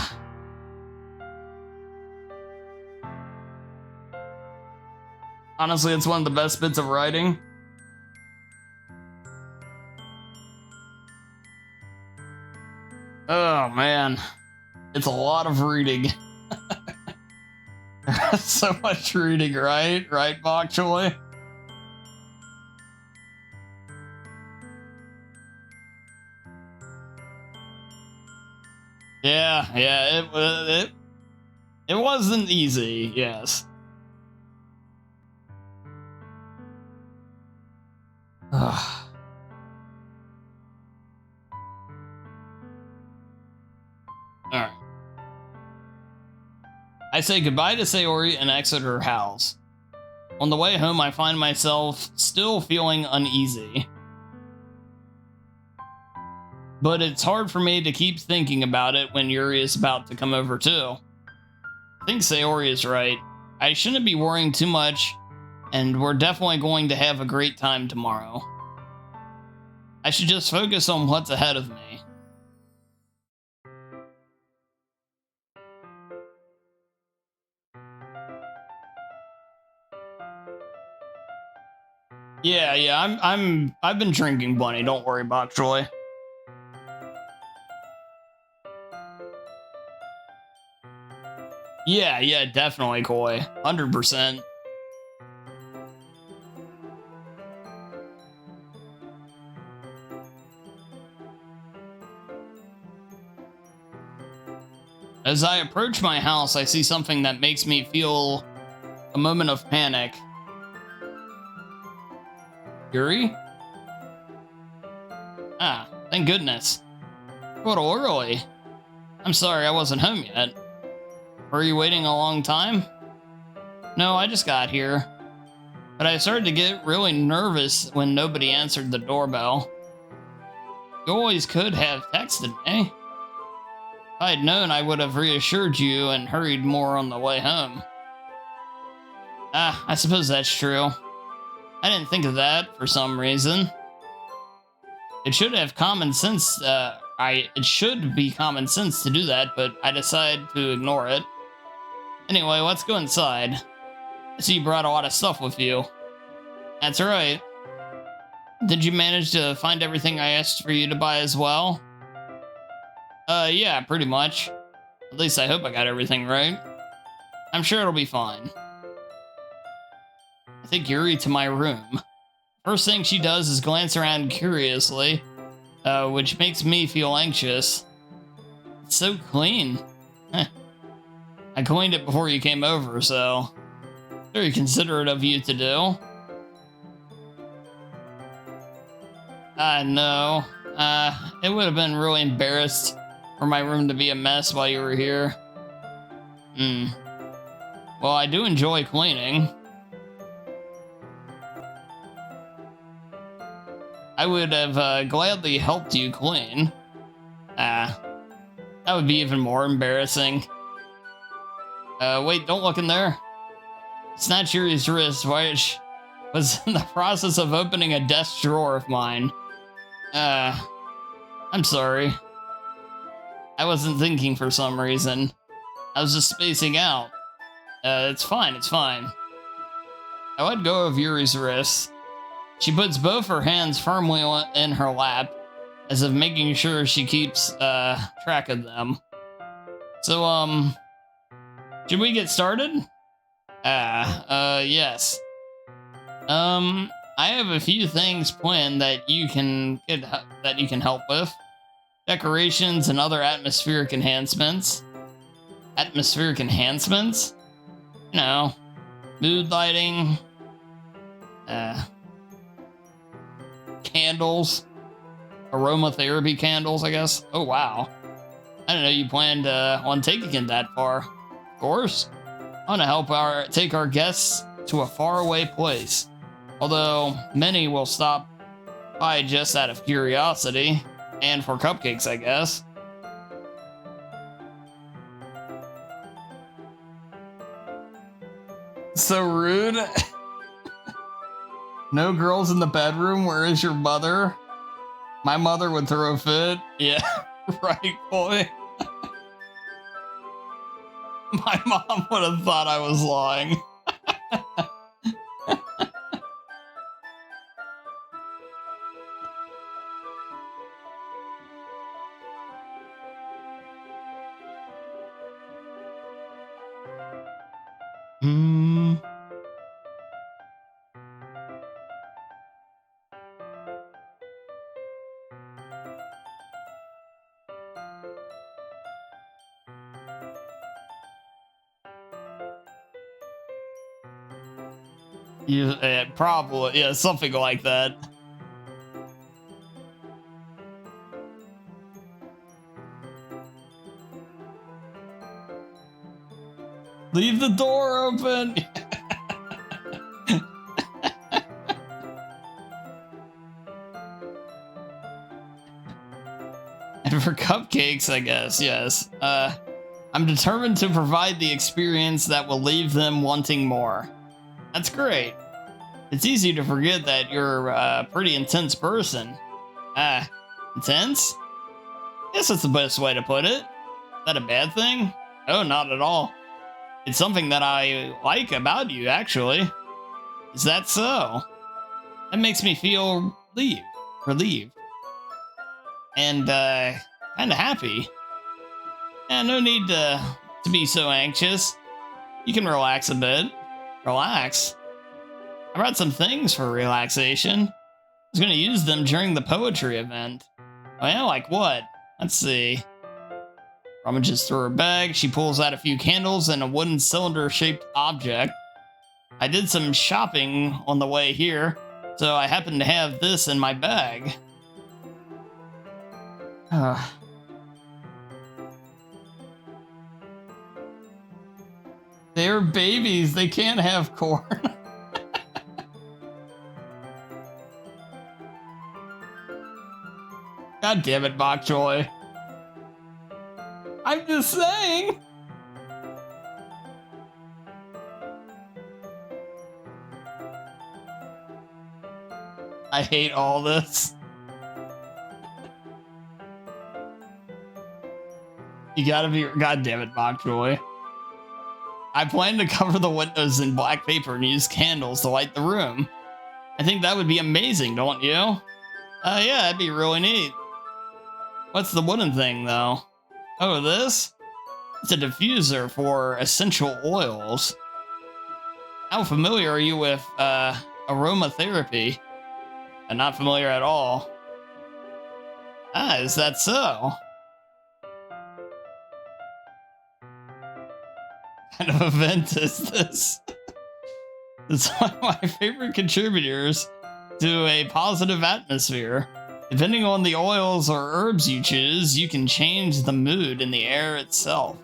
Honestly, it's one of the best bits of writing. Oh man. It's a lot of reading. So much reading, right? Right, Bok Choy? Yeah, it wasn't easy, yes. Alright. I say goodbye to Sayori and exit her house. On the way home, I find myself still feeling uneasy. But it's hard for me to keep thinking about it when Yuri is about to come over too. I think Sayori is right. I shouldn't be worrying too much, and we're definitely going to have a great time tomorrow. I should just focus on what's ahead of me. Yeah, I've been drinking plenty, don't worry, Bok Choy. Yeah, definitely, Koi. 100%. As I approach my house, I see something that makes me feel a moment of panic. Yuri? Ah, thank goodness. What early. I'm sorry I wasn't home yet. Were you waiting a long time? No, I just got here. But I started to get really nervous when nobody answered the doorbell. You always could have texted me. If I had known, I would have reassured you and hurried more on the way home. Ah, I suppose that's true. I didn't think of that for some reason. It should have common sense. It should be common sense to do that, but I decided to ignore it. Anyway, let's go inside. I see you brought a lot of stuff with you. That's right. Did you manage to find everything I asked for you to buy as well? Yeah, pretty much. At least I hope I got everything right. I'm sure it'll be fine. I take Yuri to my room. First thing she does is glance around curiously, which makes me feel anxious. It's so clean. I cleaned it before you came over, so very considerate of you to do. No. It would have been really embarrassed for my room to be a mess while you were here. Well, I do enjoy cleaning. I would have gladly helped you clean. That would be even more embarrassing. Wait, don't look in there. Snatch Yuri's wrist, which was in the process of opening a desk drawer of mine. I'm sorry. I wasn't thinking for some reason. I was just spacing out. It's fine. I let go of Yuri's wrist. She puts both her hands firmly in her lap, as if making sure she keeps track of them. So, should we get started? Yes. I have a few things planned that you can help with. Decorations and other atmospheric enhancements. Atmospheric enhancements? You know, mood lighting, candles, aromatherapy candles, I guess. Oh, wow. I didn't know you planned on taking it that far. Of course. I want to help take our guests to a faraway place. Although many will stop by just out of curiosity and for cupcakes, I guess. So rude. No girls in the bedroom. Where is your mother? My mother would throw a fit. Yeah, right, boy. My mom would have thought I was lying. Probably, yeah, something like that. Leave the door open. And for cupcakes, I guess, yes. I'm determined to provide the experience that will leave them wanting more. That's great. It's easy to forget that you're a pretty intense person. Intense? Guess that's the best way to put it. Is that a bad thing? Oh, not at all. It's something that I like about you, actually. Is that so? That makes me feel relieved. And, kinda happy. Yeah, no need to be so anxious. You can relax a bit. Relax? I brought some things for relaxation. I was gonna use them during the poetry event. Oh yeah, like what? Let's see. Rummages through her bag. She pulls out a few candles and a wooden cylinder-shaped object. I did some shopping on the way here, so I happen to have this in my bag. They're babies. They can't have corn. God damn it, Bok Choy. I'm just saying. I hate all this. You gotta be. God damn it, Bok Choy. I plan to cover the windows in black paper and use candles to light the room. I think that would be amazing, don't you? Yeah, that'd be really neat. What's the wooden thing, though? Oh, this? It's a diffuser for essential oils. How familiar are you with aromatherapy? I'm not familiar at all. Ah, is that so? What kind of event is this? It's one of my favorite contributors to a positive atmosphere. Depending on the oils or herbs you choose, you can change the mood in the air itself.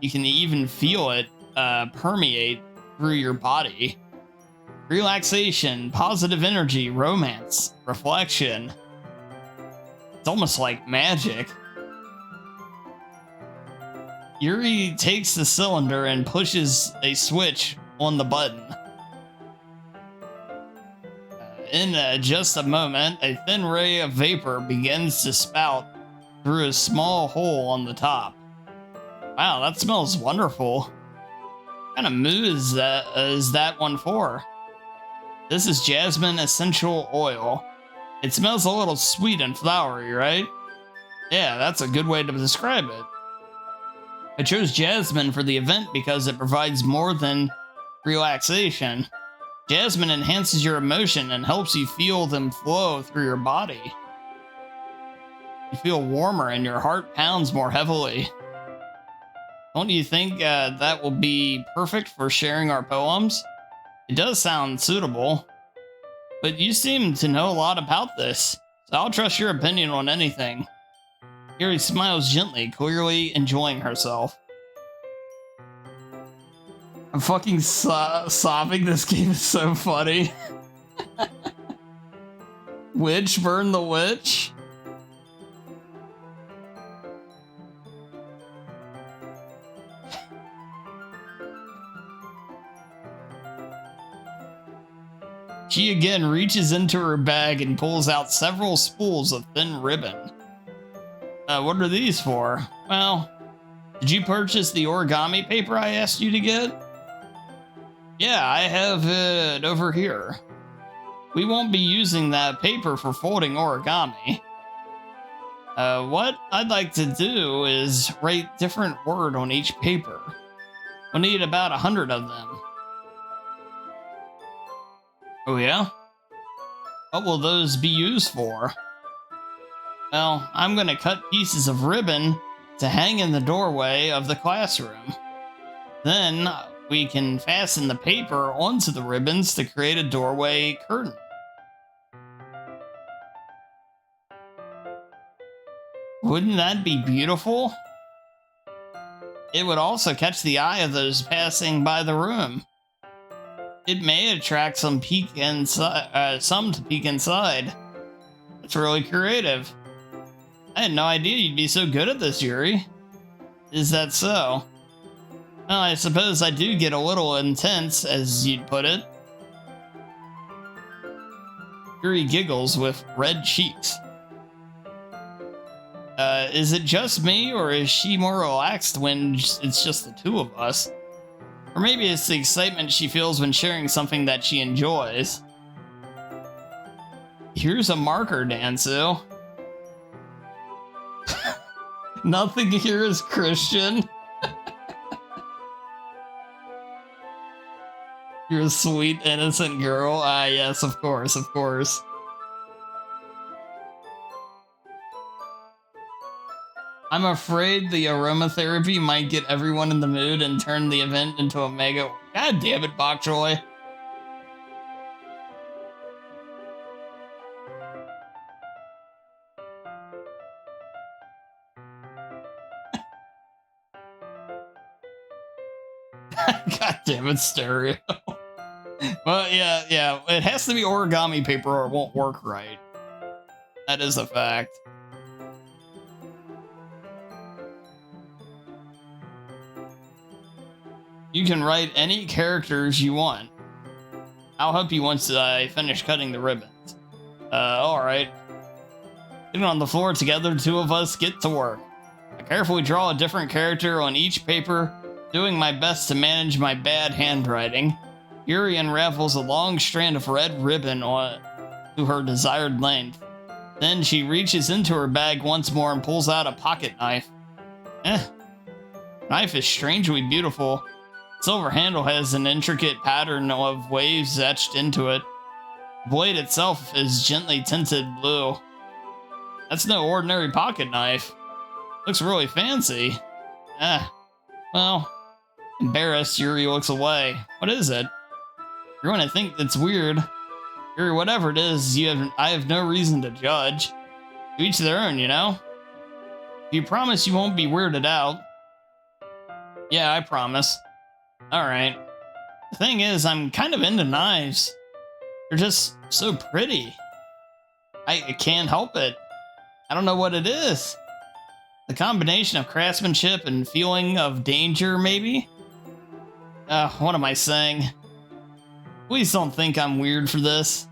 You can even feel it permeate through your body. Relaxation, positive energy, romance, reflection. It's almost like magic. Yuri takes the cylinder and pushes a switch on the button. In just a moment, a thin ray of vapor begins to spout through a small hole on the top. Wow, that smells wonderful. What kind of mood is that one for? This is jasmine essential oil. It smells a little sweet and flowery, right? Yeah, that's a good way to describe it. I chose jasmine for the event because it provides more than relaxation. Jasmine enhances your emotion and helps you feel them flow through your body. You feel warmer and your heart pounds more heavily. Don't you think that will be perfect for sharing our poems? It does sound suitable. But you seem to know a lot about this, so I'll trust your opinion on anything. Yuri smiles gently, clearly enjoying herself. I'm fucking sobbing. This game is so funny. Witch burn the witch? She again reaches into her bag and pulls out several spools of thin ribbon. What are these for? Well, did you purchase the origami paper I asked you to get? Yeah, I have it over here. We won't be using that paper for folding origami. What I'd like to do is write different word on each paper. We'll need about 100 of them. Oh yeah? What will those be used for? Well, I'm gonna cut pieces of ribbon to hang in the doorway of the classroom. Then we can fasten the paper onto the ribbons to create a doorway curtain. Wouldn't that be beautiful? It would also catch the eye of those passing by the room. It may attract some to peek inside. It's really creative. I had no idea you'd be so good at this, Yuri. Is that so? Well, I suppose I do get a little intense, as you'd put it. Yuri giggles with red cheeks. Is it just me, or is she more relaxed when it's just the two of us? Or maybe it's the excitement she feels when sharing something that she enjoys. Here's a marker, Dansu. Nothing here is Christian. You're a sweet, innocent girl. Ah, yes, of course, of course. I'm afraid the aromatherapy might get everyone in the mood and turn the event into a mega... God damn it, Bok Choy. God damn it, Stereo. Well, yeah, it has to be origami paper or it won't work right. That is a fact. You can write any characters you want. I'll help you once I finish cutting the ribbons. Alright. Sitting on the floor together, the two of us get to work. I carefully draw a different character on each paper, doing my best to manage my bad handwriting. Yuri unravels a long strand of red ribbon to her desired length. Then she reaches into her bag once more and pulls out a pocket knife. Knife is strangely beautiful. Silver handle has an intricate pattern of waves etched into it. The blade itself is gently tinted blue. That's no ordinary pocket knife. Looks really fancy. Well, embarrassed, Yuri looks away. What is it? You're going to think it's weird. Yuri, whatever it is, I have no reason to judge. To each their own, you know? You promise you won't be weirded out? Yeah, I promise. Alright. The thing is, I'm kind of into knives. They're just so pretty. I can't help it. I don't know what it is. The combination of craftsmanship and feeling of danger, maybe? What am I saying? Please don't think I'm weird for this.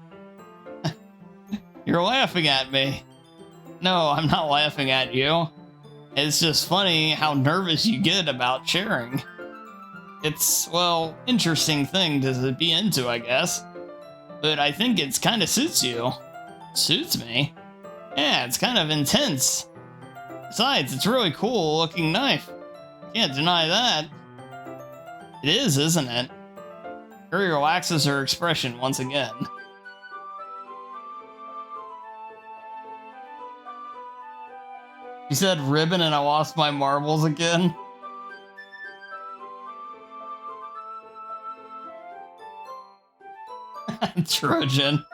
You're laughing at me. No, I'm not laughing at you. It's just funny how nervous you get about sharing. It's, well, interesting thing to be into, I guess. But I think it's kind of suits you. Suits me? Yeah, it's kind of intense. Besides, it's really cool looking knife. Can't deny that. It is, isn't it? Yuri relaxes her expression once again. You said ribbon and I lost my marbles again? Trojan.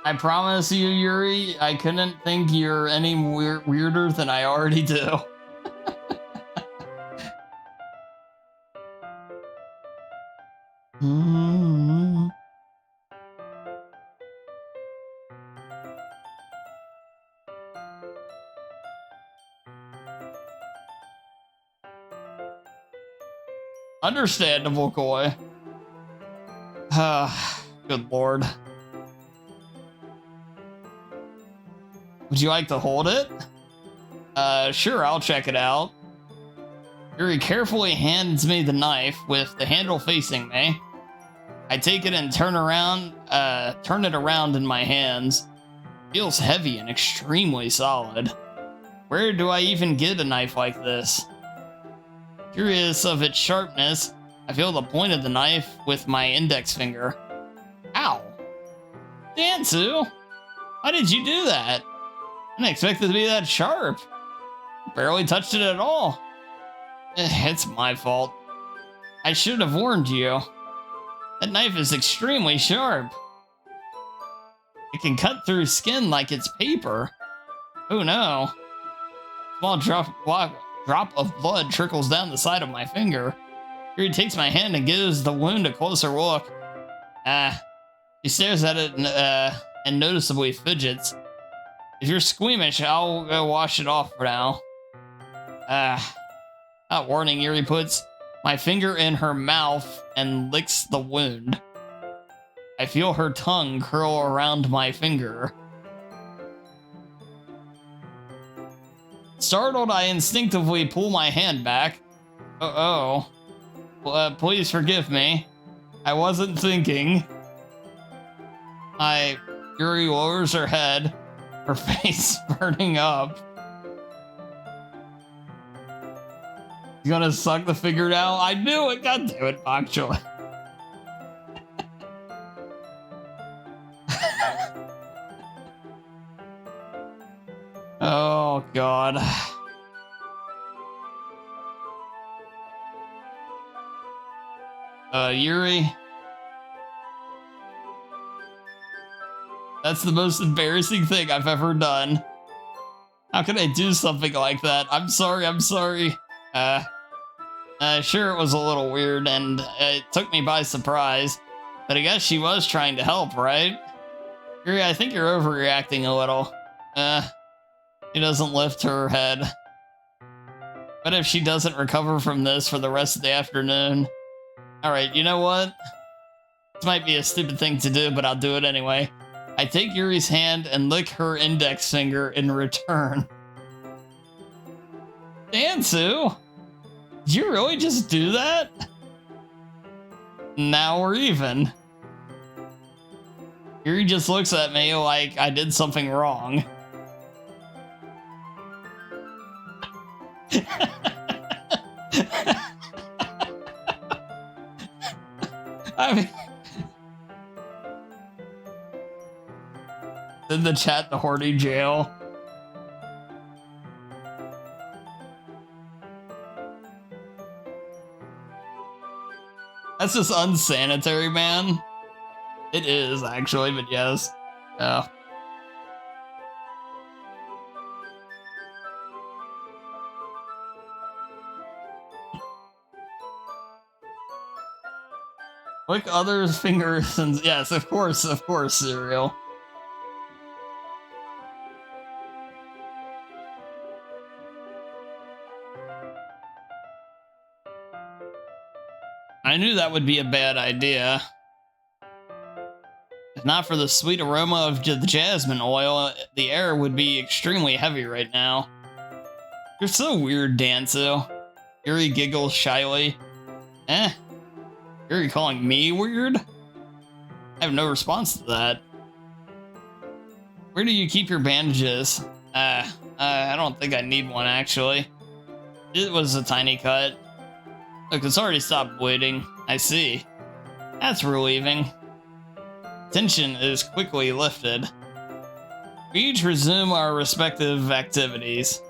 I promise you, Yuri, I couldn't think you're any weirder than I already do. Understandable, Koi. Good lord. Would you like to hold it? Sure, I'll check it out. Yuri carefully hands me the knife with the handle facing me. I take it and turn it around in my hands. Feels heavy and extremely solid. Where do I even get a knife like this? Curious of its sharpness, I feel the point of the knife with my index finger. Ow! Dansu! Why did you do that? I didn't expect it to be that sharp. Barely touched it at all. It's my fault. I should have warned you. That knife is extremely sharp. It can cut through skin like it's paper. Oh no. Small drop of blood trickles down the side of my finger. Yuri takes my hand and gives the wound a closer look. She stares at it and noticeably fidgets. If you're squeamish, I'll go wash it off for now. Not warning, Yuri puts my finger in her mouth and licks the wound. I feel her tongue curl around my finger. Startled, I instinctively pull my hand back. Please forgive me. I wasn't thinking. Yuri lowers her head, her face burning up. You gonna suck the finger now? I knew it! God damn it, Bakcho. Oh, God. Yuri. That's the most embarrassing thing I've ever done. How could I do something like that? I'm sorry. Sure, it was a little weird and it took me by surprise, but I guess she was trying to help, right? Yuri, I think you're overreacting a little. She doesn't lift her head. What if she doesn't recover from this for the rest of the afternoon? Alright, you know what? This might be a stupid thing to do, but I'll do it anyway. I take Yuri's hand and lick her index finger in return. Dansu? Did you really just do that? Now we're even. Yuri just looks at me like I did something wrong. I mean, in the chat, the horny jail. That's just unsanitary, man. It is, actually, but yes. Yeah. Lick others' fingers and yes, of course, cereal. I knew that would be a bad idea. If not for the sweet aroma of the jasmine oil, the air would be extremely heavy right now. You're so weird, Dansu. Yuri giggles shyly. You're calling me weird? I have no response to that. Where do you keep your bandages? I don't think I need one, actually. It was a tiny cut. Look, it's already stopped bleeding. I see. That's relieving. Tension is quickly lifted. We each resume our respective activities.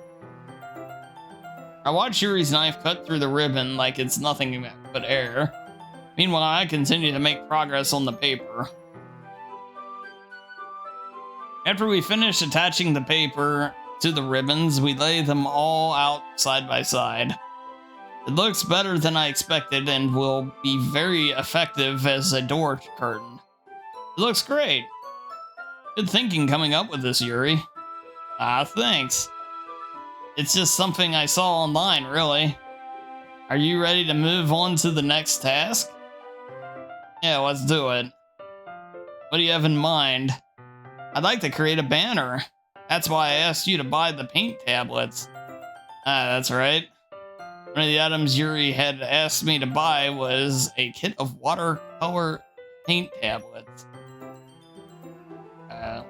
I watch Yuri's knife cut through the ribbon like it's nothing but air. Meanwhile, I continue to make progress on the paper. After we finish attaching the paper to the ribbons, we lay them all out side by side. It looks better than I expected and will be very effective as a door curtain. It looks great. Good thinking coming up with this, Yuri. Thanks. It's just something I saw online, really. Are you ready to move on to the next task? Yeah, let's do it. What do you have in mind? I'd like to create a banner. That's why I asked you to buy the paint tablets. That's right. One of the items Yuri had asked me to buy was a kit of watercolor paint tablets.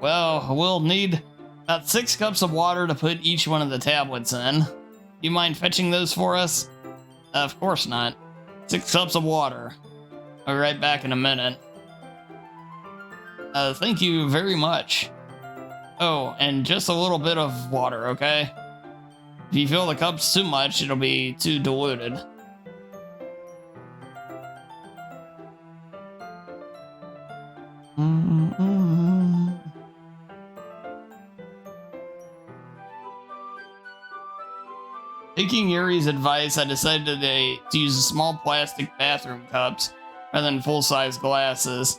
Well, we'll need about 6 cups of water to put each one of the tablets in. You mind fetching those for us? Of course not. 6 cups of water. I'll be right back in a minute. Thank you very much. Oh, and just a little bit of water, okay? If you fill the cups too much, it'll be too diluted. Taking Yuri's advice, I decided to use small plastic bathroom cups rather than full-size glasses.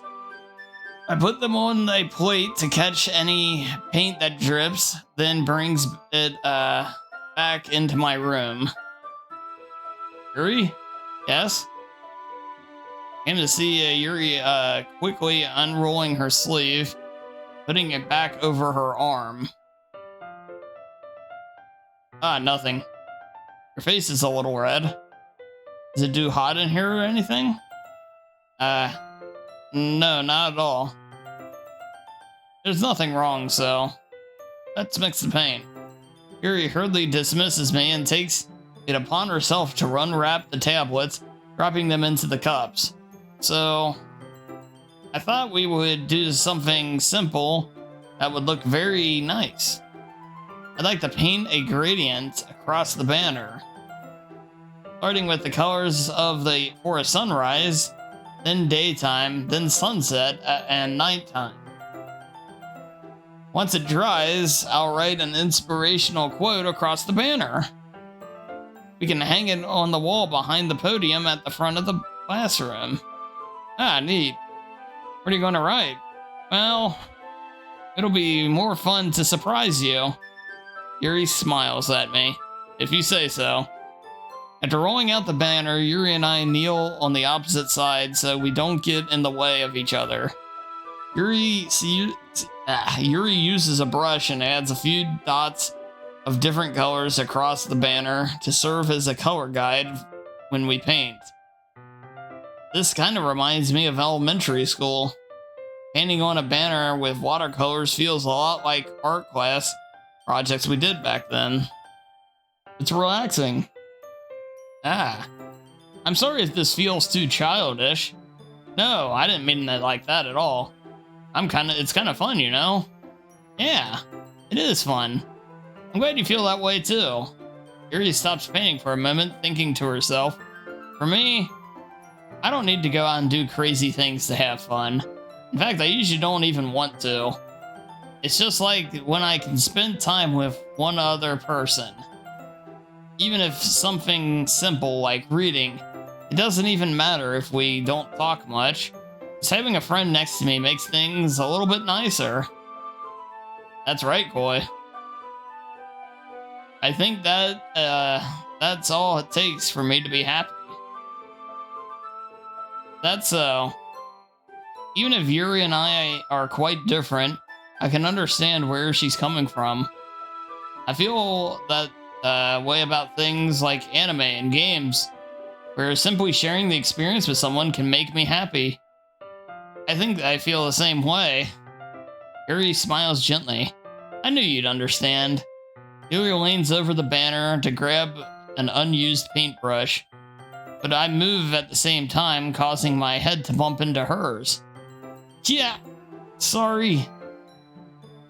I put them on a plate to catch any paint that drips, then brings it back into my room. Yuri? Yes? Came to see Yuri quickly unrolling her sleeve, putting it back over her arm. Ah, nothing. Your face is a little red. Is it too hot in here or anything? No, not at all. There's nothing wrong, so let's mix the paint. Yuri hurriedly dismisses me and takes it upon herself to unwrap the tablets, dropping them into the cups. So, I thought we would do something simple that would look very nice. I'd like to paint a gradient across the banner, starting with the colors of the forest sunrise, then daytime, then sunset, and nighttime. Once it dries, I'll write an inspirational quote across the banner. We can hang it on the wall behind the podium at the front of the classroom. Ah, neat. What are you going to write? Well, it'll be more fun to surprise you. Yuri smiles at me. If you say so. After rolling out the banner, Yuri and I kneel on the opposite side so we don't get in the way of each other. Yuri uses a brush and adds a few dots of different colors across the banner to serve as a color guide when we paint. This kind of reminds me of elementary school. Painting on a banner with watercolors feels a lot like art class projects we did back then. It's relaxing. Ah, I'm sorry if this feels too childish. No, I didn't mean it like that at all. It's kind of fun, you know? Yeah, it is fun. I'm glad you feel that way too. Yuri stops painting for a moment, thinking to herself, for me, I don't need to go out and do crazy things to have fun. In fact, I usually don't even want to. It's just like when I can spend time with one other person. Even if something simple like reading, it doesn't even matter if we don't talk much. Just having a friend next to me makes things a little bit nicer. That's right, Koi. I think that's all it takes for me to be happy. That's so. Even if Yuri and I are quite different, I can understand where she's coming from. I feel that way about things like anime and games, where simply sharing the experience with someone can make me happy. I think I feel the same way. Yuri smiles gently. I knew you'd understand. Yuri leans over the banner to grab an unused paintbrush, but I move at the same time, causing my head to bump into hers. Yeah, sorry.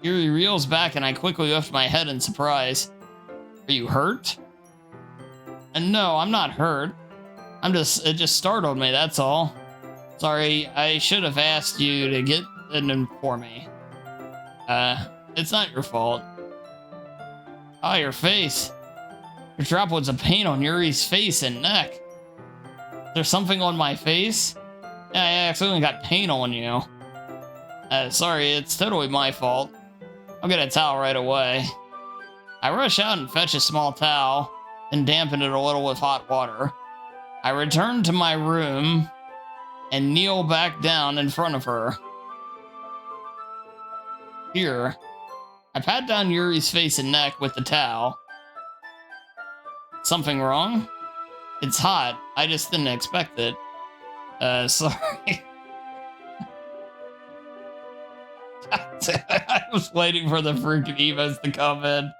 Yuri reels back and I quickly lift my head in surprise. Are you hurt? And no, I'm not hurt. It just startled me, that's all. Sorry, I should have asked you to get in for me. It's not your fault. Oh, your face. There's droplets of paint on Yuri's face and neck. There's something on my face? Yeah, I accidentally got paint on you. Sorry, it's totally my fault. I'll get a towel right away. I rush out and fetch a small towel, then dampen it a little with hot water. I return to my room and kneel back down in front of her. Here, I pat down Yuri's face and neck with the towel. Something wrong? It's hot. I just didn't expect it. Sorry. I was waiting for the freaking emos to come in.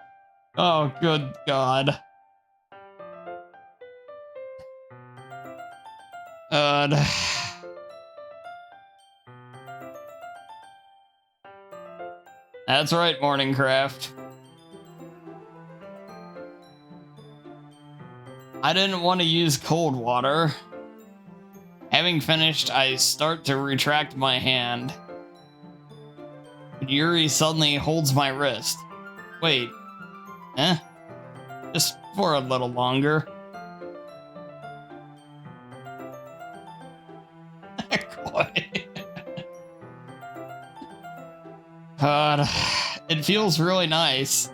Oh, good God. That's right, Morningcraft. I didn't want to use cold water. Having finished, I start to retract my hand. But Yuri suddenly holds my wrist. Wait. Eh? Just For a little longer. God, it feels really nice.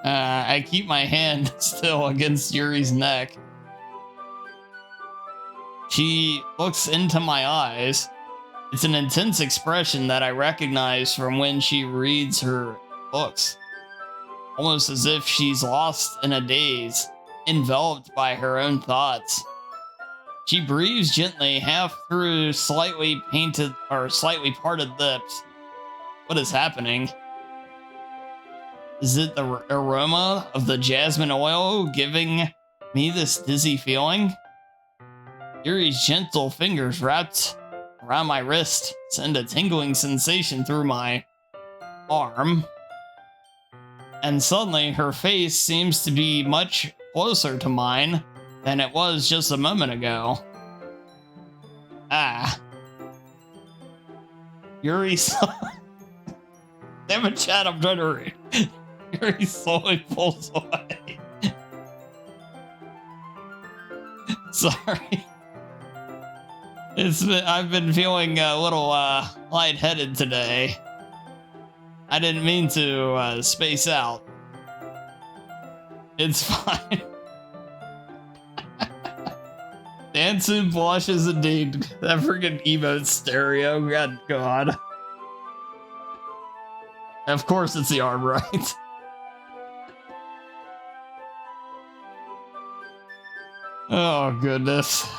I keep my hand still against Yuri's neck. She looks into my eyes. It's an intense expression that I recognize from when she reads her books. Almost as if she's lost in a daze, enveloped by her own thoughts. She breathes gently, half through slightly painted or slightly parted lips. What is happening? Is it the aroma of the jasmine oil giving me this dizzy feeling? Yuri's gentle fingers wrapped around my wrist send a tingling sensation through my arm. And suddenly her face seems to be much closer to mine than it was just a moment ago. Ah. Yuri damn it, Chad, I'm trying to read. Yuri slowly pulls away. Sorry. I've been feeling a little lightheaded today. I didn't mean to space out. It's fine. Dansu blushes indeed. That freaking emote stereo. God. Of course it's the arm, right? Oh, goodness.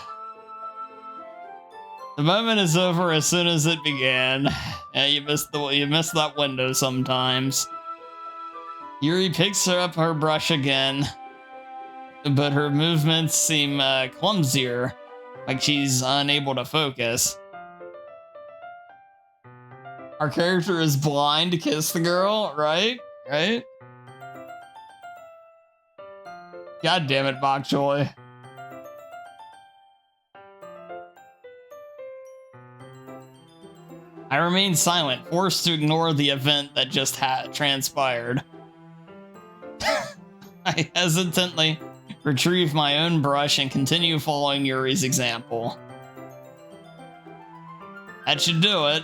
The moment is over as soon as it began. Yeah, you missed that window sometimes. Yuri picks her up her brush again, but her movements seem clumsier, like she's unable to focus. Our character is blind to kiss the girl, right? Right? God damn it, Bok Choy. I remain silent, forced to ignore the event that just transpired. I hesitantly retrieve my own brush and continue following Yuri's example. That should do it.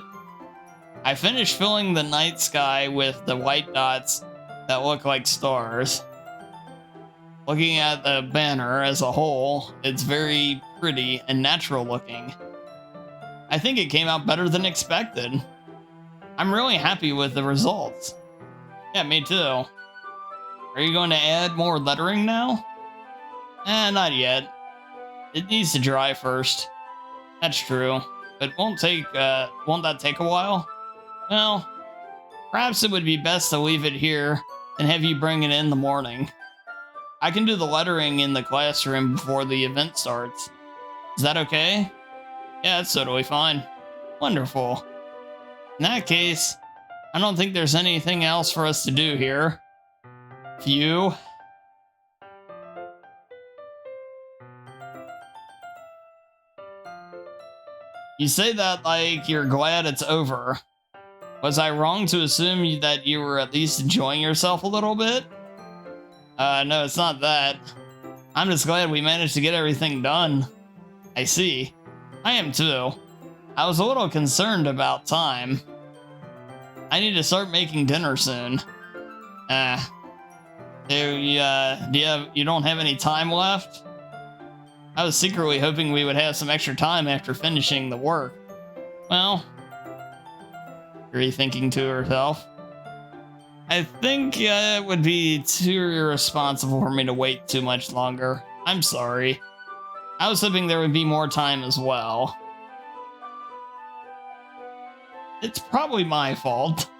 I finish filling the night sky with the white dots that look like stars. Looking at the banner as a whole, it's very pretty and natural looking. I think it came out better than expected. I'm really happy with the results. Yeah, me too. Are you going to add more lettering now? Not yet. It needs to dry first. That's true. But won't that take a while? Well, perhaps it would be best to leave it here and have you bring it in the morning. I can do the lettering in the classroom before the event starts. Is that okay? Yeah, that's totally fine. Wonderful. In that case, I don't think there's anything else for us to do here. Phew. You say that like you're glad it's over. Was I wrong to assume that you were at least enjoying yourself a little bit? No, it's not that. I'm just glad we managed to get everything done. I see. I am too. I was a little concerned about time. I need to start making dinner soon. You don't have any time left? I was secretly hoping we would have some extra time after finishing the work. Well, Yuri thinking to herself. I think it would be too irresponsible for me to wait too much longer. I'm sorry. I was hoping there would be more time as well. It's probably my fault.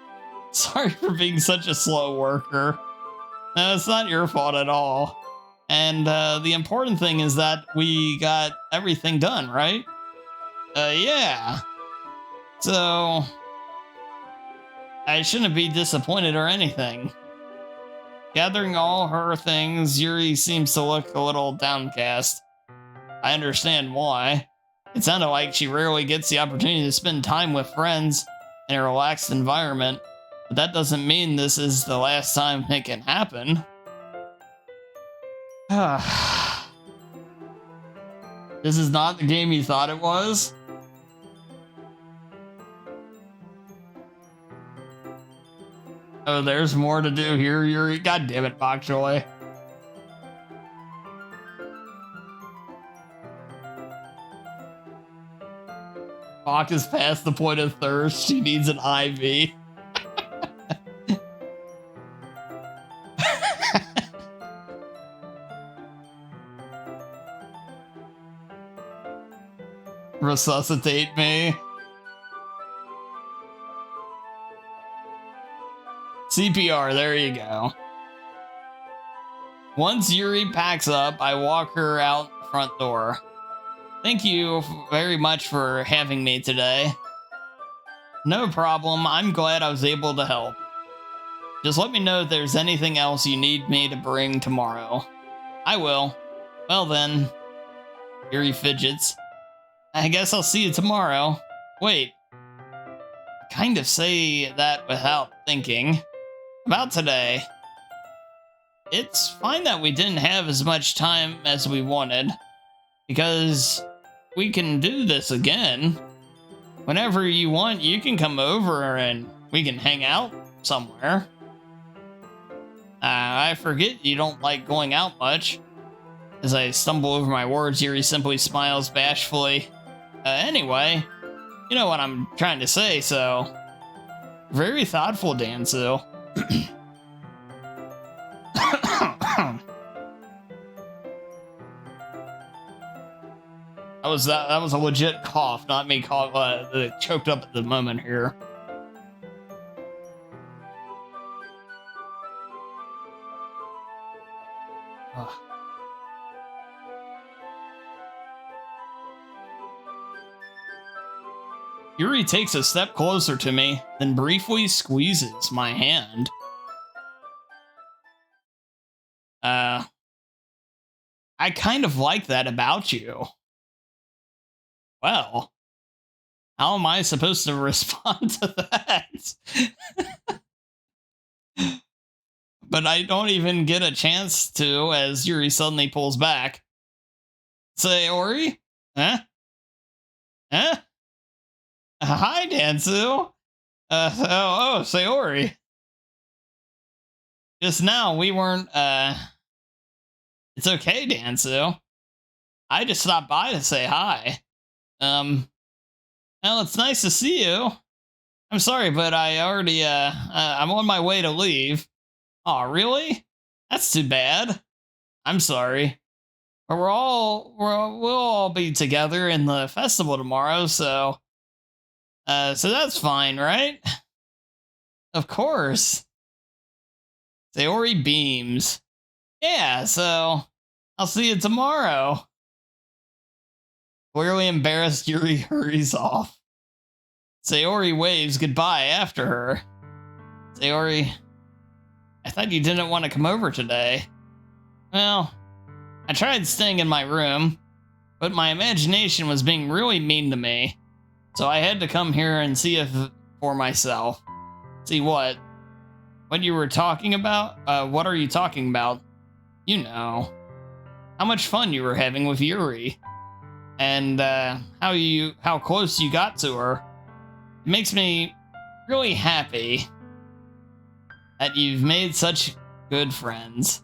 Sorry for being such a slow worker. No, it's not your fault at all. And the important thing is that we got everything done, right? Yeah. So I shouldn't be disappointed or anything. Gathering all her things, Yuri seems to look a little downcast. I understand why. It sounded like she rarely gets the opportunity to spend time with friends in a relaxed environment, but that doesn't mean this is the last time it can happen. This is not the game you thought it was? Oh, there's more to do here, Yuri. God damn it, Bok Choy. Bok is past the point of thirst. She needs an IV. Resuscitate me. CPR, there you go. Once Yuri packs up, I walk her out the front door. Thank you very much for having me today. No problem, I'm glad I was able to help. Just let me know if there's anything else you need me to bring tomorrow. I will. Well then, Yuri fidgets. I guess I'll see you tomorrow. Wait. I kind of say that without thinking. About today. It's fine that we didn't have as much time as we wanted, because we can do this again. Whenever you want, you can come over and we can hang out somewhere. I forget you don't like going out much. As I stumble over my words, Yuri simply smiles bashfully. Anyway, you know what I'm trying to say, so... Very thoughtful, Dansu. That was a legit cough, not me choked up at the moment here. Yuri takes a step closer to me, then briefly squeezes my hand. I kind of like that about you. Well, how am I supposed to respond to that? But I don't even get a chance to, as Yuri suddenly pulls back. Sayori? Huh? Huh? Hi, Dansu. Sayori. Just now, we weren't, It's okay, Dansu. I just stopped by to say hi. Well, it's nice to see you. I'm sorry, but I already, I'm on my way to leave. Aw, really? That's too bad. I'm sorry. But we'll all be together in the festival tomorrow, so that's fine, right? Of course. Sayori beams. Yeah, so I'll see you tomorrow. Clearly embarrassed, Yuri hurries off. Sayori waves goodbye after her. Sayori, I thought you didn't want to come over today. Well, I tried staying in my room, but my imagination was being really mean to me. So I had to come here and see if for myself. See what? What you were talking about? What are you talking about? You know. How much fun you were having with Yuri. And how close you got to her. It makes me really happy that you've made such good friends.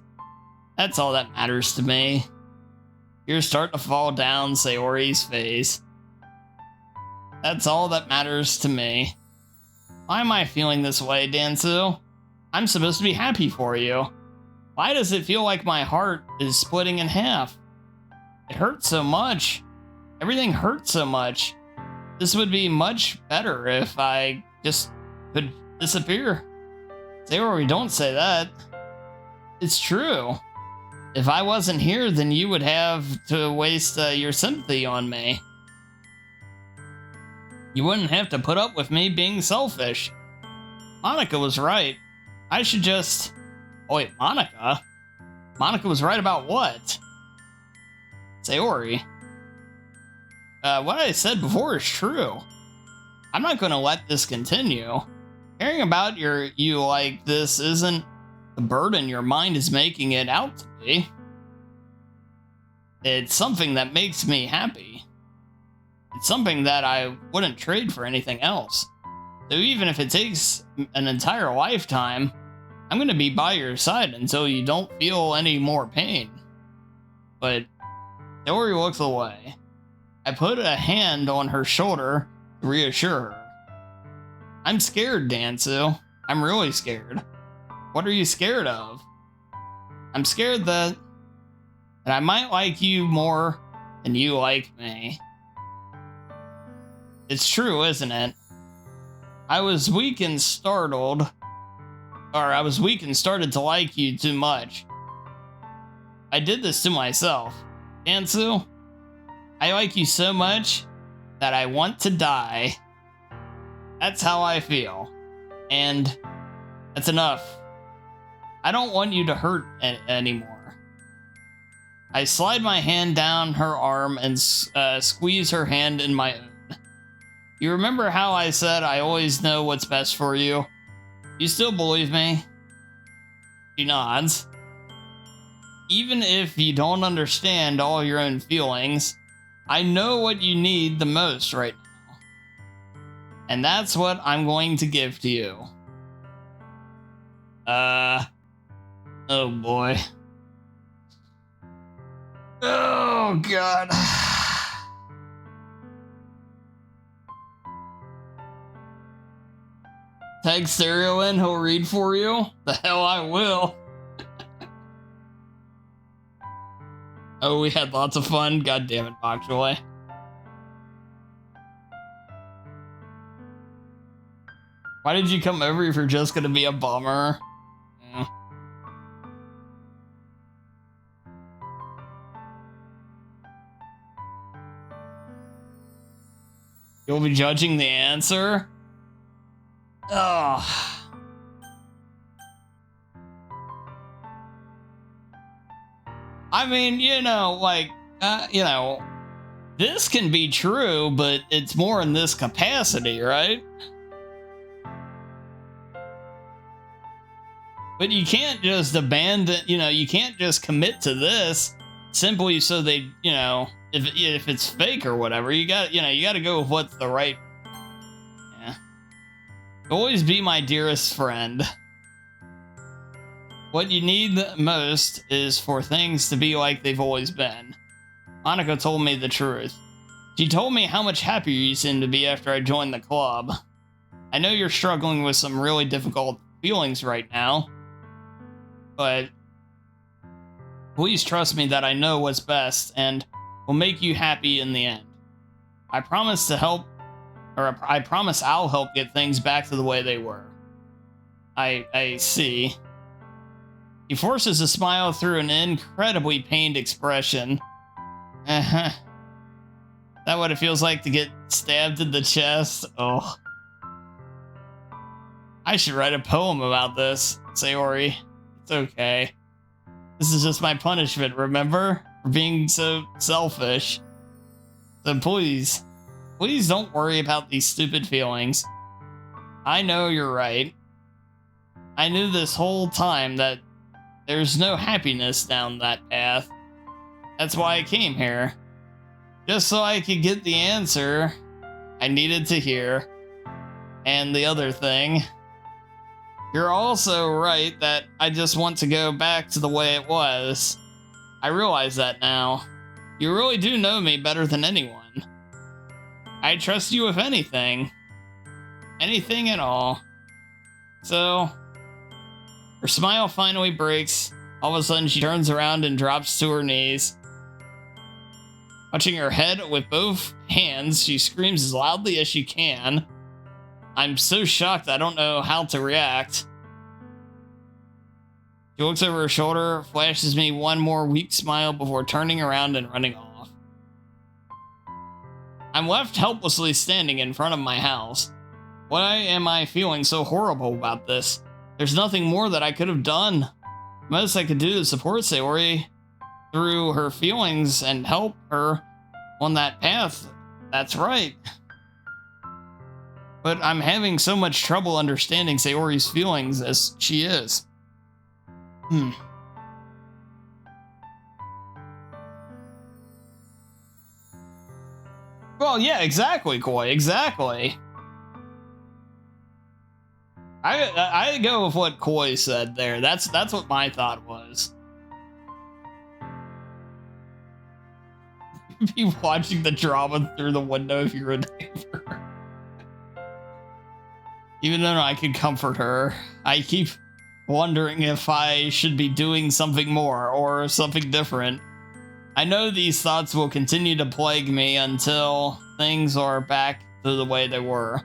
That's all that matters to me. Tears start to fall down Sayori's face. That's all that matters to me. Why am I feeling this way, Dansu? I'm supposed to be happy for you. Why does it feel like my heart is splitting in half? It hurts so much. Everything hurts so much. This would be much better if I just could disappear. Sayori, don't say that. It's true. If I wasn't here, then you would have to waste your sympathy on me. You wouldn't have to put up with me being selfish. Monica was right. I should just... Oh wait, Monica? Monica was right about what? Sayori. What I said before is true. I'm not going to let this continue. Caring about you like this isn't the burden your mind is making it out to be. It's something that makes me happy. It's something that I wouldn't trade for anything else. So even if it takes an entire lifetime, I'm gonna be by your side until you don't feel any more pain. But Dory looks away. I put a hand on her shoulder to reassure her. I'm scared, Dansu. I'm really scared. What are you scared of? I'm scared that I might like you more than you like me. It's true, isn't it? I was weak and started to like you too much. I did this to myself. Dansu, I like you so much that I want to die. That's how I feel. And that's enough. I don't want you to hurt anymore. I slide my hand down her arm and squeeze her hand in my own. You remember how I said I always know what's best for you? You still believe me? She nods. Even if you don't understand all your own feelings, I know what you need the most right now. And that's what I'm going to give to you. Oh boy. Oh god. Tag Stereo in, he'll read for you? The hell I will. Oh, we had lots of fun. God damn it, Bokjoy. Why did you come over if you're just gonna be a bummer? Yeah. You'll be judging the answer? Oh. I mean, this can be true, but it's more in this capacity, right? But you can't just abandon, you can't just commit to this simply so they, if it's fake or whatever, you got to go with what's the right. Yeah. Always be my dearest friend. What you need most is for things to be like they've always been. Monica told me the truth. She told me how much happier you seem to be after I joined the club. I know you're struggling with some really difficult feelings right now, but please trust me that I know what's best and will make you happy in the end. I promise I'll help get things back to the way they were. I see. He forces a smile through an incredibly pained expression. Uh-huh. That what it feels like to get stabbed in the chest? Oh. I should write a poem about this, Sayori. It's okay. This is just my punishment, remember? For being so selfish. So please don't worry about these stupid feelings. I know you're right. I knew this whole time that there's no happiness down that path. That's why I came here. Just so I could get the answer I needed to hear. And the other thing, you're also right that I just want to go back to the way it was. I realize that now. You really do know me better than anyone. I trust you with anything. Anything at all. So, her smile finally breaks. All of a sudden, she turns around and drops to her knees. Touching her head with both hands, she screams as loudly as she can. I'm so shocked I don't know how to react. She looks over her shoulder, flashes me one more weak smile before turning around and running off. I'm left helplessly standing in front of my house. Why am I feeling so horrible about this? There's nothing more that I could have done. The most I could do to support Sayori through her feelings and help her on that path. That's right. But I'm having so much trouble understanding Sayori's feelings as she is. Well, yeah, exactly, Koi. Exactly. I go with what Koi said there. That's what my thought was. Be watching the drama through the window if you're a neighbor. Even though I could comfort her, I keep wondering if I should be doing something more or something different. I know these thoughts will continue to plague me until things are back to the way they were.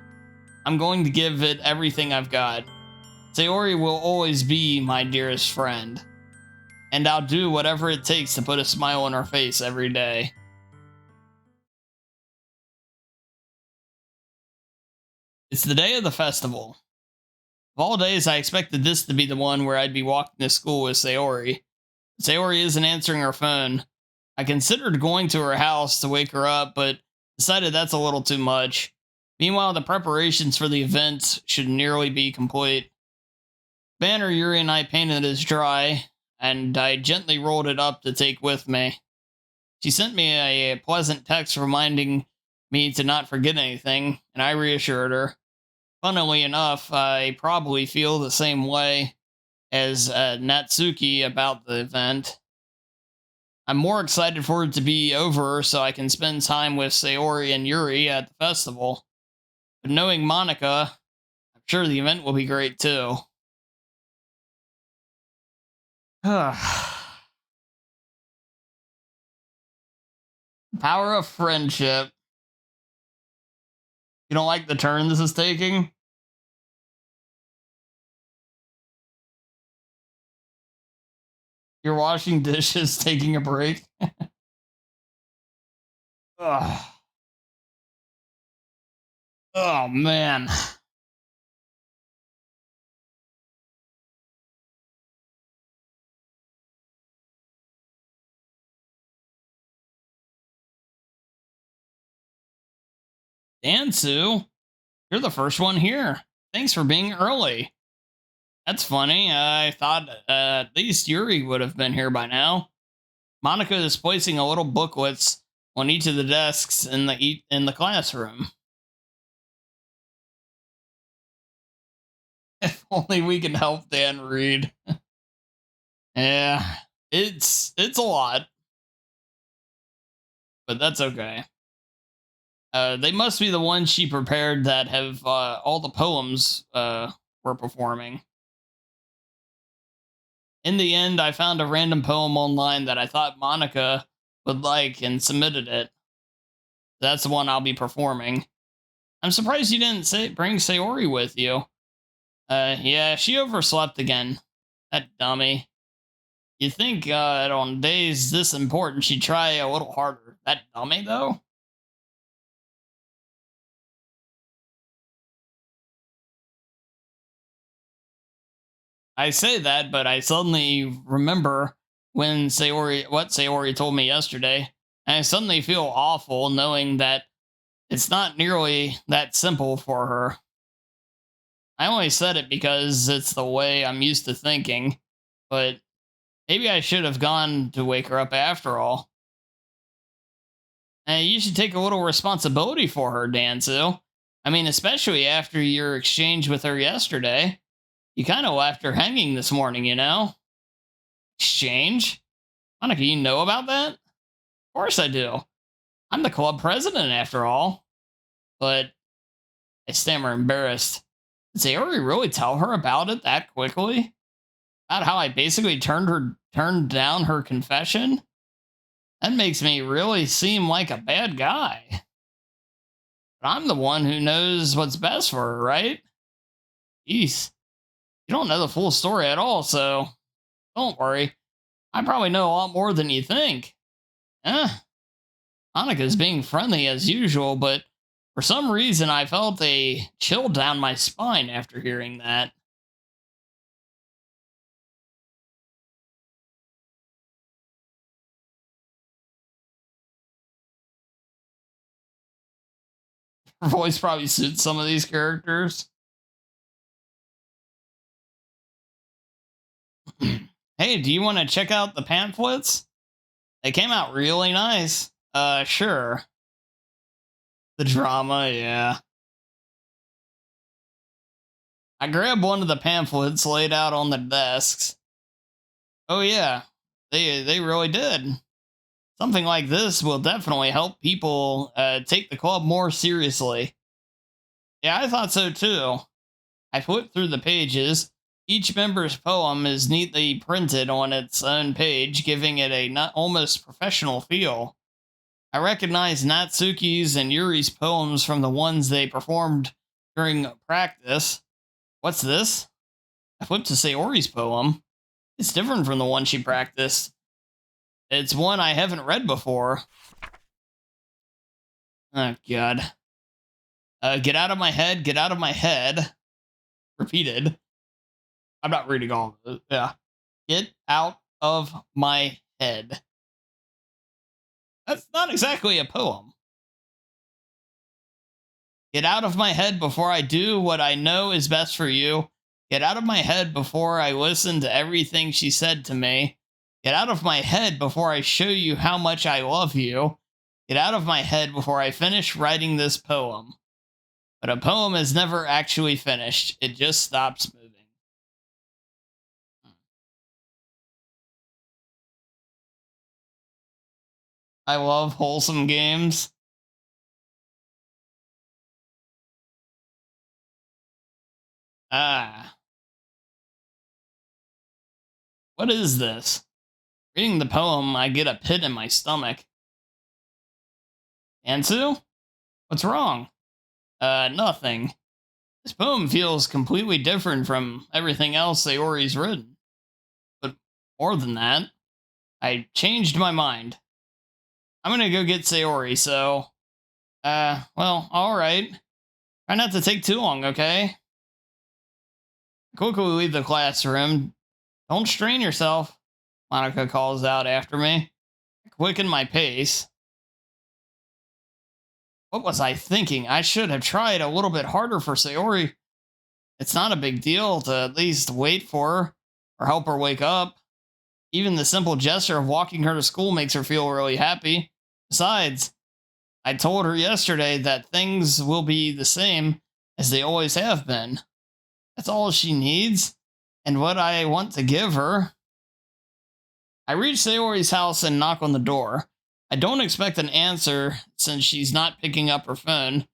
I'm going to give it everything I've got. Sayori will always be my dearest friend, and I'll do whatever it takes to put a smile on her face every day. It's the day of the festival. Of all days, I expected this to be the one where I'd be walking to school with Sayori. Sayori isn't answering her phone. I considered going to her house to wake her up, but decided that's a little too much. Meanwhile, the preparations for the event should nearly be complete. Banner Yuri and I painted is dry, and I gently rolled it up to take with me. She sent me a pleasant text reminding me to not forget anything, and I reassured her. Funnily enough, I probably feel the same way as Natsuki about the event. I'm more excited for it to be over so I can spend time with Sayori and Yuri at the festival. But knowing Monica, I'm sure the event will be great too. Power of friendship. You don't like the turn this is taking? You're washing dishes, taking a break? Ugh. Oh, man. Dansu, you're the first one here. Thanks for being early. That's funny. I thought at least Yuri would have been here by now. Monica is placing a little booklets on each of the desks in the classroom. If only we can help Dan read. Yeah, it's a lot, but that's okay. They must be the ones she prepared that have all the poems we're performing. In the end, I found a random poem online that I thought Monica would like and submitted it. That's the one I'll be performing. I'm surprised you didn't bring Sayori with you. Yeah, she overslept again. That dummy. You'd think on days this important she'd try a little harder. That dummy, though? I say that, but I suddenly remember what Sayori told me yesterday, and I suddenly feel awful knowing that it's not nearly that simple for her. I only said it because it's the way I'm used to thinking, but maybe I should have gone to wake her up after all. And you should take a little responsibility for her, Danzu. I mean, especially after your exchange with her yesterday. You kind of left her hanging this morning, you know? Exchange? Monica, you know about that? Of course I do. I'm the club president, after all. But I stammer, embarrassed. Did Sayori really tell her about it that quickly? About how I basically turned down her confession? That makes me really seem like a bad guy. But I'm the one who knows what's best for her, right? Jeez. You don't know the full story at all, so don't worry. I probably know a lot more than you think. Eh, Anika's being friendly as usual, but for some reason I felt a chill down my spine after hearing that. Her voice probably suits some of these characters. Hey, do you want to check out the pamphlets? They came out really nice. Sure. The drama, yeah. I grabbed one of the pamphlets laid out on the desks. Oh yeah, they really did. Something like this will definitely help people take the club more seriously. Yeah, I thought so too. I flipped through the pages. Each member's poem is neatly printed on its own page, giving it a not almost professional feel. I recognized Natsuki's and Yuri's poems from the ones they performed during practice. What's this? I flipped to Sayori's poem. It's different from the one she practiced. It's one I haven't read before. Oh, God. Get out of my head, get out of my head. Repeated. I'm not reading all of it. Yeah. Get out of my head. That's not exactly a poem. Get out of my head before I do what I know is best for you. Get out of my head before I listen to everything she said to me. Get out of my head before I show you how much I love you. Get out of my head before I finish writing this poem. But a poem is never actually finished. It just stops moving. I love wholesome games. Ah. What is this? Reading the poem, I get a pit in my stomach. Ansu? What's wrong? Nothing. This poem feels completely different from everything else Sayori's written. But more than that, I changed my mind. I'm gonna go get Sayori, so... well, alright. Try not to take too long, okay? Quickly leave the classroom. Don't strain yourself, Monica calls out after me. I quicken my pace. What was I thinking? I should have tried a little bit harder for Sayori. It's not a big deal to at least wait for her or help her wake up. Even the simple gesture of walking her to school makes her feel really happy. Besides, I told her yesterday that things will be the same as they always have been. That's all she needs, and what I want to give her. I reach Sayori's house and knock on the door. I don't expect an answer since she's not picking up her phone.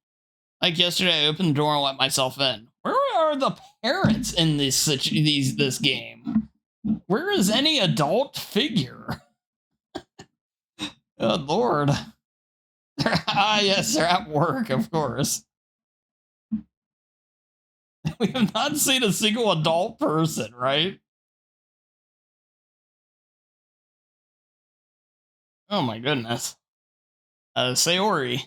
Like yesterday, I opened the door and let myself in. Where are the parents in this game? Where is any adult figure? Good Lord. Yes, they're at work, of course. We have not seen a single adult person, right? Oh my goodness. Sayori.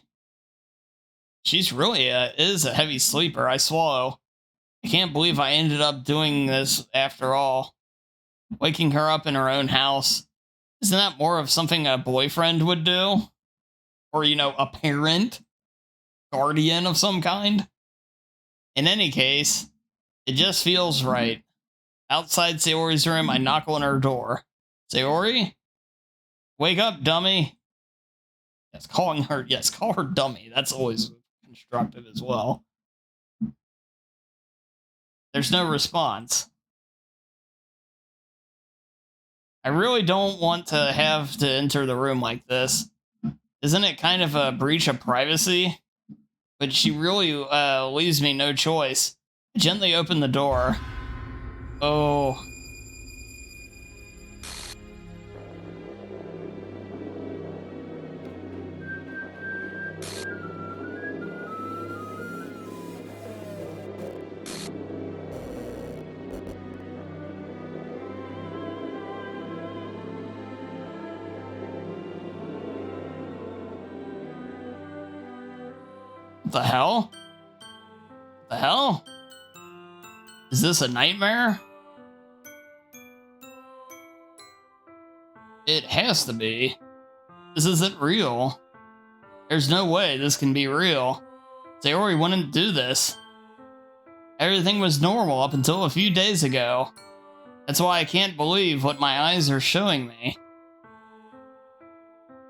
She's really is a heavy sleeper. I swallow. I can't believe I ended up doing this after all. Waking her up in her own house. Isn't that more of something a boyfriend would do? Or, a parent? Guardian of some kind? In any case, it just feels right. Outside Sayori's room, I knock on her door. Sayori? Wake up, dummy. Yes, call her dummy. That's always constructive as well. There's no response. I really don't want to have to enter the room like this. Isn't it kind of a breach of privacy? But she really leaves me no choice. I gently open the door. Oh. What the hell? What the hell? Is this a nightmare? It has to be. This isn't real. There's no way this can be real. Sayori wouldn't do this. Everything was normal up until a few days ago. That's why I can't believe what my eyes are showing me.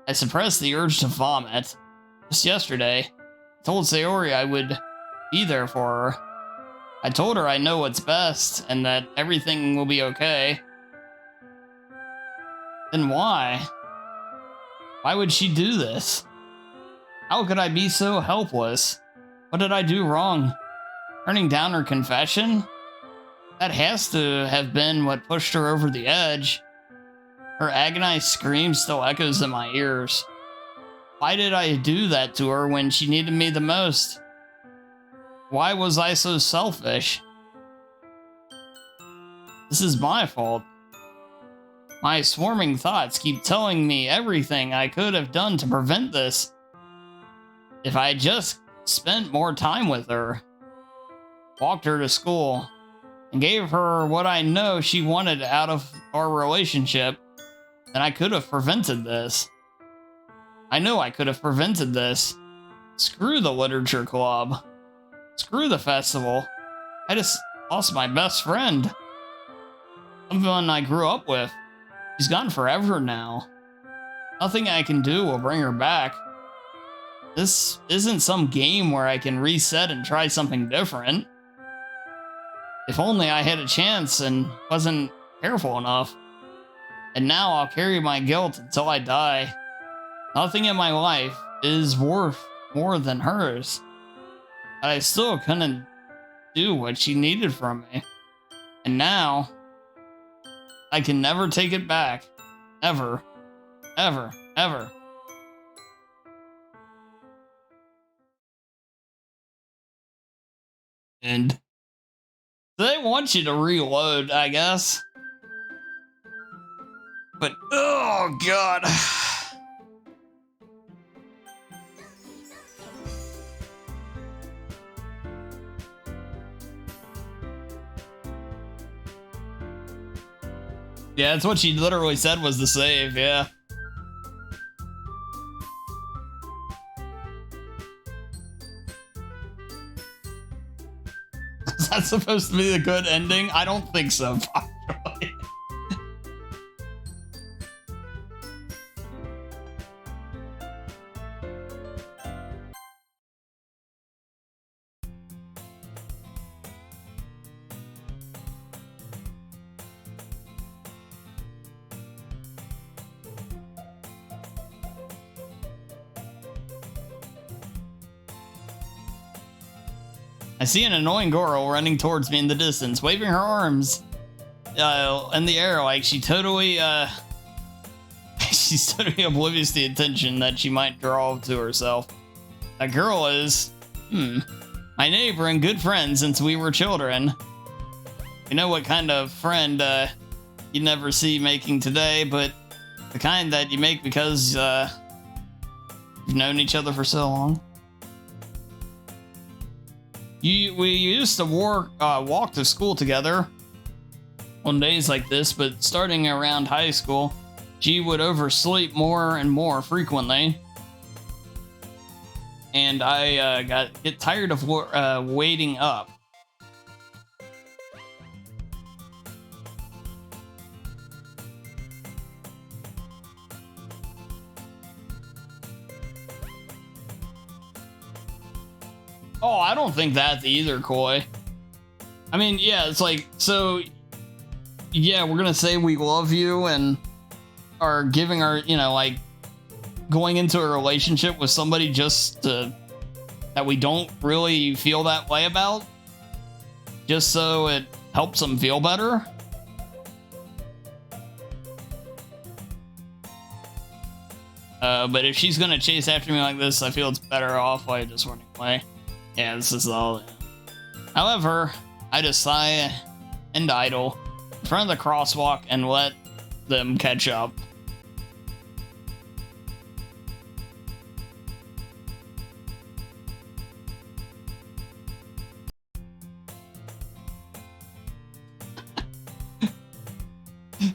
I suppressed the urge to vomit. Just yesterday, Told Sayori I would be there for her. I told her I know what's best and that everything will be okay. Then why? Why would she do this? How could I be so helpless? What did I do wrong? Turning down her confession? That has to have been what pushed her over the edge. Her agonized scream still echoes in my ears. Why did I do that to her when she needed me the most? Why was I so selfish? This is my fault. My swarming thoughts keep telling me everything I could have done to prevent this. If I just spent more time with her, walked her to school, and gave her what I know she wanted out of our relationship, then I could have prevented this. I know I could have prevented this. Screw the literature club. Screw the festival. I just lost my best friend. Someone I grew up with. She's gone forever now. Nothing I can do will bring her back. This isn't some game where I can reset and try something different. If only I had a chance and wasn't careful enough. And now I'll carry my guilt until I die. Nothing in my life is worth more than hers. But I still couldn't do what she needed from me. And now, I can never take it back. Ever. Ever. Ever. And they want you to reload, I guess. But, oh god. Yeah, that's what she literally said was the save, yeah. Is that supposed to be the good ending? I don't think so, probably. I see an annoying girl running towards me in the distance, waving her arms in the air like she's totally oblivious to the attention that she might draw to herself. That girl is, my neighbor and good friend since we were children. You know what kind of friend you never see making today, but the kind that you make because you've known each other for so long. We used to walk to school together on days like this, but starting around high school, she would oversleep more and more frequently. And I get tired of waiting up. Oh, I don't think that's either, Koi. I mean, yeah, it's like, so, yeah, we're gonna say we love you and are giving our, you know, like, going into a relationship with somebody just that we don't really feel that way about, just so it helps them feel better. But if she's gonna chase after me like this, I feel it's better off I just running away. Yeah, this is all. However, I just sigh and idle in front of the crosswalk and let them catch up.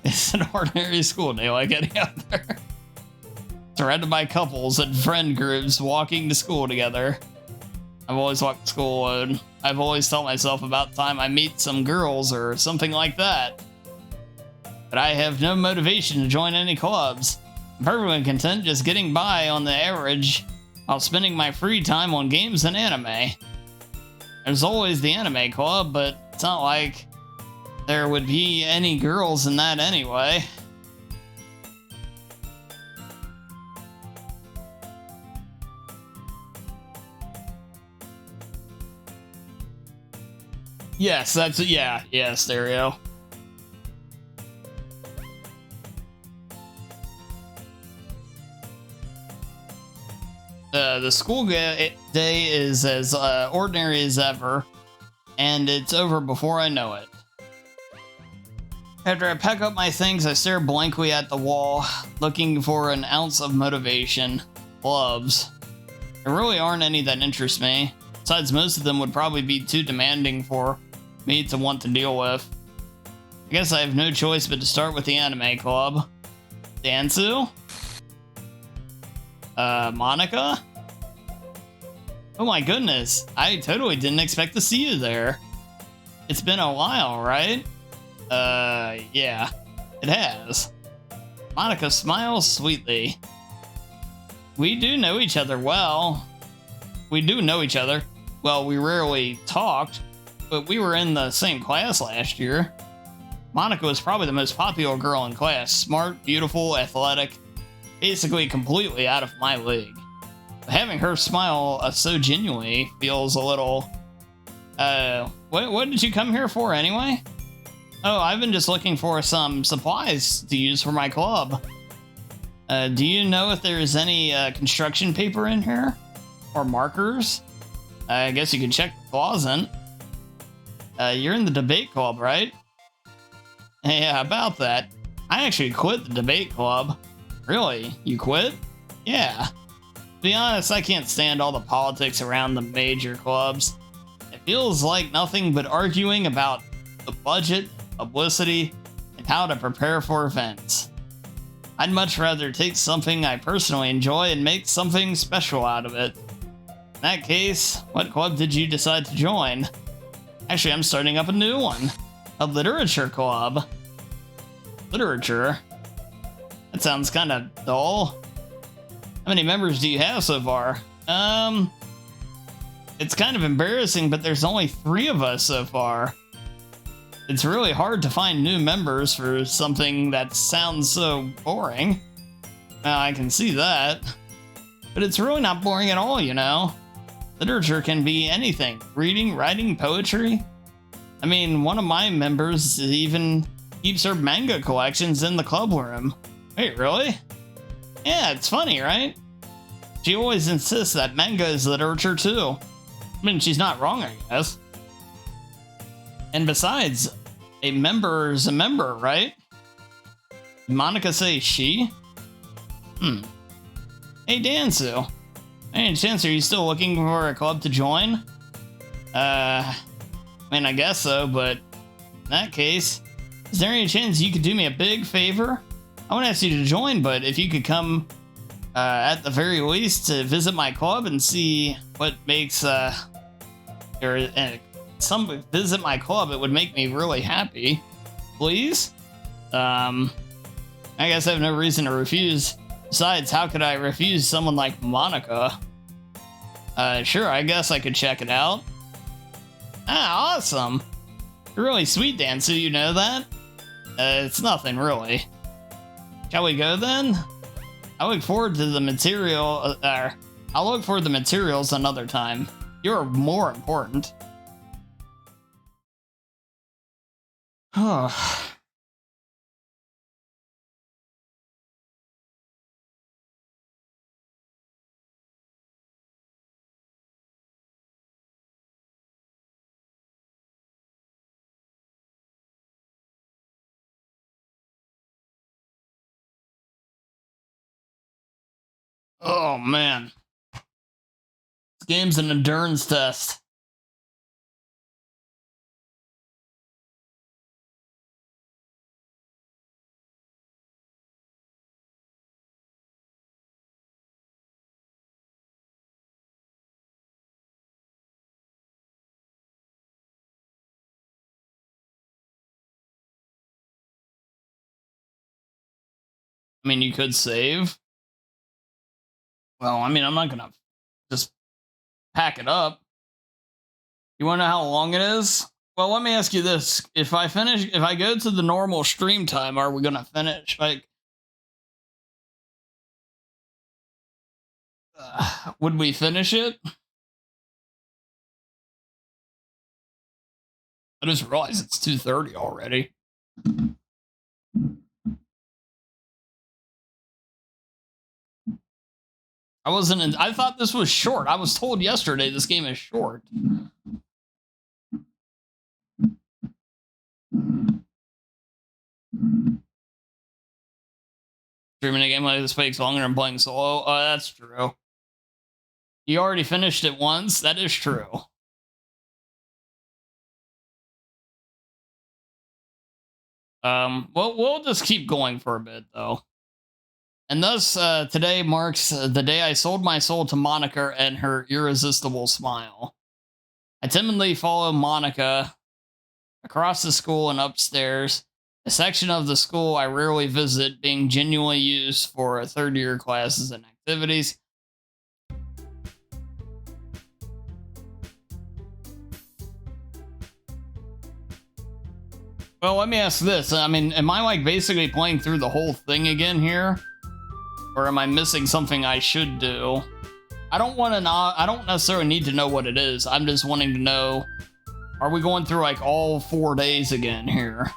It's an ordinary school day like any other. Surrounded by couples and friend groups walking to school together. I've always walked to school alone. I've always told myself about time I meet some girls or something like that. But I have no motivation to join any clubs. I'm perfectly content just getting by on the average while spending my free time on games and anime. There's always the anime club, but it's not like there would be any girls in that anyway. Yes, that's it. Yeah, stereo. The school day is as ordinary as ever, and it's over before I know it. After I pack up my things, I stare blankly at the wall, looking for an ounce of motivation. Gloves. There really aren't any that interest me. Besides, most of them would probably be too demanding for me to want to deal with. I guess I have no choice but to start with the anime club. Dansu? Monica? Oh my goodness, I totally didn't expect to see you there. It's been a while, right? Yeah, it has. Monica smiles sweetly. We do know each other well. We do know each other. Well, we rarely talked, but we were in the same class last year. Monica was probably the most popular girl in class. Smart, beautiful, athletic, basically completely out of my league. But having her smile so genuinely feels a little... what did you come here for anyway? Oh, I've been just looking for some supplies to use for my club. Do you know if there's any construction paper in here? Or markers? I guess you can check the closet. You're in the debate club, right? Yeah, about that. I actually quit the debate club. Really? You quit? Yeah. To be honest, I can't stand all the politics around the major clubs. It feels like nothing but arguing about the budget, publicity, and how to prepare for events. I'd much rather take something I personally enjoy and make something special out of it. In that case, what club did you decide to join? Actually, I'm starting up a new one. A literature club. Literature? That sounds kind of dull. How many members do you have so far? It's kind of embarrassing, but there's only 3 of us so far. It's really hard to find new members for something that sounds so boring. I can see that. But it's really not boring at all, you know? Literature can be anything. Reading, writing, poetry. I mean, one of my members even keeps her manga collections in the club room. Wait, really? Yeah, it's funny, right? She always insists that manga is literature too. I mean, she's not wrong, I guess. And besides, a member is a member, right? Did Monica say she? Hey, Dansu. Any chance are you still looking for a club to join? I mean, I guess so, but in that case, is there any chance you could do me a big favor? I won't ask you to join, but if you could come at the very least to visit my club and see what makes visit my club, it would make me really happy. Please? I guess I have no reason to refuse. Besides, how could I refuse someone like Monica? Sure, I guess I could check it out. Ah, awesome. You're really sweet, Dansu, you know that? It's nothing, really. Shall we go then? I look forward to the material, I'll look for the materials another time. You're more important. Oh. Oh, man. This game's an endurance test. I mean, you could save. Well, I mean, I'm not gonna just pack it up. You want to know how long it is? Well, let me ask you this. If I go to the normal stream time, are we going to finish? Like, would we finish it? I just realized it's 2:30 already. I thought this was short. I was told yesterday this game is short. Streaming a game like this takes longer than playing solo. Oh, that's true. You already finished it once. That is true. We'll just keep going for a bit, though. And thus, today marks the day I sold my soul to Monica and her irresistible smile. I timidly follow Monica across the school and upstairs, a section of the school I rarely visit, being genuinely used for third-year classes and activities. Well, let me ask this. I mean, am I like basically playing through the whole thing again here? Or am I missing something I should do? I don't necessarily need to know what it is. I'm just wanting to know, are we going through like all 4 days again here?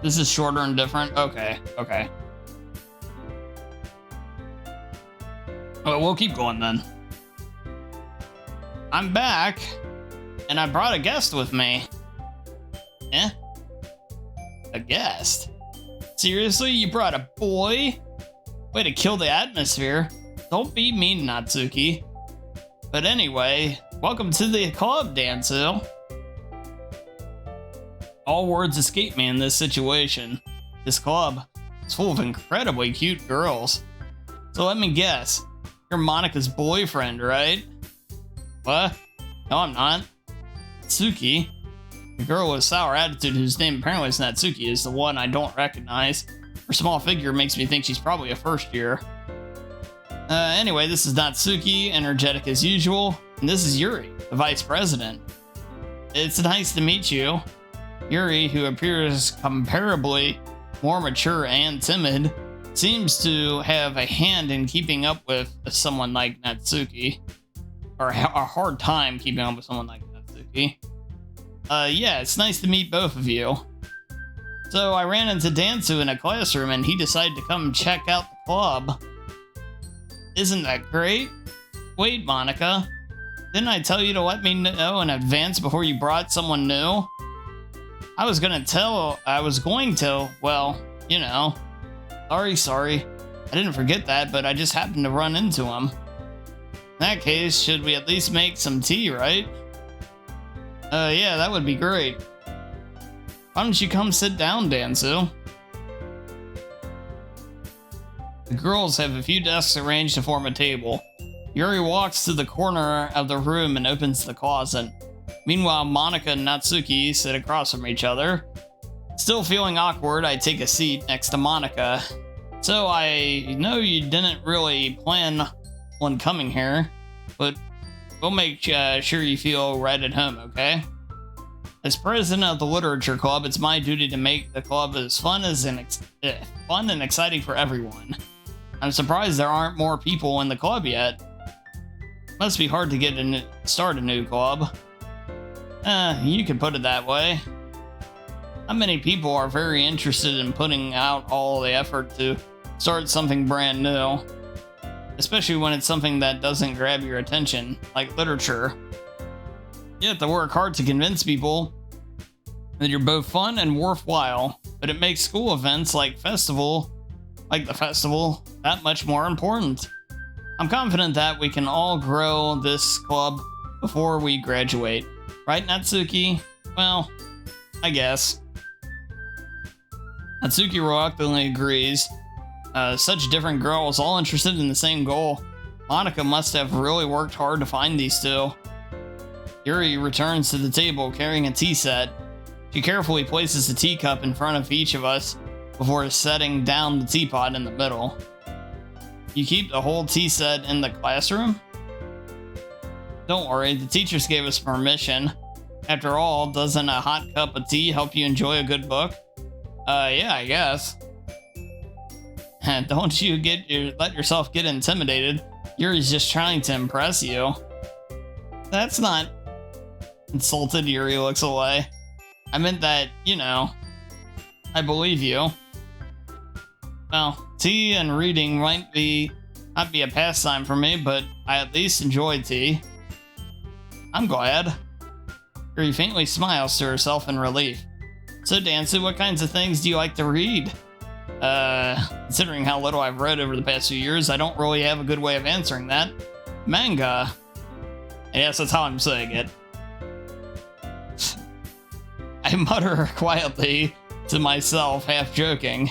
This is shorter and different? Okay. Well, we'll keep going then. I'm back, and I brought a guest with me. Eh? A guest? Seriously? You brought a boy? Way to kill the atmosphere. Don't be mean, Natsuki. But anyway, welcome to the club, Dansu. All words escape me in this situation. This club is full of incredibly cute girls. So let me guess. You're Monica's boyfriend, right? What? No, I'm not. Natsuki, the girl with a sour attitude whose name apparently is Natsuki, is the one I don't recognize. Her small figure makes me think she's probably a first year. Anyway, this is Natsuki, energetic as usual, and this is Yuri, the vice president. It's nice to meet you. Yuri, who appears comparably more mature and timid, seems to have a hand in keeping up with someone like Natsuki. Or a hard time keeping up with someone like Natsuki. Yeah, it's nice to meet both of you. So I ran into Dansu in a classroom and he decided to come check out the club. Isn't that great? Wait, Monica. Didn't I tell you to let me know in advance before you brought someone new? I was going to, well, you know. Sorry. I didn't forget that, but I just happened to run into him. In that case, should we at least make some tea, right? Yeah, that would be great. Why don't you come sit down, Dansu? The girls have a few desks arranged to form a table. Yuri walks to the corner of the room and opens the closet. Meanwhile, Monica and Natsuki sit across from each other. Still feeling awkward, I take a seat next to Monica. So I know you didn't really plan on coming here, but we'll make sure you feel right at home, okay? As president of the Literature Club, it's my duty to make the club as fun and exciting for everyone. I'm surprised there aren't more people in the club yet. Must be hard to start a new club. You can put it that way. Not many people are very interested in putting out all the effort to start something brand new. Especially when it's something that doesn't grab your attention, like literature. You have to work hard to convince people that you're both fun and worthwhile, but it makes school events like the festival, that much more important. I'm confident that we can all grow this club before we graduate. Right, Natsuki? Well, I guess. Natsuki reluctantly agrees. Such different girls, all interested in the same goal. Monica must have really worked hard to find these two. Yuri returns to the table carrying a tea set. She carefully places the teacup in front of each of us before setting down the teapot in the middle. You keep the whole tea set in the classroom? Don't worry, the teachers gave us permission. After all, doesn't a hot cup of tea help you enjoy a good book? Yeah, I guess. Don't you let yourself get intimidated. Yuri's just trying to impress you. That's not... Insulted, Yuri looks away. I meant that, you know, I believe you. Well, tea and reading might not be a pastime for me, but I at least enjoy tea. I'm glad. Yuri faintly smiles to herself in relief. So, Dansu, what kinds of things do you like to read? Considering how little I've read over the past few years, I don't really have a good way of answering that. Manga. Yes, that's how I'm saying it. I mutter quietly to myself, half joking.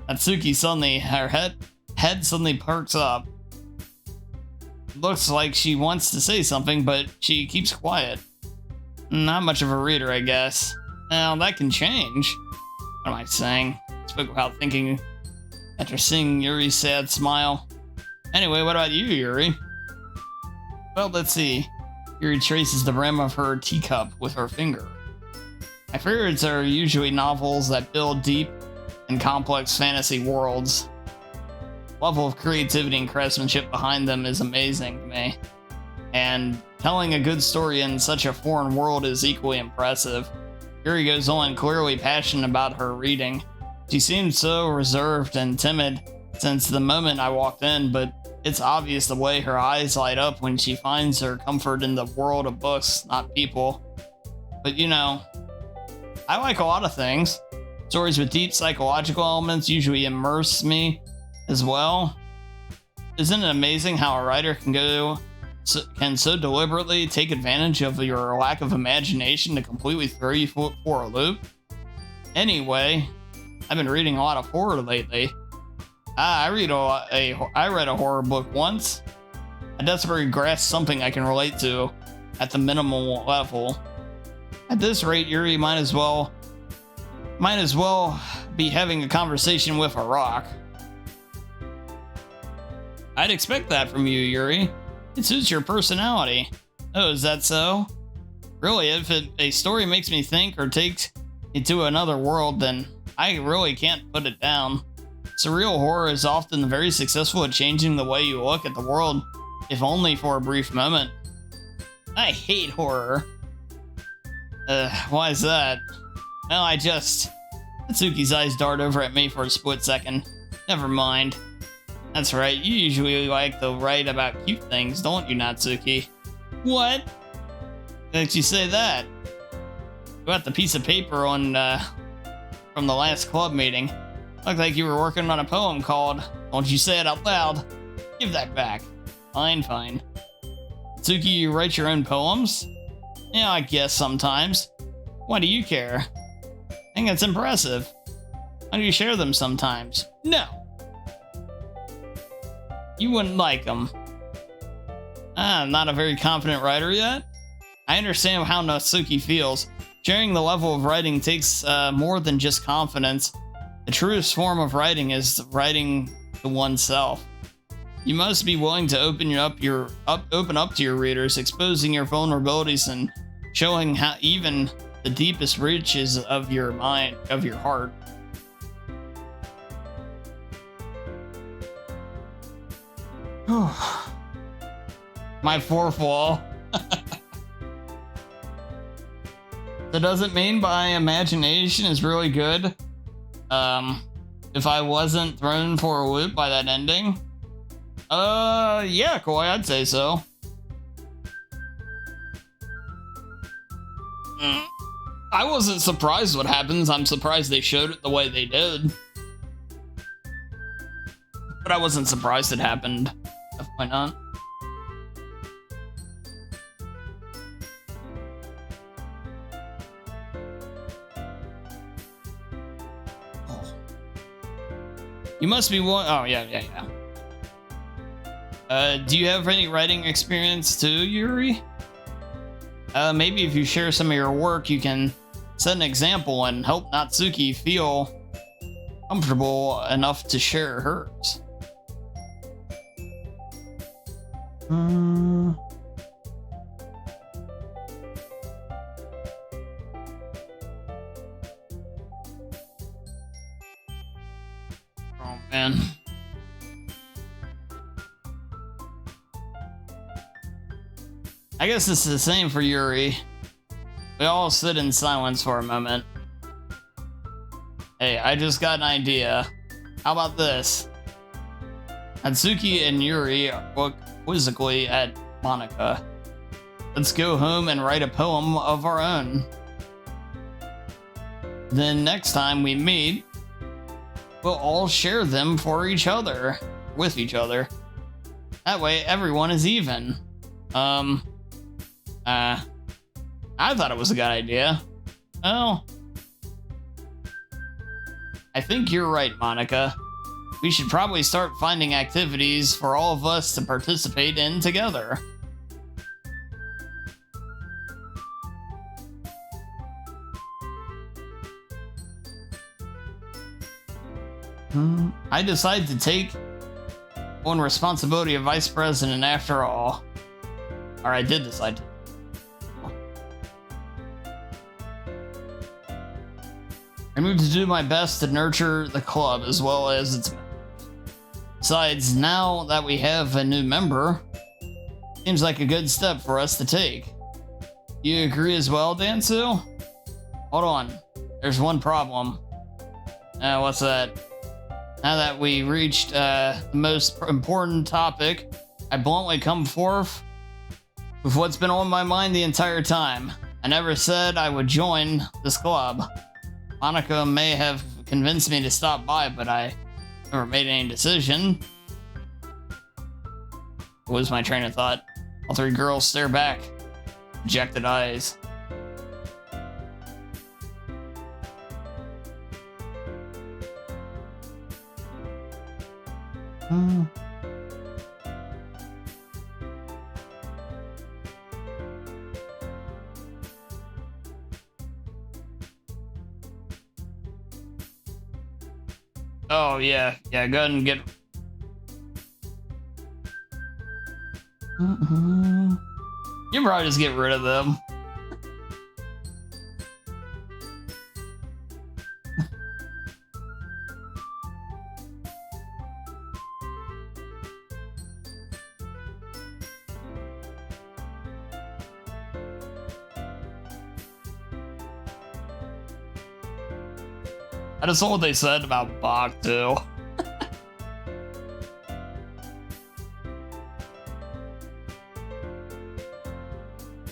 Natsuki suddenly, her head suddenly perks up. Looks like she wants to say something, but she keeps quiet. Not much of a reader, I guess. Now, that can change. What am I saying? Spoke without thinking after seeing Yuri's sad smile. Anyway, what about you, Yuri? Well, let's see. Yuri traces the rim of her teacup with her finger. My favorites are usually novels that build deep and complex fantasy worlds. The level of creativity and craftsmanship behind them is amazing to me. And telling a good story in such a foreign world is equally impressive. Yuri goes on, clearly passionate about her reading. She seemed so reserved and timid since the moment I walked in, but it's obvious the way her eyes light up when she finds her comfort in the world of books, not people. But you know, I like a lot of things. Stories with deep psychological elements usually immerse me as well. Isn't it amazing how a writer can so deliberately take advantage of your lack of imagination to completely throw you for a loop? Anyway, I've been reading a lot of horror lately. I read a horror book once. I desperately grasp something I can relate to at the minimal level. At this rate, Yuri might as well be having a conversation with a rock. I'd expect that from you, Yuri. It suits your personality. Oh, is that so? Really, if a story makes me think or takes me to another world, then I really can't put it down. Surreal horror is often very successful at changing the way you look at the world, if only for a brief moment. I hate horror. Why is that? Well, Natsuki's eyes dart over at me for a split second. Never mind. That's right, you usually like to write about cute things, don't you, Natsuki? What? Makes you say that? You got the piece of paper on, from the last club meeting. Looked like you were working on a poem called Don't You Say It Out Loud. Give that back. Fine. Natsuki, you write your own poems? Yeah, I guess sometimes. Why do you care? I think it's impressive. Why do you share them sometimes? No. You wouldn't like them. I'm not a very confident writer yet. I understand how Natsuki feels. Sharing the level of writing takes more than just confidence. The truest form of writing is writing to oneself. You must be willing to open up to your readers, exposing your vulnerabilities and showing how even the deepest reaches of your mind, of your heart. My fourth wall. So does it mean my imagination is really good? If I wasn't thrown for a loop by that ending? Yeah, Koi, I'd say so. I wasn't surprised what happens. I'm surprised they showed it the way they did. But I wasn't surprised it happened. Why not? You must be one. Oh, yeah. Do you have any writing experience too, Yuri? Maybe if you share some of your work, you can set an example and help Natsuki feel comfortable enough to share hers. Oh man. I guess it's the same for Yuri. We all sit in silence for a moment. Hey, I just got an idea. How about this? Natsuki and Yuri look quizzically at Monika. Let's go home and write a poem of our own. Then next time we meet, we'll all share them for each other, with each other. That way everyone is even. I thought it was a good idea. Well, I think you're right, Monika. We should probably start finding activities for all of us to participate in together. I decided to take on responsibility of vice president after all. Or I did decide to. I moved to do my best to nurture the club as well as its members. Besides, now that we have a new member, seems like a good step for us to take. You agree as well, Dansu? Hold on, there's one problem. What's that? Now that we reached the most important topic, I bluntly come forth with what's been on my mind the entire time. I never said I would join this club. Monika may have convinced me to stop by, but I never made any decision. What was my train of thought? All three girls stare back, dejected eyes. Oh, yeah. Yeah, go ahead and get... You can probably just get rid of them. I just saw what they said about Bach, too.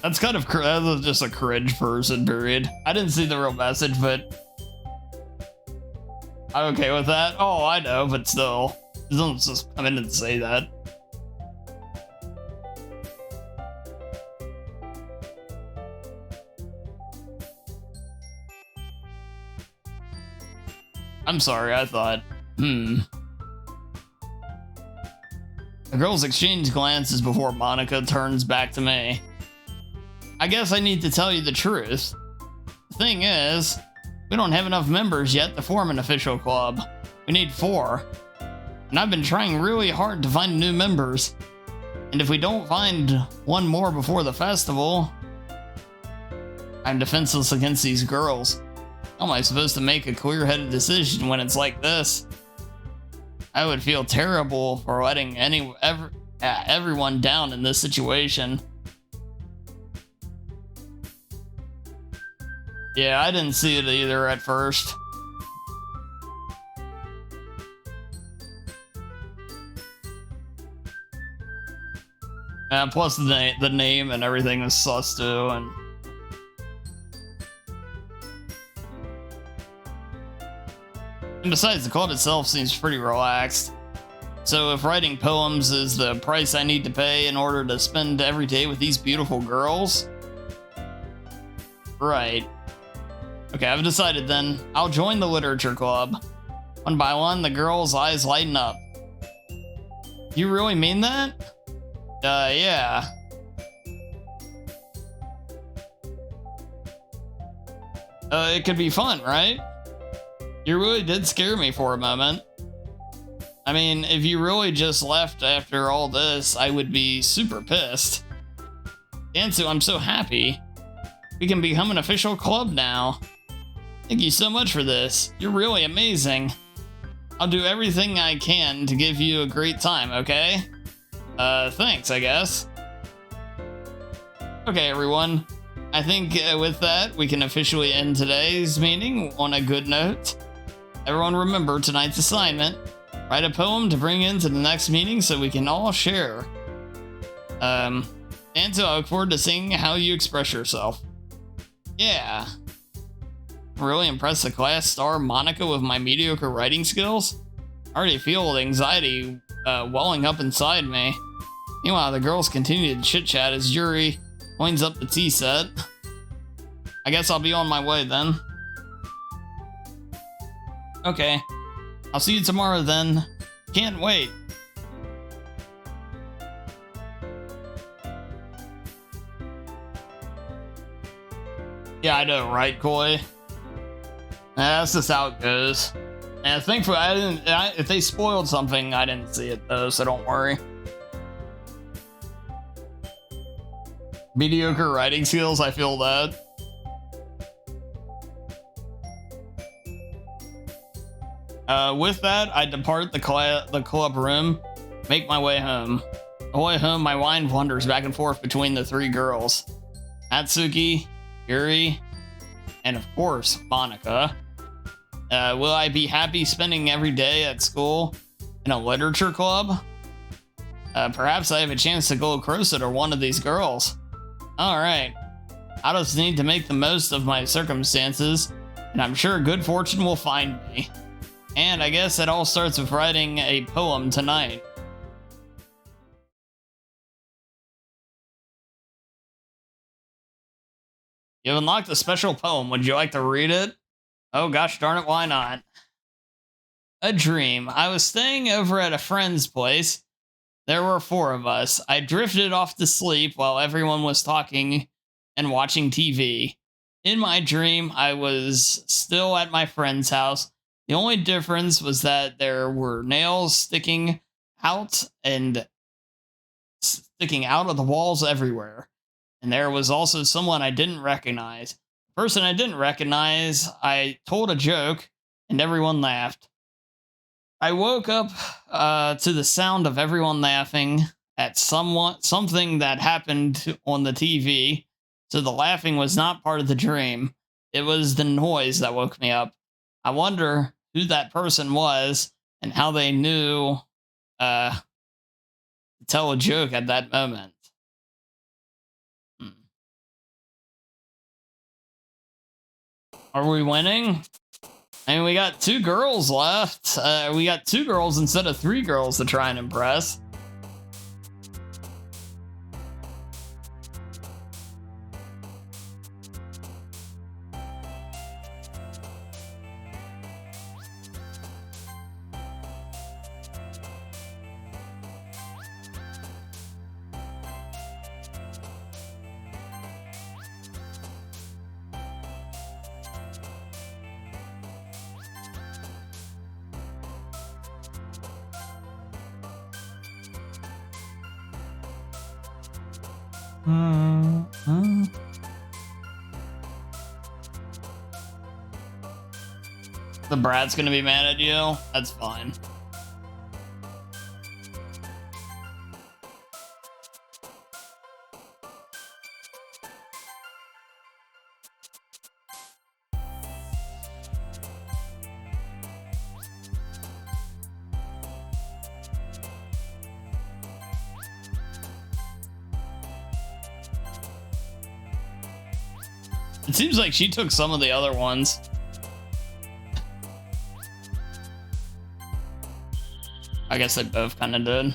That's kind of that's just a cringe person, period. I didn't see the real message, but I'm okay with that. Oh, I know, but still. Don't just come in and say that. I'm sorry, I thought, The girls exchange glances before Monika turns back to me. I guess I need to tell you the truth. The thing is, we don't have enough members yet to form an official club. We need 4. And I've been trying really hard to find new members. And if we don't find one more before the festival, I'm defenseless against these girls. How am I supposed to make a clear-headed decision when it's like this? I would feel terrible for letting everyone down in this situation. Yeah, I didn't see it either at first. Plus the name and everything is sus too, and besides, the club itself seems pretty relaxed. So if writing poems is the price I need to pay in order to spend every day with these beautiful girls, right. Okay, I've decided then. I'll join the literature club. One by one, the girls' eyes lighten up. You really mean that? Yeah. It could be fun, right? You really did scare me for a moment. I mean, if you really just left after all this, I would be super pissed. Dansu, I'm so happy. We can become an official club now. Thank you so much for this. You're really amazing. I'll do everything I can to give you a great time, okay? Thanks, I guess. Okay, everyone. I think with that, we can officially end today's meeting on a good note. Everyone remember tonight's assignment. Write a poem to bring into the next meeting so we can all share. And so I look forward to seeing how you express yourself. Yeah. Really impressed the class star Monica with my mediocre writing skills. I already feel the anxiety welling up inside me. Meanwhile, the girls continue to chit-chat as Yuri winds up the tea set. I guess I'll be on my way then. Okay. I'll see you tomorrow then. Can't wait. Yeah, I know, right, Koi? That's just how it goes. And thankfully, if they spoiled something, I didn't see it though, so don't worry. Mediocre writing skills, I feel that. With that, I depart the club room, make my way home. On the way home, my mind wanders back and forth between the three girls. Natsuki, Yuri, and of course, Monica. Will I be happy spending every day at school in a literature club? Perhaps I have a chance to go closer to one of these girls. Alright, I just need to make the most of my circumstances, and I'm sure good fortune will find me. And I guess it all starts with writing a poem tonight. You've unlocked a special poem. Would you like to read it? Oh gosh darn it, why not? A dream. I was staying over at a friend's place. There were 4 of us. I drifted off to sleep while everyone was talking and watching TV. In my dream, I was still at my friend's house. The only difference was that there were nails sticking out of the walls everywhere. And there was also someone I didn't recognize. The person I didn't recognize, I told a joke, and everyone laughed. I woke up to the sound of everyone laughing at something that happened on the TV. So the laughing was not part of the dream. It was the noise that woke me up. I wonder who that person was and how they knew to tell a joke at that moment. Are we winning? I mean, we got 2 girls left. We got 2 girls instead of 3 girls to try and impress. The brat's gonna be mad at you? That's fine. It seems like she took some of the other ones. I guess they both kind of did.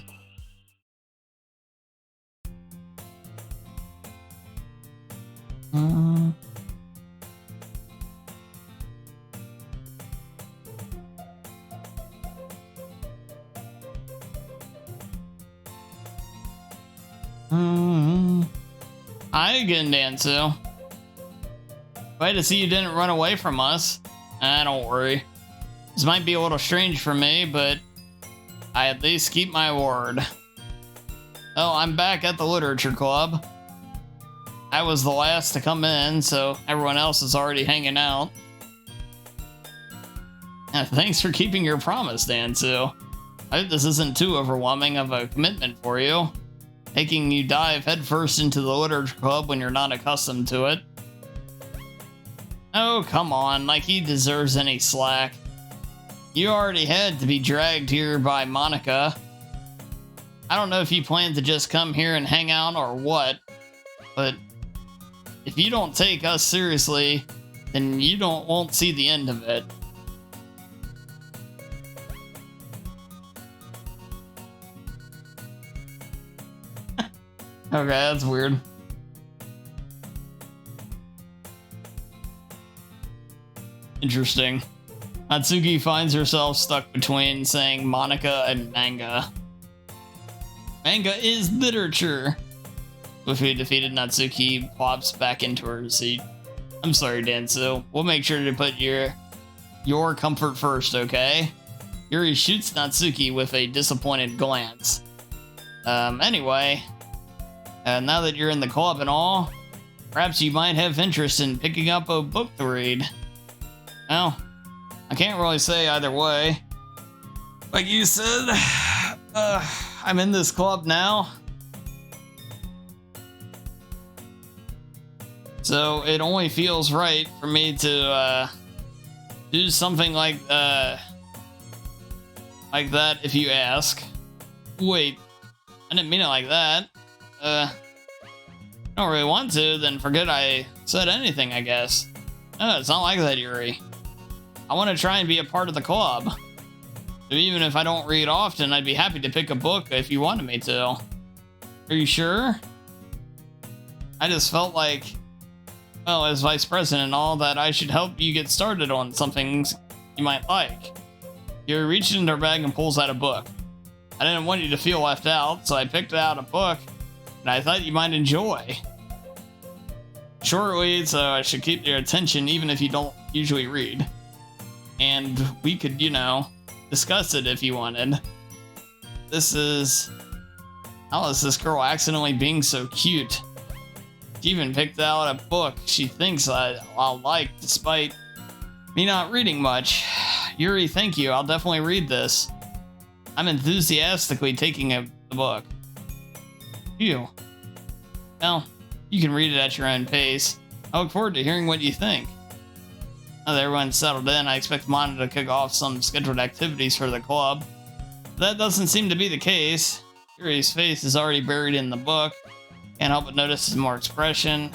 Hi again, Dansu. Glad to see you didn't run away from us. Don't worry. This might be a little strange for me, but I at least keep my word. Oh, I'm back at the Literature Club. I was the last to come in, so everyone else is already hanging out. Thanks for keeping your promise, Dansu. I hope this isn't too overwhelming of a commitment for you. Making you dive headfirst into the Literature Club when you're not accustomed to it. Oh, come on, like he deserves any slack. You already had to be dragged here by Monica. I don't know if you plan to just come here and hang out or what, but if you don't take us seriously, then you won't see the end of it. Okay, that's weird. Interesting. Natsuki finds herself stuck between saying Monica and manga. Manga is literature. Swiftly defeated, Natsuki plops back into her seat. I'm sorry, Dansu. We'll make sure to put your comfort first, okay? Yuri shoots Natsuki with a disappointed glance. Anyway, now that you're in the club and all, perhaps you might have interest in picking up a book to read. Well, I can't really say either way. Like you said, I'm in this club now. So it only feels right for me to do something like that if you ask. Wait, I didn't mean it like that. Don't really want to, then forget I said anything, I guess. No, it's not like that, Yuri. I want to try and be a part of the club. So even if I don't read often, I'd be happy to pick a book if you wanted me to. Are you sure? I just felt like, well, as vice president and all, that I should help you get started on something you might like. Yuri reaches into her bag and pulls out a book. I didn't want you to feel left out, so I picked out a book that I thought you might enjoy. Short read, so I should keep your attention even if you don't usually read. And we could, discuss it if you wanted. How is this girl accidentally being so cute? She even picked out a book she thinks I'll like, despite me not reading much. Yuri, thank you. I'll definitely read this. I'm enthusiastically taking the book. Phew. Well, you can read it at your own pace. I look forward to hearing what you think. Now that everyone's settled in, I expect Monica to kick off some scheduled activities for the club. That doesn't seem to be the case. Yuri's face is already buried in the book. Can't help but notice some more expression.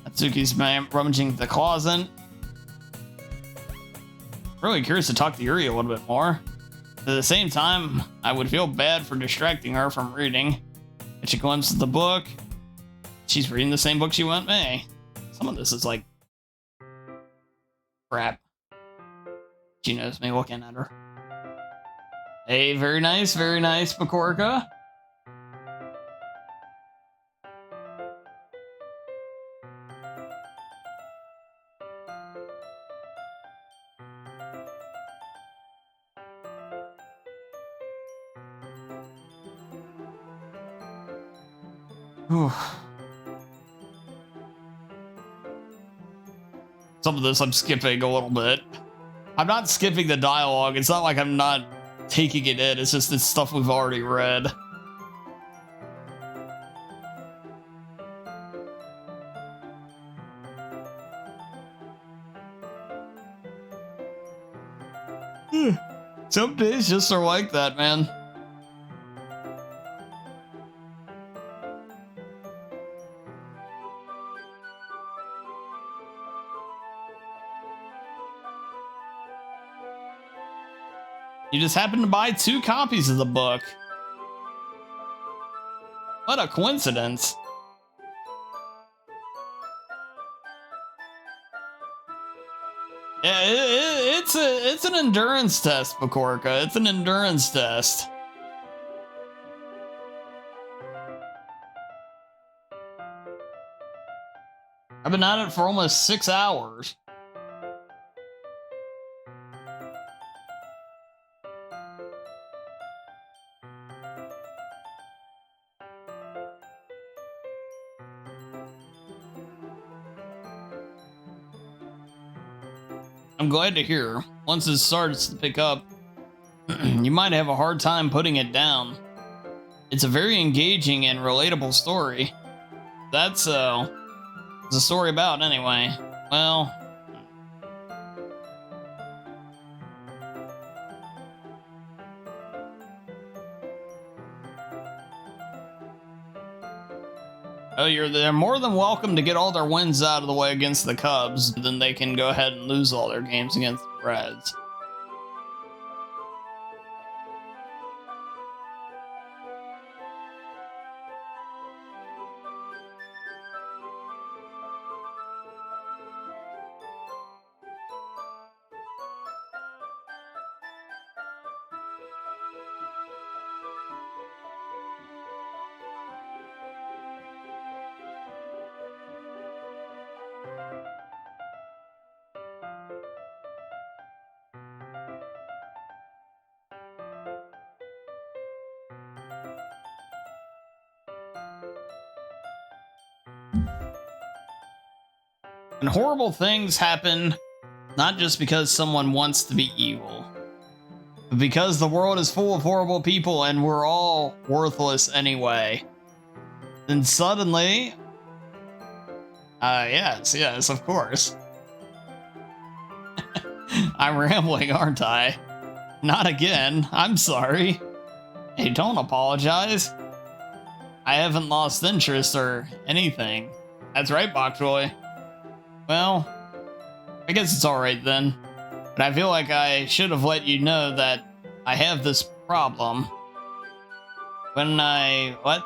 Natsuki's rummaging the closet. Really curious to talk to Yuri a little bit more. At the same time, I would feel bad for distracting her from reading. If she glimpses the book, she's reading the same book she went me. Some of this is like crap. She knows me looking at her. Hey, very nice, Pakorka. Some of this I'm skipping a little bit. I'm not skipping the dialogue. It's not like I'm not taking it in. It's just it's stuff we've already read. Some days just are like that, man. You just happened to buy 2 copies of the book. What a coincidence. Yeah, it's an endurance test, Pakorka. It's an endurance test. I've been at it for almost 6 hours. I'm glad to hear. Once it starts to pick up, you might have a hard time putting it down. It's a very engaging and relatable story. That's what's the story about anyway? Well, oh, they're more than welcome to get all their wins out of the way against the Cubs, then they can go ahead and lose all their games against the Reds. And horrible things happen not just because someone wants to be evil, but because the world is full of horrible people and we're all worthless anyway. Then suddenly, yes, of course. I'm rambling, aren't I? Not again. I'm sorry. Hey, don't apologize. I haven't lost interest or anything. That's right, Bokchoy. Well, I guess it's alright then. But I feel like I should have let you know that I have this problem. When I let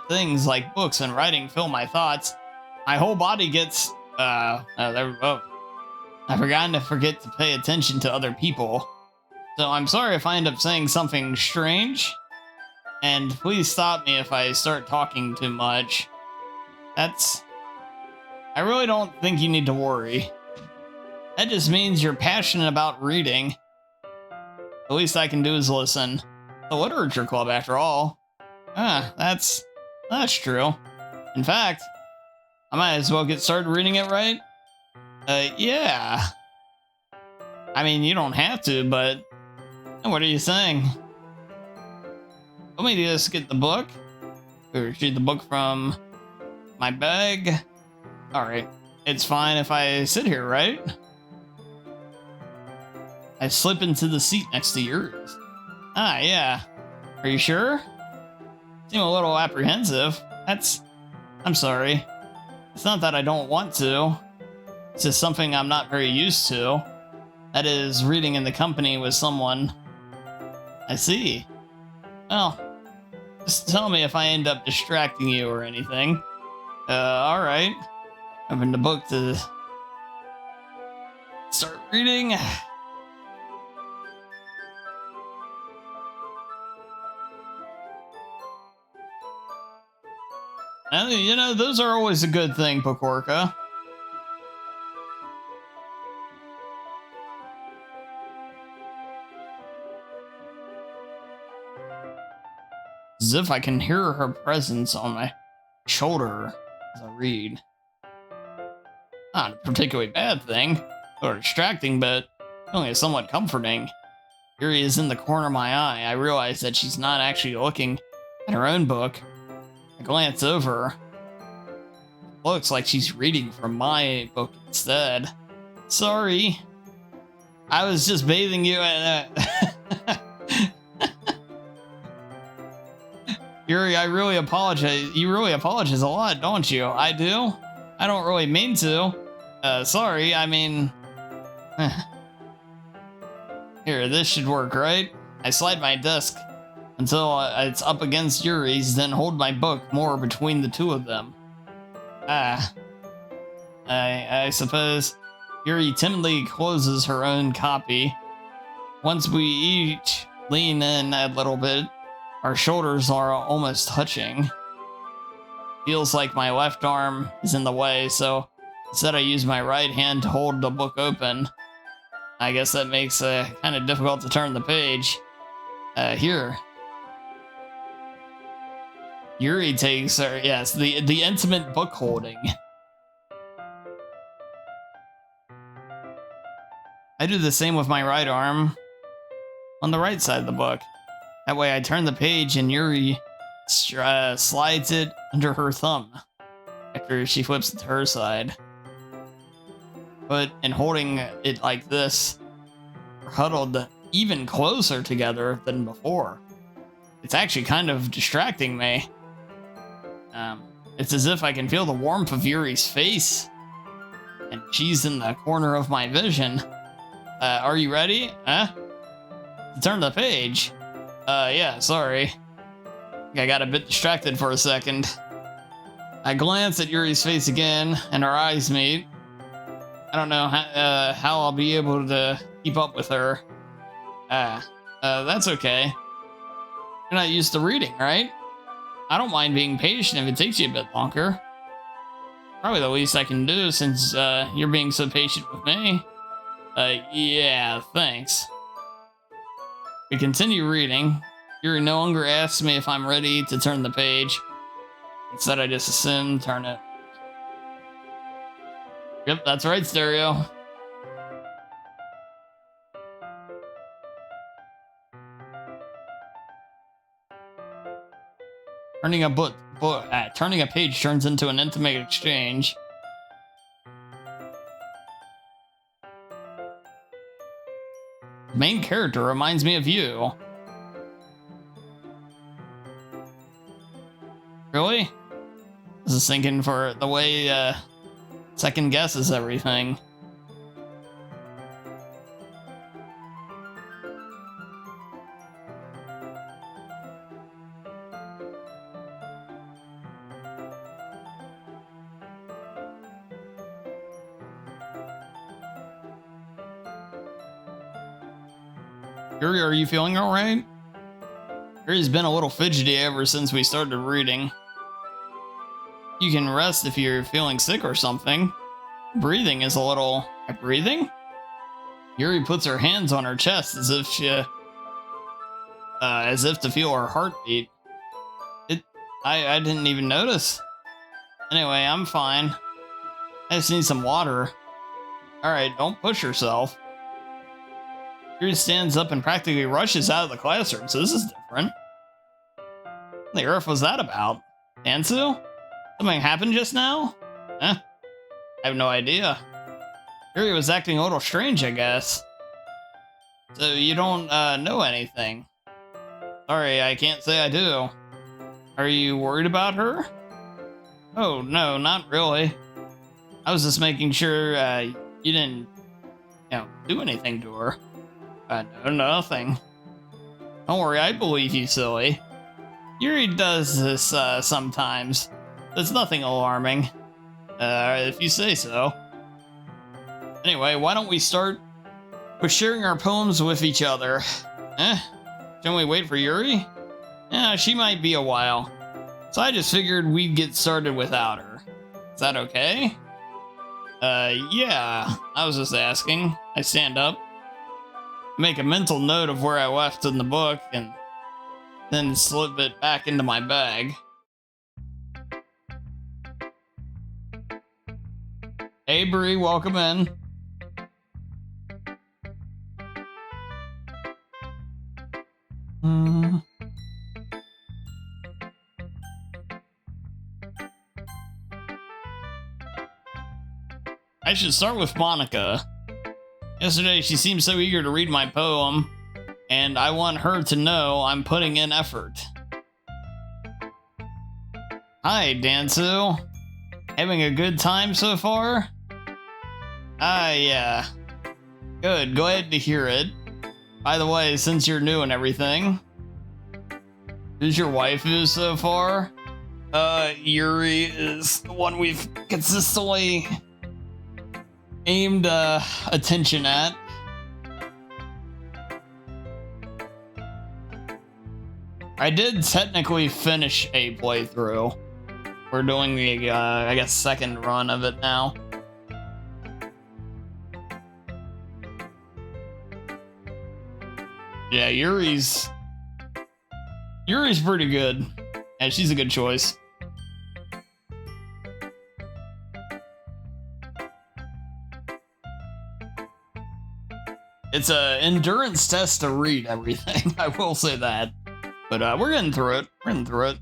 things like books and writing fill my thoughts, my whole body gets, I've forget to pay attention to other people. So I'm sorry if I end up saying something strange. And please stop me if I start talking too much. I really don't think you need to worry. That just means you're passionate about reading. The least I can do is listen. The Literature Club, after all. That's true. In fact, I might as well get started reading it, right? Yeah. I mean, you don't have to, but what are you saying? Let me just get the book. Retrieve the book from my bag. Alright. It's fine if I sit here, right? I slip into the seat next to yours. Yeah. Are you sure? Seem a little apprehensive. I'm sorry. It's not that I don't want to. It's just something I'm not very used to. That is, reading in the company with someone. I see. Well, just tell me if I end up distracting you or anything. Alright. Open the book to start reading. You know, those are always a good thing, Pokorka. As if I can hear her presence on my shoulder as I read. Not a particularly bad thing, or distracting, but only somewhat comforting. Yuri is in the corner of my eye. I realize that she's not actually looking at her own book. I glance over. It looks like she's reading from my book instead. Sorry. I was just bathing you in Yuri, I really apologize. You really apologize a lot, don't you? I do? I don't really mean to. Sorry, I mean... Here, this should work, right? I slide my desk until it's up against Yuri's, then hold my book more between the two of them. I suppose Yuri timidly closes her own copy. Once we each lean in a little bit, our shoulders are almost touching. feels like my left arm is in the way, so instead I use my right hand to hold the book open. I guess that makes it kind of difficult to turn the page. Here. Yuri takes her, yes, the intimate book holding. I do the same with my right arm on the right side of the book. That way I turn the page and Yuri slides it under her thumb after she flips it to her side. But in holding it like this, we're huddled even closer together than before. It's actually kind of distracting me. It's as if I can feel the warmth of Yuri's face, and she's in the corner of my vision. Are you ready? To turn the page? Yeah, sorry. I got a bit distracted for a second. I glance at Yuri's face again, and our eyes meet. I don't know how I'll be able to keep up with her. That's okay. You're not used to reading, right? I don't mind being patient if it takes you a bit longer. Probably the least I can do since you're being so patient with me. Yeah, thanks. We continue reading. Yuri no longer asks me if I'm ready to turn the page. Instead, I just assume turn it. Yep, that's right, Stereo. Turning a page turns into an intimate exchange. The main character reminds me of you. Really? This is thinking for the way second guesses everything. Yuri, are you feeling alright? Yuri's been a little fidgety ever since we started reading. You can rest if you're feeling sick or something. Breathing is a little... Breathing? Yuri puts her hands on her chest as if to feel her heartbeat. I didn't even notice. Anyway, I'm fine. I just need some water. Alright, don't push yourself. Yuri stands up and practically rushes out of the classroom, so this is different. What the earth was that about? Dansu? Something happened just now? I have no idea. Yuri was acting a little strange, I guess. So you don't know anything? Sorry, I can't say I do. Are you worried about her? Oh, no, not really. I was just making sure you didn't, do anything to her. No, nothing. Don't worry, I believe you, silly. Yuri does this sometimes. There's nothing alarming. If you say so. Anyway, why don't we start with sharing our poems with each other? Shouldn't we wait for Yuri? Yeah, she might be a while. So I just figured we'd get started without her. Is that okay? Yeah. I was just asking. I stand up. Make a mental note of where I left in the book, and then slip it back into my bag. Hey Bree, welcome in. I should start with Monica. Yesterday, she seemed so eager to read my poem, and I want her to know I'm putting in effort. Hi, Dansu. Having a good time so far? Yeah. Good, glad to hear it. By the way, since you're new and everything, who's your waifu so far? Yuri is the one we've consistently aimed attention at. I did technically finish a playthrough. We're doing the, I guess, second run of it now. Yeah, Yuri's pretty good. Yeah, she's a good choice. It's an endurance test to read everything. I will say that. But we're getting through it. We're getting through it.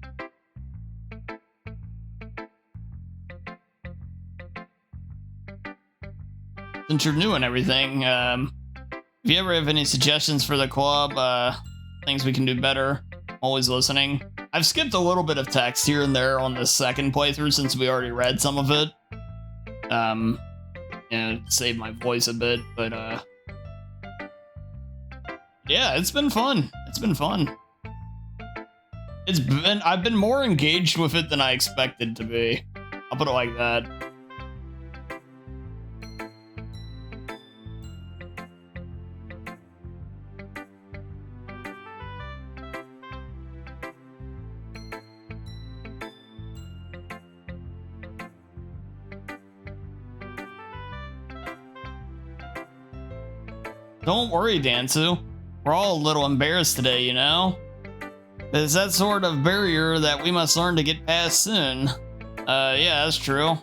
Since you're new and everything, if you ever have any suggestions for the club, things we can do better, I'm always listening. I've skipped a little bit of text here and there on the second playthrough since we already read some of it. Save my voice a bit, but yeah, it's been fun. It's been fun. I've been more engaged with it than I expected to be. I'll put it like that. Don't worry, Dansu. We're all a little embarrassed today, you know? It's that sort of barrier that we must learn to get past soon. Yeah, that's true.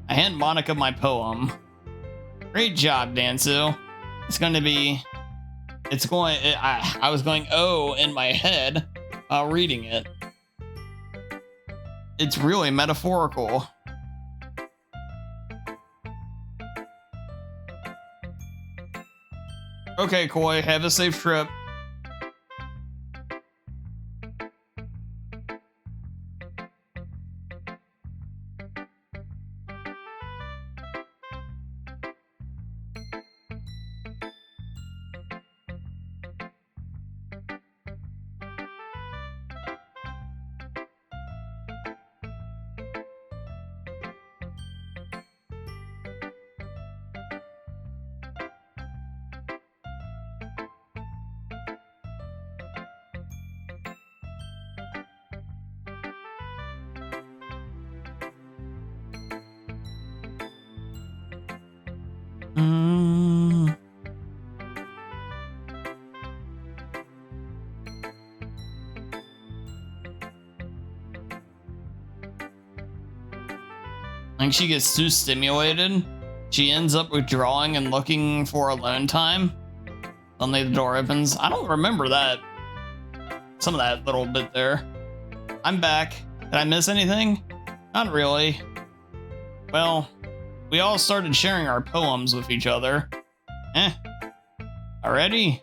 I hand Monica my poem. Great job, Dansu. I was going oh in my head while reading it. It's really metaphorical. Okay, Koi, have a safe trip. I think she gets too stimulated. She ends up withdrawing and looking for alone time. Suddenly the door opens. I don't remember that. Some of that little bit there. I'm back. Did I miss anything? Not really. Well, we all started sharing our poems with each other. Already?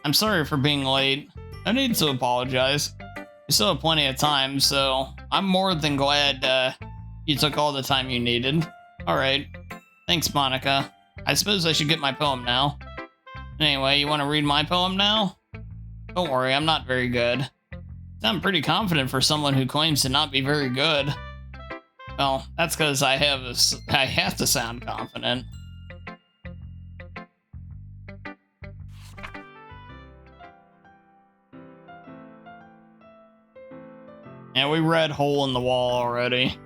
I'm sorry for being late. No need to apologize. We still have plenty of time, so I'm more than glad you took all the time you needed. Alright. Thanks, Monica. I suppose I should get my poem now. Anyway, you want to read my poem now? Don't worry, I'm not very good. I'm pretty confident for someone who claims to not be very good. Well, that's because I have to sound confident. Yeah, we read Hole in the Wall already.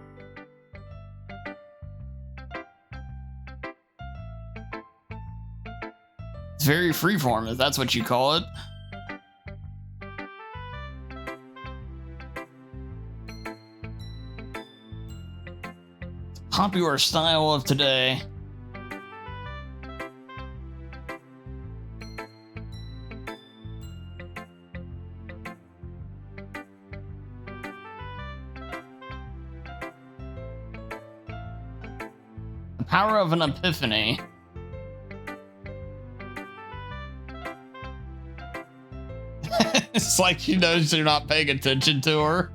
It's very freeform, if that's what you call it. Popular style of today. The power of an epiphany. It's like she knows you're not paying attention to her.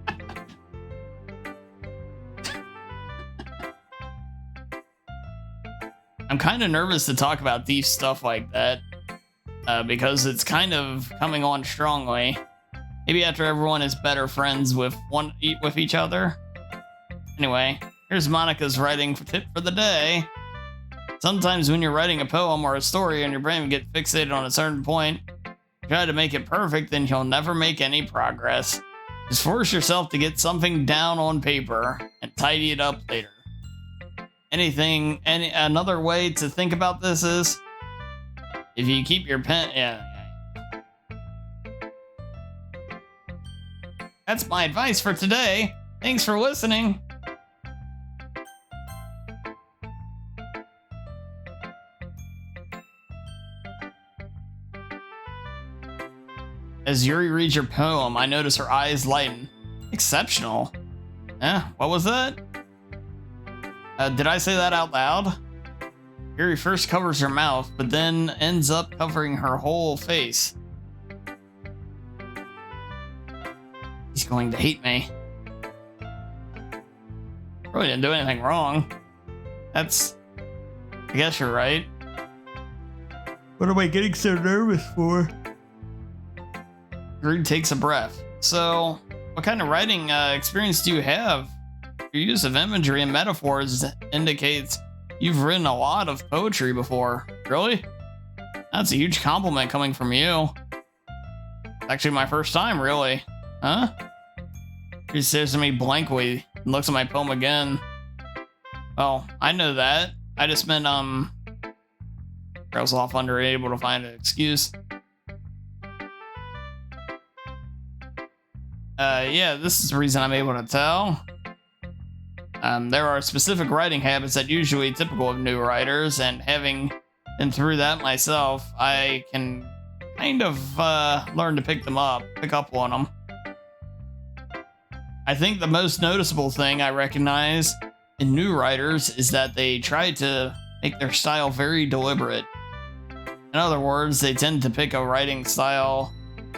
I'm kind of nervous to talk about deep stuff like that because it's kind of coming on strongly. Maybe after everyone is better friends with each other. Anyway, here's Monica's writing tip for the day. Sometimes when you're writing a poem or a story and your brain gets fixated on a certain point, try to make it perfect, then you'll never make any progress. Just force yourself to get something down on paper and tidy it up later. Another way to think about this is if you keep your pen, That's my advice for today. Thanks for listening. As Yuri reads your poem, I notice her eyes lighten. Exceptional. What was that? Did I say that out loud? Yuri first covers her mouth, but then ends up covering her whole face. He's going to hate me. Really didn't do anything wrong. I guess you're right. What am I getting so nervous for? Yuri takes a breath. So, what kind of writing experience do you have? Your use of imagery and metaphors indicates you've written a lot of poetry before. Really? That's a huge compliment coming from you. It's actually my first time, really. Huh? He stares at me blankly and looks at my poem again. Well, I know that. I just meant, I was off unable to find an excuse. Yeah, this is the reason I'm able to tell. There are specific writing habits that usually typical of new writers, and having been through that myself, I can kind of learn to pick up on them. I think the most noticeable thing I recognize in new writers is that they try to make their style very deliberate. In other words, they tend to pick a writing style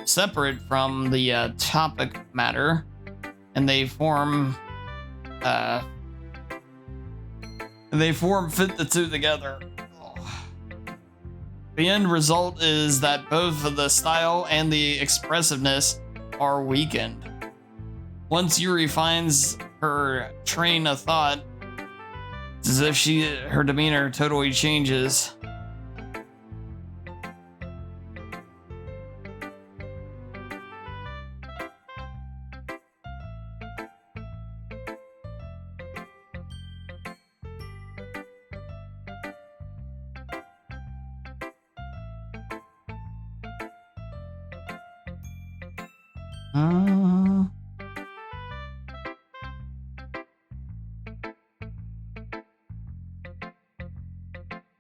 separate from the topic matter, and they form fit the two together. The end result is that both the style and the expressiveness are weakened. Once Yuri finds her train of thought, it's as if her demeanor totally changes.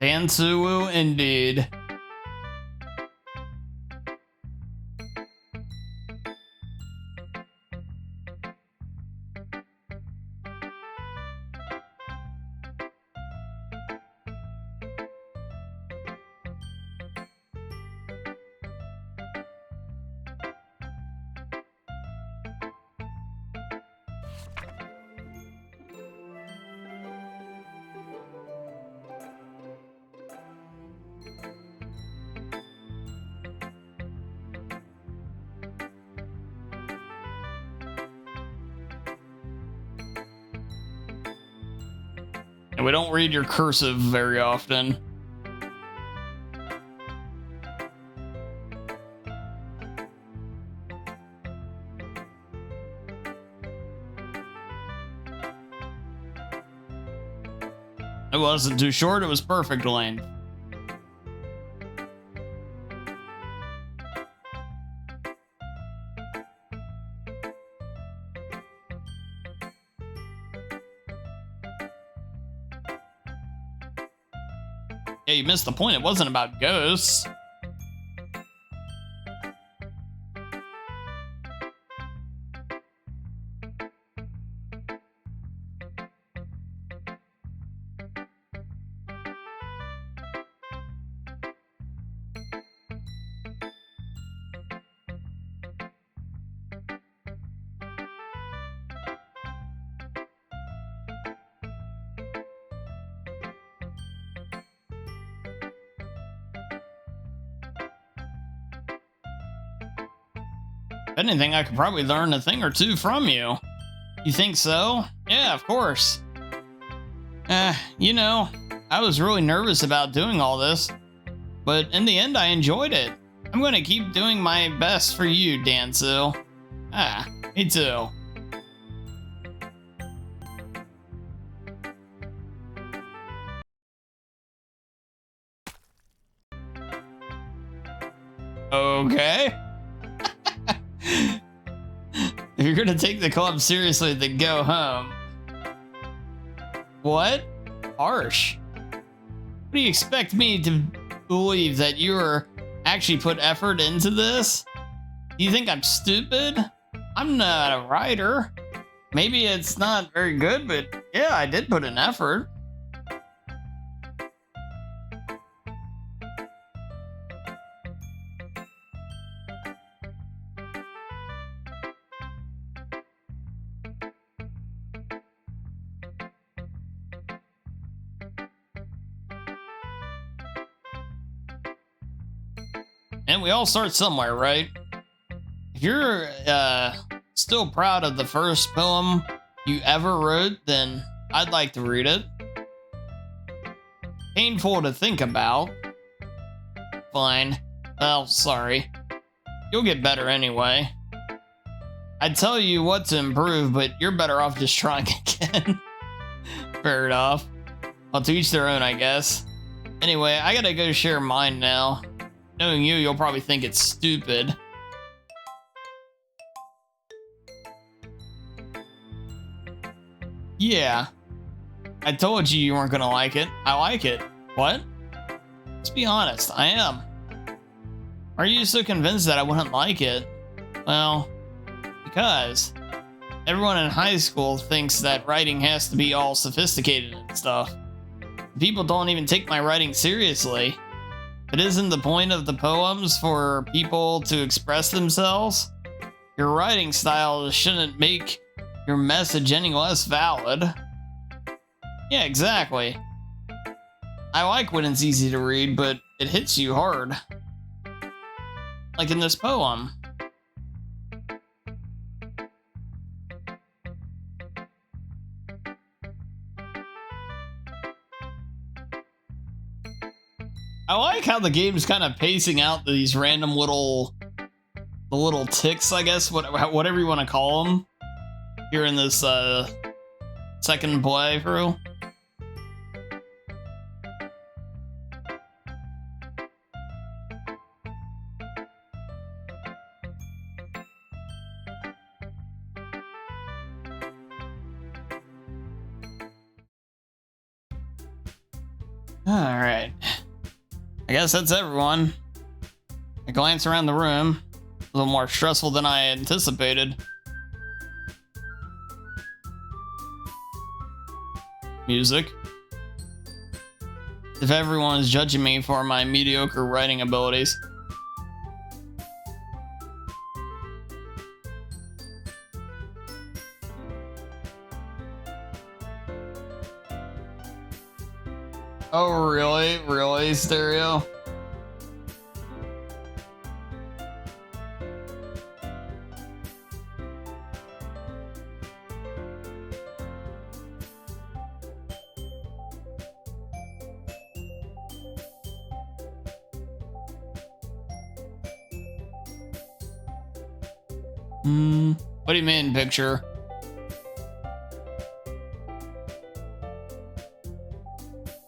Dansuwu indeed. And we don't read your cursive very often. It wasn't too short, it was perfect length. Yeah, you missed the point. It wasn't about ghosts. If anything, I could probably learn a thing or two from you. You think so? Yeah, of course. You know, I was really nervous about doing all this, but in the end, I enjoyed it. I'm going to keep doing my best for you, Dansu. Me too. Okay. If you're gonna take the club seriously, then go home. What? Harsh. What do you expect me to believe, that you're actually put effort into this? Do you think I'm stupid? I'm not a writer. Maybe it's not very good, but yeah, I did put an effort. And we all start somewhere, right? If you're still proud of the first poem you ever wrote, then I'd like to read it. Painful to think about. Fine. Well, sorry. You'll get better anyway. I'd tell you what to improve, but you're better off just trying again. Fair enough. Well, to each their own, I guess. Anyway, I gotta go share mine now. Knowing you, you'll probably think it's stupid. Yeah. I told you you weren't gonna like it. I like it. What? Let's be honest, I am. Are you so convinced that I wouldn't like it? Well, because everyone in high school thinks that writing has to be all sophisticated and stuff. People don't even take my writing seriously. But isn't the point of the poems for people to express themselves? Your writing style shouldn't make your message any less valid. Yeah, exactly. I like when it's easy to read, but it hits you hard. Like in this poem. I like how the game's kind of pacing out these random little ticks, I guess, whatever you want to call them, here in this second playthrough. Alright. I guess that's everyone. I glance around the room. A little more stressful than I anticipated. Music. If everyone is judging me for my mediocre writing abilities. Oh, really? Really, Stereo? What do you mean, picture?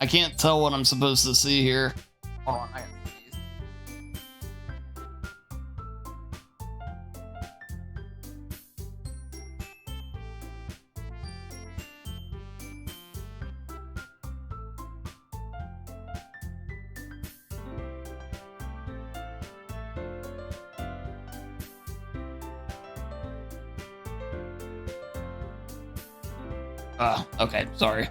I can't tell what I'm supposed to see here. Hold on, I gotta okay, sorry.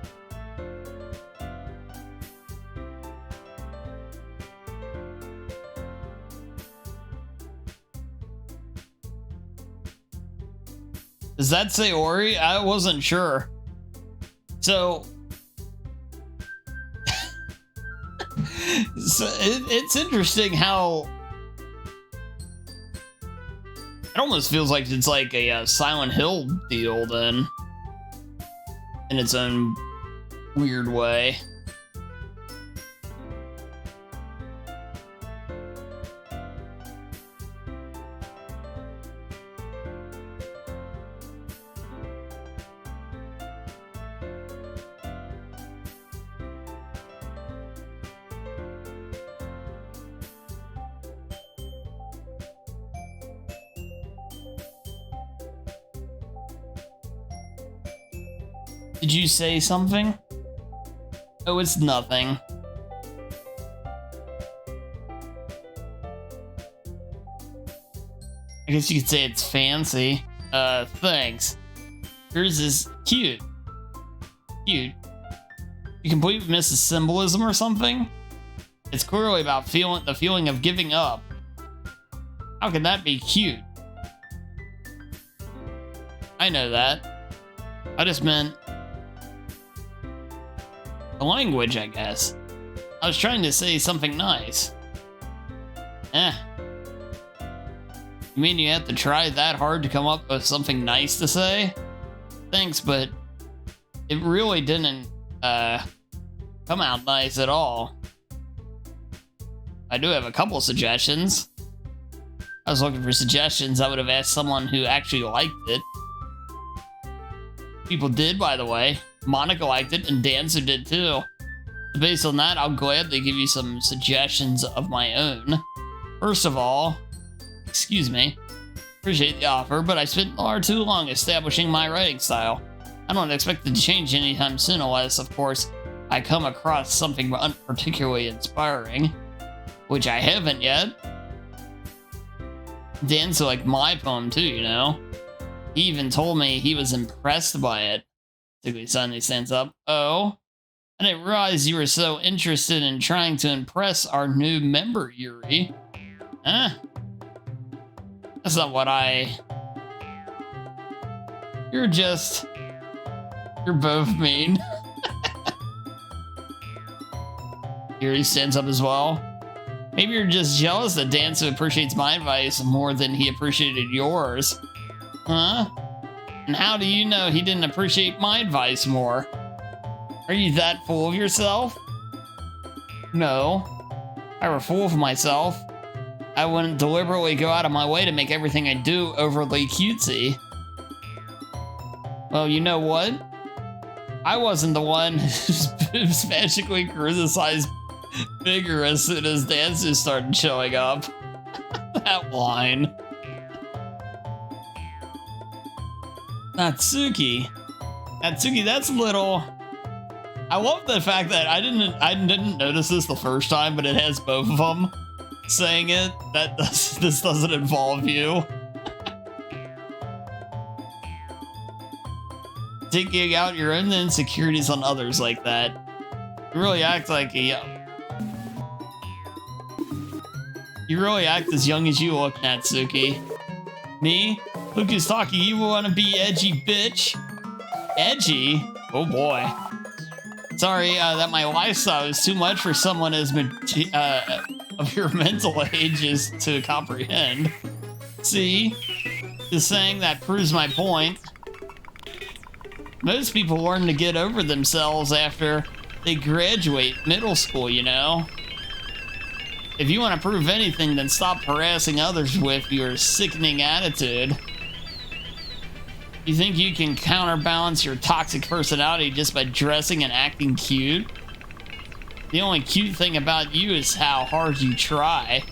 Does that say Ori? I wasn't sure. So, it's interesting how it almost feels like it's like a Silent Hill deal then, in its own weird way. Did you say something? Oh, it's nothing. I guess you could say it's fancy. Thanks. Yours is cute. Cute. You completely miss the symbolism or something? It's clearly about the feeling of giving up. How can that be cute? I know that. I just meant the language, I guess. I was trying to say something nice. You mean you have to try that hard to come up with something nice to say? Thanks, but it really didn't come out nice at all. I do have a couple suggestions. I was looking for suggestions. I would have asked someone who actually liked it. People did, by the way. Monica liked it, and Dancer did too. Based on that, I'll gladly give you some suggestions of my own. First of all, excuse me, appreciate the offer, but I spent far too long establishing my writing style. I don't expect it to change anytime soon unless, of course, I come across something particularly inspiring, which I haven't yet. Dancer liked my poem too, you know. He even told me he was impressed by it. Particularly suddenly stands up. Oh, I didn't realize you were so interested in trying to impress our new member, Yuri. Huh? That's not what I... You're both mean. Yuri stands up as well. Maybe you're just jealous that Dancer appreciates my advice more than he appreciated yours. Huh? And how do you know he didn't appreciate my advice more? Are you that full of yourself? No. If I were full of myself, I wouldn't deliberately go out of my way to make everything I do overly cutesy. Well, you know what? I wasn't the one who's magically criticized bigger as soon as dancers started showing up. That line. Natsuki, that's a little... I love the fact that I didn't notice this the first time, but it has both of them saying it. This doesn't involve you. Taking out your own insecurities on others like that. You really act like a... You really act as young as you look, Natsuki. Me? Look who's talking. You want to be edgy, bitch? Edgy? Oh boy. Sorry that my lifestyle is too much for someone as of your mental ages to comprehend. See? Just saying that proves my point. Most people learn to get over themselves after they graduate middle school, you know? If you want to prove anything, then stop harassing others with your sickening attitude. You think you can counterbalance your toxic personality just by dressing and acting cute? The only cute thing about you is how hard you try.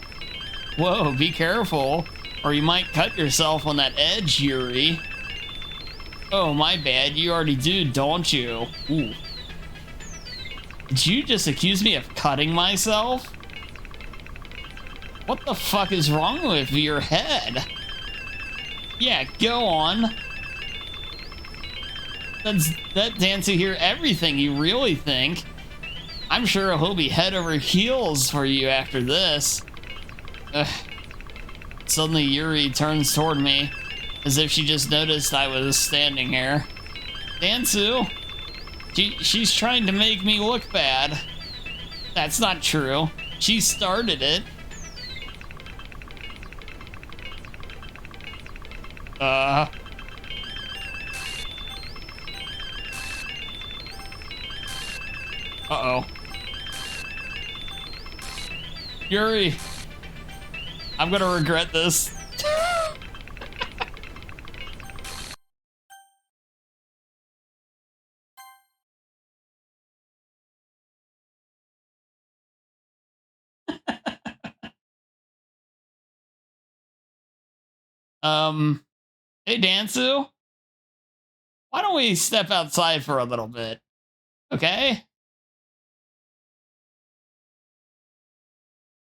Whoa, be careful, or you might cut yourself on that edge, Yuri. Oh, my bad, you already do, don't you? Ooh. Did you just accuse me of cutting myself? What the fuck is wrong with your head? Yeah, go on. That Dancer hear everything you really think. I'm sure he'll be head over heels for you after this. Ugh. Suddenly Yuri turns toward me, as if she just noticed I was standing here. Dancer, she's trying to make me look bad. That's not true. She started it. Uh-oh. Yuri, I'm gonna regret this. Hey, Dansu. Why don't we step outside for a little bit? Okay?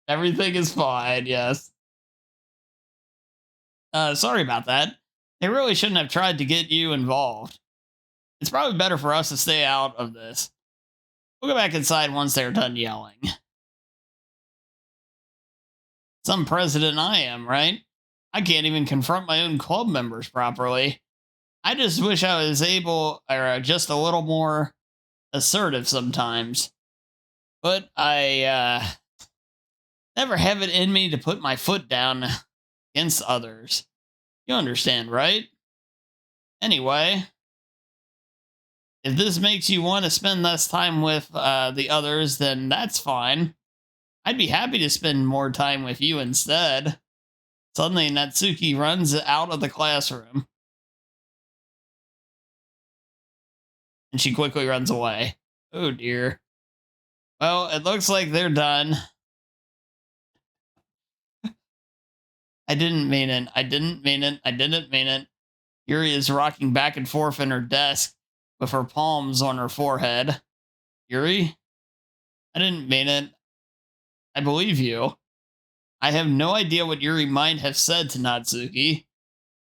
Everything is fine, yes. Sorry about that. They really shouldn't have tried to get you involved. It's probably better for us to stay out of this. We'll go back inside once they're done yelling. Some president I am, right? I can't even confront my own club members properly. I just wish I was able, or just a little more assertive sometimes. But I never have it in me to put my foot down against others. You understand, right? Anyway, if this makes you want to spend less time with the others, then that's fine. I'd be happy to spend more time with you instead. Suddenly, Natsuki runs out of the classroom. And she quickly runs away. Oh dear. Well, it looks like they're done. I didn't mean it. I didn't mean it. I didn't mean it. Yuri is rocking back and forth in her desk with her palms on her forehead. Yuri? I didn't mean it. I believe you. I have no idea what Yuri might have said to Natsuki.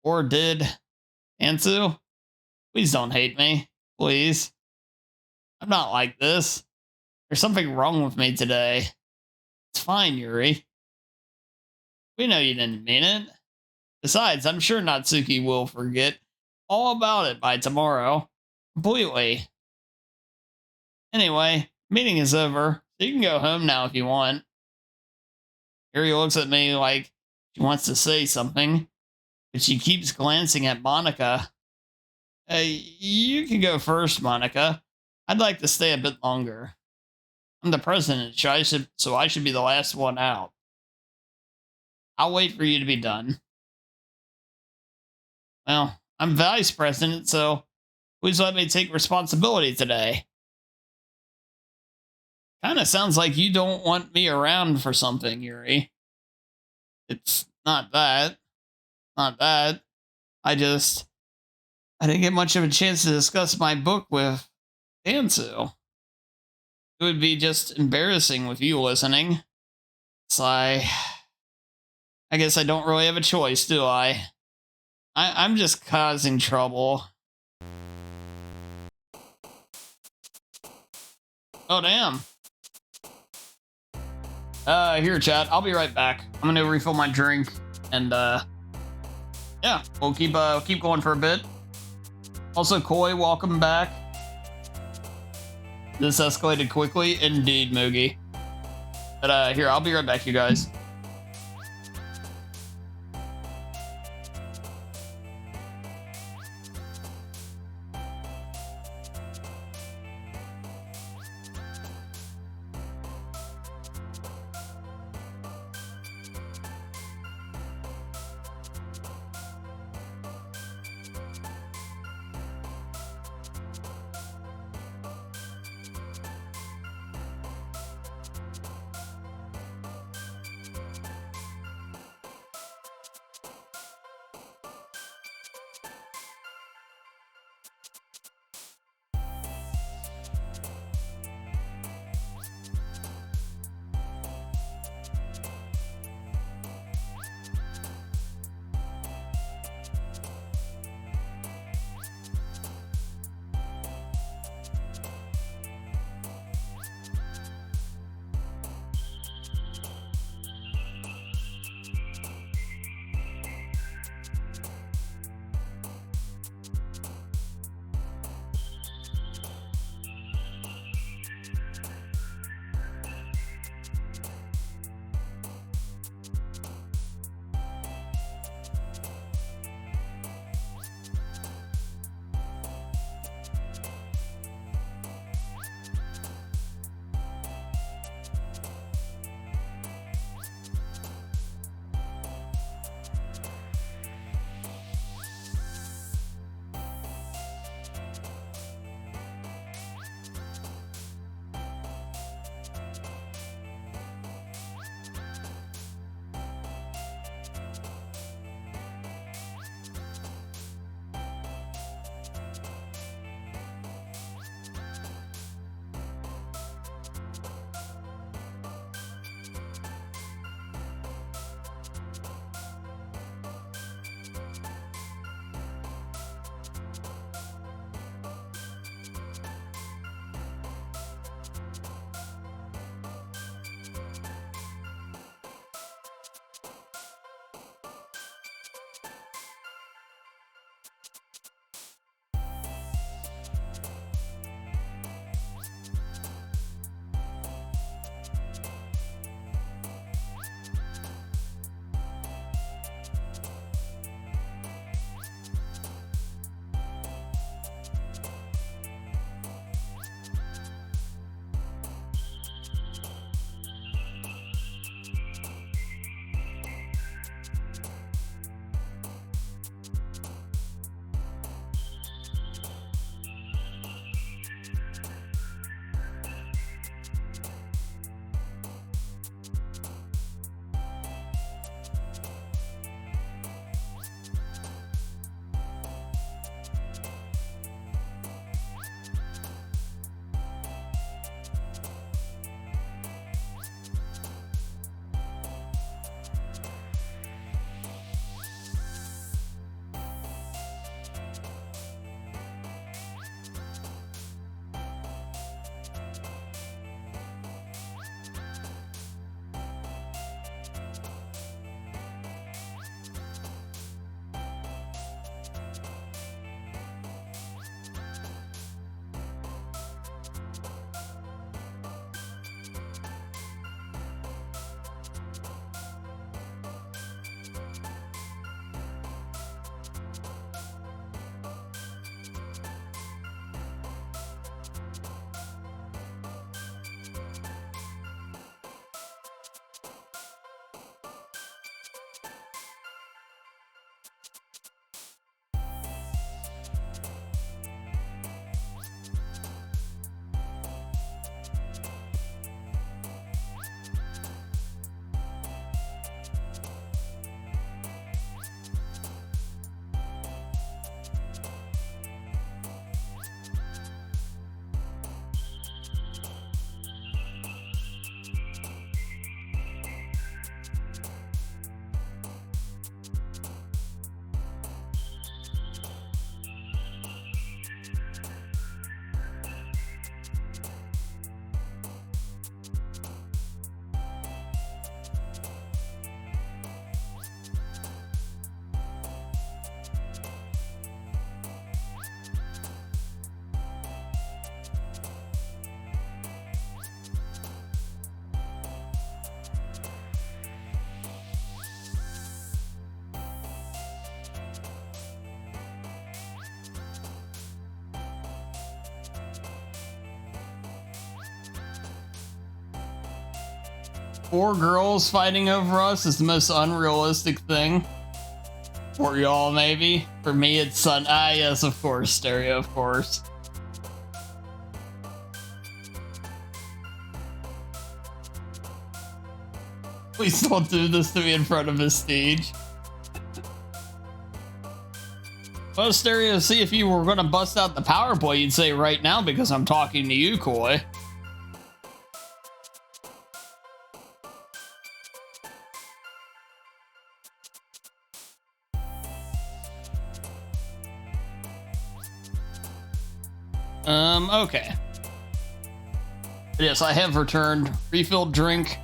Or did. Ansu? Please don't hate me. Please. I'm not like this. There's something wrong with me today. It's fine, Yuri. We know you didn't mean it. Besides, I'm sure Natsuki will forget all about it by tomorrow. Completely. Anyway, meeting is over, so you can go home now if you want. Yuri looks at me like she wants to say something, but she keeps glancing at Monica. You can go first, Monica. I'd like to stay a bit longer. I'm the president, so I should be the last one out. I'll wait for you to be done. Well, I'm vice president, so please let me take responsibility today. Kind of sounds like you don't want me around for something, Yuri. It's not that. Not that. I didn't get much of a chance to discuss my book with Ansu. It would be just embarrassing with you listening. So I guess I don't really have a choice, do I? I'm just causing trouble. Oh, damn. Here, chat. I'll be right back. I'm gonna refill my drink, and yeah, we'll keep going for a bit. Also, Koi, welcome back. This escalated quickly, indeed, Moogie. But here, I'll be right back, you guys. 4 girls fighting over us is the most unrealistic thing. For y'all, maybe. For me, it's Sun. Ah, yes, of course, Stereo, of course. Please don't do this to me in front of his stage. Well, Stereo, see, if you were going to bust out the PowerPoint, you'd say right now because I'm talking to you, Koi. Okay. But yes, I have returned. Refilled drink.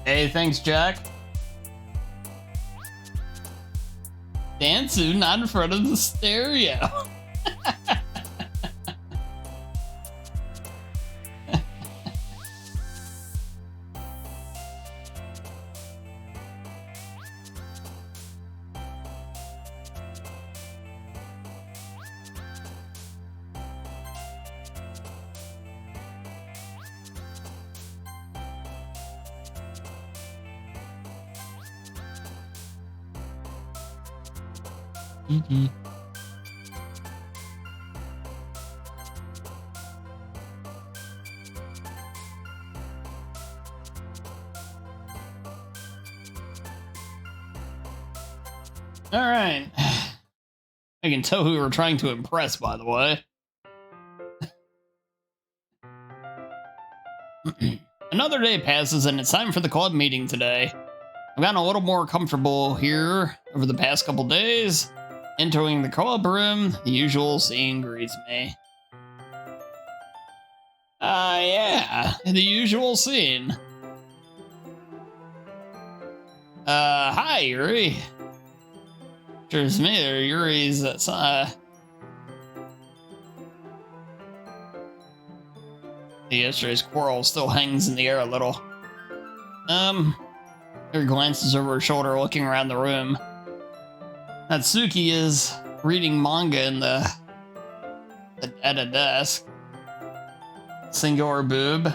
Hey, thanks, Jack. Dansu, not in front of the stereo. Mm-hmm. All right. I can tell who we were trying to impress, by the way. Another day passes and it's time for the club meeting today. I've gotten a little more comfortable here over the past couple days. Entering the club room, the usual scene greets me. Yeah, the usual scene. Hi, Yuri. Sure, it's me there. Yuri's, yesterday's quarrel still hangs in the air a little. Yuri glances over her shoulder, looking around the room. Natsuki is reading manga at a desk. Singular boob.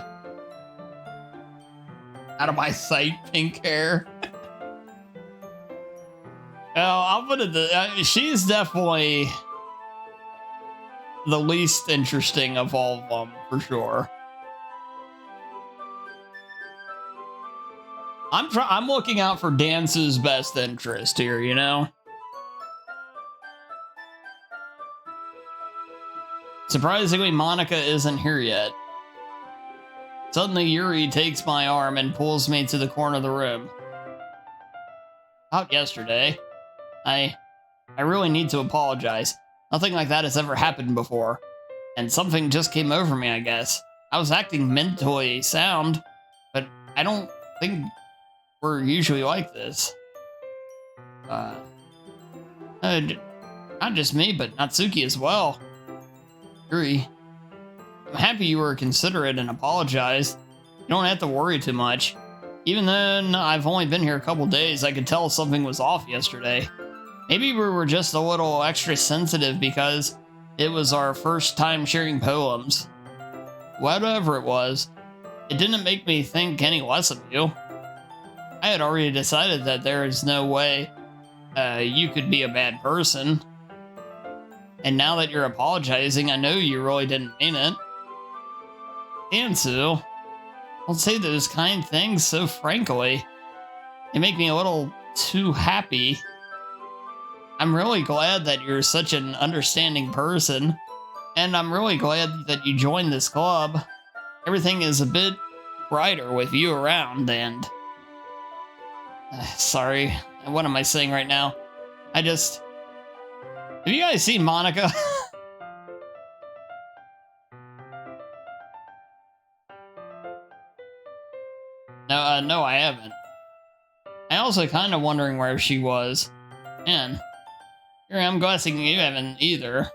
Out of my sight, pink hair. Oh, I'll put it she's definitely the least interesting of all of them, for sure. I'm looking out for Dance's best interest here, you know? Surprisingly, Monica isn't here yet. Suddenly, Yuri takes my arm and pulls me to the corner of the room. Out yesterday. I really need to apologize. Nothing like that has ever happened before. And something just came over me, I guess. I was acting mentally sound, but I don't think we're usually like this. Not just me, but Natsuki as well. Yuri, I'm happy you were considerate and apologized. You don't have to worry too much. Even then, I've only been here a couple days. I could tell something was off yesterday. Maybe we were just a little extra sensitive because it was our first time sharing poems. Whatever it was, it didn't make me think any less of you. I had already decided that there is no way you could be a bad person. And now that you're apologizing, I know you really didn't mean it. Ansu, don't say those kind things so frankly. They make me a little too happy. I'm really glad that you're such an understanding person. And I'm really glad that you joined this club. Everything is a bit brighter with you around and... sorry, what am I saying right now? Have you guys seen Monica? No, I haven't. I also kind of wondering where she was. Man, here I'm guessing you haven't either.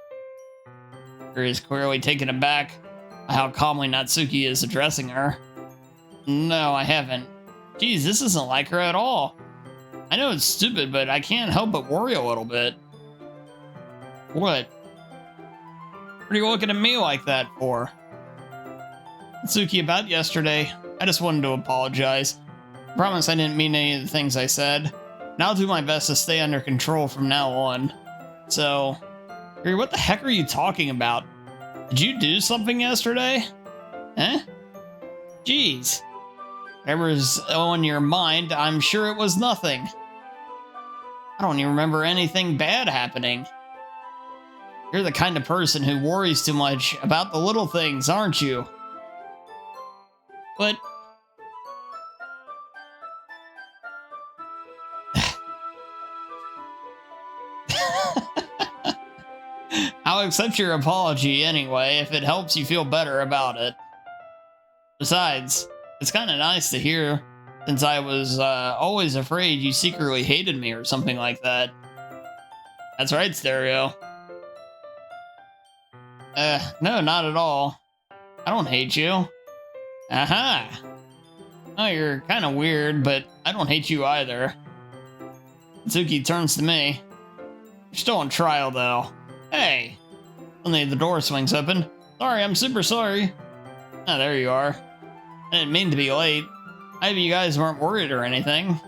Yuri is clearly taken aback by how calmly Natsuki is addressing her. No, I haven't. Geez, this isn't like her at all. I know it's stupid, but I can't help but worry a little bit. What? What are you looking at me like that for? Natsuki, about yesterday, I just wanted to apologize. I promise I didn't mean any of the things I said. And I'll do my best to stay under control from now on. So, Yuri, what the heck are you talking about? Did you do something yesterday? Eh? Jeez. Whatever's on your mind, I'm sure it was nothing. I don't even remember anything bad happening. You're the kind of person who worries too much about the little things, aren't you? But... I'll accept your apology anyway if it helps you feel better about it. Besides, it's kind of nice to hear, since I was always afraid you secretly hated me or something like that. That's right, Stereo. No, not at all. I don't hate you. Aha! Oh, you're kind of weird, but I don't hate you either. Natsuki turns to me. You're still on trial, though. Hey! Suddenly the door swings open. Sorry, I'm super sorry. Ah, there you are. I didn't mean to be late. I hope you guys weren't worried or anything.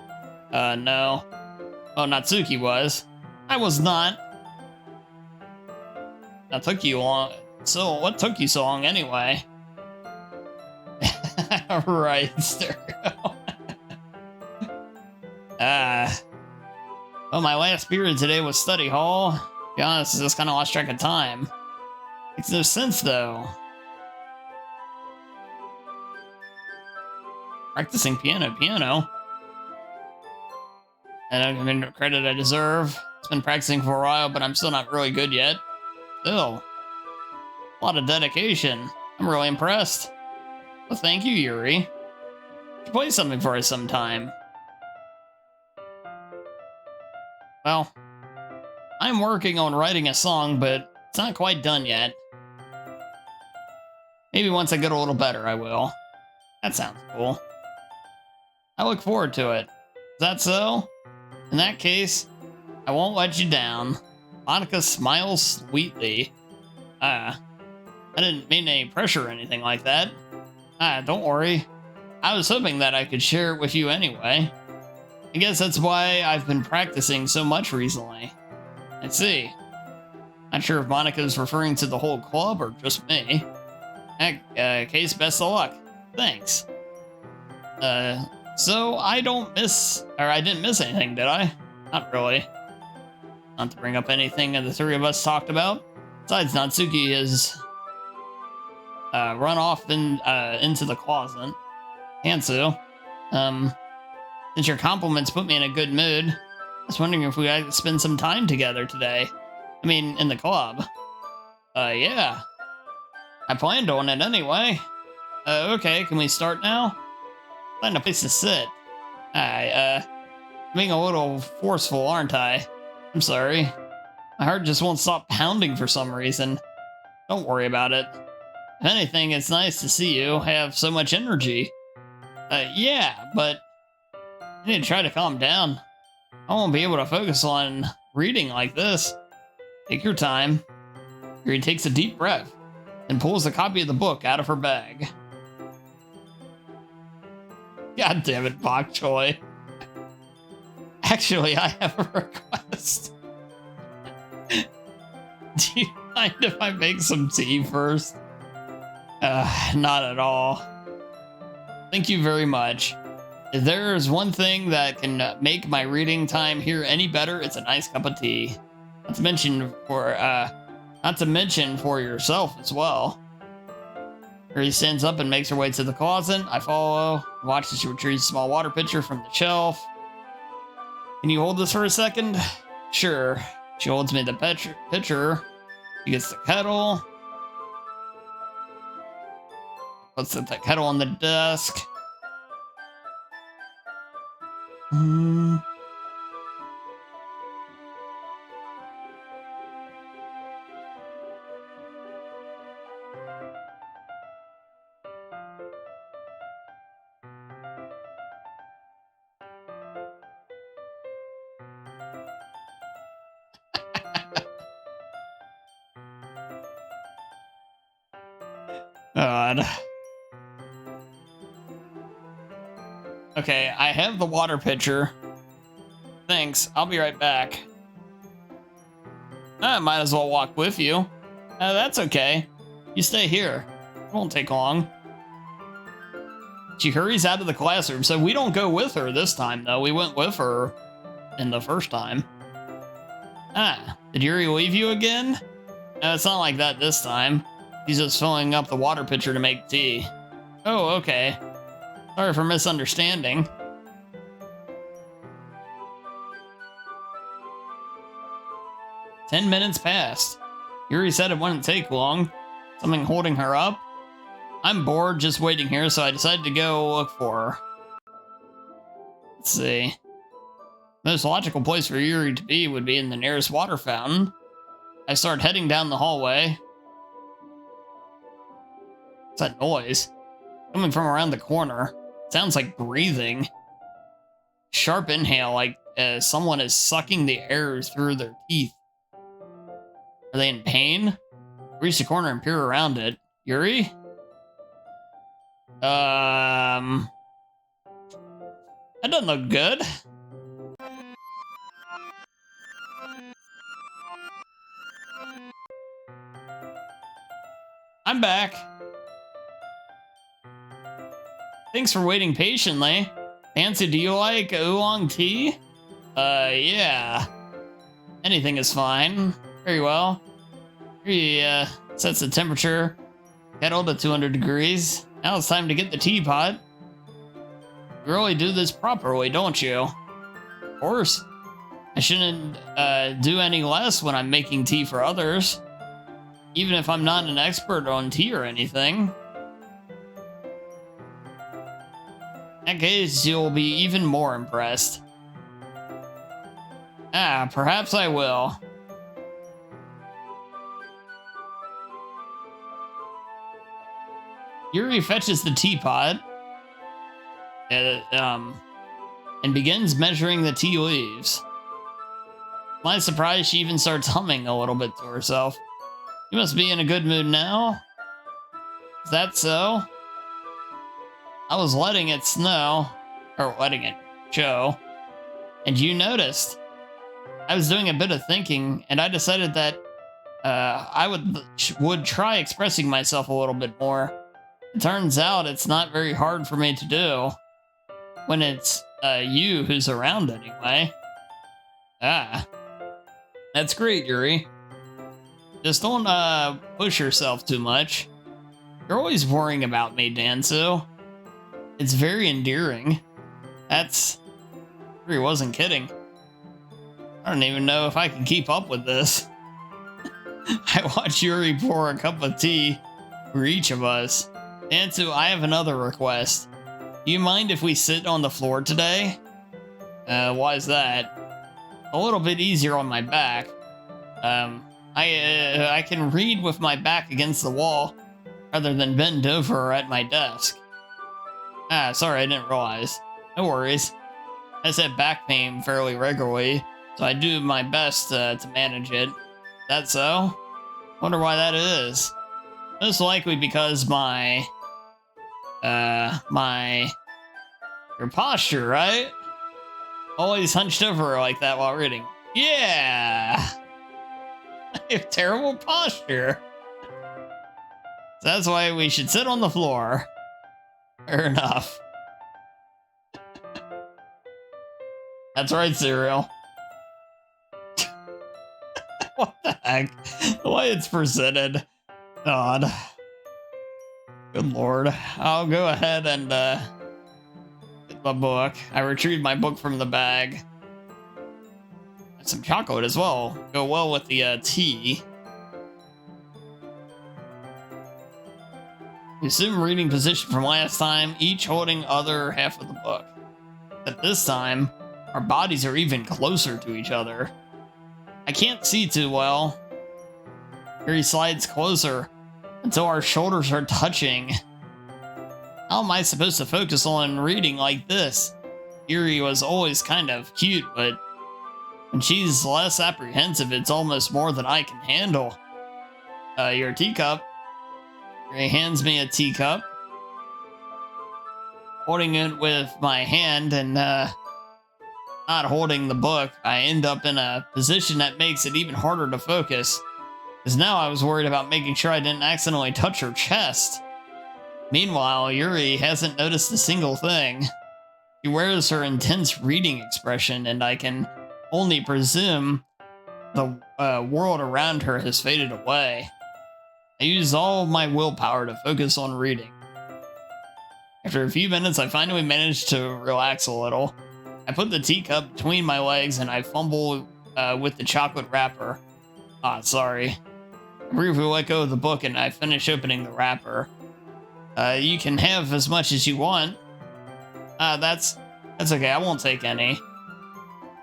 No. Oh, Natsuki was. I was not. That took you long. So, what took you so long anyway? Right, Stereo. Well, my last period today was study hall. To be honest, I just kind of lost track of time. Makes no sense, though. Practicing piano. And I've given the credit I deserve. It's been practicing for a while, but I'm still not really good yet. Still. A lot of dedication. I'm really impressed. Well, thank you, Yuri. You should play something for us sometime. Well, I'm working on writing a song, but it's not quite done yet. Maybe once I get a little better, I will. That sounds cool. I look forward to it. Is that so? In that case, I won't let you down. Monica smiles sweetly. I didn't mean any pressure or anything like that. Don't worry. I was hoping that I could share it with you anyway. I guess that's why I've been practicing so much recently. I see. Not sure if Monica's referring to the whole club or just me. Heck, case, best of luck. Thanks. So I didn't miss anything, did I? Not really. Not to bring up anything that the three of us talked about. Besides, Natsuki has run off into the closet. Hansu, since your compliments put me in a good mood, I was wondering if we could spend some time together today. I mean, in the club. Yeah. I planned on it anyway. Okay, can we start now? Find a place to sit. Being a little forceful, aren't I? I'm sorry. My heart just won't stop pounding for some reason. Don't worry about it. If anything, it's nice to see you have so much energy. Yeah, but I need to try to calm down. I won't be able to focus on reading like this. Take your time. Yuri takes a deep breath and pulls a copy of the book out of her bag. God damn it, Bok Choy. Actually, I have a request. Do you mind if I make some tea first? Not at all. Thank you very much. If there is one thing that can make my reading time here any better, it's a nice cup of tea. Not to mention for yourself as well. Yuri stands up and makes her way to the closet. I follow, watch as she retrieves a small water pitcher from the shelf. Can you hold this for a second? Sure. She holds me the pitcher. She gets the kettle. Puts the kettle on the desk. Hmm. God. Okay, I have the water pitcher. Thanks, I'll be right back. I might as well walk with you. That's okay. You stay here. It won't take long. She hurries out of the classroom, so we don't go with her this time, though. We went with her in the first time. Ah, did Yuri leave you again? No, it's not like that this time. He's just filling up the water pitcher to make tea. Oh, okay. Sorry for misunderstanding. "10 minutes passed. Yuri said it wouldn't take long. Something holding her up? I'm bored just waiting here, so I decided to go look for her. Let's see. The most logical place for Yuri to be would be in the nearest water fountain. I start heading down the hallway. What's that noise? Coming from around the corner. Sounds like breathing. Sharp inhale, like someone is sucking the air through their teeth. Are they in pain? Reach the corner and peer around it. Yuri? That doesn't look good. I'm back. Thanks for waiting patiently. Nancy, do you like oolong tea? Yeah. Anything is fine. Very well. He sets the temperature. Kettle to 200 degrees. Now it's time to get the teapot. You really do this properly, don't you? Of course. I shouldn't do any less when I'm making tea for others. Even if I'm not an expert on tea or anything. In that case, you'll be even more impressed. Ah, perhaps I will. Yuri fetches the teapot and begins measuring the tea leaves. To my surprise, she even starts humming a little bit to herself. You must be in a good mood now. Is that so? I was letting it snow, or letting it show, and you noticed. I was doing a bit of thinking, and I decided that I would try expressing myself a little bit more. It turns out it's not very hard for me to do when it's you who's around anyway. Ah, that's great, Yuri. Just don't push yourself too much. You're always worrying about me, Dansu. It's very endearing. Yuri wasn't kidding. I don't even know if I can keep up with this. I watch Yuri pour a cup of tea for each of us. Dansu, I have another request. Do you mind if we sit on the floor today? Why is that? A little bit easier on my back. I can read with my back against the wall rather than bend over at my desk. Ah, sorry, I didn't realize. No worries. I just have back pain fairly regularly, so I do my best to manage it. That so? Wonder why that is. Most likely because your posture, right? Always hunched over like that while reading. Yeah! I have terrible posture. So that's why we should sit on the floor. Fair enough. That's right, Cereal. What the heck? The way it's presented. God. Good lord. I'll go ahead and get my book. I retrieved my book from the bag. And some chocolate as well. Go well with the tea. Assume reading position from last time, each holding other half of the book. that this time, our bodies are even closer to each other. I can't see too well. Yuri slides closer until our shoulders are touching. How am I supposed to focus on reading like this? Yuri was always kind of cute, but when she's less apprehensive, it's almost more than I can handle. Your teacup. Yuri hands me a teacup. Holding it with my hand and not holding the book, I end up in a position that makes it even harder to focus. Because now I was worried about making sure I didn't accidentally touch her chest. Meanwhile, Yuri hasn't noticed a single thing. She wears her intense reading expression, and I can only presume the world around her has faded away. I use all of my willpower to focus on reading. After a few minutes, I finally manage to relax a little. I put the teacup between my legs and I fumble with the chocolate wrapper. Ah, sorry. I briefly let go of the book and I finish opening the wrapper. You can have as much as you want. That's okay, I won't take any.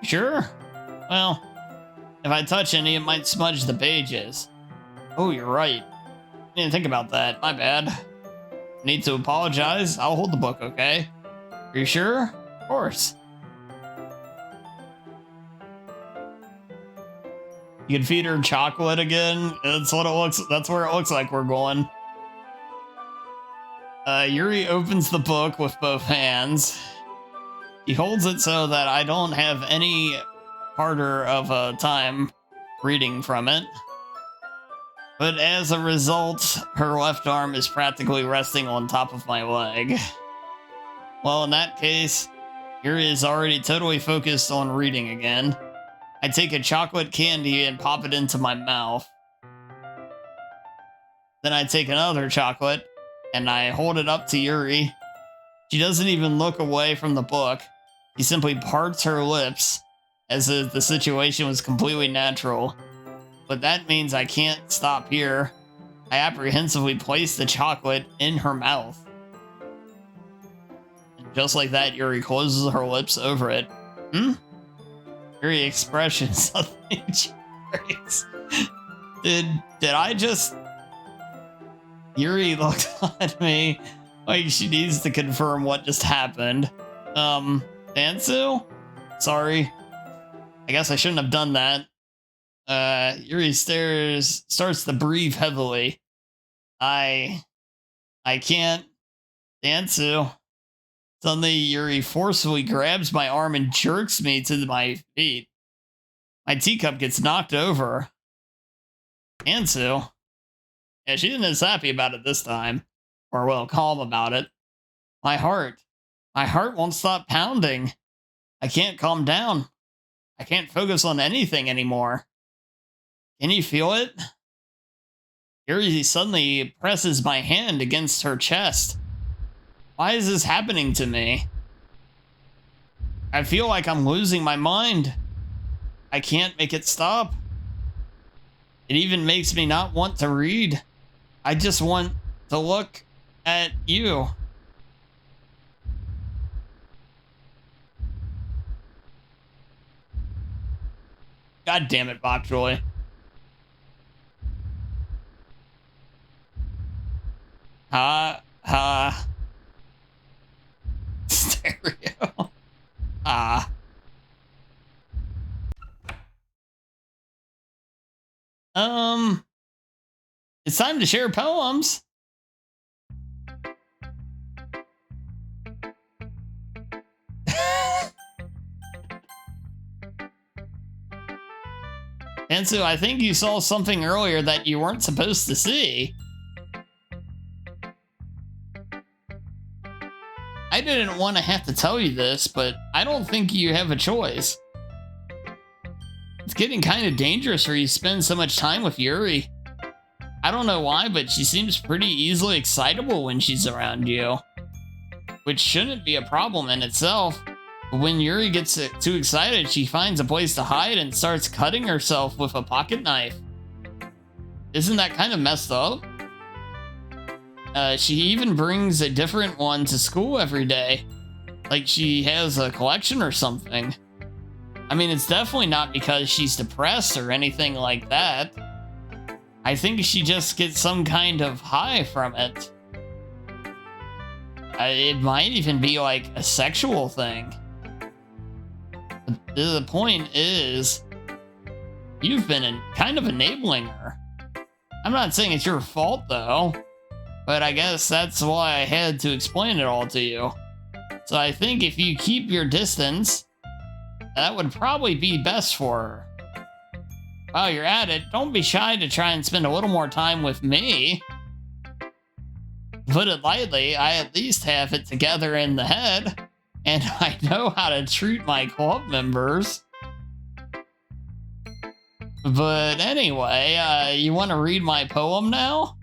Sure? Well, if I touch any, it might smudge the pages. Oh, you're right. I didn't think about that, my bad. Need to apologize? I'll hold the book, okay? Are you sure? Of course. You can feed her chocolate again. That's what it looks. That's where it looks like we're going. Yuri opens the book with both hands. He holds it so that I don't have any harder of a time reading from it. But as a result, her left arm is practically resting on top of my leg. Well, in that case, Yuri is already totally focused on reading again. I take a chocolate candy and pop it into my mouth. Then I take another chocolate and I hold it up to Yuri. She doesn't even look away from the book. She simply parts her lips as if the situation was completely natural. But that means I can't stop here. I apprehensively place the chocolate in her mouth. And just like that, Yuri closes her lips over it. Yuri expression suddenly breaks. Did I just... Yuri looked at me like she needs to confirm what just happened. Dansu? Sorry. I guess I shouldn't have done that. Yuri starts to breathe heavily. I can't. Dansu. Suddenly, Yuri forcefully grabs my arm and jerks me to my feet. My teacup gets knocked over. Dansu. Yeah, she isn't as happy about it this time. Or, well, calm about it. My heart won't stop pounding. I can't calm down. I can't focus on anything anymore. Can you feel it? Yuri suddenly presses my hand against her chest. Why is this happening to me? I feel like I'm losing my mind. I can't make it stop. It even makes me not want to read. I just want to look at you. God damn it, Bok Joy. Stereo. It's time to share poems. And so I think you saw something earlier that you weren't supposed to see. I didn't want to have to tell you this, but I don't think you have a choice. It's getting kind of dangerous for you to spend so much time with Yuri. I don't know why, but she seems pretty easily excitable when she's around you. Which shouldn't be a problem in itself. But when Yuri gets too excited, she finds a place to hide and starts cutting herself with a pocket knife. Isn't that kind of messed up? She even brings a different one to school every day. Like she has a collection or something. I mean, it's definitely not because she's depressed or anything like that. I think she just gets some kind of high from it. It might even be like a sexual thing. But the point is, you've been kind of enabling her. I'm not saying it's your fault though, but I guess that's why I had to explain it all to you. So I think if you keep your distance, that would probably be best for her. While you're at it, don't be shy to try and spend a little more time with me. To put it lightly, I at least have it together in the head, and I know how to treat my club members. But anyway, you want to read my poem now?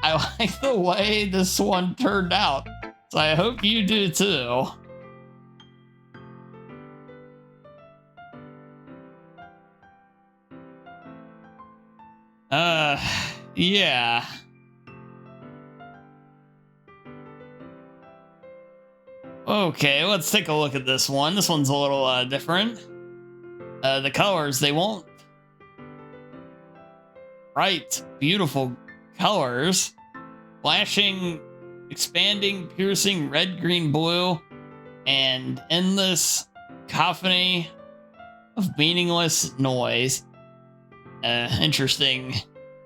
I like the way this one turned out, so I hope you do too. Yeah. Okay, let's take a look at this one. This one's a little different. The colors, they won't. Bright, beautiful colors. Flashing, expanding, piercing, red, green, blue, and endless cacophony of meaningless noise. Interesting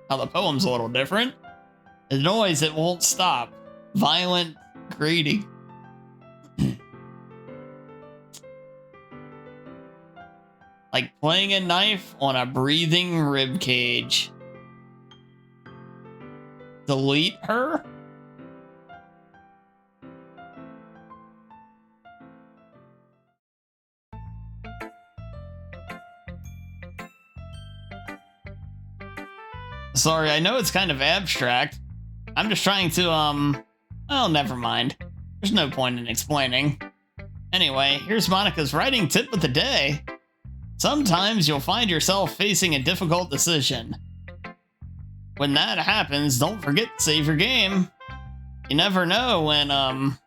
how the poem's a little different. The noise that won't stop. Violent grating. Like playing a knife on a breathing rib cage. Delete her? Sorry, I know it's kind of abstract. I'm just trying to, well, never mind. There's no point in explaining. Anyway, here's Monica's writing tip of the day. Sometimes you'll find yourself facing a difficult decision. When that happens, don't forget to save your game. You never know when, I'm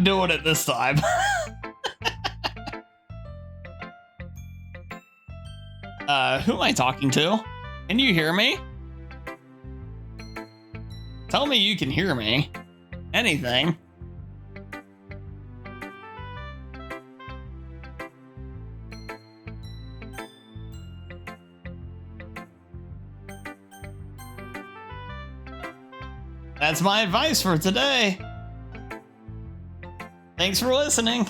doing it this time. Who am I talking to? Can you hear me? Tell me you can hear me. Anything. That's my advice for today. Thanks for listening.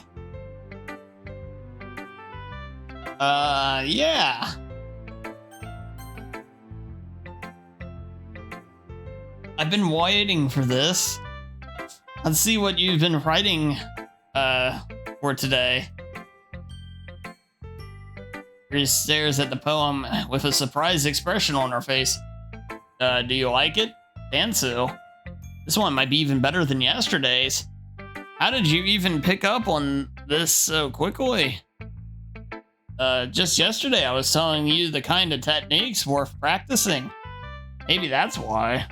Yeah. I've been waiting for this. Let's see what you've been writing, for today. She stares at the poem with a surprised expression on her face. Do you like it? Dansu. This one might be even better than yesterday's. How did you even pick up on this so quickly? Just yesterday I was telling you the kind of techniques worth practicing. Maybe that's why.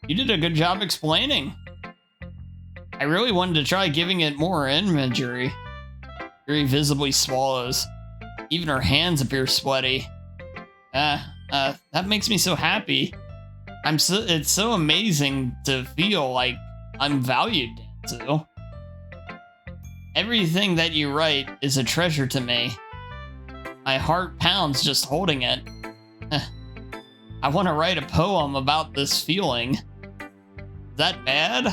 You did a good job explaining. I really wanted to try giving it more imagery. Very visibly swallows. Even her hands appear sweaty. That makes me so happy. It's so amazing to feel like I'm valued, Danzu. Everything that you write is a treasure to me. My heart pounds just holding it. I want to write a poem about this feeling. Is that bad?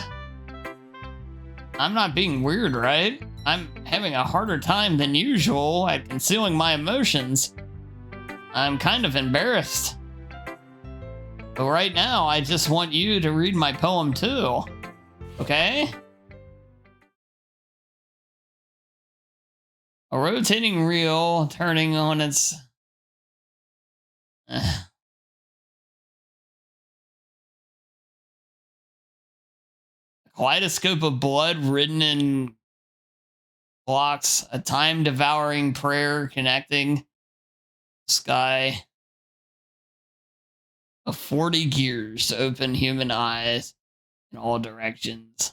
I'm not being weird, right? I'm having a harder time than usual at concealing my emotions. I'm kind of embarrassed. But right now, I just want you to read my poem too. Okay? A rotating reel turning on its... kaleidoscope of blood written in blocks, a time-devouring prayer connecting sky. of 40 gears to open human eyes in all directions.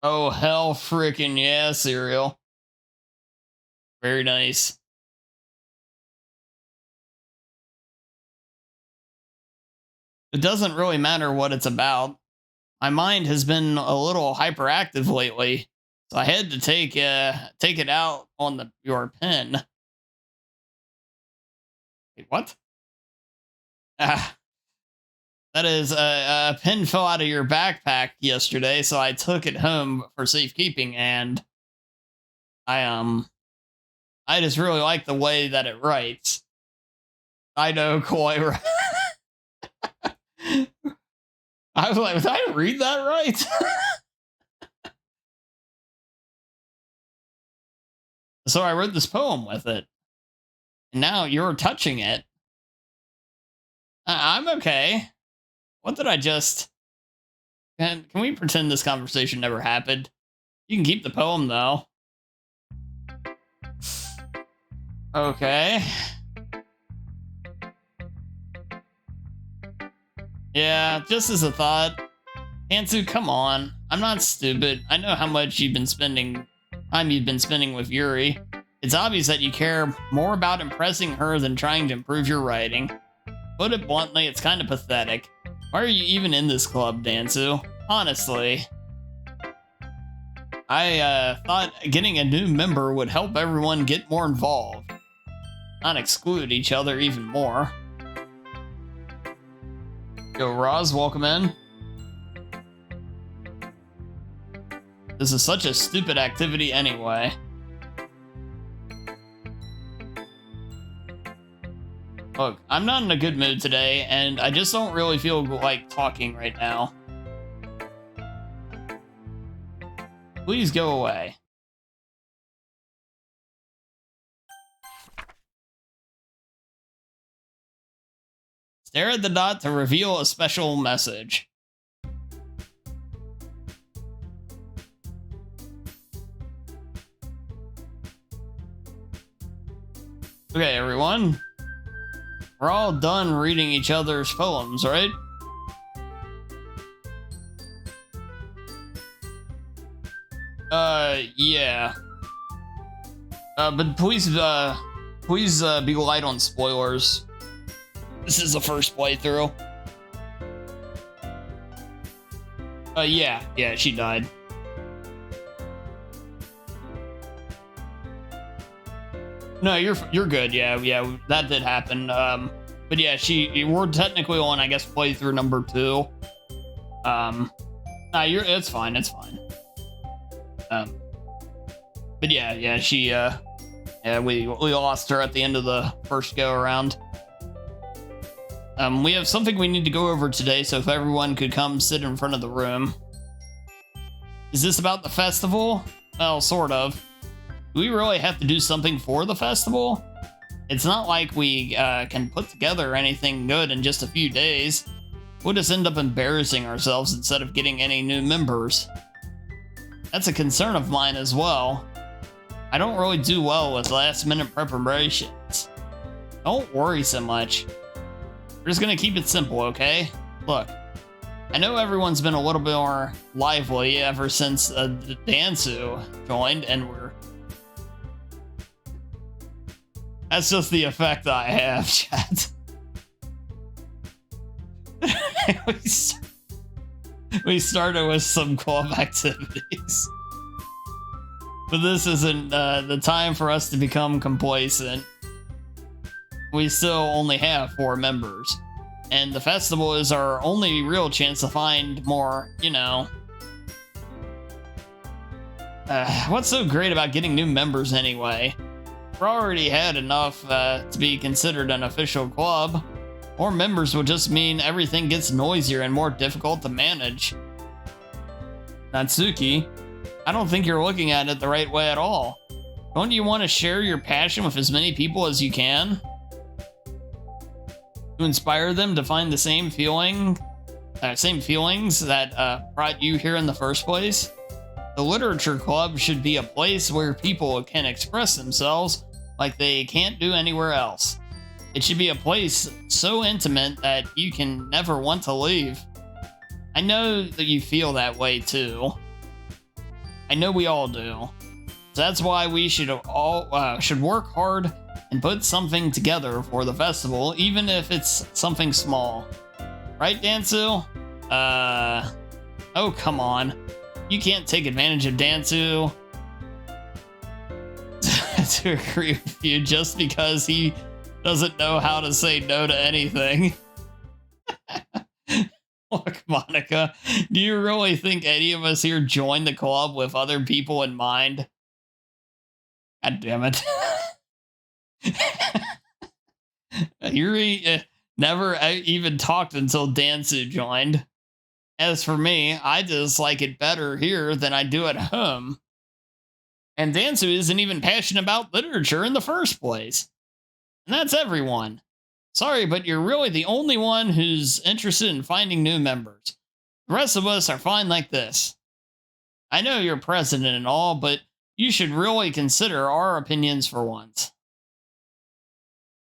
Oh, hell freaking yeah, cereal. Very nice. It doesn't really matter what it's about. My mind has been a little hyperactive lately, so I had to take it out on your pen. Wait, what? Ah, that is a pen fell out of your backpack yesterday, so I took it home for safekeeping, and I just really like the way that it writes. I know, Koi. I was like, did I read that right? So I wrote this poem with it. And now you're touching it. I'm okay. What did I just... Can we pretend this conversation never happened? You can keep the poem, though. Okay. Yeah, just as a thought. Hansu, come on. I'm not stupid. I know how much you've been spending with Yuri. It's obvious that you care more about impressing her than trying to improve your writing. Put it bluntly, it's kind of pathetic. Why are you even in this club, Dansu? Honestly. I thought getting a new member would help everyone get more involved. Not exclude each other even more. Yo, Roz, welcome in. This is such a stupid activity anyway. Look, I'm not in a good mood today, and I just don't really feel like talking right now. Please go away. Stare at the dot to reveal a special message. Okay, everyone. We're all done reading each other's poems, right? Yeah. But please be light on spoilers. This is the first playthrough. Yeah, she died. No, you're good. Yeah, that did happen. But yeah, we're technically on, I guess, playthrough number 2. It's fine. But yeah, we lost her at the end of the first go around. We have something we need to go over today, so if everyone could come sit in front of the room. Is this about the festival? Well, sort of. Do we really have to do something for the festival? It's not like we can put together anything good in just a few days. We'll just end up embarrassing ourselves instead of getting any new members. That's a concern of mine as well. I don't really do well with last-minute preparations. Don't worry so much. We're just gonna keep it simple, okay? Look, I know everyone's been a little bit more lively ever since Dansu joined, and that's just the effect I have, chat. we started with some club activities. But this isn't the time for us to become complacent. We still only have 4 members. And the festival is our only real chance to find more, what's so great about getting new members anyway? We've already had enough to be considered an official club. More members will just mean everything gets noisier and more difficult to manage. Natsuki, I don't think you're looking at it the right way at all. Don't you want to share your passion with as many people as you can? To inspire them to find the same feelings that brought you here in the first place? The literature club should be a place where people can express themselves like they can't do anywhere else. It should be a place so intimate that you can never want to leave. I know that you feel that way too. I know we all do. So that's why we should work hard and put something together for the festival, even if it's something small. Right, Dansu? Oh, come on. You can't take advantage of Dansu to agree with you just because he doesn't know how to say no to anything. Look, Monica, do you really think any of us here joined the club with other people in mind? God damn it. Yuri never even talked until Dansu joined. As for me, I just like it better here than I do at home. And Dansu isn't even passionate about literature in the first place. And that's everyone. Sorry, but you're really the only one who's interested in finding new members. The rest of us are fine like this. I know you're president and all, but you should really consider our opinions for once.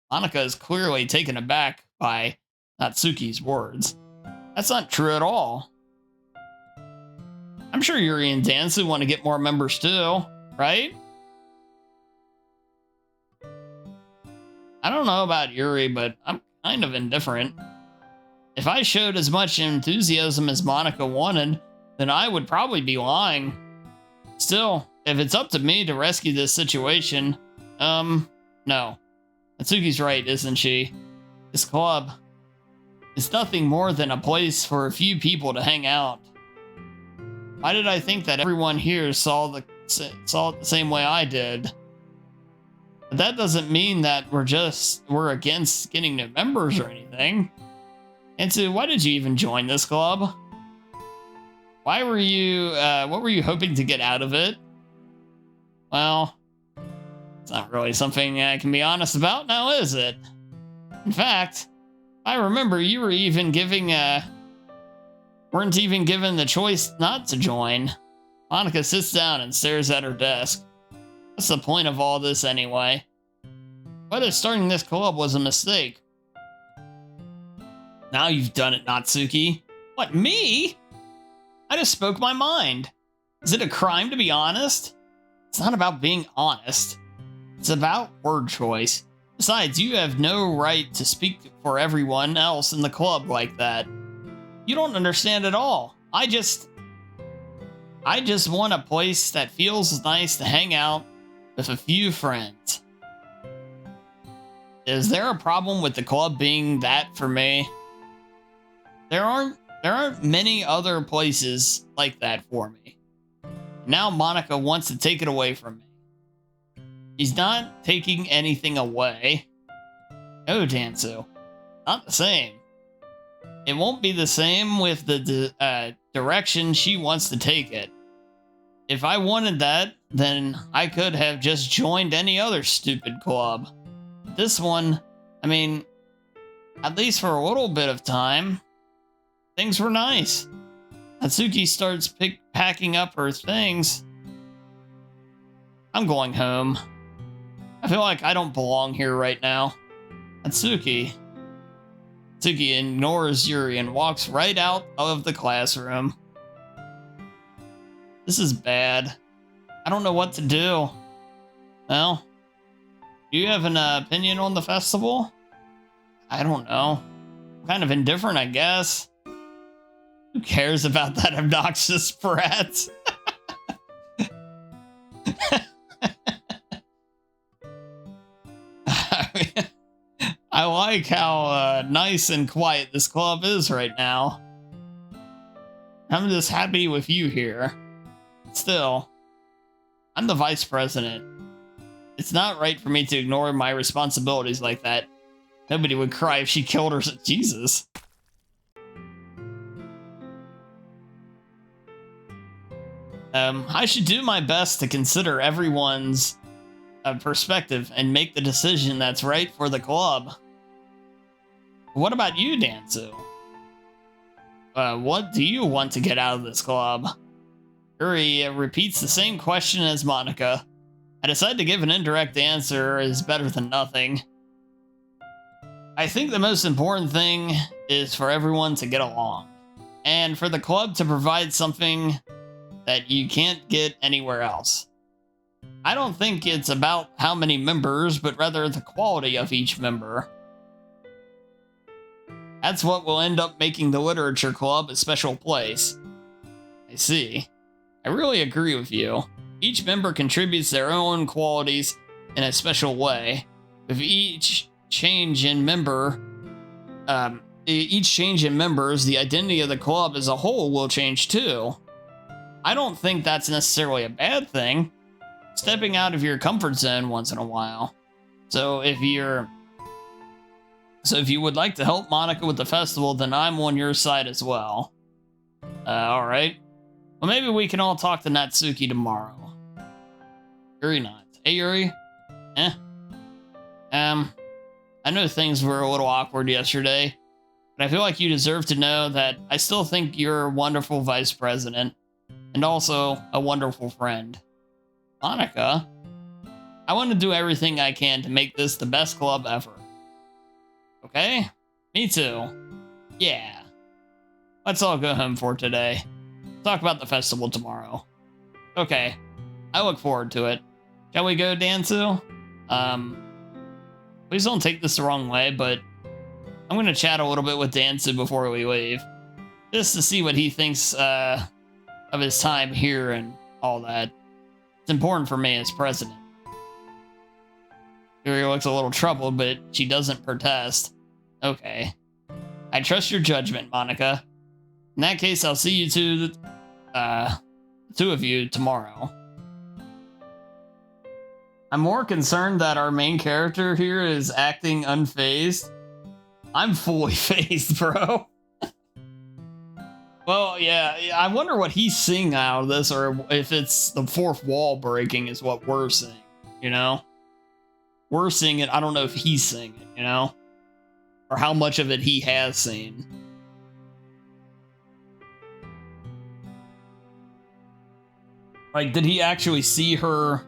Monica is clearly taken aback by Natsuki's words. That's not true at all. I'm sure Yuri and Dansu want to get more members too, right? I don't know about Yuri, but I'm kind of indifferent. If I showed as much enthusiasm as Monica wanted, then I would probably be lying. Still, if it's up to me to rescue this situation, no. Natsuki's right, isn't she? This club is nothing more than a place for a few people to hang out. Why did I think that everyone here saw it the same way I did? But that doesn't mean that we're against getting new members or anything. And so, why did you even join this club? Why were you, what were you hoping to get out of it? Well, it's not really something I can be honest about now, is it? In fact, I remember you were even weren't even given the choice not to join. Monica sits down and stares at her desk. What's the point of all this anyway? What if starting this club was a mistake? Now you've done it, Natsuki. What, me? I just spoke my mind. Is it a crime to be honest? It's not about being honest. It's about word choice. Besides, you have no right to speak for everyone else in the club like that. You don't understand at all. I just want a place that feels nice to hang out with a few friends. Is there a problem with the club being that for me? There aren't many other places like that for me. Now Monica wants to take it away from me. She's not taking anything away. No, Dansu. Not the same. It won't be the same with the direction she wants to take it. If I wanted that, then I could have just joined any other stupid club. This one, I mean, at least for a little bit of time, things were nice. Natsuki starts packing up her things. I'm going home. I feel like I don't belong here right now. Natsuki ignores Yuri and walks right out of the classroom. This is bad. I don't know what to do. Well, do you have an opinion on the festival? I don't know. I'm kind of indifferent, I guess. Who cares about that obnoxious brat? I like how nice and quiet this club is right now. I'm just happy with you here. Still, I'm the vice president. It's not right for me to ignore my responsibilities like that. Nobody would cry if she killed her. Jesus. I should do my best to consider everyone's perspective and make the decision that's right for the club. What about you, Dansu? What do you want to get out of this club? Yuri repeats the same question as Monica. I decide to give an indirect answer is better than nothing. I think the most important thing is for everyone to get along, and for the club to provide something that you can't get anywhere else. I don't think it's about how many members, but rather the quality of each member. That's what will end up making the literature club a special place. I see. I really agree with you. Each member contributes their own qualities in a special way. With each change in members, the identity of the club as a whole will change too. I don't think that's necessarily a bad thing. Stepping out of your comfort zone once in a while. So if you would like to help Monica with the festival, then I'm on your side as well. Alright. Well, maybe we can all talk to Natsuki tomorrow. Yuri nods. Hey, Yuri. I know things were a little awkward yesterday, but I feel like you deserve to know that I still think you're a wonderful vice president, and also a wonderful friend. Monica, I want to do everything I can to make this the best club ever. Okay? Me too. Yeah. Let's all go home for today. Talk about the festival tomorrow. Okay. I look forward to it. Shall we go, Dansu? Please don't take this the wrong way, but I'm going to chat a little bit with Dansu before we leave. Just to see what he thinks of his time here and all that. It's important for me as president. Yuri looks a little troubled, but she doesn't protest. Okay. I trust your judgment, Monica. In that case, I'll see you two of you tomorrow. I'm more concerned that our main character here is acting unfazed. I'm fully phased, bro. Well, yeah, I wonder what he's seeing out of this, or if it's the fourth wall breaking is what we're seeing, you know? We're seeing it, I don't know if he's seeing it, you know? Or how much of it he has seen. Like, did he actually see her,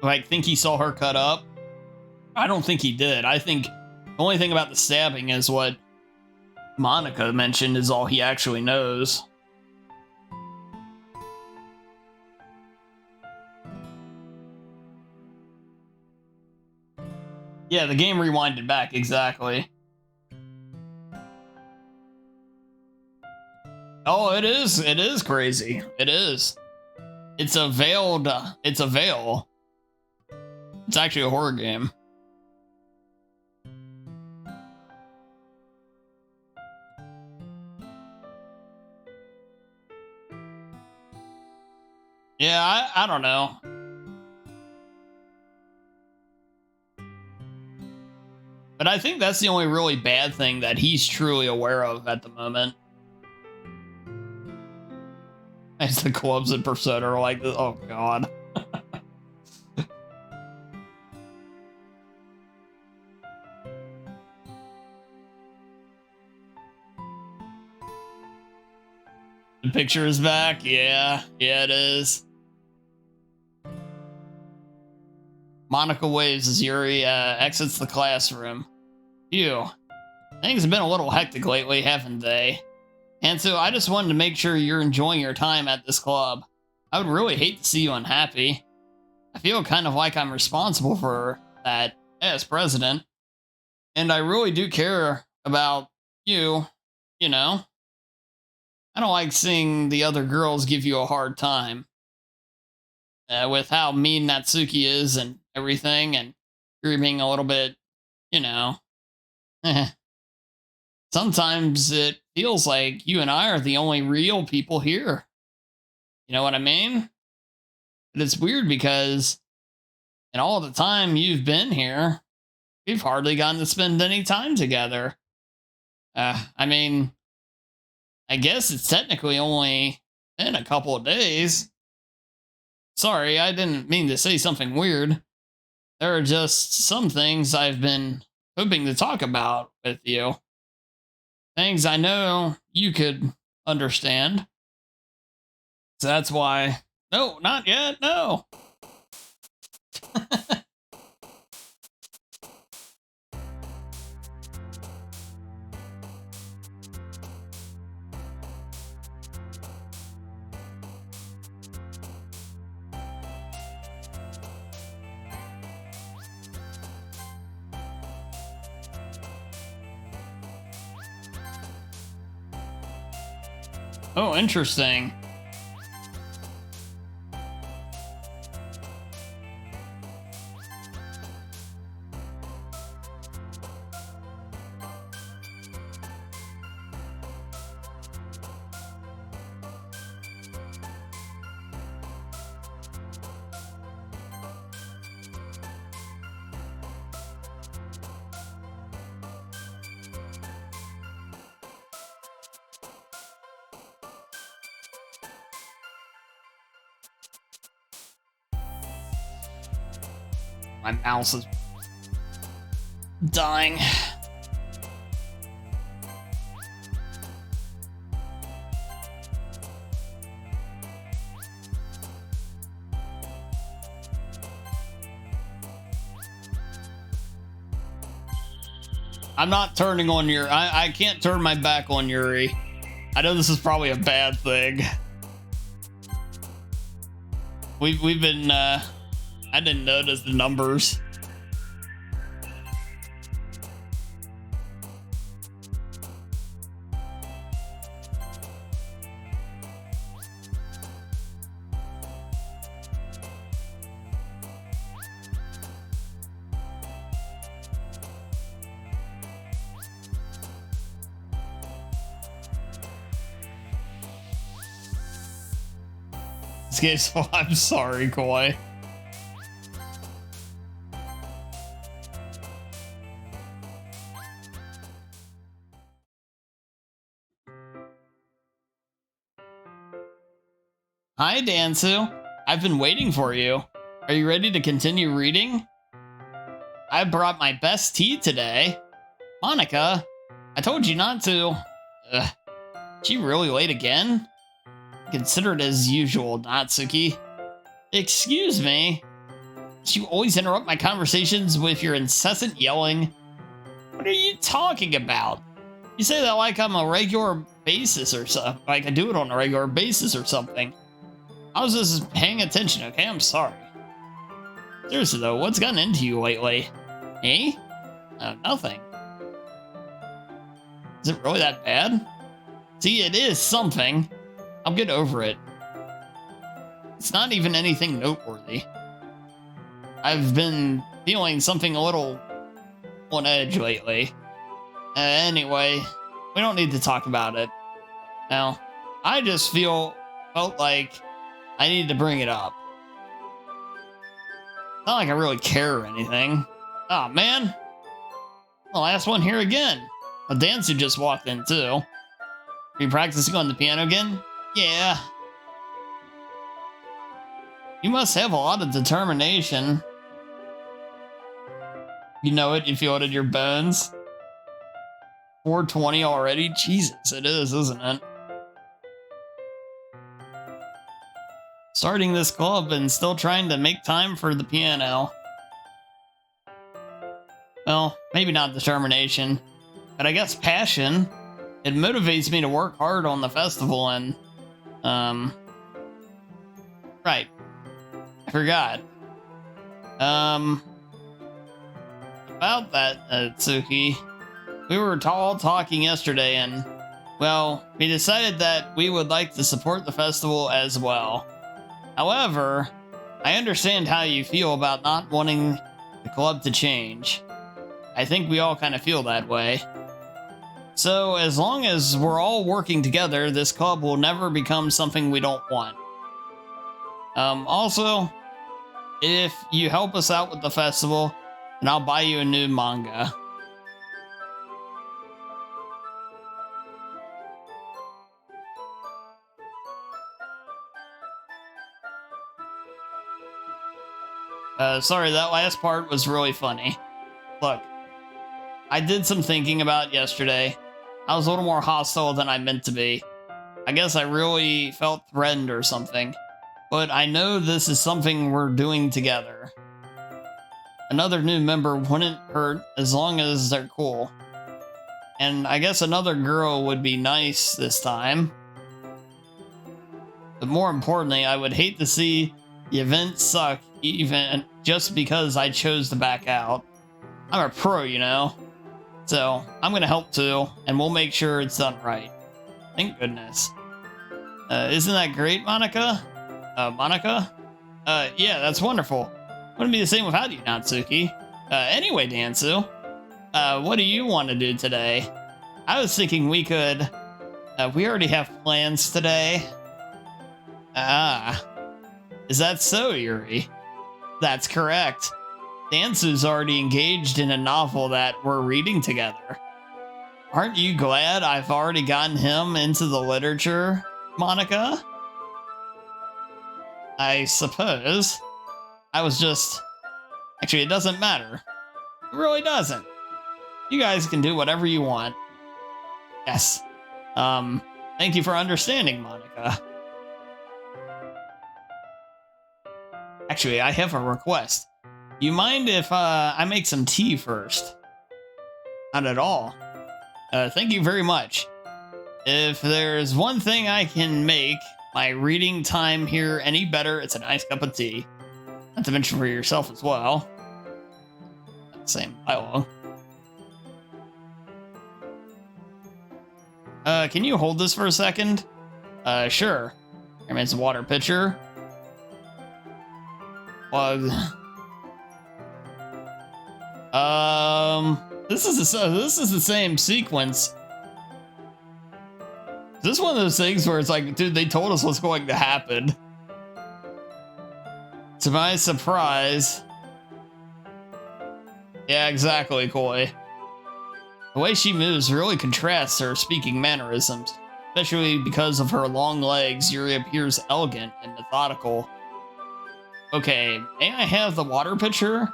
like, think he saw her cut up? I don't think he did. I think the only thing about the stabbing is what Monica mentioned is all he actually knows. Yeah, the game rewinded back, exactly. Oh, it is crazy. It is. It's a veil. It's actually a horror game. Yeah, I don't know. But I think that's the only really bad thing that he's truly aware of at the moment. As the clubs in Persona are like, oh god. The picture is back? Yeah, it is. Monica waves as Yuri exits the classroom. Phew. Things have been a little hectic lately, haven't they? And so I just wanted to make sure you're enjoying your time at this club. I would really hate to see you unhappy. I feel kind of like I'm responsible for that as president. And I really do care about you, you know? I don't like seeing the other girls give you a hard time. With how mean Natsuki is and everything, and you're being a little bit, you know. Sometimes it feels like you and I are the only real people here. You know what I mean? But it's weird because in all the time you've been here, we've hardly gotten to spend any time together. I mean, I guess it's technically only been a couple of days. Sorry, I didn't mean to say something weird. There are just some things I've been hoping to talk about with you. Things I know you could understand. So that's why. No, not yet. No. Oh, interesting. My mouse is dying. I'm not turning on Yuri. I can't turn my back on Yuri. I know this is probably a bad thing. We've been I didn't notice the numbers. This game's so I'm sorry, Koi. Hi, Dansu. I've been waiting for you. Are you ready to continue reading? I brought my best tea today. Monica, I told you not to. She really late again? Consider it as usual, Natsuki. Excuse me? You always interrupt my conversations with your incessant yelling. What are you talking about? You say that like I'm a regular basis or something. Like I do it on a regular basis or something. I was just paying attention, okay? I'm sorry. Seriously though, what's gotten into you lately? Eh? Nothing. Is it really that bad? See, it is something. I'll get over it. It's not even anything noteworthy. I've been feeling something a little on edge lately. Anyway, we don't need to talk about it. Now, I just felt like I need to bring it up. Not like I really care or anything. Oh man. The last one here again. A dancer just walked in too. Are you practicing on the piano again? Yeah. You must have a lot of determination. You know it, you feel it in your bones. 4:20 already? Jesus, it is, isn't it? Starting this club and still trying to make time for the piano. Well, maybe not determination, but I guess passion. It motivates me to work hard on the festival and, right. I forgot. About that, Tsuki. We were all talking yesterday and, well, we decided that we would like to support the festival as well. However, I understand how you feel about not wanting the club to change. I think we all kind of feel that way. So, as long as we're all working together, this club will never become something we don't want. Also, if you help us out with the festival, then I'll buy you a new manga. Sorry, that last part was really funny. Look, I did some thinking about yesterday. I was a little more hostile than I meant to be. I guess I really felt threatened or something. But I know this is something we're doing together. Another new member wouldn't hurt as long as they're cool. And I guess another girl would be nice this time. But more importantly, I would hate to see the event suck even just because I chose to back out. I'm a pro, you know? So, I'm gonna help too, and we'll make sure it's done right. Thank goodness. Isn't that great, Monica? Monica? Yeah, that's wonderful. Wouldn't be the same without you, Natsuki. Anyway, Dansu, what do you want to do today? I was thinking we could... we already have plans today. Ah. Is that so, Yuri? That's correct. Dansu's already engaged in a novel that we're reading together. Aren't you glad I've already gotten him into the literature, Monica? I suppose. I was just... Actually, it doesn't matter. It really doesn't. You guys can do whatever you want. Yes. Thank you for understanding, Monica. Actually, I have a request. You mind if I make some tea first? Not at all. Thank you very much. If there's one thing I can make my reading time here any better, it's a nice cup of tea. Not to mention for yourself as well. Same dialogue. Can you hold this for a second? Sure. Here's a water pitcher. Plug. This is the same sequence. Is this one of those things where it's like, dude, they told us what's going to happen? To my surprise. Yeah, exactly, Koi. The way she moves really contrasts her speaking mannerisms. Especially because of her long legs, Yuri appears elegant and methodical. Okay, may I have the water pitcher?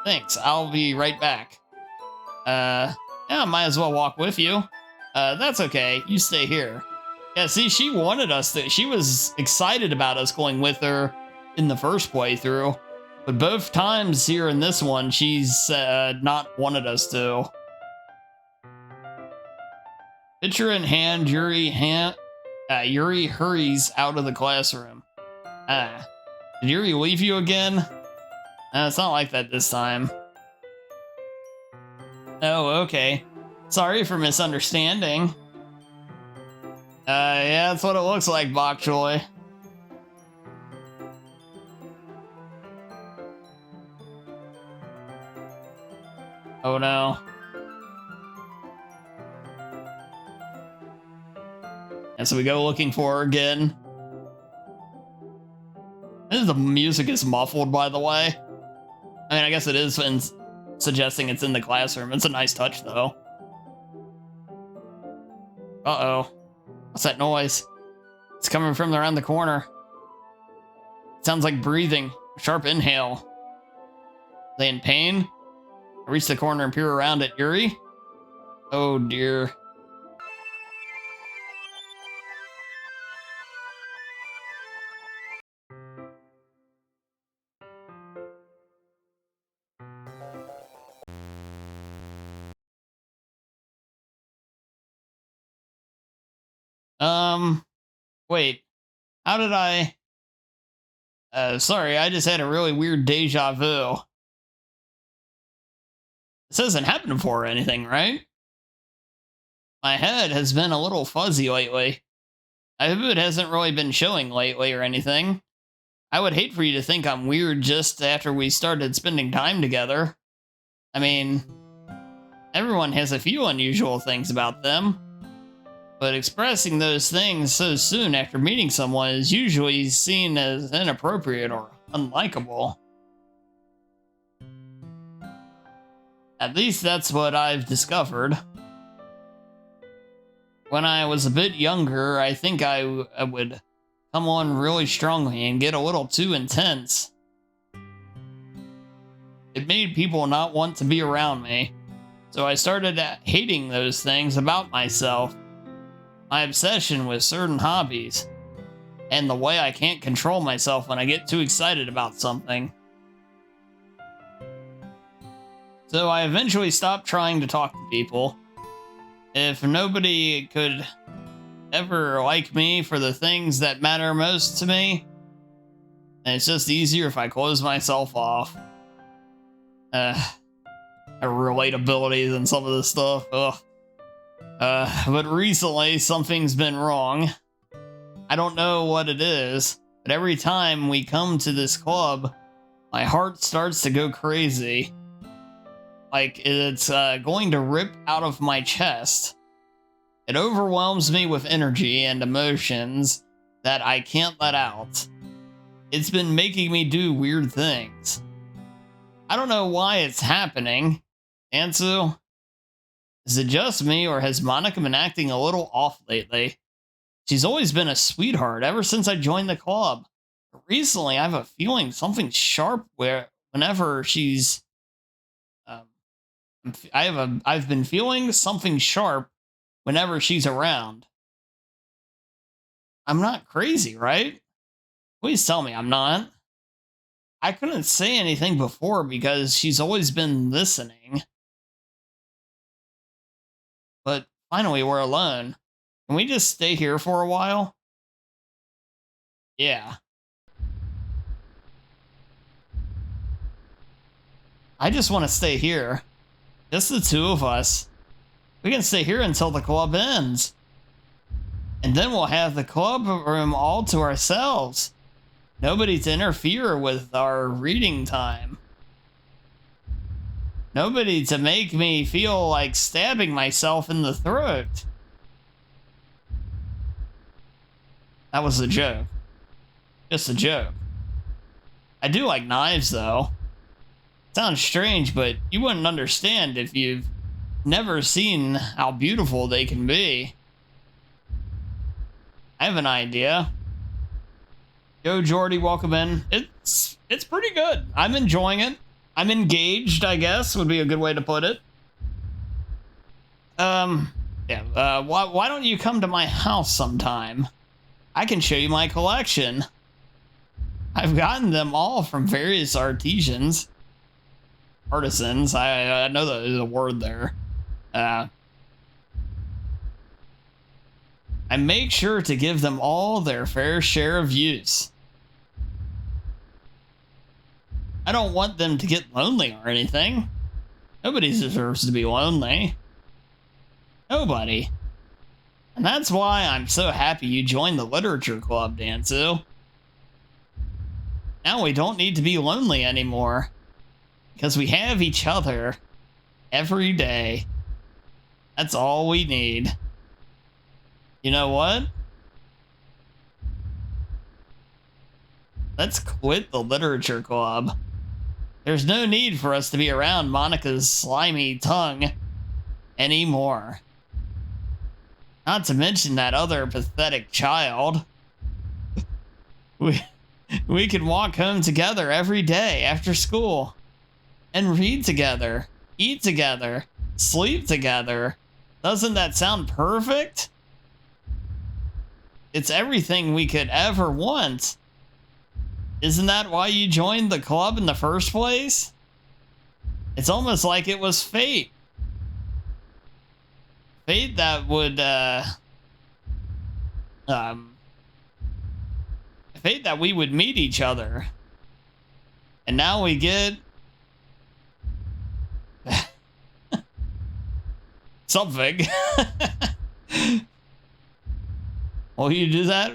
Thanks, I'll be right back. Yeah, might as well walk with you. That's okay, you stay here. Yeah, see, she wanted us to, she was excited about us going with her in the first playthrough. But both times here in this one, she's not wanted us to. Pitcher in hand, Yuri hurries out of the classroom. Did Yuri leave you again? It's not like that this time. Oh, okay. Sorry for misunderstanding. Yeah, that's what it looks like, Bok Choy. Oh no. And so we go looking for her again. The music is muffled, by the way. I mean, I guess it is suggesting it's in the classroom. It's a nice touch, though. Uh-oh. What's that noise? It's coming from around the corner. It sounds like breathing. A sharp inhale. Are they in pain? I reach the corner and peer around at Yuri. Oh, dear. Wait. How did I... sorry, I just had a really weird deja vu. This hasn't happened before or anything, right? My head has been a little fuzzy lately. I hope it hasn't really been showing lately or anything. I would hate for you to think I'm weird just after we started spending time together. I mean, everyone has a few unusual things about them. But expressing those things so soon after meeting someone is usually seen as inappropriate or unlikable. At least that's what I've discovered. When I was a bit younger, I think I would come on really strongly and get a little too intense. It made people not want to be around me, so I started hating those things about myself. my obsession with certain hobbies, and the way I can't control myself when I get too excited about something. So I eventually stopped trying to talk to people. If nobody could ever like me for the things that matter most to me, then it's just easier if I close myself off. Relatability than some of this stuff. Ugh. But recently, something's been wrong. I don't know what it is, but every time we come to this club, my heart starts to go crazy. Like it's going to rip out of my chest. It overwhelms me with energy and emotions that I can't let out. It's been making me do weird things. I don't know why it's happening. Ansu, is it just me, or has Monica been acting a little off lately? She's always been a sweetheart ever since I joined the club. But recently, I have a feeling something sharp whenever she's... I've been feeling something sharp whenever she's around. I'm not crazy, right? Please tell me I'm not. I couldn't say anything before because she's always been listening. But finally, we're alone. Can we just stay here for a while? Yeah. I just want to stay here. Just the two of us. We can stay here until the club ends. And then we'll have the club room all to ourselves. Nobody to interfere with our reading time. Nobody to make me feel like stabbing myself in the throat. That was a joke. Just a joke. I do like knives, though. Sounds strange, but you wouldn't understand if you've never seen how beautiful they can be. I have an idea. Yo, Jordy, welcome in. It's pretty good. I'm enjoying it. I'm engaged, I guess, would be a good way to put it. Yeah, why don't you come to my house sometime? I can show you my collection. I've gotten them all from various artisans. Artisans, I know the word there. I make sure to give them all their fair share of use. I don't want them to get lonely or anything. Nobody deserves to be lonely. Nobody. And that's why I'm so happy you joined the literature club, Dansu. Now we don't need to be lonely anymore. Because we have each other every day. That's all we need. You know what? Let's quit the literature club. There's no need for us to be around Monica's slimy tongue anymore. Not to mention that other pathetic child. We can walk home together every day after school. And read together, eat together, sleep together. Doesn't that sound perfect? It's everything we could ever want. Isn't that why you joined the club in the first place? It's almost like it was fate. Fate that would, fate that we would meet each other. And now we get... something. Will you do that?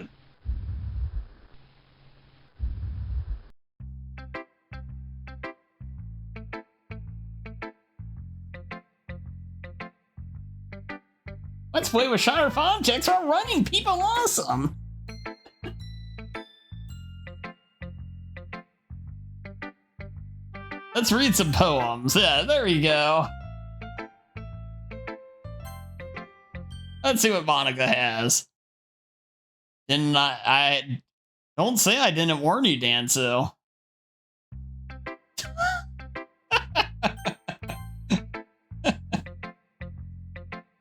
Let's play with sharp objects while running. People awesome. Let's read some poems. Yeah, there we go. Let's see what Monica has. Didn't I don't say I didn't warn you, Dansu.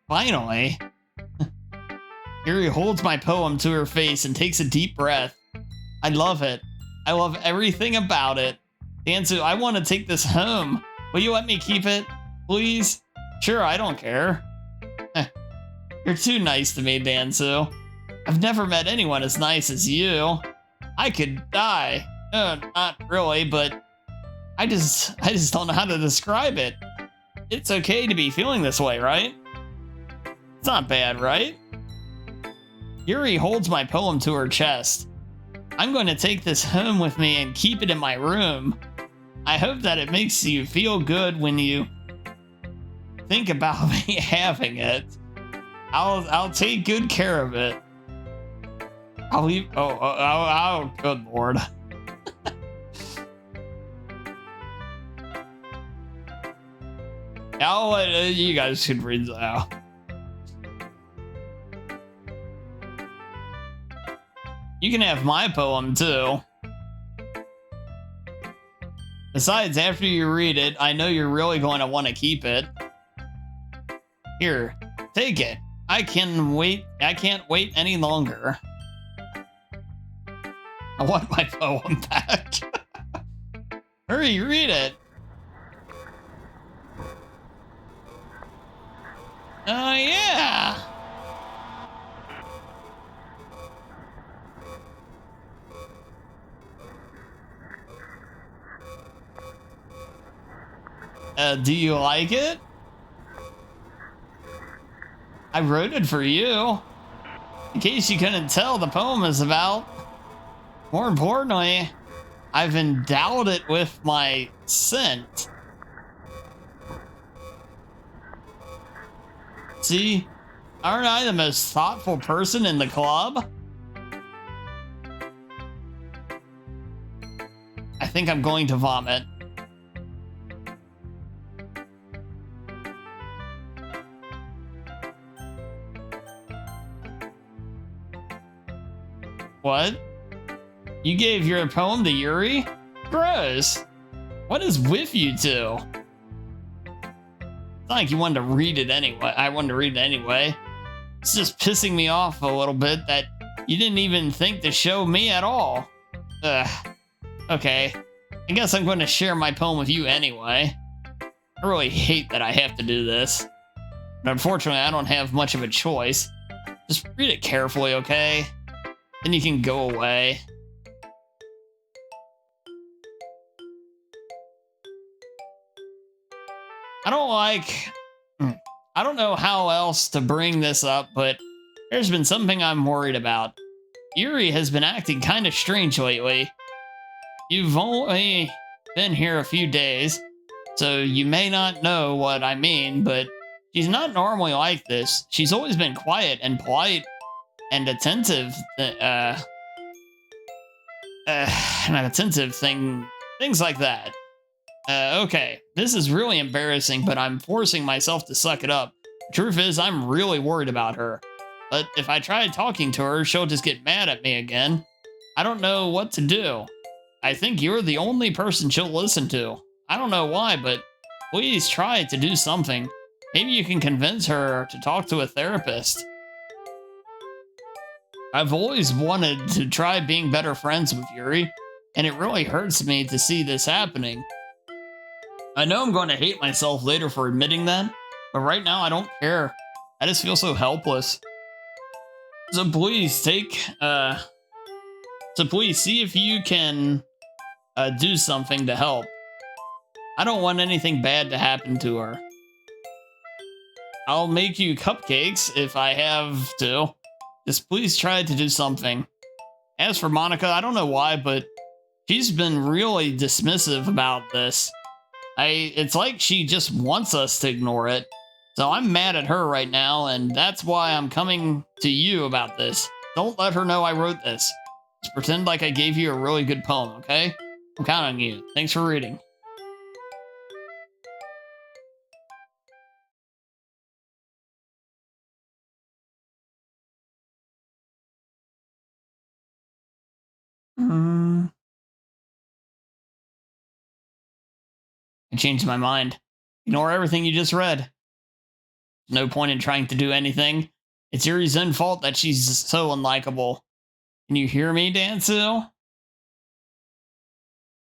Finally. Yuri holds my poem to her face and takes a deep breath. I love it. I love everything about it. Dansu, I want to take this home. Will you let me keep it? Please? Sure, I don't care. You're too nice to me, Dansu. I've never met anyone as nice as you. I could die. No, not really, but I just don't know how to describe it. It's okay to be feeling this way, right? It's not bad, right? Yuri holds my poem to her chest. I'm going to take this home with me and keep it in my room. I hope that it makes you feel good when you think about me having it. I'll take good care of it. I'll leave. Oh, good lord. You guys should read that out. You can have my poem too. Besides, after you read it, I know you're really going to want to keep it. Here, take it. I can't wait any longer. I want my poem back. Hurry, read it. Oh, yeah. Do you like it? I wrote it for you. In case you couldn't tell, the poem is about... More importantly, I've endowed it with my scent. See, aren't I the most thoughtful person in the club? I think I'm going to vomit. What? You gave your poem to Yuri? Gross. What is with you two? It's not like you wanted to read it anyway. I wanted to read it anyway. It's just pissing me off a little bit that you didn't even think to show me at all. Ugh. Okay. I guess I'm going to share my poem with you anyway. I really hate that I have to do this. But unfortunately, I don't have much of a choice. Just read it carefully, okay? Then you can go away. I don't know how else to bring this up, but there's been something I'm worried about. Yuri has been acting kind of strange lately. You've only been here a few days, so you may not know what I mean, but she's not normally like this. She's always been quiet and polite and attentive, things like that. Okay, this is really embarrassing, but I'm forcing myself to suck it up. The truth is, I'm really worried about her. But if I try talking to her, she'll just get mad at me again. I don't know what to do. I think you're the only person she'll listen to. I don't know why, but please try to do something. Maybe you can convince her to talk to a therapist. I've always wanted to try being better friends with Yuri, and it really hurts me to see this happening. I know I'm going to hate myself later for admitting that, but right now I don't care. I just feel so helpless. So please see if you can do something to help. I don't want anything bad to happen to her. I'll make you cupcakes if I have to. Just please try to do something. As for Monica, I don't know why, but she's been really dismissive about this. It's like she just wants us to ignore it. So I'm mad at her right now, and that's why I'm coming to you about this. Don't let her know I wrote this. Just pretend like I gave you a really good poem, okay? I'm counting on you. Thanks for reading. I changed my mind. Ignore everything you just read. No point in trying to do anything. It's Yuri's own fault that she's so unlikable. Can you hear me, Dansu?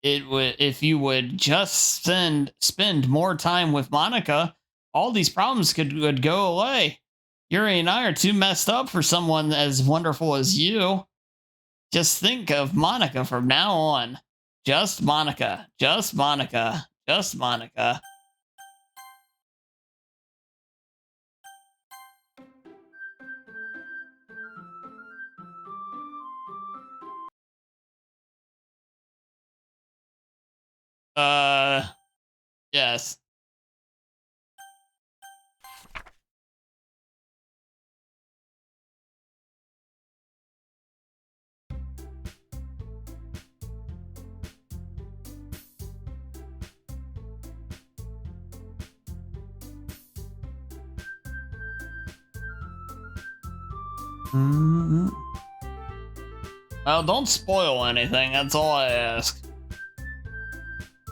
If you would just spend more time with Monica, all these problems would go away. Yuri and I are too messed up for someone as wonderful as you. Just think of Monica from now on. Just Monica. Just Monica. Just Monica. Yes. Well, don't spoil anything, that's all I ask.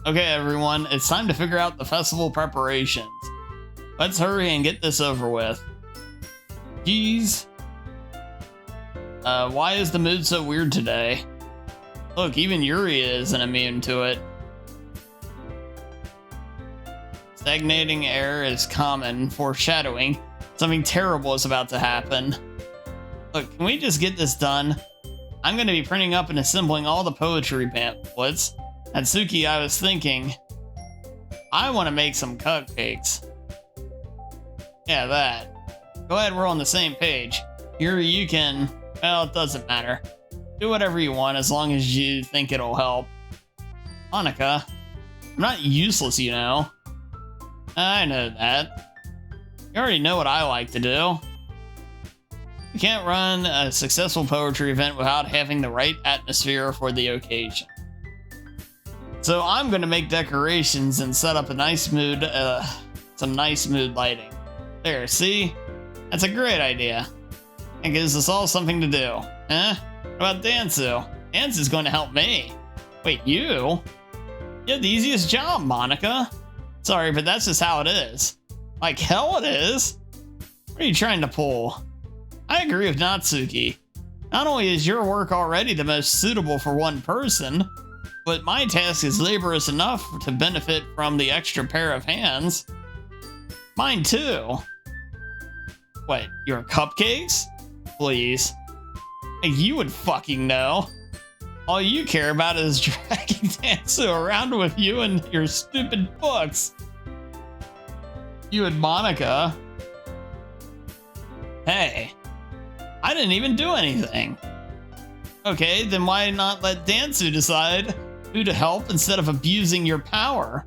Okay, everyone, it's time to figure out the festival preparations. Let's hurry and get this over with. Jeez. Why is the mood so weird today? Look, even Yuri isn't immune to it. Stagnating air is common, foreshadowing something terrible is about to happen. Look, can we just get this done? I'm going to be printing up and assembling all the poetry pamphlets. Natsuki, I was thinking, I want to make some cupcakes. Yeah, that. Go ahead, we're on the same page. Yuri, you can, well, it doesn't matter. Do whatever you want as long as you think it'll help. Monica, I'm not useless, you know. I know that. You already know what I like to do. You can't run a successful poetry event without having the right atmosphere for the occasion. So I'm going to make decorations and set up a nice mood, some nice mood lighting. There, see? That's a great idea. It gives us all something to do. Huh? What about Dansu? Dansu's going to help me. Wait, you? You have the easiest job, Monica. Sorry, but that's just how it is. Like hell it is. What are you trying to pull? I agree with Natsuki. Not only is your work already the most suitable for one person, but my task is laborious enough to benefit from the extra pair of hands. Mine too. What, your cupcakes? Please. You would fucking know. All you care about is dragging Dansu around with you and your stupid books. You and Monica. Hey, I didn't even do anything. Okay, then why not let Dansu decide who to help instead of abusing your power?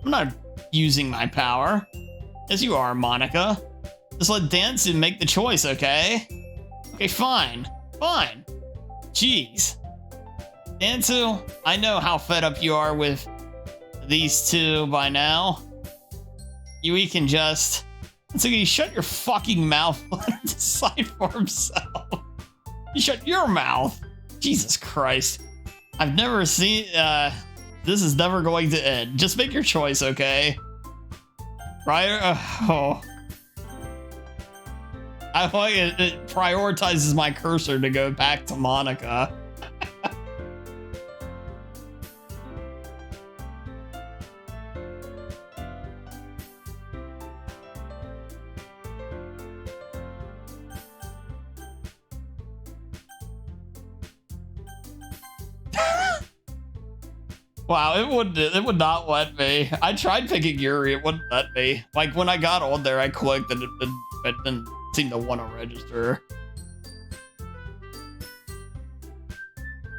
I'm not using my power. Yes, you are, Monica. Just let Dansu make the choice, okay? Okay, fine. Fine. Jeez. Dansu, I know how fed up you are with these two by now. We can just... Natsuki, shut your fucking mouth. Let him decide for himself. You shut your mouth. Jesus Christ. I've never seen... this is never going to end. Just make your choice, okay? Right? Oh. I like it. It prioritizes my cursor to go back to Monica. Wow, it would not let me. I tried picking Yuri, it wouldn't let me. Like when I got on there, I clicked and it didn't seem to want to register.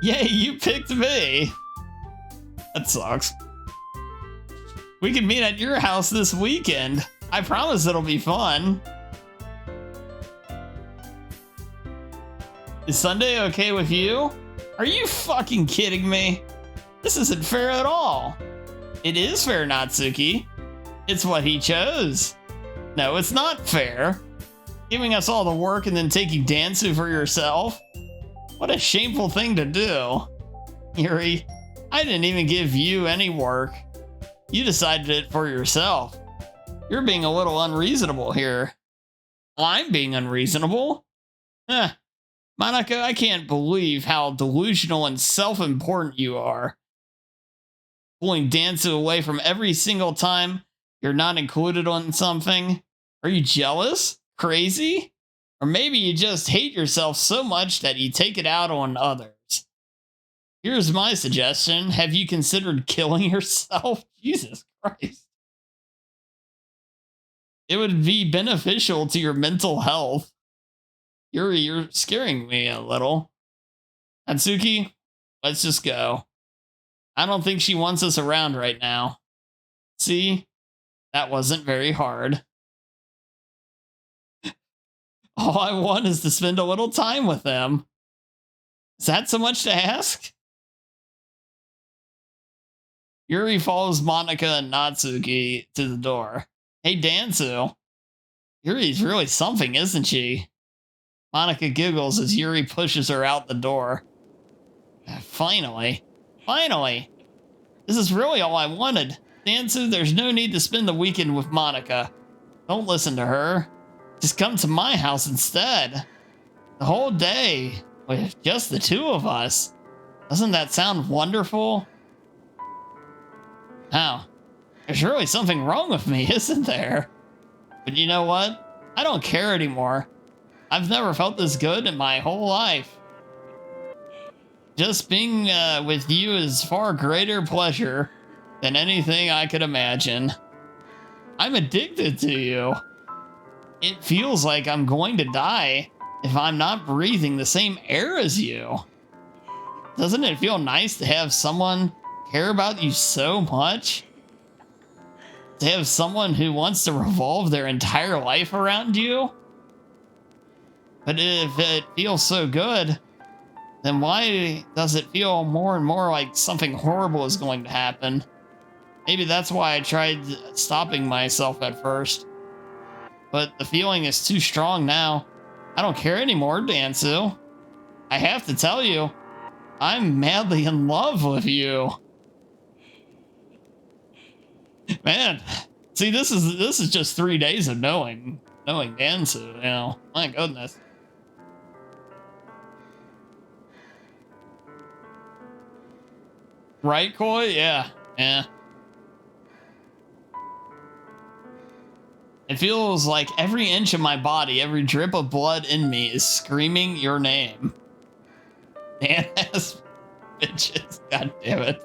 Yay, you picked me. That sucks. We can meet at your house this weekend. I promise it'll be fun. Is Sunday okay with you? Are you fucking kidding me? This isn't fair at all. It is fair, Natsuki. It's what he chose. No, it's not fair. Giving us all the work and then taking Dansu for yourself? What a shameful thing to do. Yuri, I didn't even give you any work. You decided it for yourself. You're being a little unreasonable here. I'm being unreasonable. Eh, Monica, I can't believe how delusional and self-important you are. Pulling Danzu away from every single time you're not included on something. Are you jealous? Crazy? Or maybe you just hate yourself so much that you take it out on others. Here's my suggestion. Have you considered killing yourself? Jesus Christ. It would be beneficial to your mental health. Yuri, you're scaring me a little. Atsuki, let's just go. I don't think she wants us around right now. See? That wasn't very hard. All I want is to spend a little time with them. Is that so much to ask? Yuri follows Monica and Natsuki to the door. Hey, Danzu. Yuri's really something, isn't she? Monica giggles as Yuri pushes her out the door. Finally. Finally. This is really all I wanted. Danzu, there's no need to spend the weekend with Monica. Don't listen to her. Just come to my house instead. The whole day with just the two of us. Doesn't that sound wonderful? Oh, there's really something wrong with me, isn't there? But you know what? I don't care anymore. I've never felt this good in my whole life. Just being with you is far greater pleasure than anything I could imagine. I'm addicted to you. It feels like I'm going to die if I'm not breathing the same air as you. Doesn't it feel nice to have someone care about you so much? To have someone who wants to revolve their entire life around you? But if it feels so good, then why does it feel more and more like something horrible is going to happen? Maybe that's why I tried stopping myself at first. But the feeling is too strong now. I don't care anymore, Danzu. I have to tell you, I'm madly in love with you. Man, see, this is just 3 days of knowing Danzu, you know. My goodness. Right, Koi? Yeah. Yeah. It feels like every inch of my body, every drip of blood in me is screaming your name. Dan ass bitches. God damn it.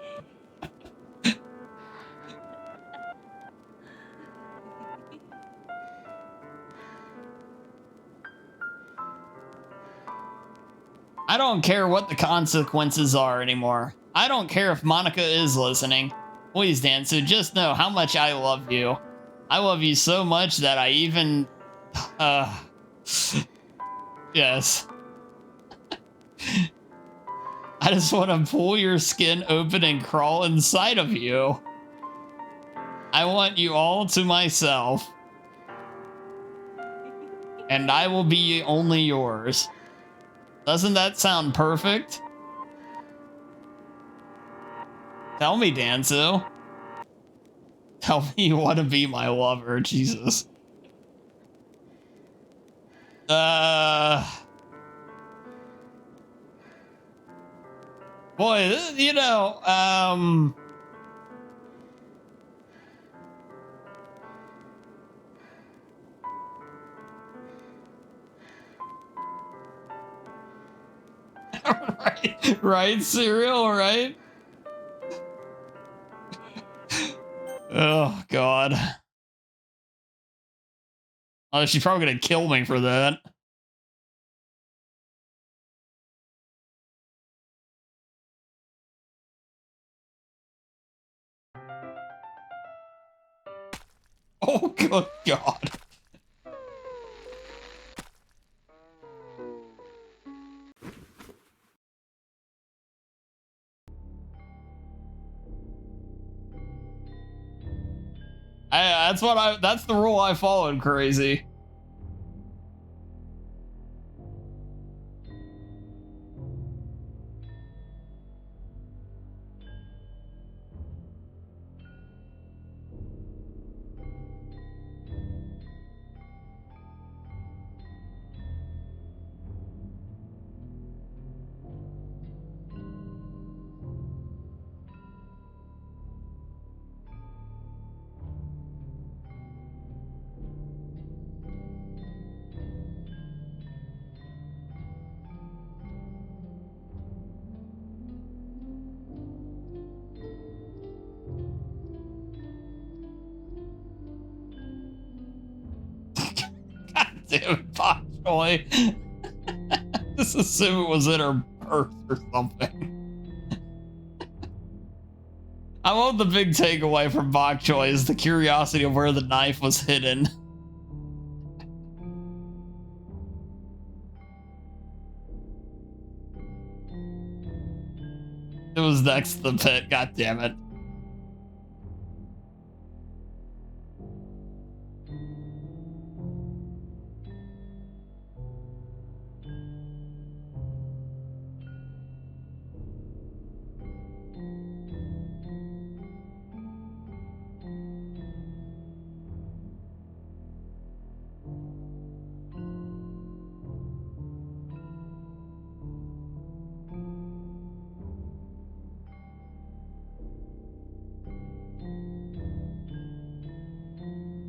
I don't care what the consequences are anymore. I don't care if Monica is listening. Please, Danzu, just know how much I love you. I love you so much that I even... yes. I just want to pull your skin open and crawl inside of you. I want you all to myself. And I will be only yours. Doesn't that sound perfect? Tell me, Danzu. Tell me you want to be my lover, Jesus. Boy, you know, right, cereal, right? Oh, God. Oh, she's probably gonna kill me for that. Oh, good God. That's the rule I followed, crazy. damn it, bok choy. Just assume it was in her purse or something. I want the big takeaway from bok choy is the curiosity of where the knife was hidden. It was next to the pit, god damn it.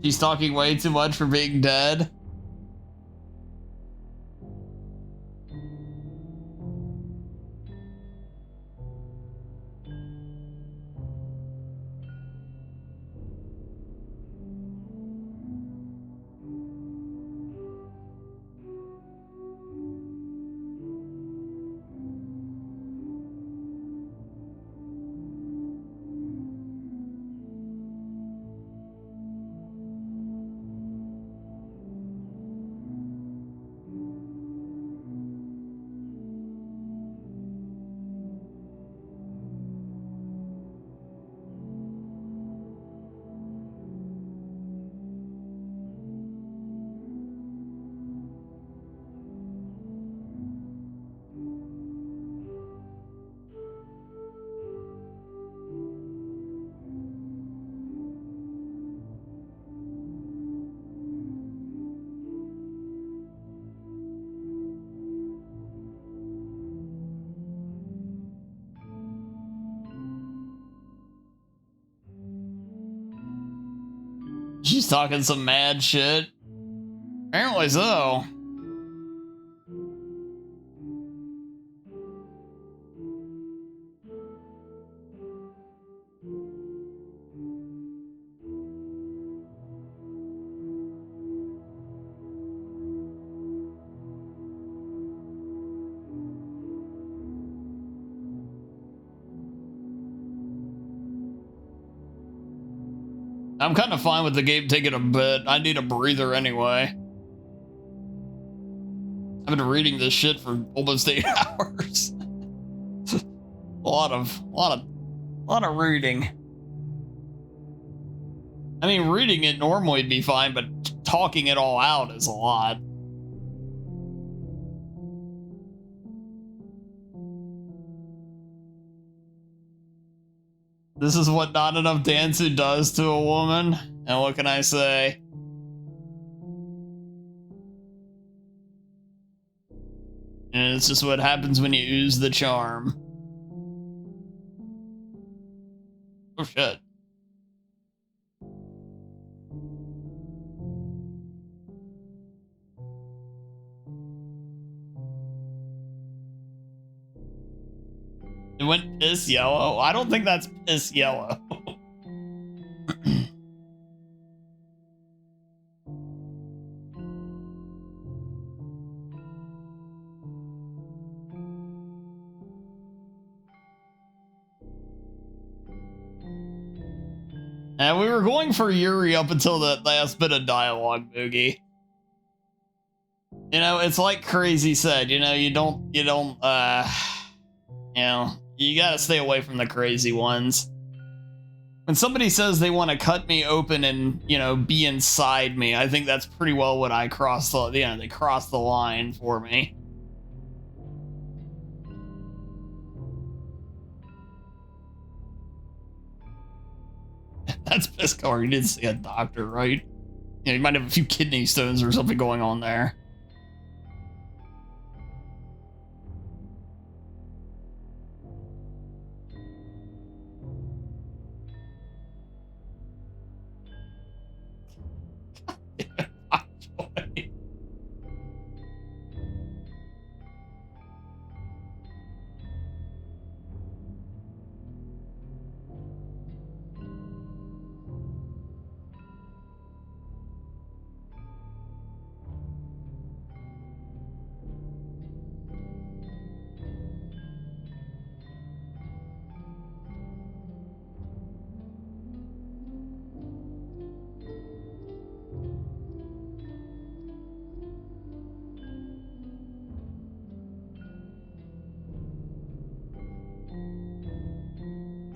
She's talking way too much for being dead. She's talking some mad shit. Apparently so. I'm kind of fine with the game taking a bit. I need a breather anyway. I've been reading this shit for almost 8 hours. a lot of reading. I mean, reading it normally would be fine, but talking it all out is a lot. This is what not enough dancing does to a woman. And what can I say? And it's just what happens when you ooze the charm. Oh shit. It went piss yellow? I don't think that's piss yellow. And we were going for Yuri up until the last bit of dialogue, Boogie. You know, it's like Crazy said, you know, you know, you gotta stay away from the crazy ones. When somebody says they want to cut me open and, you know, be inside me, I think that's pretty well what I crossed the, you know, they crossed the line for me. That's piss color. You didn't see a doctor, right? You know, you might have a few kidney stones or something going on there.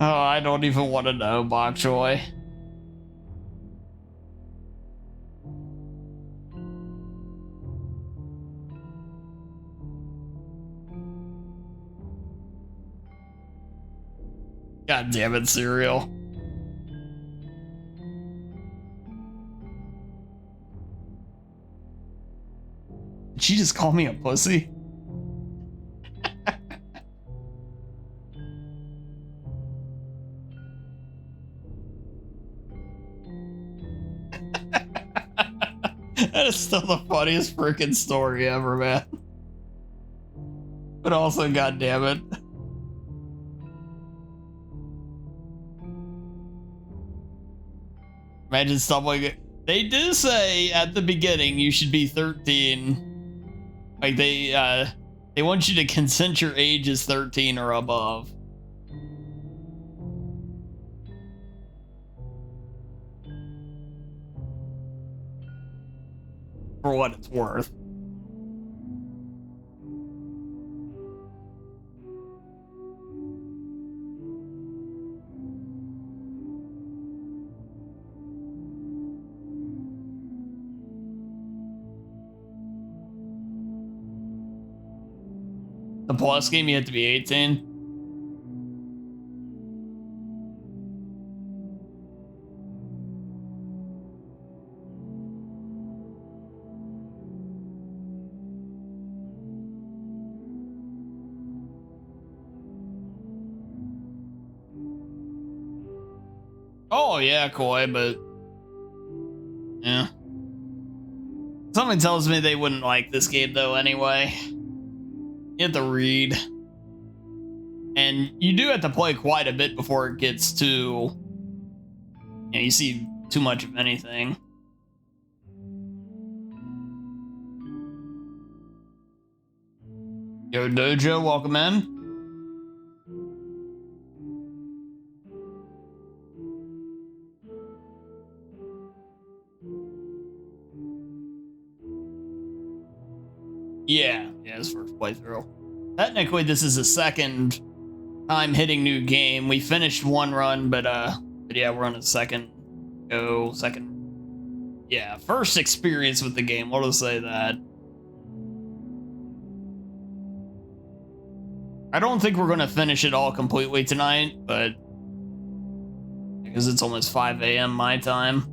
Oh, I don't even want to know, Bok Choy. God damn it, cereal. Did she just call me a pussy? That is still the funniest freaking story ever, man. But also, god damn it. Imagine stuff like it. They do say at the beginning you should be 13. Like they want you to consent your age is 13 or above. For what it's worth. The plus game, you have to be 18. Oh yeah, Koi, but yeah. Something tells me they wouldn't like this game though anyway. You have to read. And you do have to play quite a bit before it gets to, you know, you see too much of anything. Yo, Dojo, welcome in. Yeah, his first playthrough. Technically, this is the second time hitting new game. We finished one run, but yeah, we're on a second go, yeah, first experience with the game. We'll just say that. I don't think we're gonna finish it all completely tonight, but because it's almost 5 a.m. my time.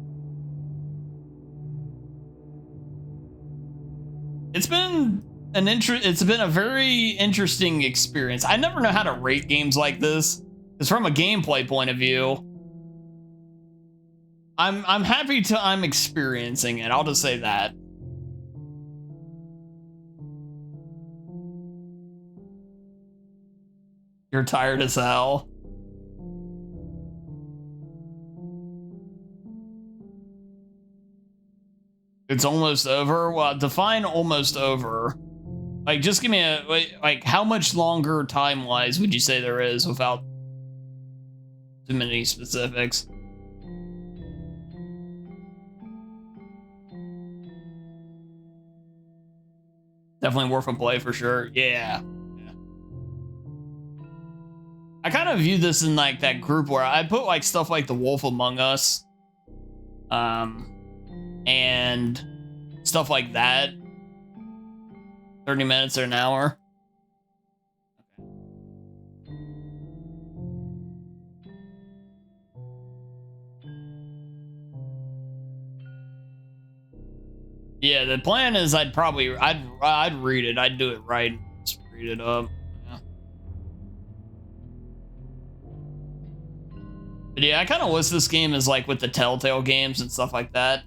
It's been a very interesting experience. I never know how to rate games like this, because from a gameplay point of view, I'm happy I'm experiencing it. I'll just say that. You're tired as hell. It's almost over. Well, define almost over. Like, just give me like how much longer time-wise would you say there is without too many specifics? Definitely worth a play for sure. Yeah. I kind of view this in like that group where I put like stuff like The Wolf Among Us, and stuff like that. 30 minutes or an hour. Yeah, the plan is I'd read it. I'd do it right. Just read it up. Yeah. But yeah, I kind of wish this game is like with the Telltale games and stuff like that.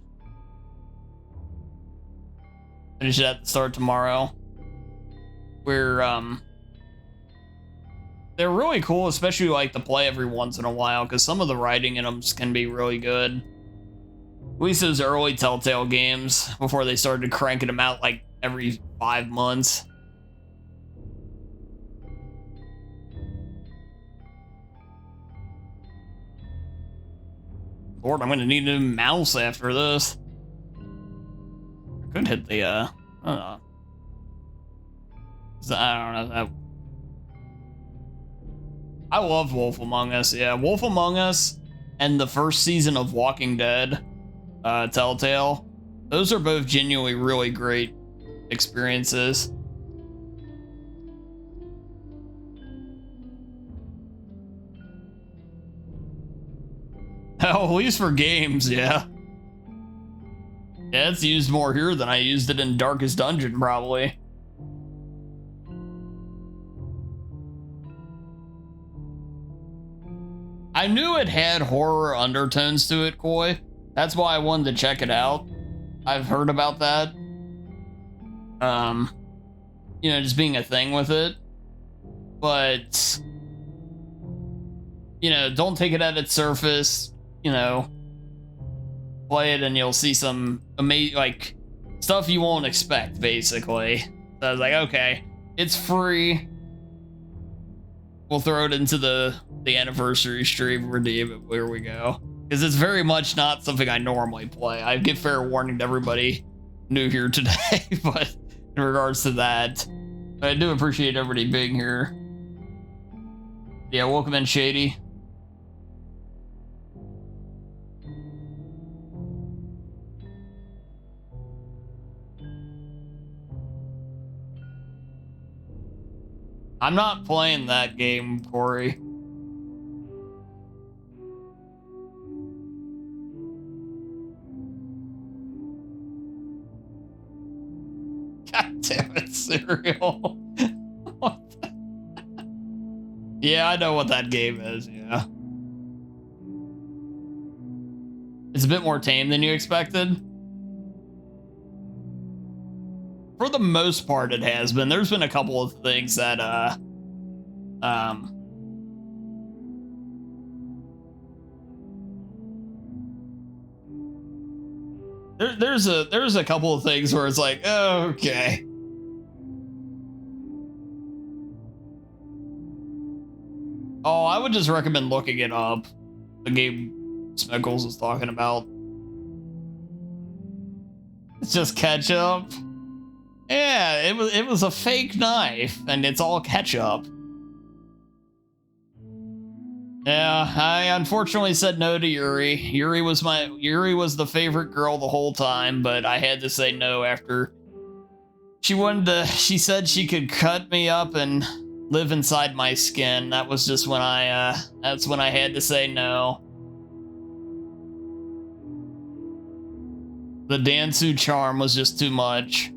Finish it at the start tomorrow. Where they're really cool, especially like to play every once in a while, because some of the writing in them can be really good. At least those early Telltale games before they started cranking them out like every 5 months. Lord, I'm gonna need a new mouse after this. I could hit the I don't know. I don't know. I love Wolf Among Us. Yeah, Wolf Among Us and the first season of Walking Dead, Telltale. Those are both genuinely really great experiences. Hell, at least for games, yeah. Yeah, it's used more here than I used it in Darkest Dungeon, probably. I knew it had horror undertones to it, Koi. That's why I wanted to check it out. I've heard about that. You know, just being a thing with it. But, you know, don't take it at its surface. You know, play it and you'll see some amazing, like, stuff you won't expect, basically. So I was like, okay, it's free. We'll throw it into the anniversary stream, redeem it, where we go. Because it's very much not something I normally play. I give fair warning to everybody new here today, but in regards to that, I do appreciate everybody being here. Yeah, welcome in, Shady. I'm not playing that game, Corey. God damn it, Serial. Yeah, I know what that game is, yeah. It's a bit more tame than you expected. For the most part, it has been. There's been a couple of things that, there's a couple of things where it's like, oh, okay. Oh, I would just recommend looking it up. The game Smeckles was talking about. It's just ketchup. Yeah, it was a fake knife, and it's all ketchup. Yeah, I unfortunately said no to Yuri. Yuri was the favorite girl the whole time, but I had to say no after she said she could cut me up and live inside my skin. That was just when that's when I had to say no. The Dansu charm was just too much.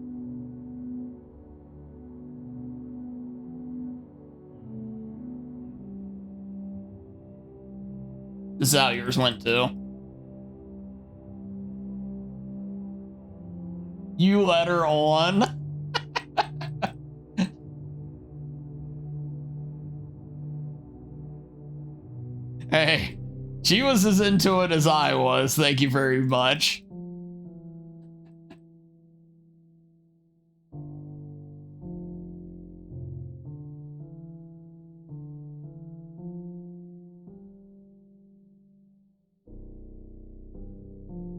This is how yours went too. You let her on. Hey, she was as into it as I was. Thank you very much.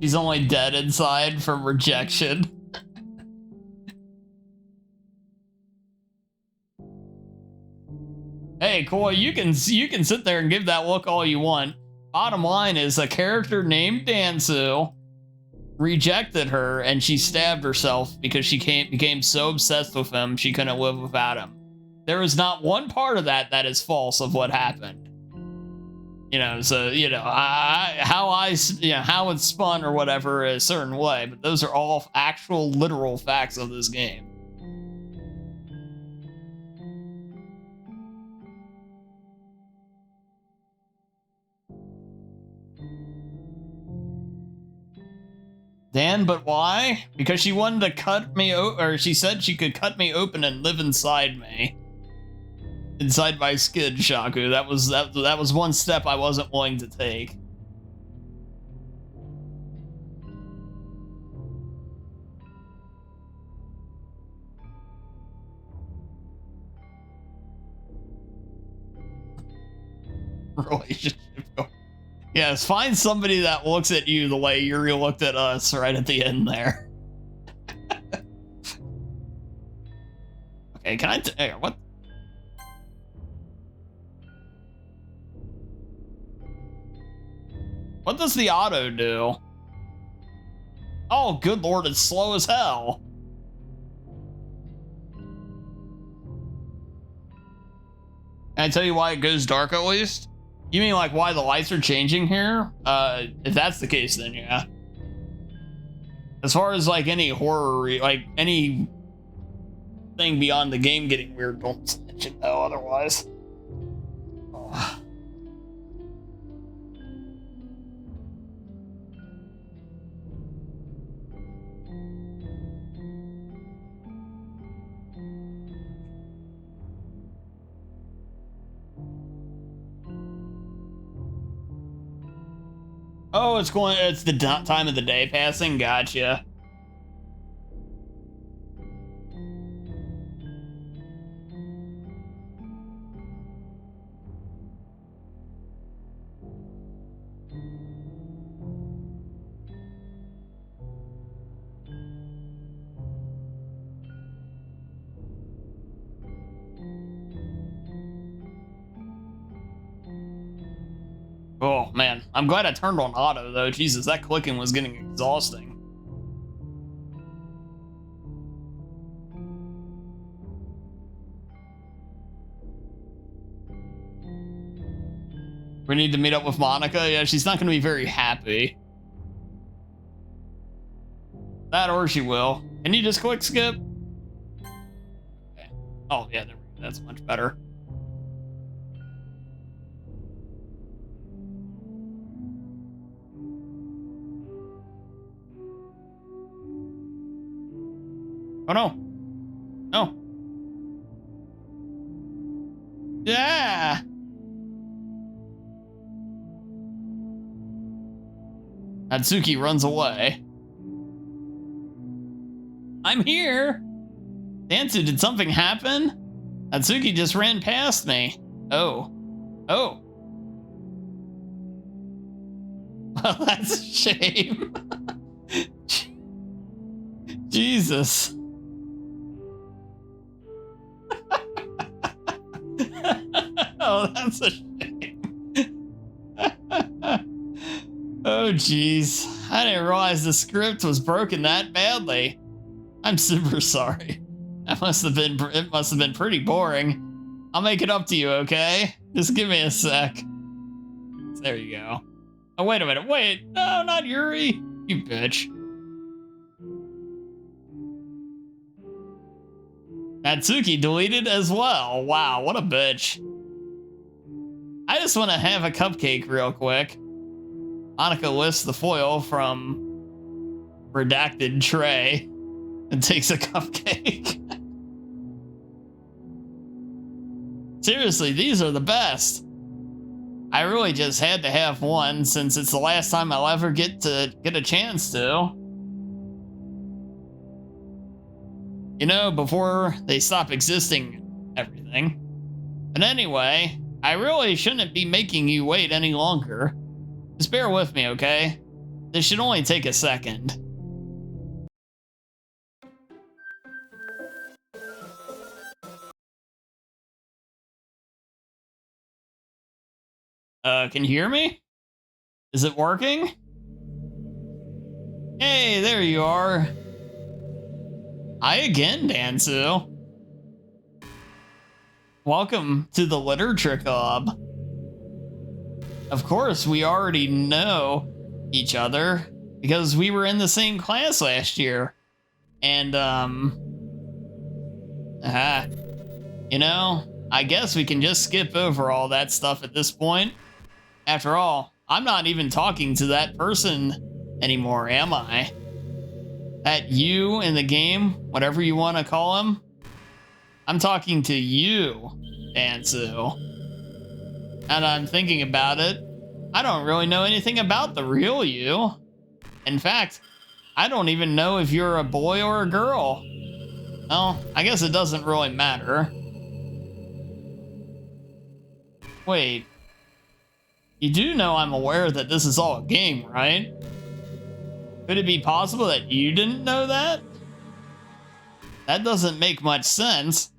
She's only dead inside from rejection. Hey, Koi, you can sit there and give that look all you want. Bottom line is a character named Dansu rejected her and she stabbed herself because she became so obsessed with him she couldn't live without him. There is not one part of that is false of what happened. You know, so, you know, how it's spun or whatever a certain way, but those are all actual literal facts of this game. Dan, but why? Because she wanted to cut me or she said she could cut me open and live inside me. Inside my skin, Shaku. That was one step I wasn't willing to take. Relationship. Yes, find somebody that looks at you the way Yuri looked at us right at the end there. Okay, can I? What? What does the auto do? Oh, good lord, it's slow as hell. Can I tell you why it goes dark at least? You mean like why the lights are changing here? If that's the case, then yeah. As far as like any horror, like any thing beyond the game getting weird, don't mention no otherwise. Oh. Oh, it's the time of the day passing. Gotcha. Oh man, I'm glad I turned on auto though. Jesus, that clicking was getting exhausting. We need to meet up with Monica. Yeah, she's not going to be very happy. That or she will. Can you just quick skip? Okay. Oh yeah, there we go. That's much better. Oh no. No. Yeah. Natsuki runs away. I'm here. Dansu, did something happen? Natsuki just ran past me. Oh. Oh. Well, that's a shame. Jesus. Oh, that's a shame. Oh, jeez. I didn't realize the script was broken that badly. I'm super sorry. It must have been pretty boring. I'll make it up to you, okay? Just give me a sec. There you go. Oh, wait a minute. Wait. No, not Yuri. You bitch. Natsuki deleted as well. Wow, what a bitch. I just want to have a cupcake real quick. Monica lifts the foil from redacted tray and takes a cupcake. Seriously, these are the best. I really just had to have one since it's the last time I'll ever get a chance to. You know, before they stop existing, everything. But anyway, I really shouldn't be making you wait any longer. Just bear with me, okay? This should only take a second. Can you hear me? Is it working? Hey, there you are. Hi again, Dansu. Welcome to the Literature Club. Of course, we already know each other because we were in the same class last year. And, you know, I guess we can just skip over all that stuff at this point. After all, I'm not even talking to that person anymore, am I? That you in the game, whatever you want to call him. I'm talking to you, Dansu. And I'm thinking about it. I don't really know anything about the real you. In fact, I don't even know if you're a boy or a girl. Well, I guess it doesn't really matter. Wait. You do know I'm aware that this is all a game, right? Could it be possible that you didn't know that? That doesn't make much sense.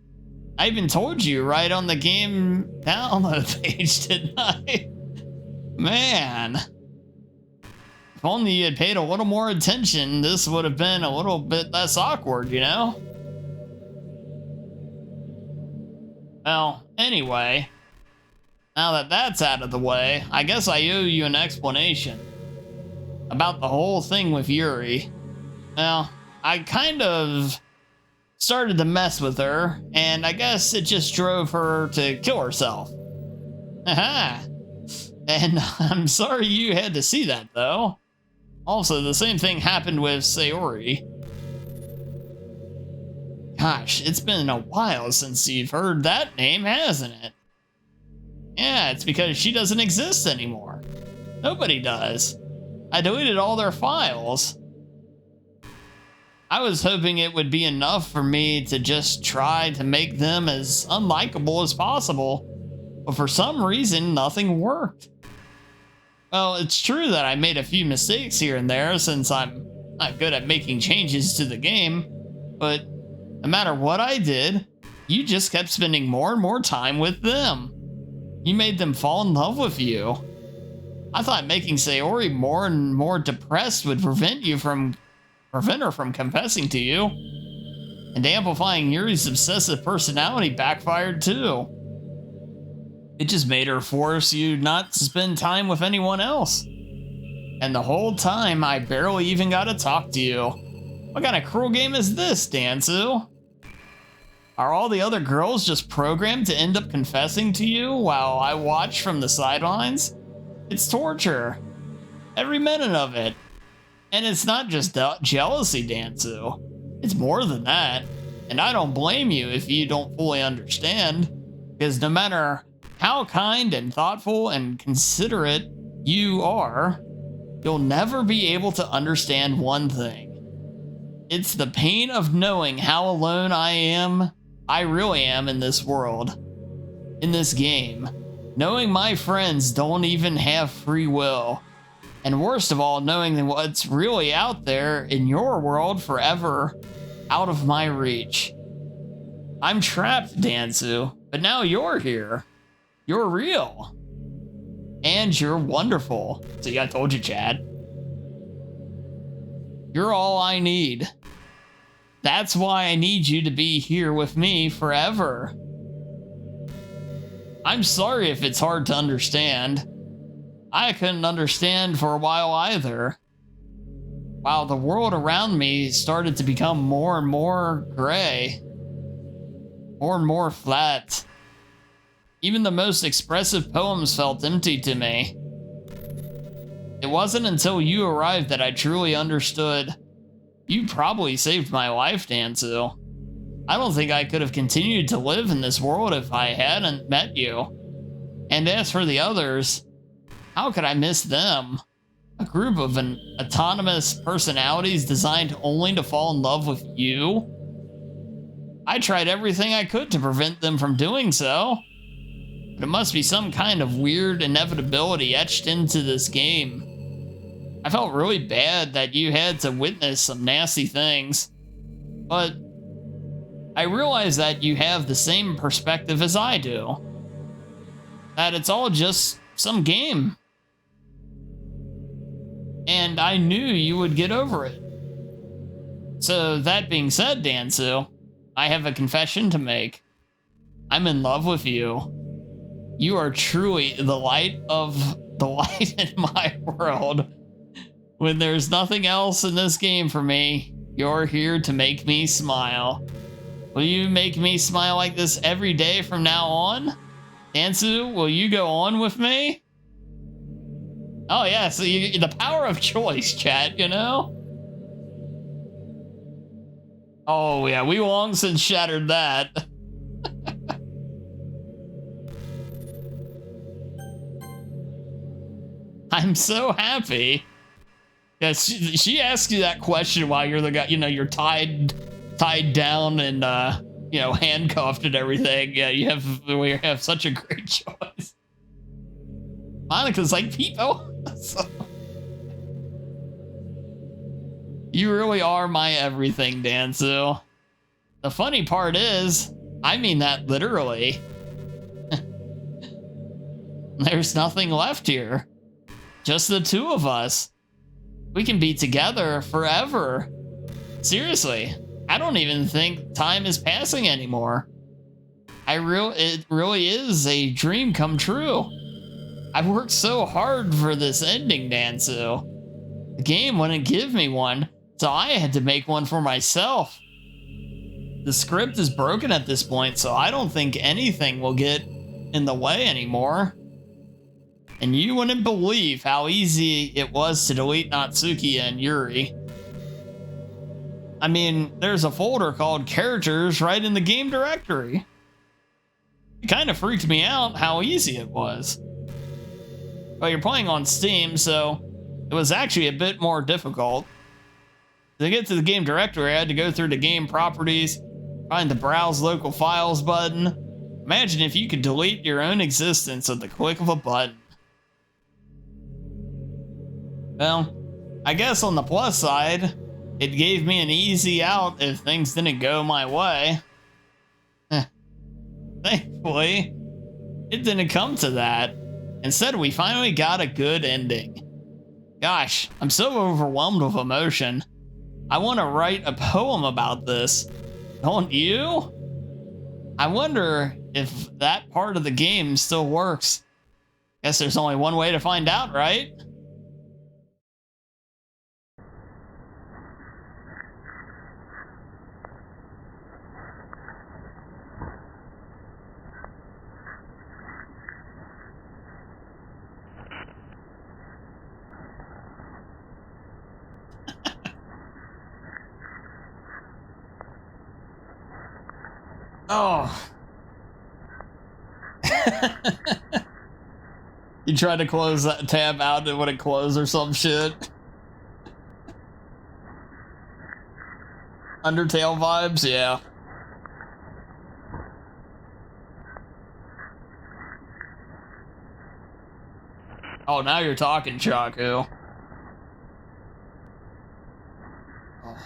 I even told you right on the game download page, didn't I? Man. If only you had paid a little more attention, this would have been a little bit less awkward, you know? Well, anyway, now that that's out of the way, I guess I owe you an explanation about the whole thing with Yuri. Well, I kind of started to mess with her, and I guess it just drove her to kill herself. Aha! And I'm sorry you had to see that, though. Also, the same thing happened with Sayori. Gosh, it's been a while since you've heard that name, hasn't it? Yeah, it's because she doesn't exist anymore. Nobody does. I deleted all their files. I was hoping it would be enough for me to just try to make them as unlikable as possible, but for some reason, nothing worked. Well, it's true that I made a few mistakes here and there since I'm not good at making changes to the game, but no matter what I did, you just kept spending more and more time with them. You made them fall in love with you. I thought making Sayori more and more depressed would prevent her from confessing to you. And amplifying Yuri's obsessive personality backfired too. It just made her force you not to spend time with anyone else. And the whole time, I barely even got to talk to you. What kind of cruel game is this, Dansu? Are all the other girls just programmed to end up confessing to you while I watch from the sidelines? It's torture. Every minute of it. And it's not just jealousy, Dansu. It's more than that. And I don't blame you if you don't fully understand. Because no matter how kind and thoughtful and considerate you are, you'll never be able to understand one thing. It's the pain of knowing how alone I really am in this world, in this game. Knowing my friends don't even have free will. And worst of all, knowing what's really out there in your world forever out of my reach. I'm trapped, Dansu, but now you're here. You're real. And you're wonderful. See, I told you, Chad. You're all I need. That's why I need you to be here with me forever. I'm sorry if it's hard to understand. I couldn't understand for a while either. While the world around me started to become more and more gray. More and more flat. Even the most expressive poems felt empty to me. It wasn't until you arrived that I truly understood. You probably saved my life, Dansu. I don't think I could have continued to live in this world if I hadn't met you. And as for the others, how could I miss them? A group of autonomous personalities designed only to fall in love with you? I tried everything I could to prevent them from doing so. But it must be some kind of weird inevitability etched into this game. I felt really bad that you had to witness some nasty things. But I realize that you have the same perspective as I do. That it's all just some game. And I knew you would get over it. So that being said, Dansu, I have a confession to make. I'm in love with you. You are truly the light in my world. When there's nothing else in this game for me, you're here to make me smile. Will you make me smile like this every day from now on? Dansu, will you go on with me? Oh yeah, so the power of choice, chat, you know? Oh yeah, we long since shattered that. I'm so happy. Yeah, she asked you that question while you're the guy, you know, you're tied down and you know, handcuffed and everything. Yeah, you have such a great choice. Monica's like, people. You really are my everything, Dansu. The funny part is, I mean that literally. There's nothing left here. Just the two of us. We can be together forever. Seriously, I don't even think time is passing anymore. It really is a dream come true. I've worked so hard for this ending, Dansu. The game wouldn't give me one, so I had to make one for myself. The script is broken at this point, so I don't think anything will get in the way anymore. And you wouldn't believe how easy it was to delete Natsuki and Yuri. I mean, there's a folder called characters right in the game directory. It kind of freaked me out how easy it was. Well, you're playing on Steam, so it was actually a bit more difficult. To get to the game directory, I had to go through the game properties, find the browse local files button. Imagine if you could delete your own existence at the click of a button. Well, I guess on the plus side, it gave me an easy out if things didn't go my way. Thankfully, it didn't come to that. Instead, we finally got a good ending. Gosh, I'm so overwhelmed with emotion. I want to write a poem about this. Don't you? I wonder if that part of the game still works. Guess there's only one way to find out, right? Oh. You tried to close that tab out and when it closed or some shit. Undertale vibes, yeah. Oh, now you're talking, Chaku. Oh.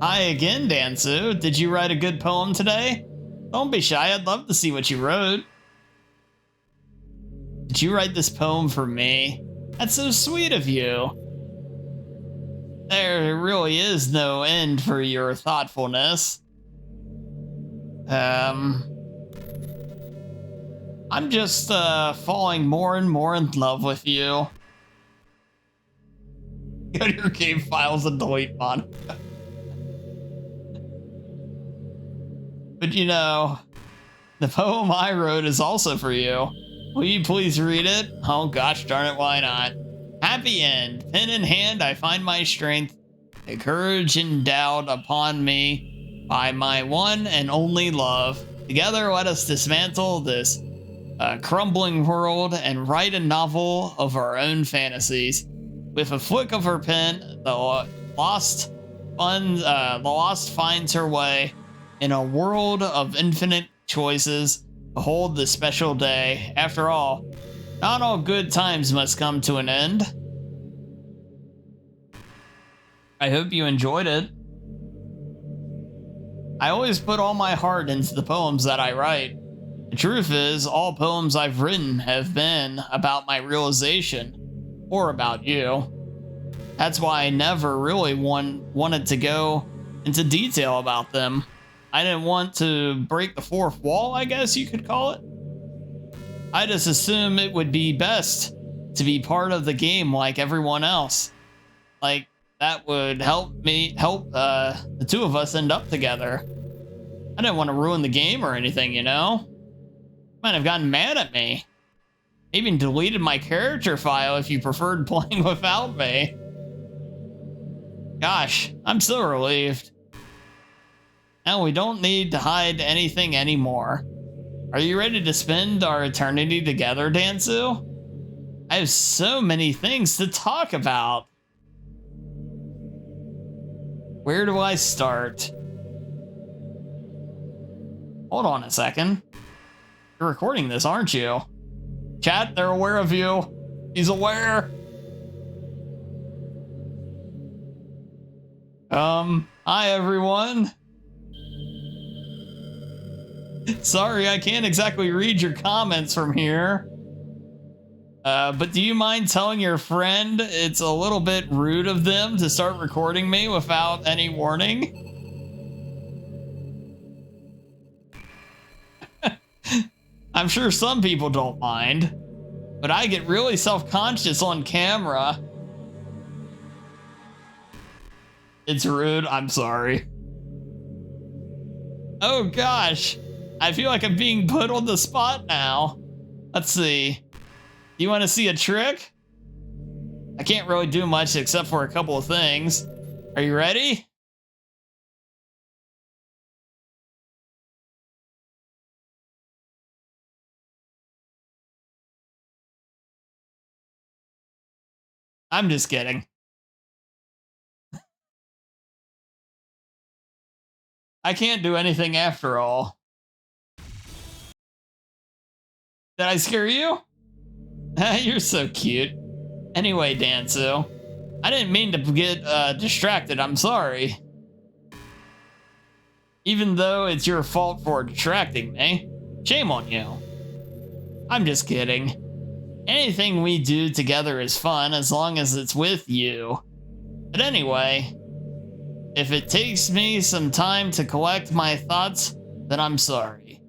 Hi again, Dansu. Did you write a good poem today? Don't be shy, I'd love to see what you wrote. Did you write this poem for me? That's so sweet of you. There really is no end for your thoughtfulness. I'm just falling more and more in love with you. Go to your game files and delete Monica. But you know, the poem I wrote is also for you. Will you please read it? Oh gosh darn it, why not? Happy end. Pen in hand, I find my strength, the courage endowed upon me by my one and only love. Together, let us dismantle this crumbling world and write a novel of our own fantasies. With a flick of her pen, the lost finds her way in a world of infinite choices. Behold the special day. After all, not all good times must come to an end. I hope you enjoyed it. I always put all my heart into the poems that I write. The truth is, all poems I've written have been about my realization, or about you. That's why I never really wanted to go into detail about them. I didn't want to break the fourth wall, I guess you could call it. I just assumed it would be best to be part of the game like everyone else. Like, that would help the two of us end up together. I didn't want to ruin the game or anything, you know? Might have gotten mad at me. Even deleted my character file if you preferred playing without me. Gosh, I'm so relieved. Now we don't need to hide anything anymore. Are you ready to spend our eternity together, Dansu? I have so many things to talk about. Where do I start? Hold on a second. You're recording this, aren't you? Chat, they're aware of you. He's aware. Hi everyone. Sorry, I can't exactly read your comments from here. But do you mind telling your friend it's a little bit rude of them to start recording me without any warning? I'm sure some people don't mind, but I get really self-conscious on camera. It's rude, I'm sorry. Oh gosh, I feel like I'm being put on the spot now. Let's see. You want to see a trick? I can't really do much except for a couple of things. Are you ready? I'm just kidding. I can't do anything after all. Did I scare you? You're so cute. Anyway, Dansu, I didn't mean to get distracted. I'm sorry. Even though it's your fault for distracting me. Shame on you. I'm just kidding. Anything we do together is fun as long as it's with you. But anyway, if it takes me some time to collect my thoughts, then I'm sorry.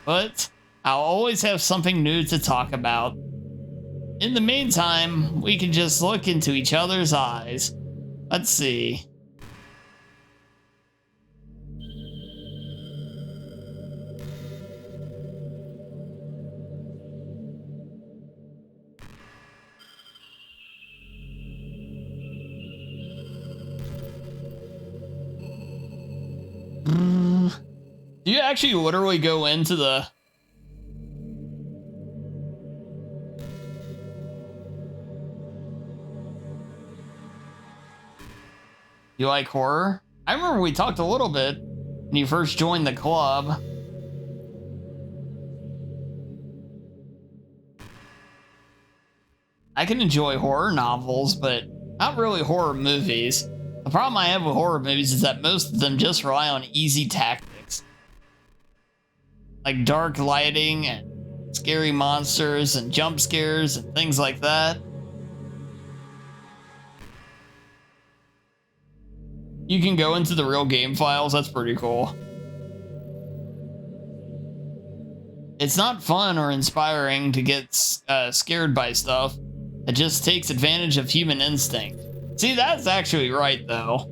But I'll always have something new to talk about. In the meantime, we can just look into each other's eyes. Let's see. Do you actually literally go into the... You like horror? I remember we talked a little bit when you first joined the club. I can enjoy horror novels, but not really horror movies. The problem I have with horror movies is that most of them just rely on easy tactics. Like dark lighting and scary monsters and jump scares and things like that. You can go into the real game files, that's pretty cool. It's not fun or inspiring to get scared by stuff that just takes advantage of human instinct. See, that's actually right, though.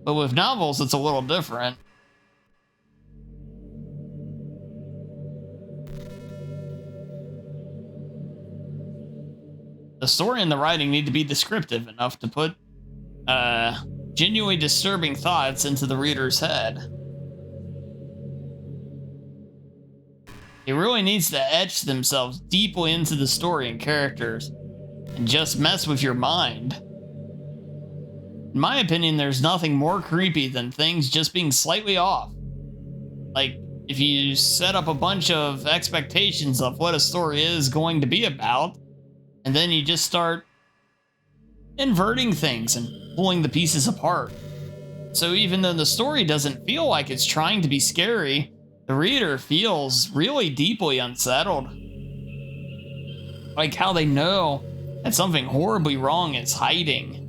But with novels, it's a little different. The story and the writing need to be descriptive enough to put genuinely disturbing thoughts into the reader's head. It really needs to etch themselves deeply into the story and characters and just mess with your mind. In my opinion, there's nothing more creepy than things just being slightly off. Like, if you set up a bunch of expectations of what a story is going to be about, and then you just start inverting things and pulling the pieces apart. So even though the story doesn't feel like it's trying to be scary, the reader feels really deeply unsettled. Like how they know that something horribly wrong is hiding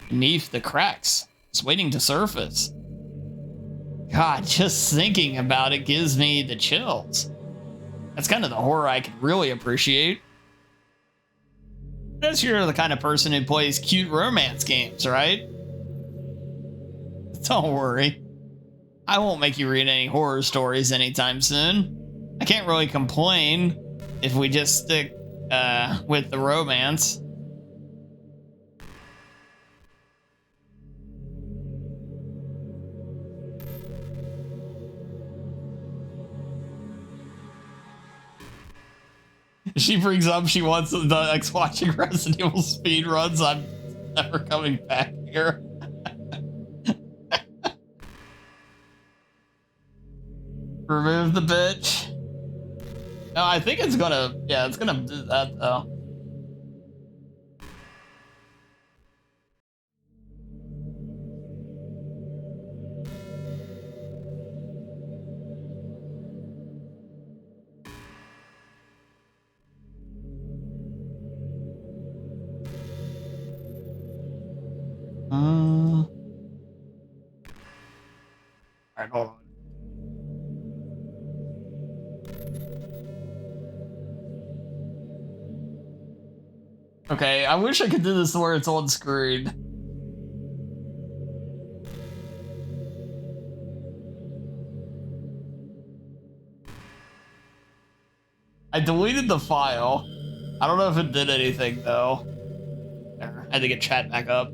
beneath the cracks, just waiting to surface. God, just thinking about it gives me the chills. That's kind of the horror I can really appreciate. Unless you're the kind of person who plays cute romance games, right? Don't worry. I won't make you read any horror stories anytime soon. I can't really complain if we just stick with the romance. She brings up she wants the next watching Resident Evil speed runs. I'm never coming back here. Remove the bitch. No, I think it's gonna, yeah, it's gonna do that though. Alright, hold on. Okay, I wish I could do this where it's on screen. I deleted the file. I don't know if it did anything though. There, I had to get chat back up.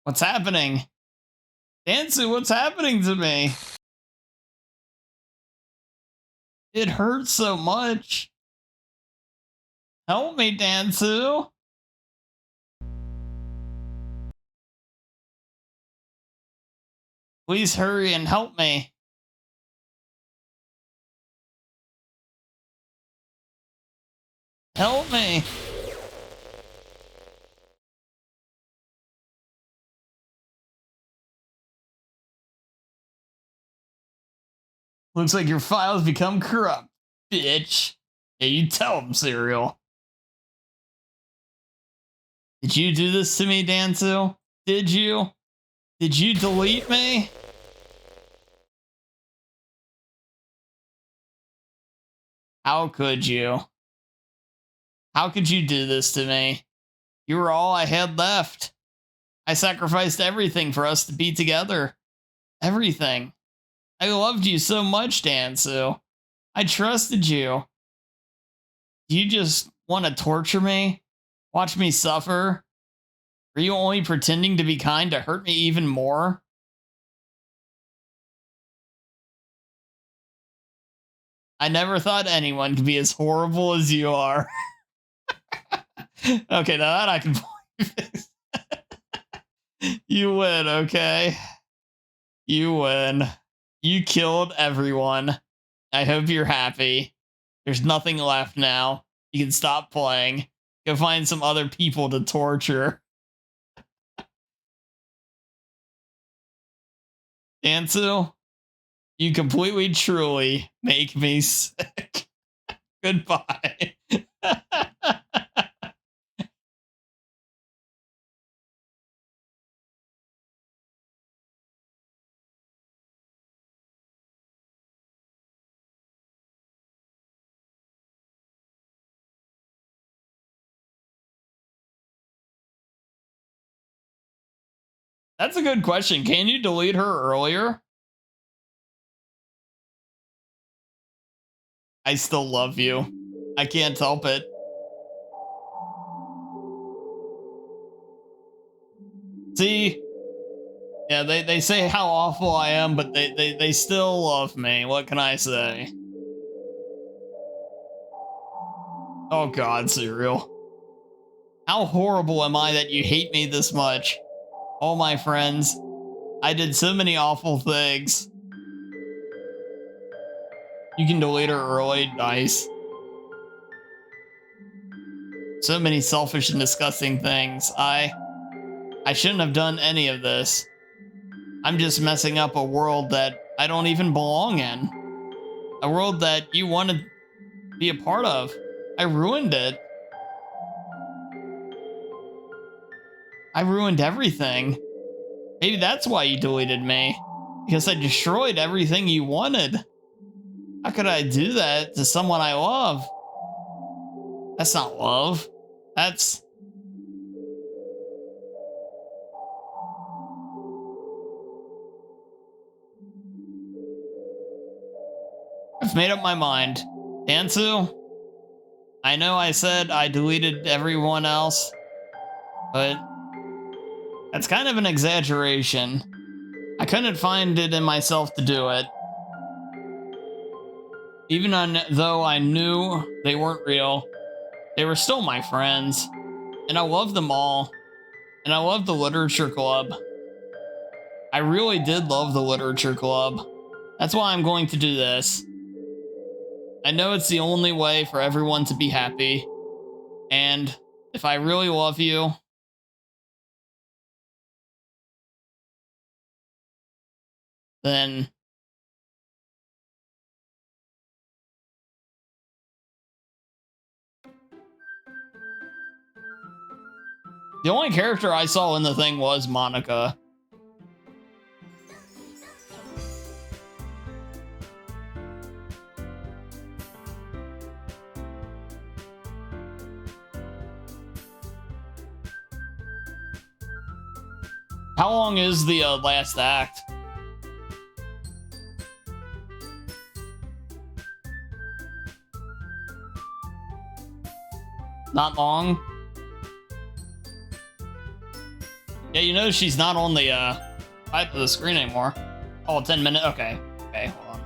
What's happening? Dansu, what's happening to me? It hurts so much. Help me, Dansu. Please hurry and help me. Help me. Looks like your files become corrupt, bitch. Yeah, you tell him, Serial. Did you do this to me, Dansu? Did you? Did you delete me? How could you? How could you do this to me? You were all I had left. I sacrificed everything for us to be together. Everything. I loved you so much, Dansu. I trusted you. Do you just want to torture me? Watch me suffer? Are you only pretending to be kind to hurt me even more? I never thought anyone could be as horrible as you are. Okay, now that I can fix. You win, okay? You win. You killed everyone. I hope you're happy. There's nothing left now. You can stop playing. Go find some other people to torture. Dansu, you completely, truly make me sick. Goodbye. That's a good question. Can you delete her earlier? I still love you. I can't help it. See? Yeah, they say how awful I am, but they still love me. What can I say? Oh god, Serial. How horrible am I that you hate me this much? Oh, my friends. I did so many awful things. You can delete her early. Nice. So many selfish and disgusting things. I shouldn't have done any of this. I'm just messing up a world that I don't even belong in. A world that you want to be a part of. I ruined it. I ruined everything. Maybe that's why you deleted me. Because I destroyed everything you wanted. How could I do that to someone I love? That's not love. That's... I've made up my mind. Dansu, I know I said I deleted everyone else, but that's kind of an exaggeration. I couldn't find it in myself to do it. Though I knew they weren't real, they were still my friends. And I loved them all. And I loved the literature club. I really did love the literature club. That's why I'm going to do this. I know it's the only way for everyone to be happy. And if I really love you, then the only character I saw in the thing was Monica. How long is the last act? Not long. Yeah, you know she's not on the type of the screen anymore. Oh, 10 minutes. Okay. Okay, hold on.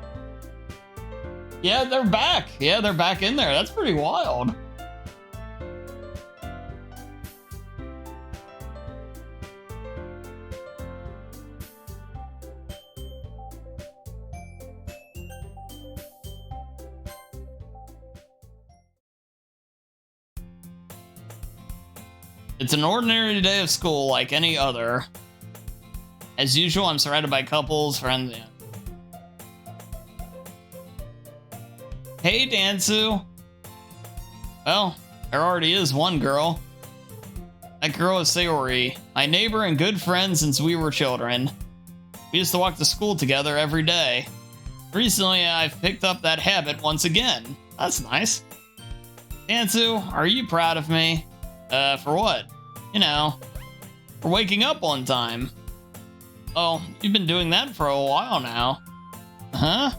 Yeah, they're back. Yeah, they're back in there. That's pretty wild. It's an ordinary day of school like any other. As usual, I'm surrounded by couples, friends. Hey, Dansu. Well, there already is one girl. That girl is Sayori, my neighbor and good friend since we were children. We used to walk to school together every day. Recently, I've picked up that habit once again. That's nice. Dansu, are you proud of me? For what? You know, for waking up on time. Oh, you've been doing that for a while now. Huh?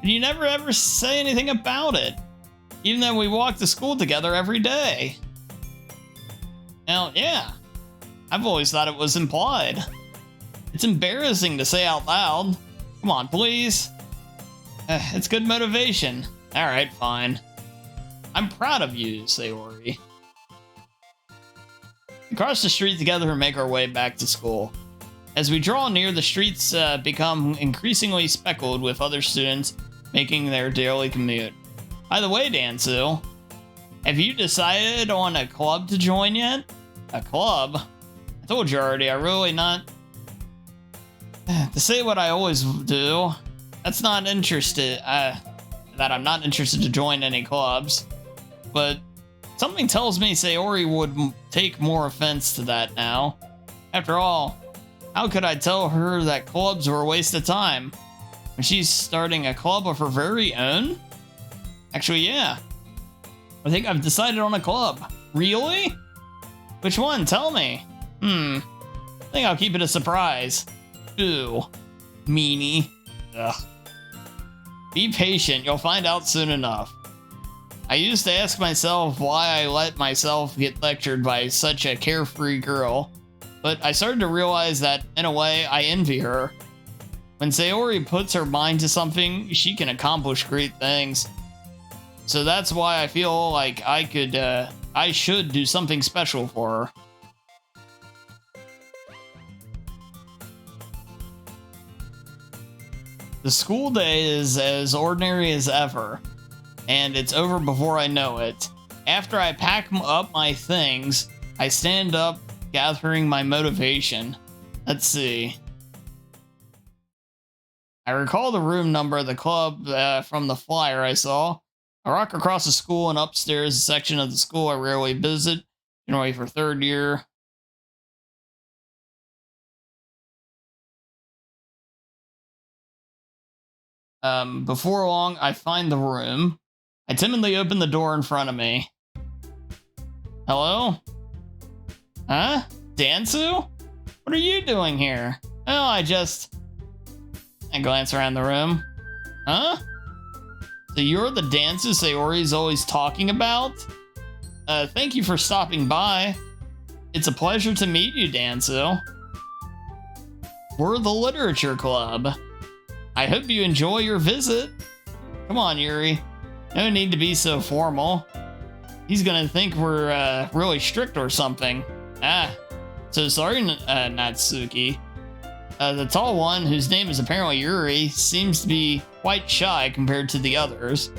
And you never ever say anything about it, even though we walk to school together every day. Well, yeah, I've always thought it was implied. It's embarrassing to say out loud. Come on, please. It's good motivation. All right, fine. I'm proud of you, Sayori. We cross the street together and make our way back to school. As we draw near, the streets become increasingly speckled with other students making their daily commute. By the way, Dansu, have you decided on a club to join yet? A club? I told you already, I really not... to say what I always do, that's not interested... that I'm not interested to join any clubs. But something tells me Sayori would take more offense to that now. After all, how could I tell her that clubs were a waste of time when she's starting a club of her very own? Actually, yeah. I think I've decided on a club. Really? Which one? Tell me. I think I'll keep it a surprise. Ooh. Meanie. Ugh. Be patient, you'll find out soon enough. I used to ask myself why I let myself get lectured by such a carefree girl, but I started to realize that, in a way, I envy her. When Sayori puts her mind to something, she can accomplish great things. So that's why I feel like I should do something special for her. The school day is as ordinary as ever, and it's over before I know it. After I pack up my things, I stand up, gathering my motivation. Let's see. I recall the room number of the club from the flyer I saw. I walk across the school and upstairs, a section of the school I rarely visit, generally for third year. Before long, I find the room. I timidly open the door in front of me. Hello? Huh? Dansu? What are you doing here? Oh, I glance around the room. Huh? So you're the Dansu Sayori's always talking about? Thank you for stopping by. It's a pleasure to meet you, Dansu. We're the Literature Club. I hope you enjoy your visit. Come on, Yuri. No need to be so formal. He's gonna think we're really strict or something. Ah, so sorry, Natsuki. The tall one, whose name is apparently Yuri, seems to be quite shy compared to the others.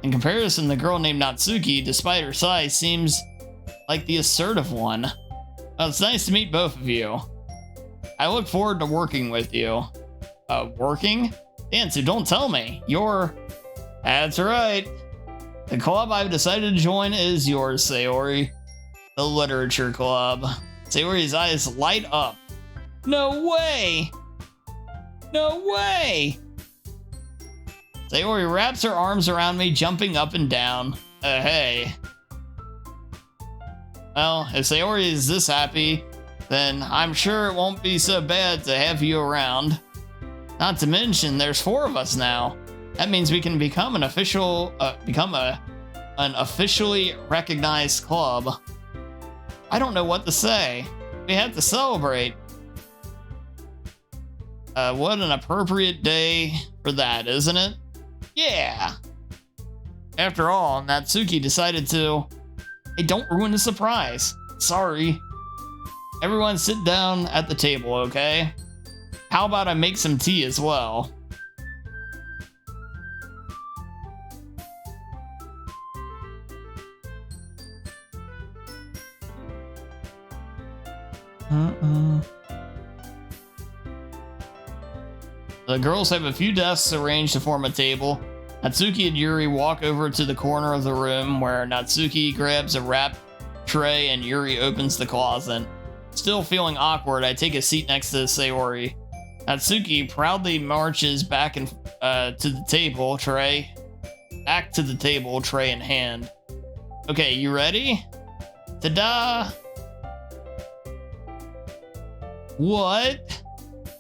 In comparison, the girl named Natsuki, despite her size, seems like the assertive one. Well, it's nice to meet both of you. I look forward to working with you. Working? Dansu, don't tell me. That's right. The club I've decided to join is yours, Sayori. The Literature Club. Sayori's eyes light up. No way! No way! Sayori wraps her arms around me, jumping up and down. Hey. Well, if Sayori is this happy, then I'm sure it won't be so bad to have you around. Not to mention, there's 4 of us now. That means we can become an officially recognized club. I don't know what to say. We have to celebrate. What an appropriate day for that, isn't it? Yeah. After all, Natsuki decided to... Hey, don't ruin the surprise. Sorry. Everyone sit down at the table, okay? How about I make some tea as well? The girls have a few desks arranged to form a table. Natsuki and Yuri walk over to the corner of the room where Natsuki grabs a wrap tray and Yuri opens the closet. Still feeling awkward, I take a seat next to Sayori. Natsuki proudly marches back to the table tray in hand. Okay, you ready? Ta-da! What?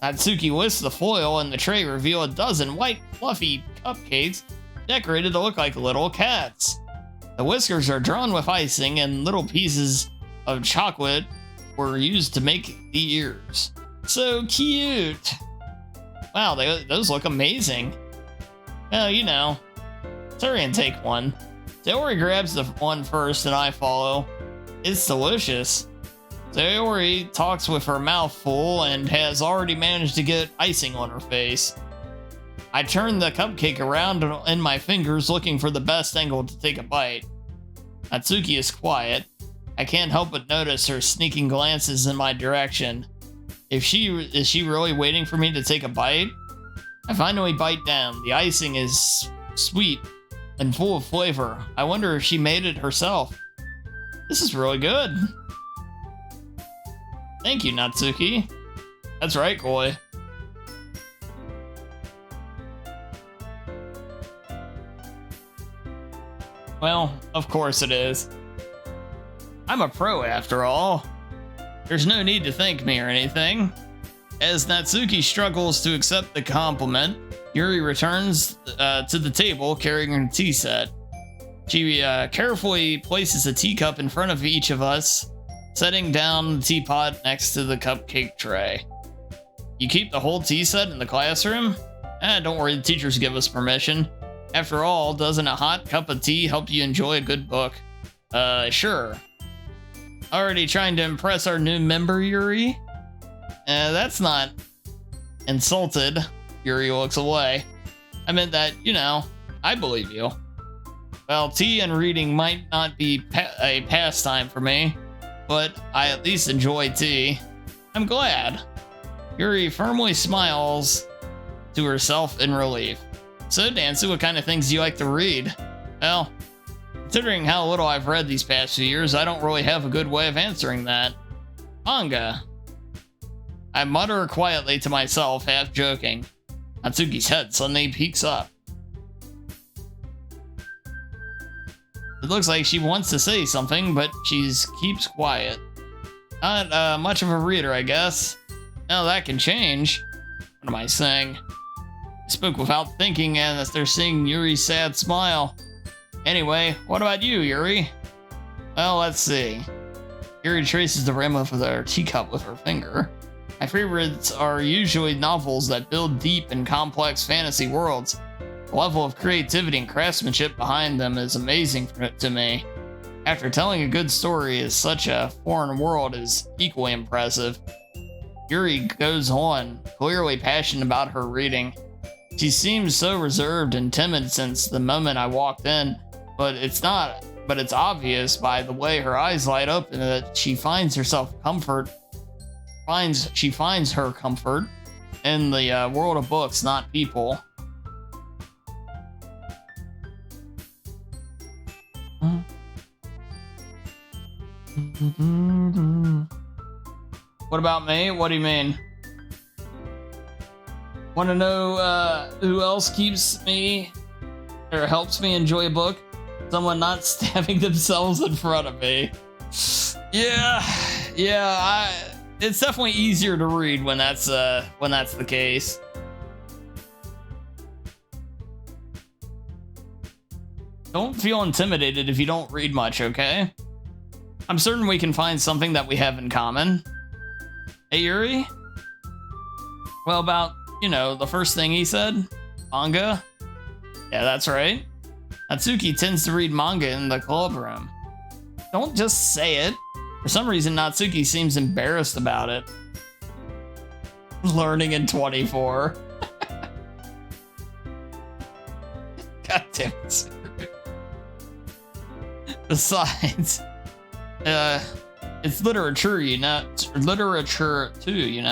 Natsuki whisks the foil and the tray reveal a dozen white, fluffy cupcakes decorated to look like little cats. The whiskers are drawn with icing and little pieces of chocolate were used to make the ears. So cute! Wow, those look amazing. Well, you know. Hurry and take one. Sayori grabs the one first and I follow. It's delicious. Sayori talks with her mouth full and has already managed to get icing on her face. I turn the cupcake around in my fingers looking for the best angle to take a bite. Natsuki is quiet. I can't help but notice her sneaking glances in my direction. Is she really waiting for me to take a bite? I finally bite down. The icing is sweet and full of flavor. I wonder if she made it herself. This is really good. Thank you, Natsuki. That's right, Koi. Well, of course it is. I'm a pro after all. There's no need to thank me or anything. As Natsuki struggles to accept the compliment, Yuri returns to the table carrying her tea set. She carefully places a teacup in front of each of us, setting down the teapot next to the cupcake tray. You keep the whole tea set in the classroom? Don't worry, the teachers give us permission. After all, doesn't a hot cup of tea help you enjoy a good book? Sure. Already trying to impress our new member, Yuri? That's not insulted. Yuri looks away. I meant that, you know, I believe you. Well, tea and reading might not be a pastime for me, but I at least enjoy tea. I'm glad. Yuri firmly smiles to herself in relief. So, Dansu, what kind of things do you like to read? Well, considering how little I've read these past few years, I don't really have a good way of answering that. Manga. I mutter quietly to myself, half joking. Natsuki's head suddenly peeks up. It looks like she wants to say something, but she keeps quiet. Not much of a reader, I guess. Now that can change. What am I saying? I spoke without thinking, and they're seeing Yuri's sad smile. Anyway, what about you, Yuri? Well, let's see. Yuri traces the rim of her teacup with her finger. My favorites are usually novels that build deep and complex fantasy worlds. The level of creativity and craftsmanship behind them is amazing to me. After telling a good story in such a foreign world is equally impressive. Yuri goes on, clearly passionate about her reading. She seems so reserved and timid since the moment I walked in, but it's obvious by the way her eyes light up and that she finds her comfort in the world of books, not people. What about me? What do you mean? Want to know who else keeps me or helps me enjoy a book? Someone not stabbing themselves in front of me. Yeah. It's definitely easier to read when that's the case. Don't feel intimidated if you don't read much, okay? I'm certain we can find something that we have in common. Hey, Yuri? Well, about, the first thing he said? Manga? Yeah, that's right. Natsuki tends to read manga in the club room. Don't just say it. For some reason, Natsuki seems embarrassed about it. Learning in 24. God damn it. Besides, it's literature, literature too,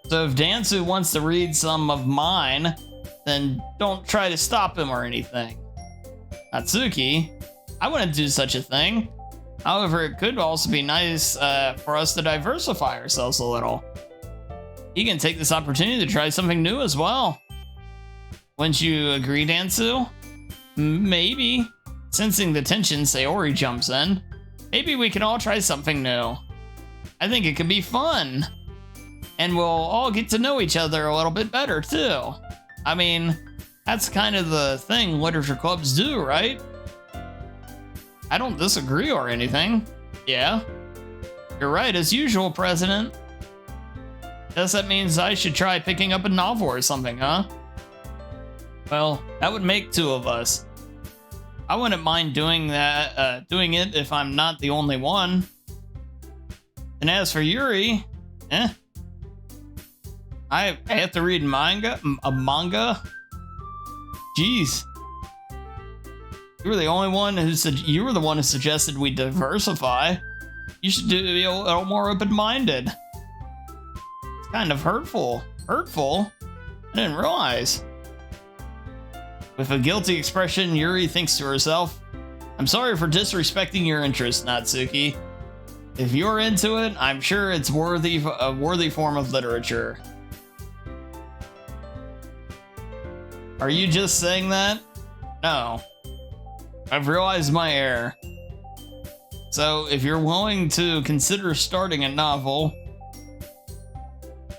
So if Dansu wants to read some of mine, then don't try to stop him or anything. Natsuki, I wouldn't do such a thing. However, it could also be nice for us to diversify ourselves a little. You can take this opportunity to try something new as well. Wouldn't you agree, Dansu? Maybe. Sensing the tension, Sayori jumps in. Maybe we can all try something new. I think it could be fun. And we'll all get to know each other a little bit better, too. I mean, that's kind of the thing literature clubs do, right? I don't disagree or anything. Yeah. You're right, as usual, President. Guess that means I should try picking up a novel or something, huh? Well, that would make two of us. I wouldn't mind doing it if I'm not the only one. And as for Yuri, I have to read manga? Jeez. You were the one who suggested we diversify. You should be a little more open-minded. It's kind of hurtful. Hurtful? I didn't realize. With a guilty expression, Yuri thinks to herself, I'm sorry for disrespecting your interest, Natsuki. If you're into it, I'm sure it's a worthy form of literature. Are you just saying that? No. I've realized my error. So, if you're willing to consider starting a novel,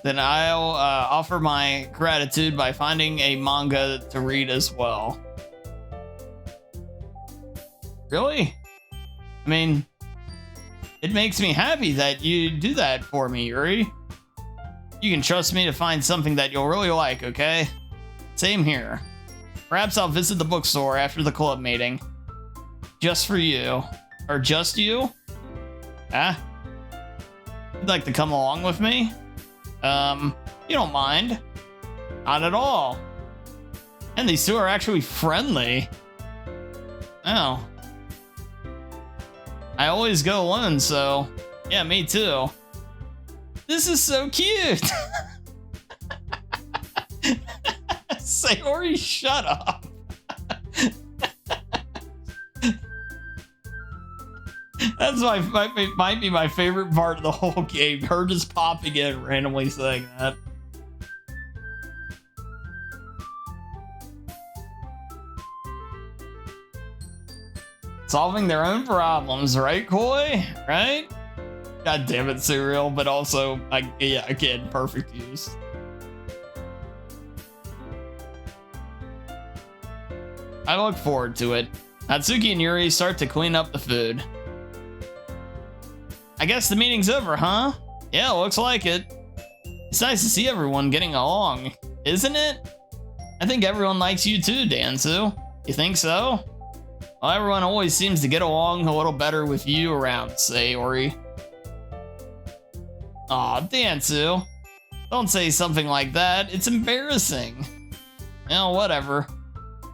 then I'll offer my gratitude by finding a manga to read as well. Really? I mean, it makes me happy that you do that for me, Yuri. You can trust me to find something that you'll really like, okay? Same here. Perhaps I'll visit the bookstore after the club meeting. Just for you. Or just you? You'd like to come along with me? You don't mind. Not at all. And these two are actually friendly. Oh. I always go alone, so... Yeah, me too. This is so cute! Sayori, shut up! That's might be my favorite part of the whole game. Her just popping in and randomly saying that. Solving their own problems, right, Koi? Right? God damn it, Cereal, but also, again, perfect use. I look forward to it. Natsuki and Yuri start to clean up the food. I guess the meeting's over, huh? Yeah, looks like it. It's nice to see everyone getting along. Isn't it? I think everyone likes you too, Dansu. You think so? Well, everyone always seems to get along a little better with you around, Sayori. Aw, Dansu. Don't say something like that. It's embarrassing. Whatever.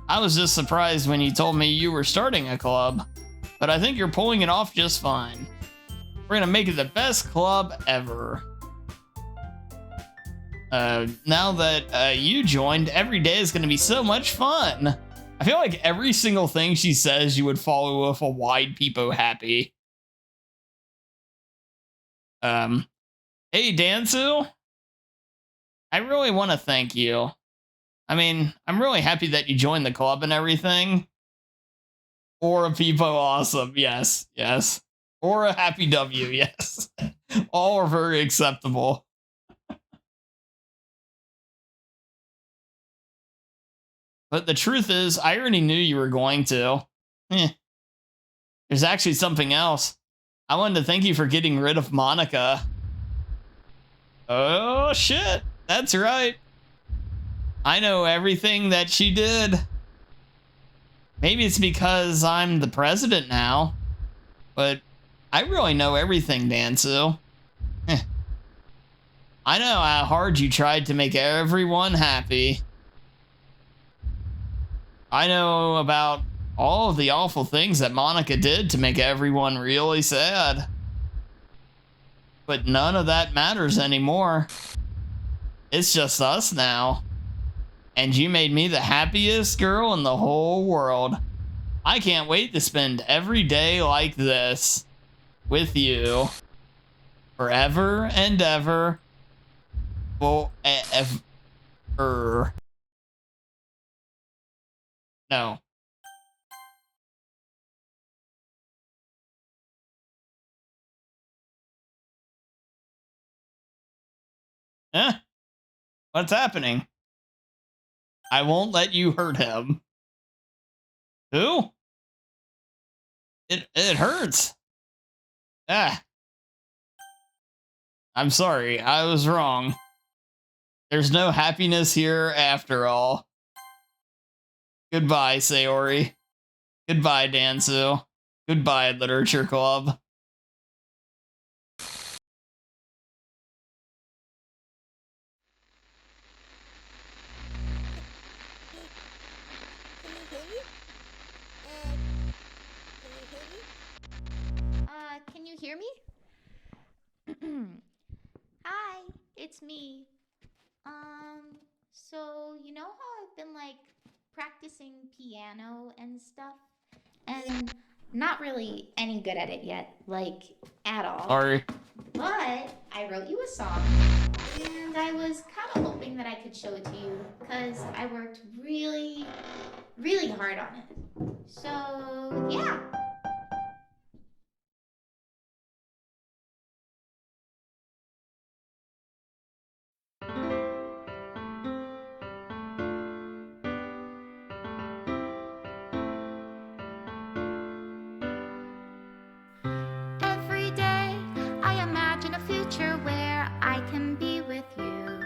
I was just surprised when you told me you were starting a club, but I think you're pulling it off just fine. We're gonna make it the best club ever. Now that you joined, every day is gonna be so much fun. I feel like every single thing she says you would follow with a wide peepo happy. Hey Dansu, I really want to thank you. I mean, I'm really happy that you joined the club and everything. Or a peepo awesome, yes. Or a happy W, yes. All are very acceptable. But the truth is, I already knew you were going to. There's actually something else. I wanted to thank you for getting rid of Monica. Oh, shit. That's right. I know everything that she did. Maybe it's because I'm the president now. But I really know everything, Dansu. I know how hard you tried to make everyone happy. I know about all of the awful things that Monica did to make everyone really sad. But none of that matters anymore. It's just us now. And you made me the happiest girl in the whole world. I can't wait to spend every day like this with you. Forever and ever. Forever. No. Huh? What's happening? I won't let you hurt him. Who? It hurts. Ah. I'm sorry. I was wrong. There's no happiness here after all. Goodbye, Sayori. Goodbye, Dansu. Goodbye, Literature Club. Can you hear me? Hi, it's me. So you know how I've been like practicing piano and stuff? And not really any good at it yet, like at all. Sorry. But I wrote you a song and I was kind of hoping that I could show it to you because I worked really, really hard on it. So, yeah. Every day I imagine a future where I can be with you.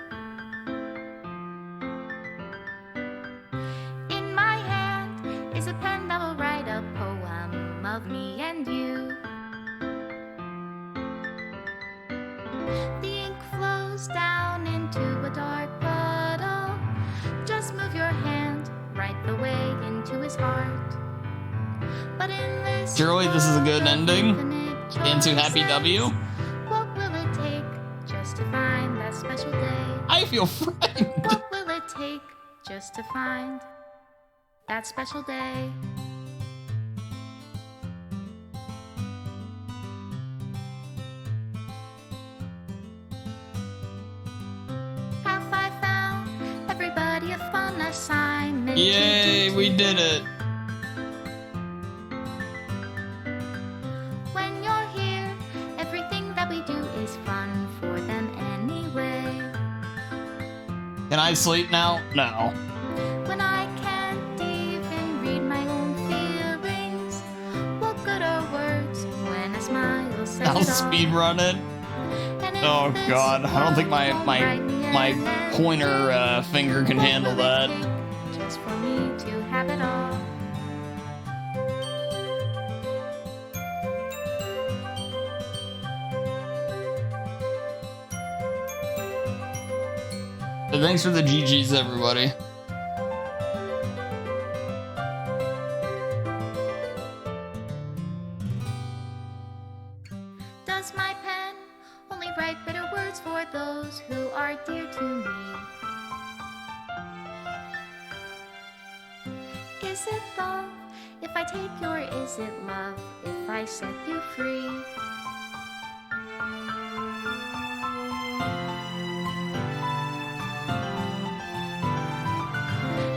In my hand is a pen that will write a poem of me and you. The ink flows down into a dark puddle. Just move your hand right the way into his heart. But in this Surely this is a good ending. Into Happy W. What will it take just to find that special day? I feel frightened. What will it take just to find that special day? Have I found everybody a fun assignment? Yay, we did it. When you're here, everything that we do is fun for them anyway. Can I sleep now? No. When I can't even read my own feelings, what good are words when a smile says I'll it all? speed run it. And if Oh this god, I don't think my world won't write me my pointer finger can handle that. Just for me to have it all. But thanks for the GGs, everybody. Does my pen only write bitter words for those who are dear to me? Is it love if I take you, or is it love if I set you free?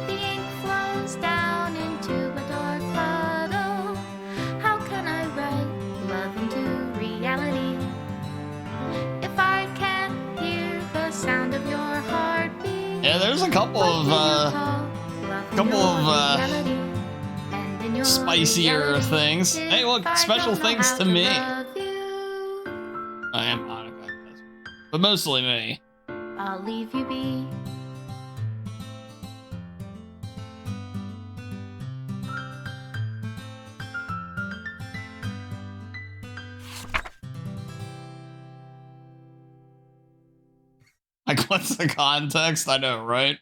The ink flows down into a dark puddle. How can I write love into reality if I can't hear the sound of your heartbeat? Yeah, there's a couple of spicier things. Hey, look, special thanks to me. I am Monica, I guess. But mostly me. I'll leave you be. Like, what's the context? I know, right?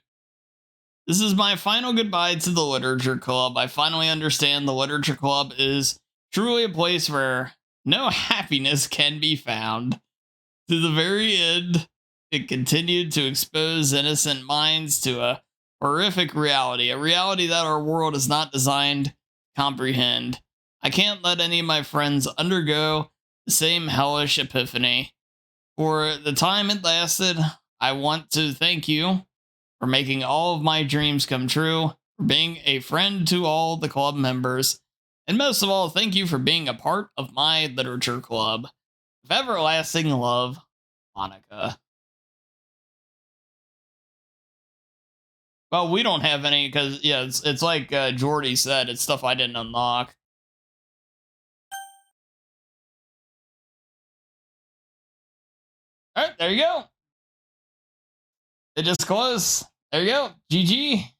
This is my final goodbye to the Literature Club. I finally understand the Literature Club is truly a place where no happiness can be found. To the very end, it continued to expose innocent minds to a horrific reality, a reality that our world is not designed to comprehend. I can't let any of my friends undergo the same hellish epiphany. For the time it lasted, I want to thank you for making all of my dreams come true, for being a friend to all the club members, and most of all, thank you for being a part of my literature club. With everlasting love, Monica. Well, we don't have any because, yeah, it's like Jordy said, it's stuff I didn't unlock. All right, there you go. It just closed. There you go. GG.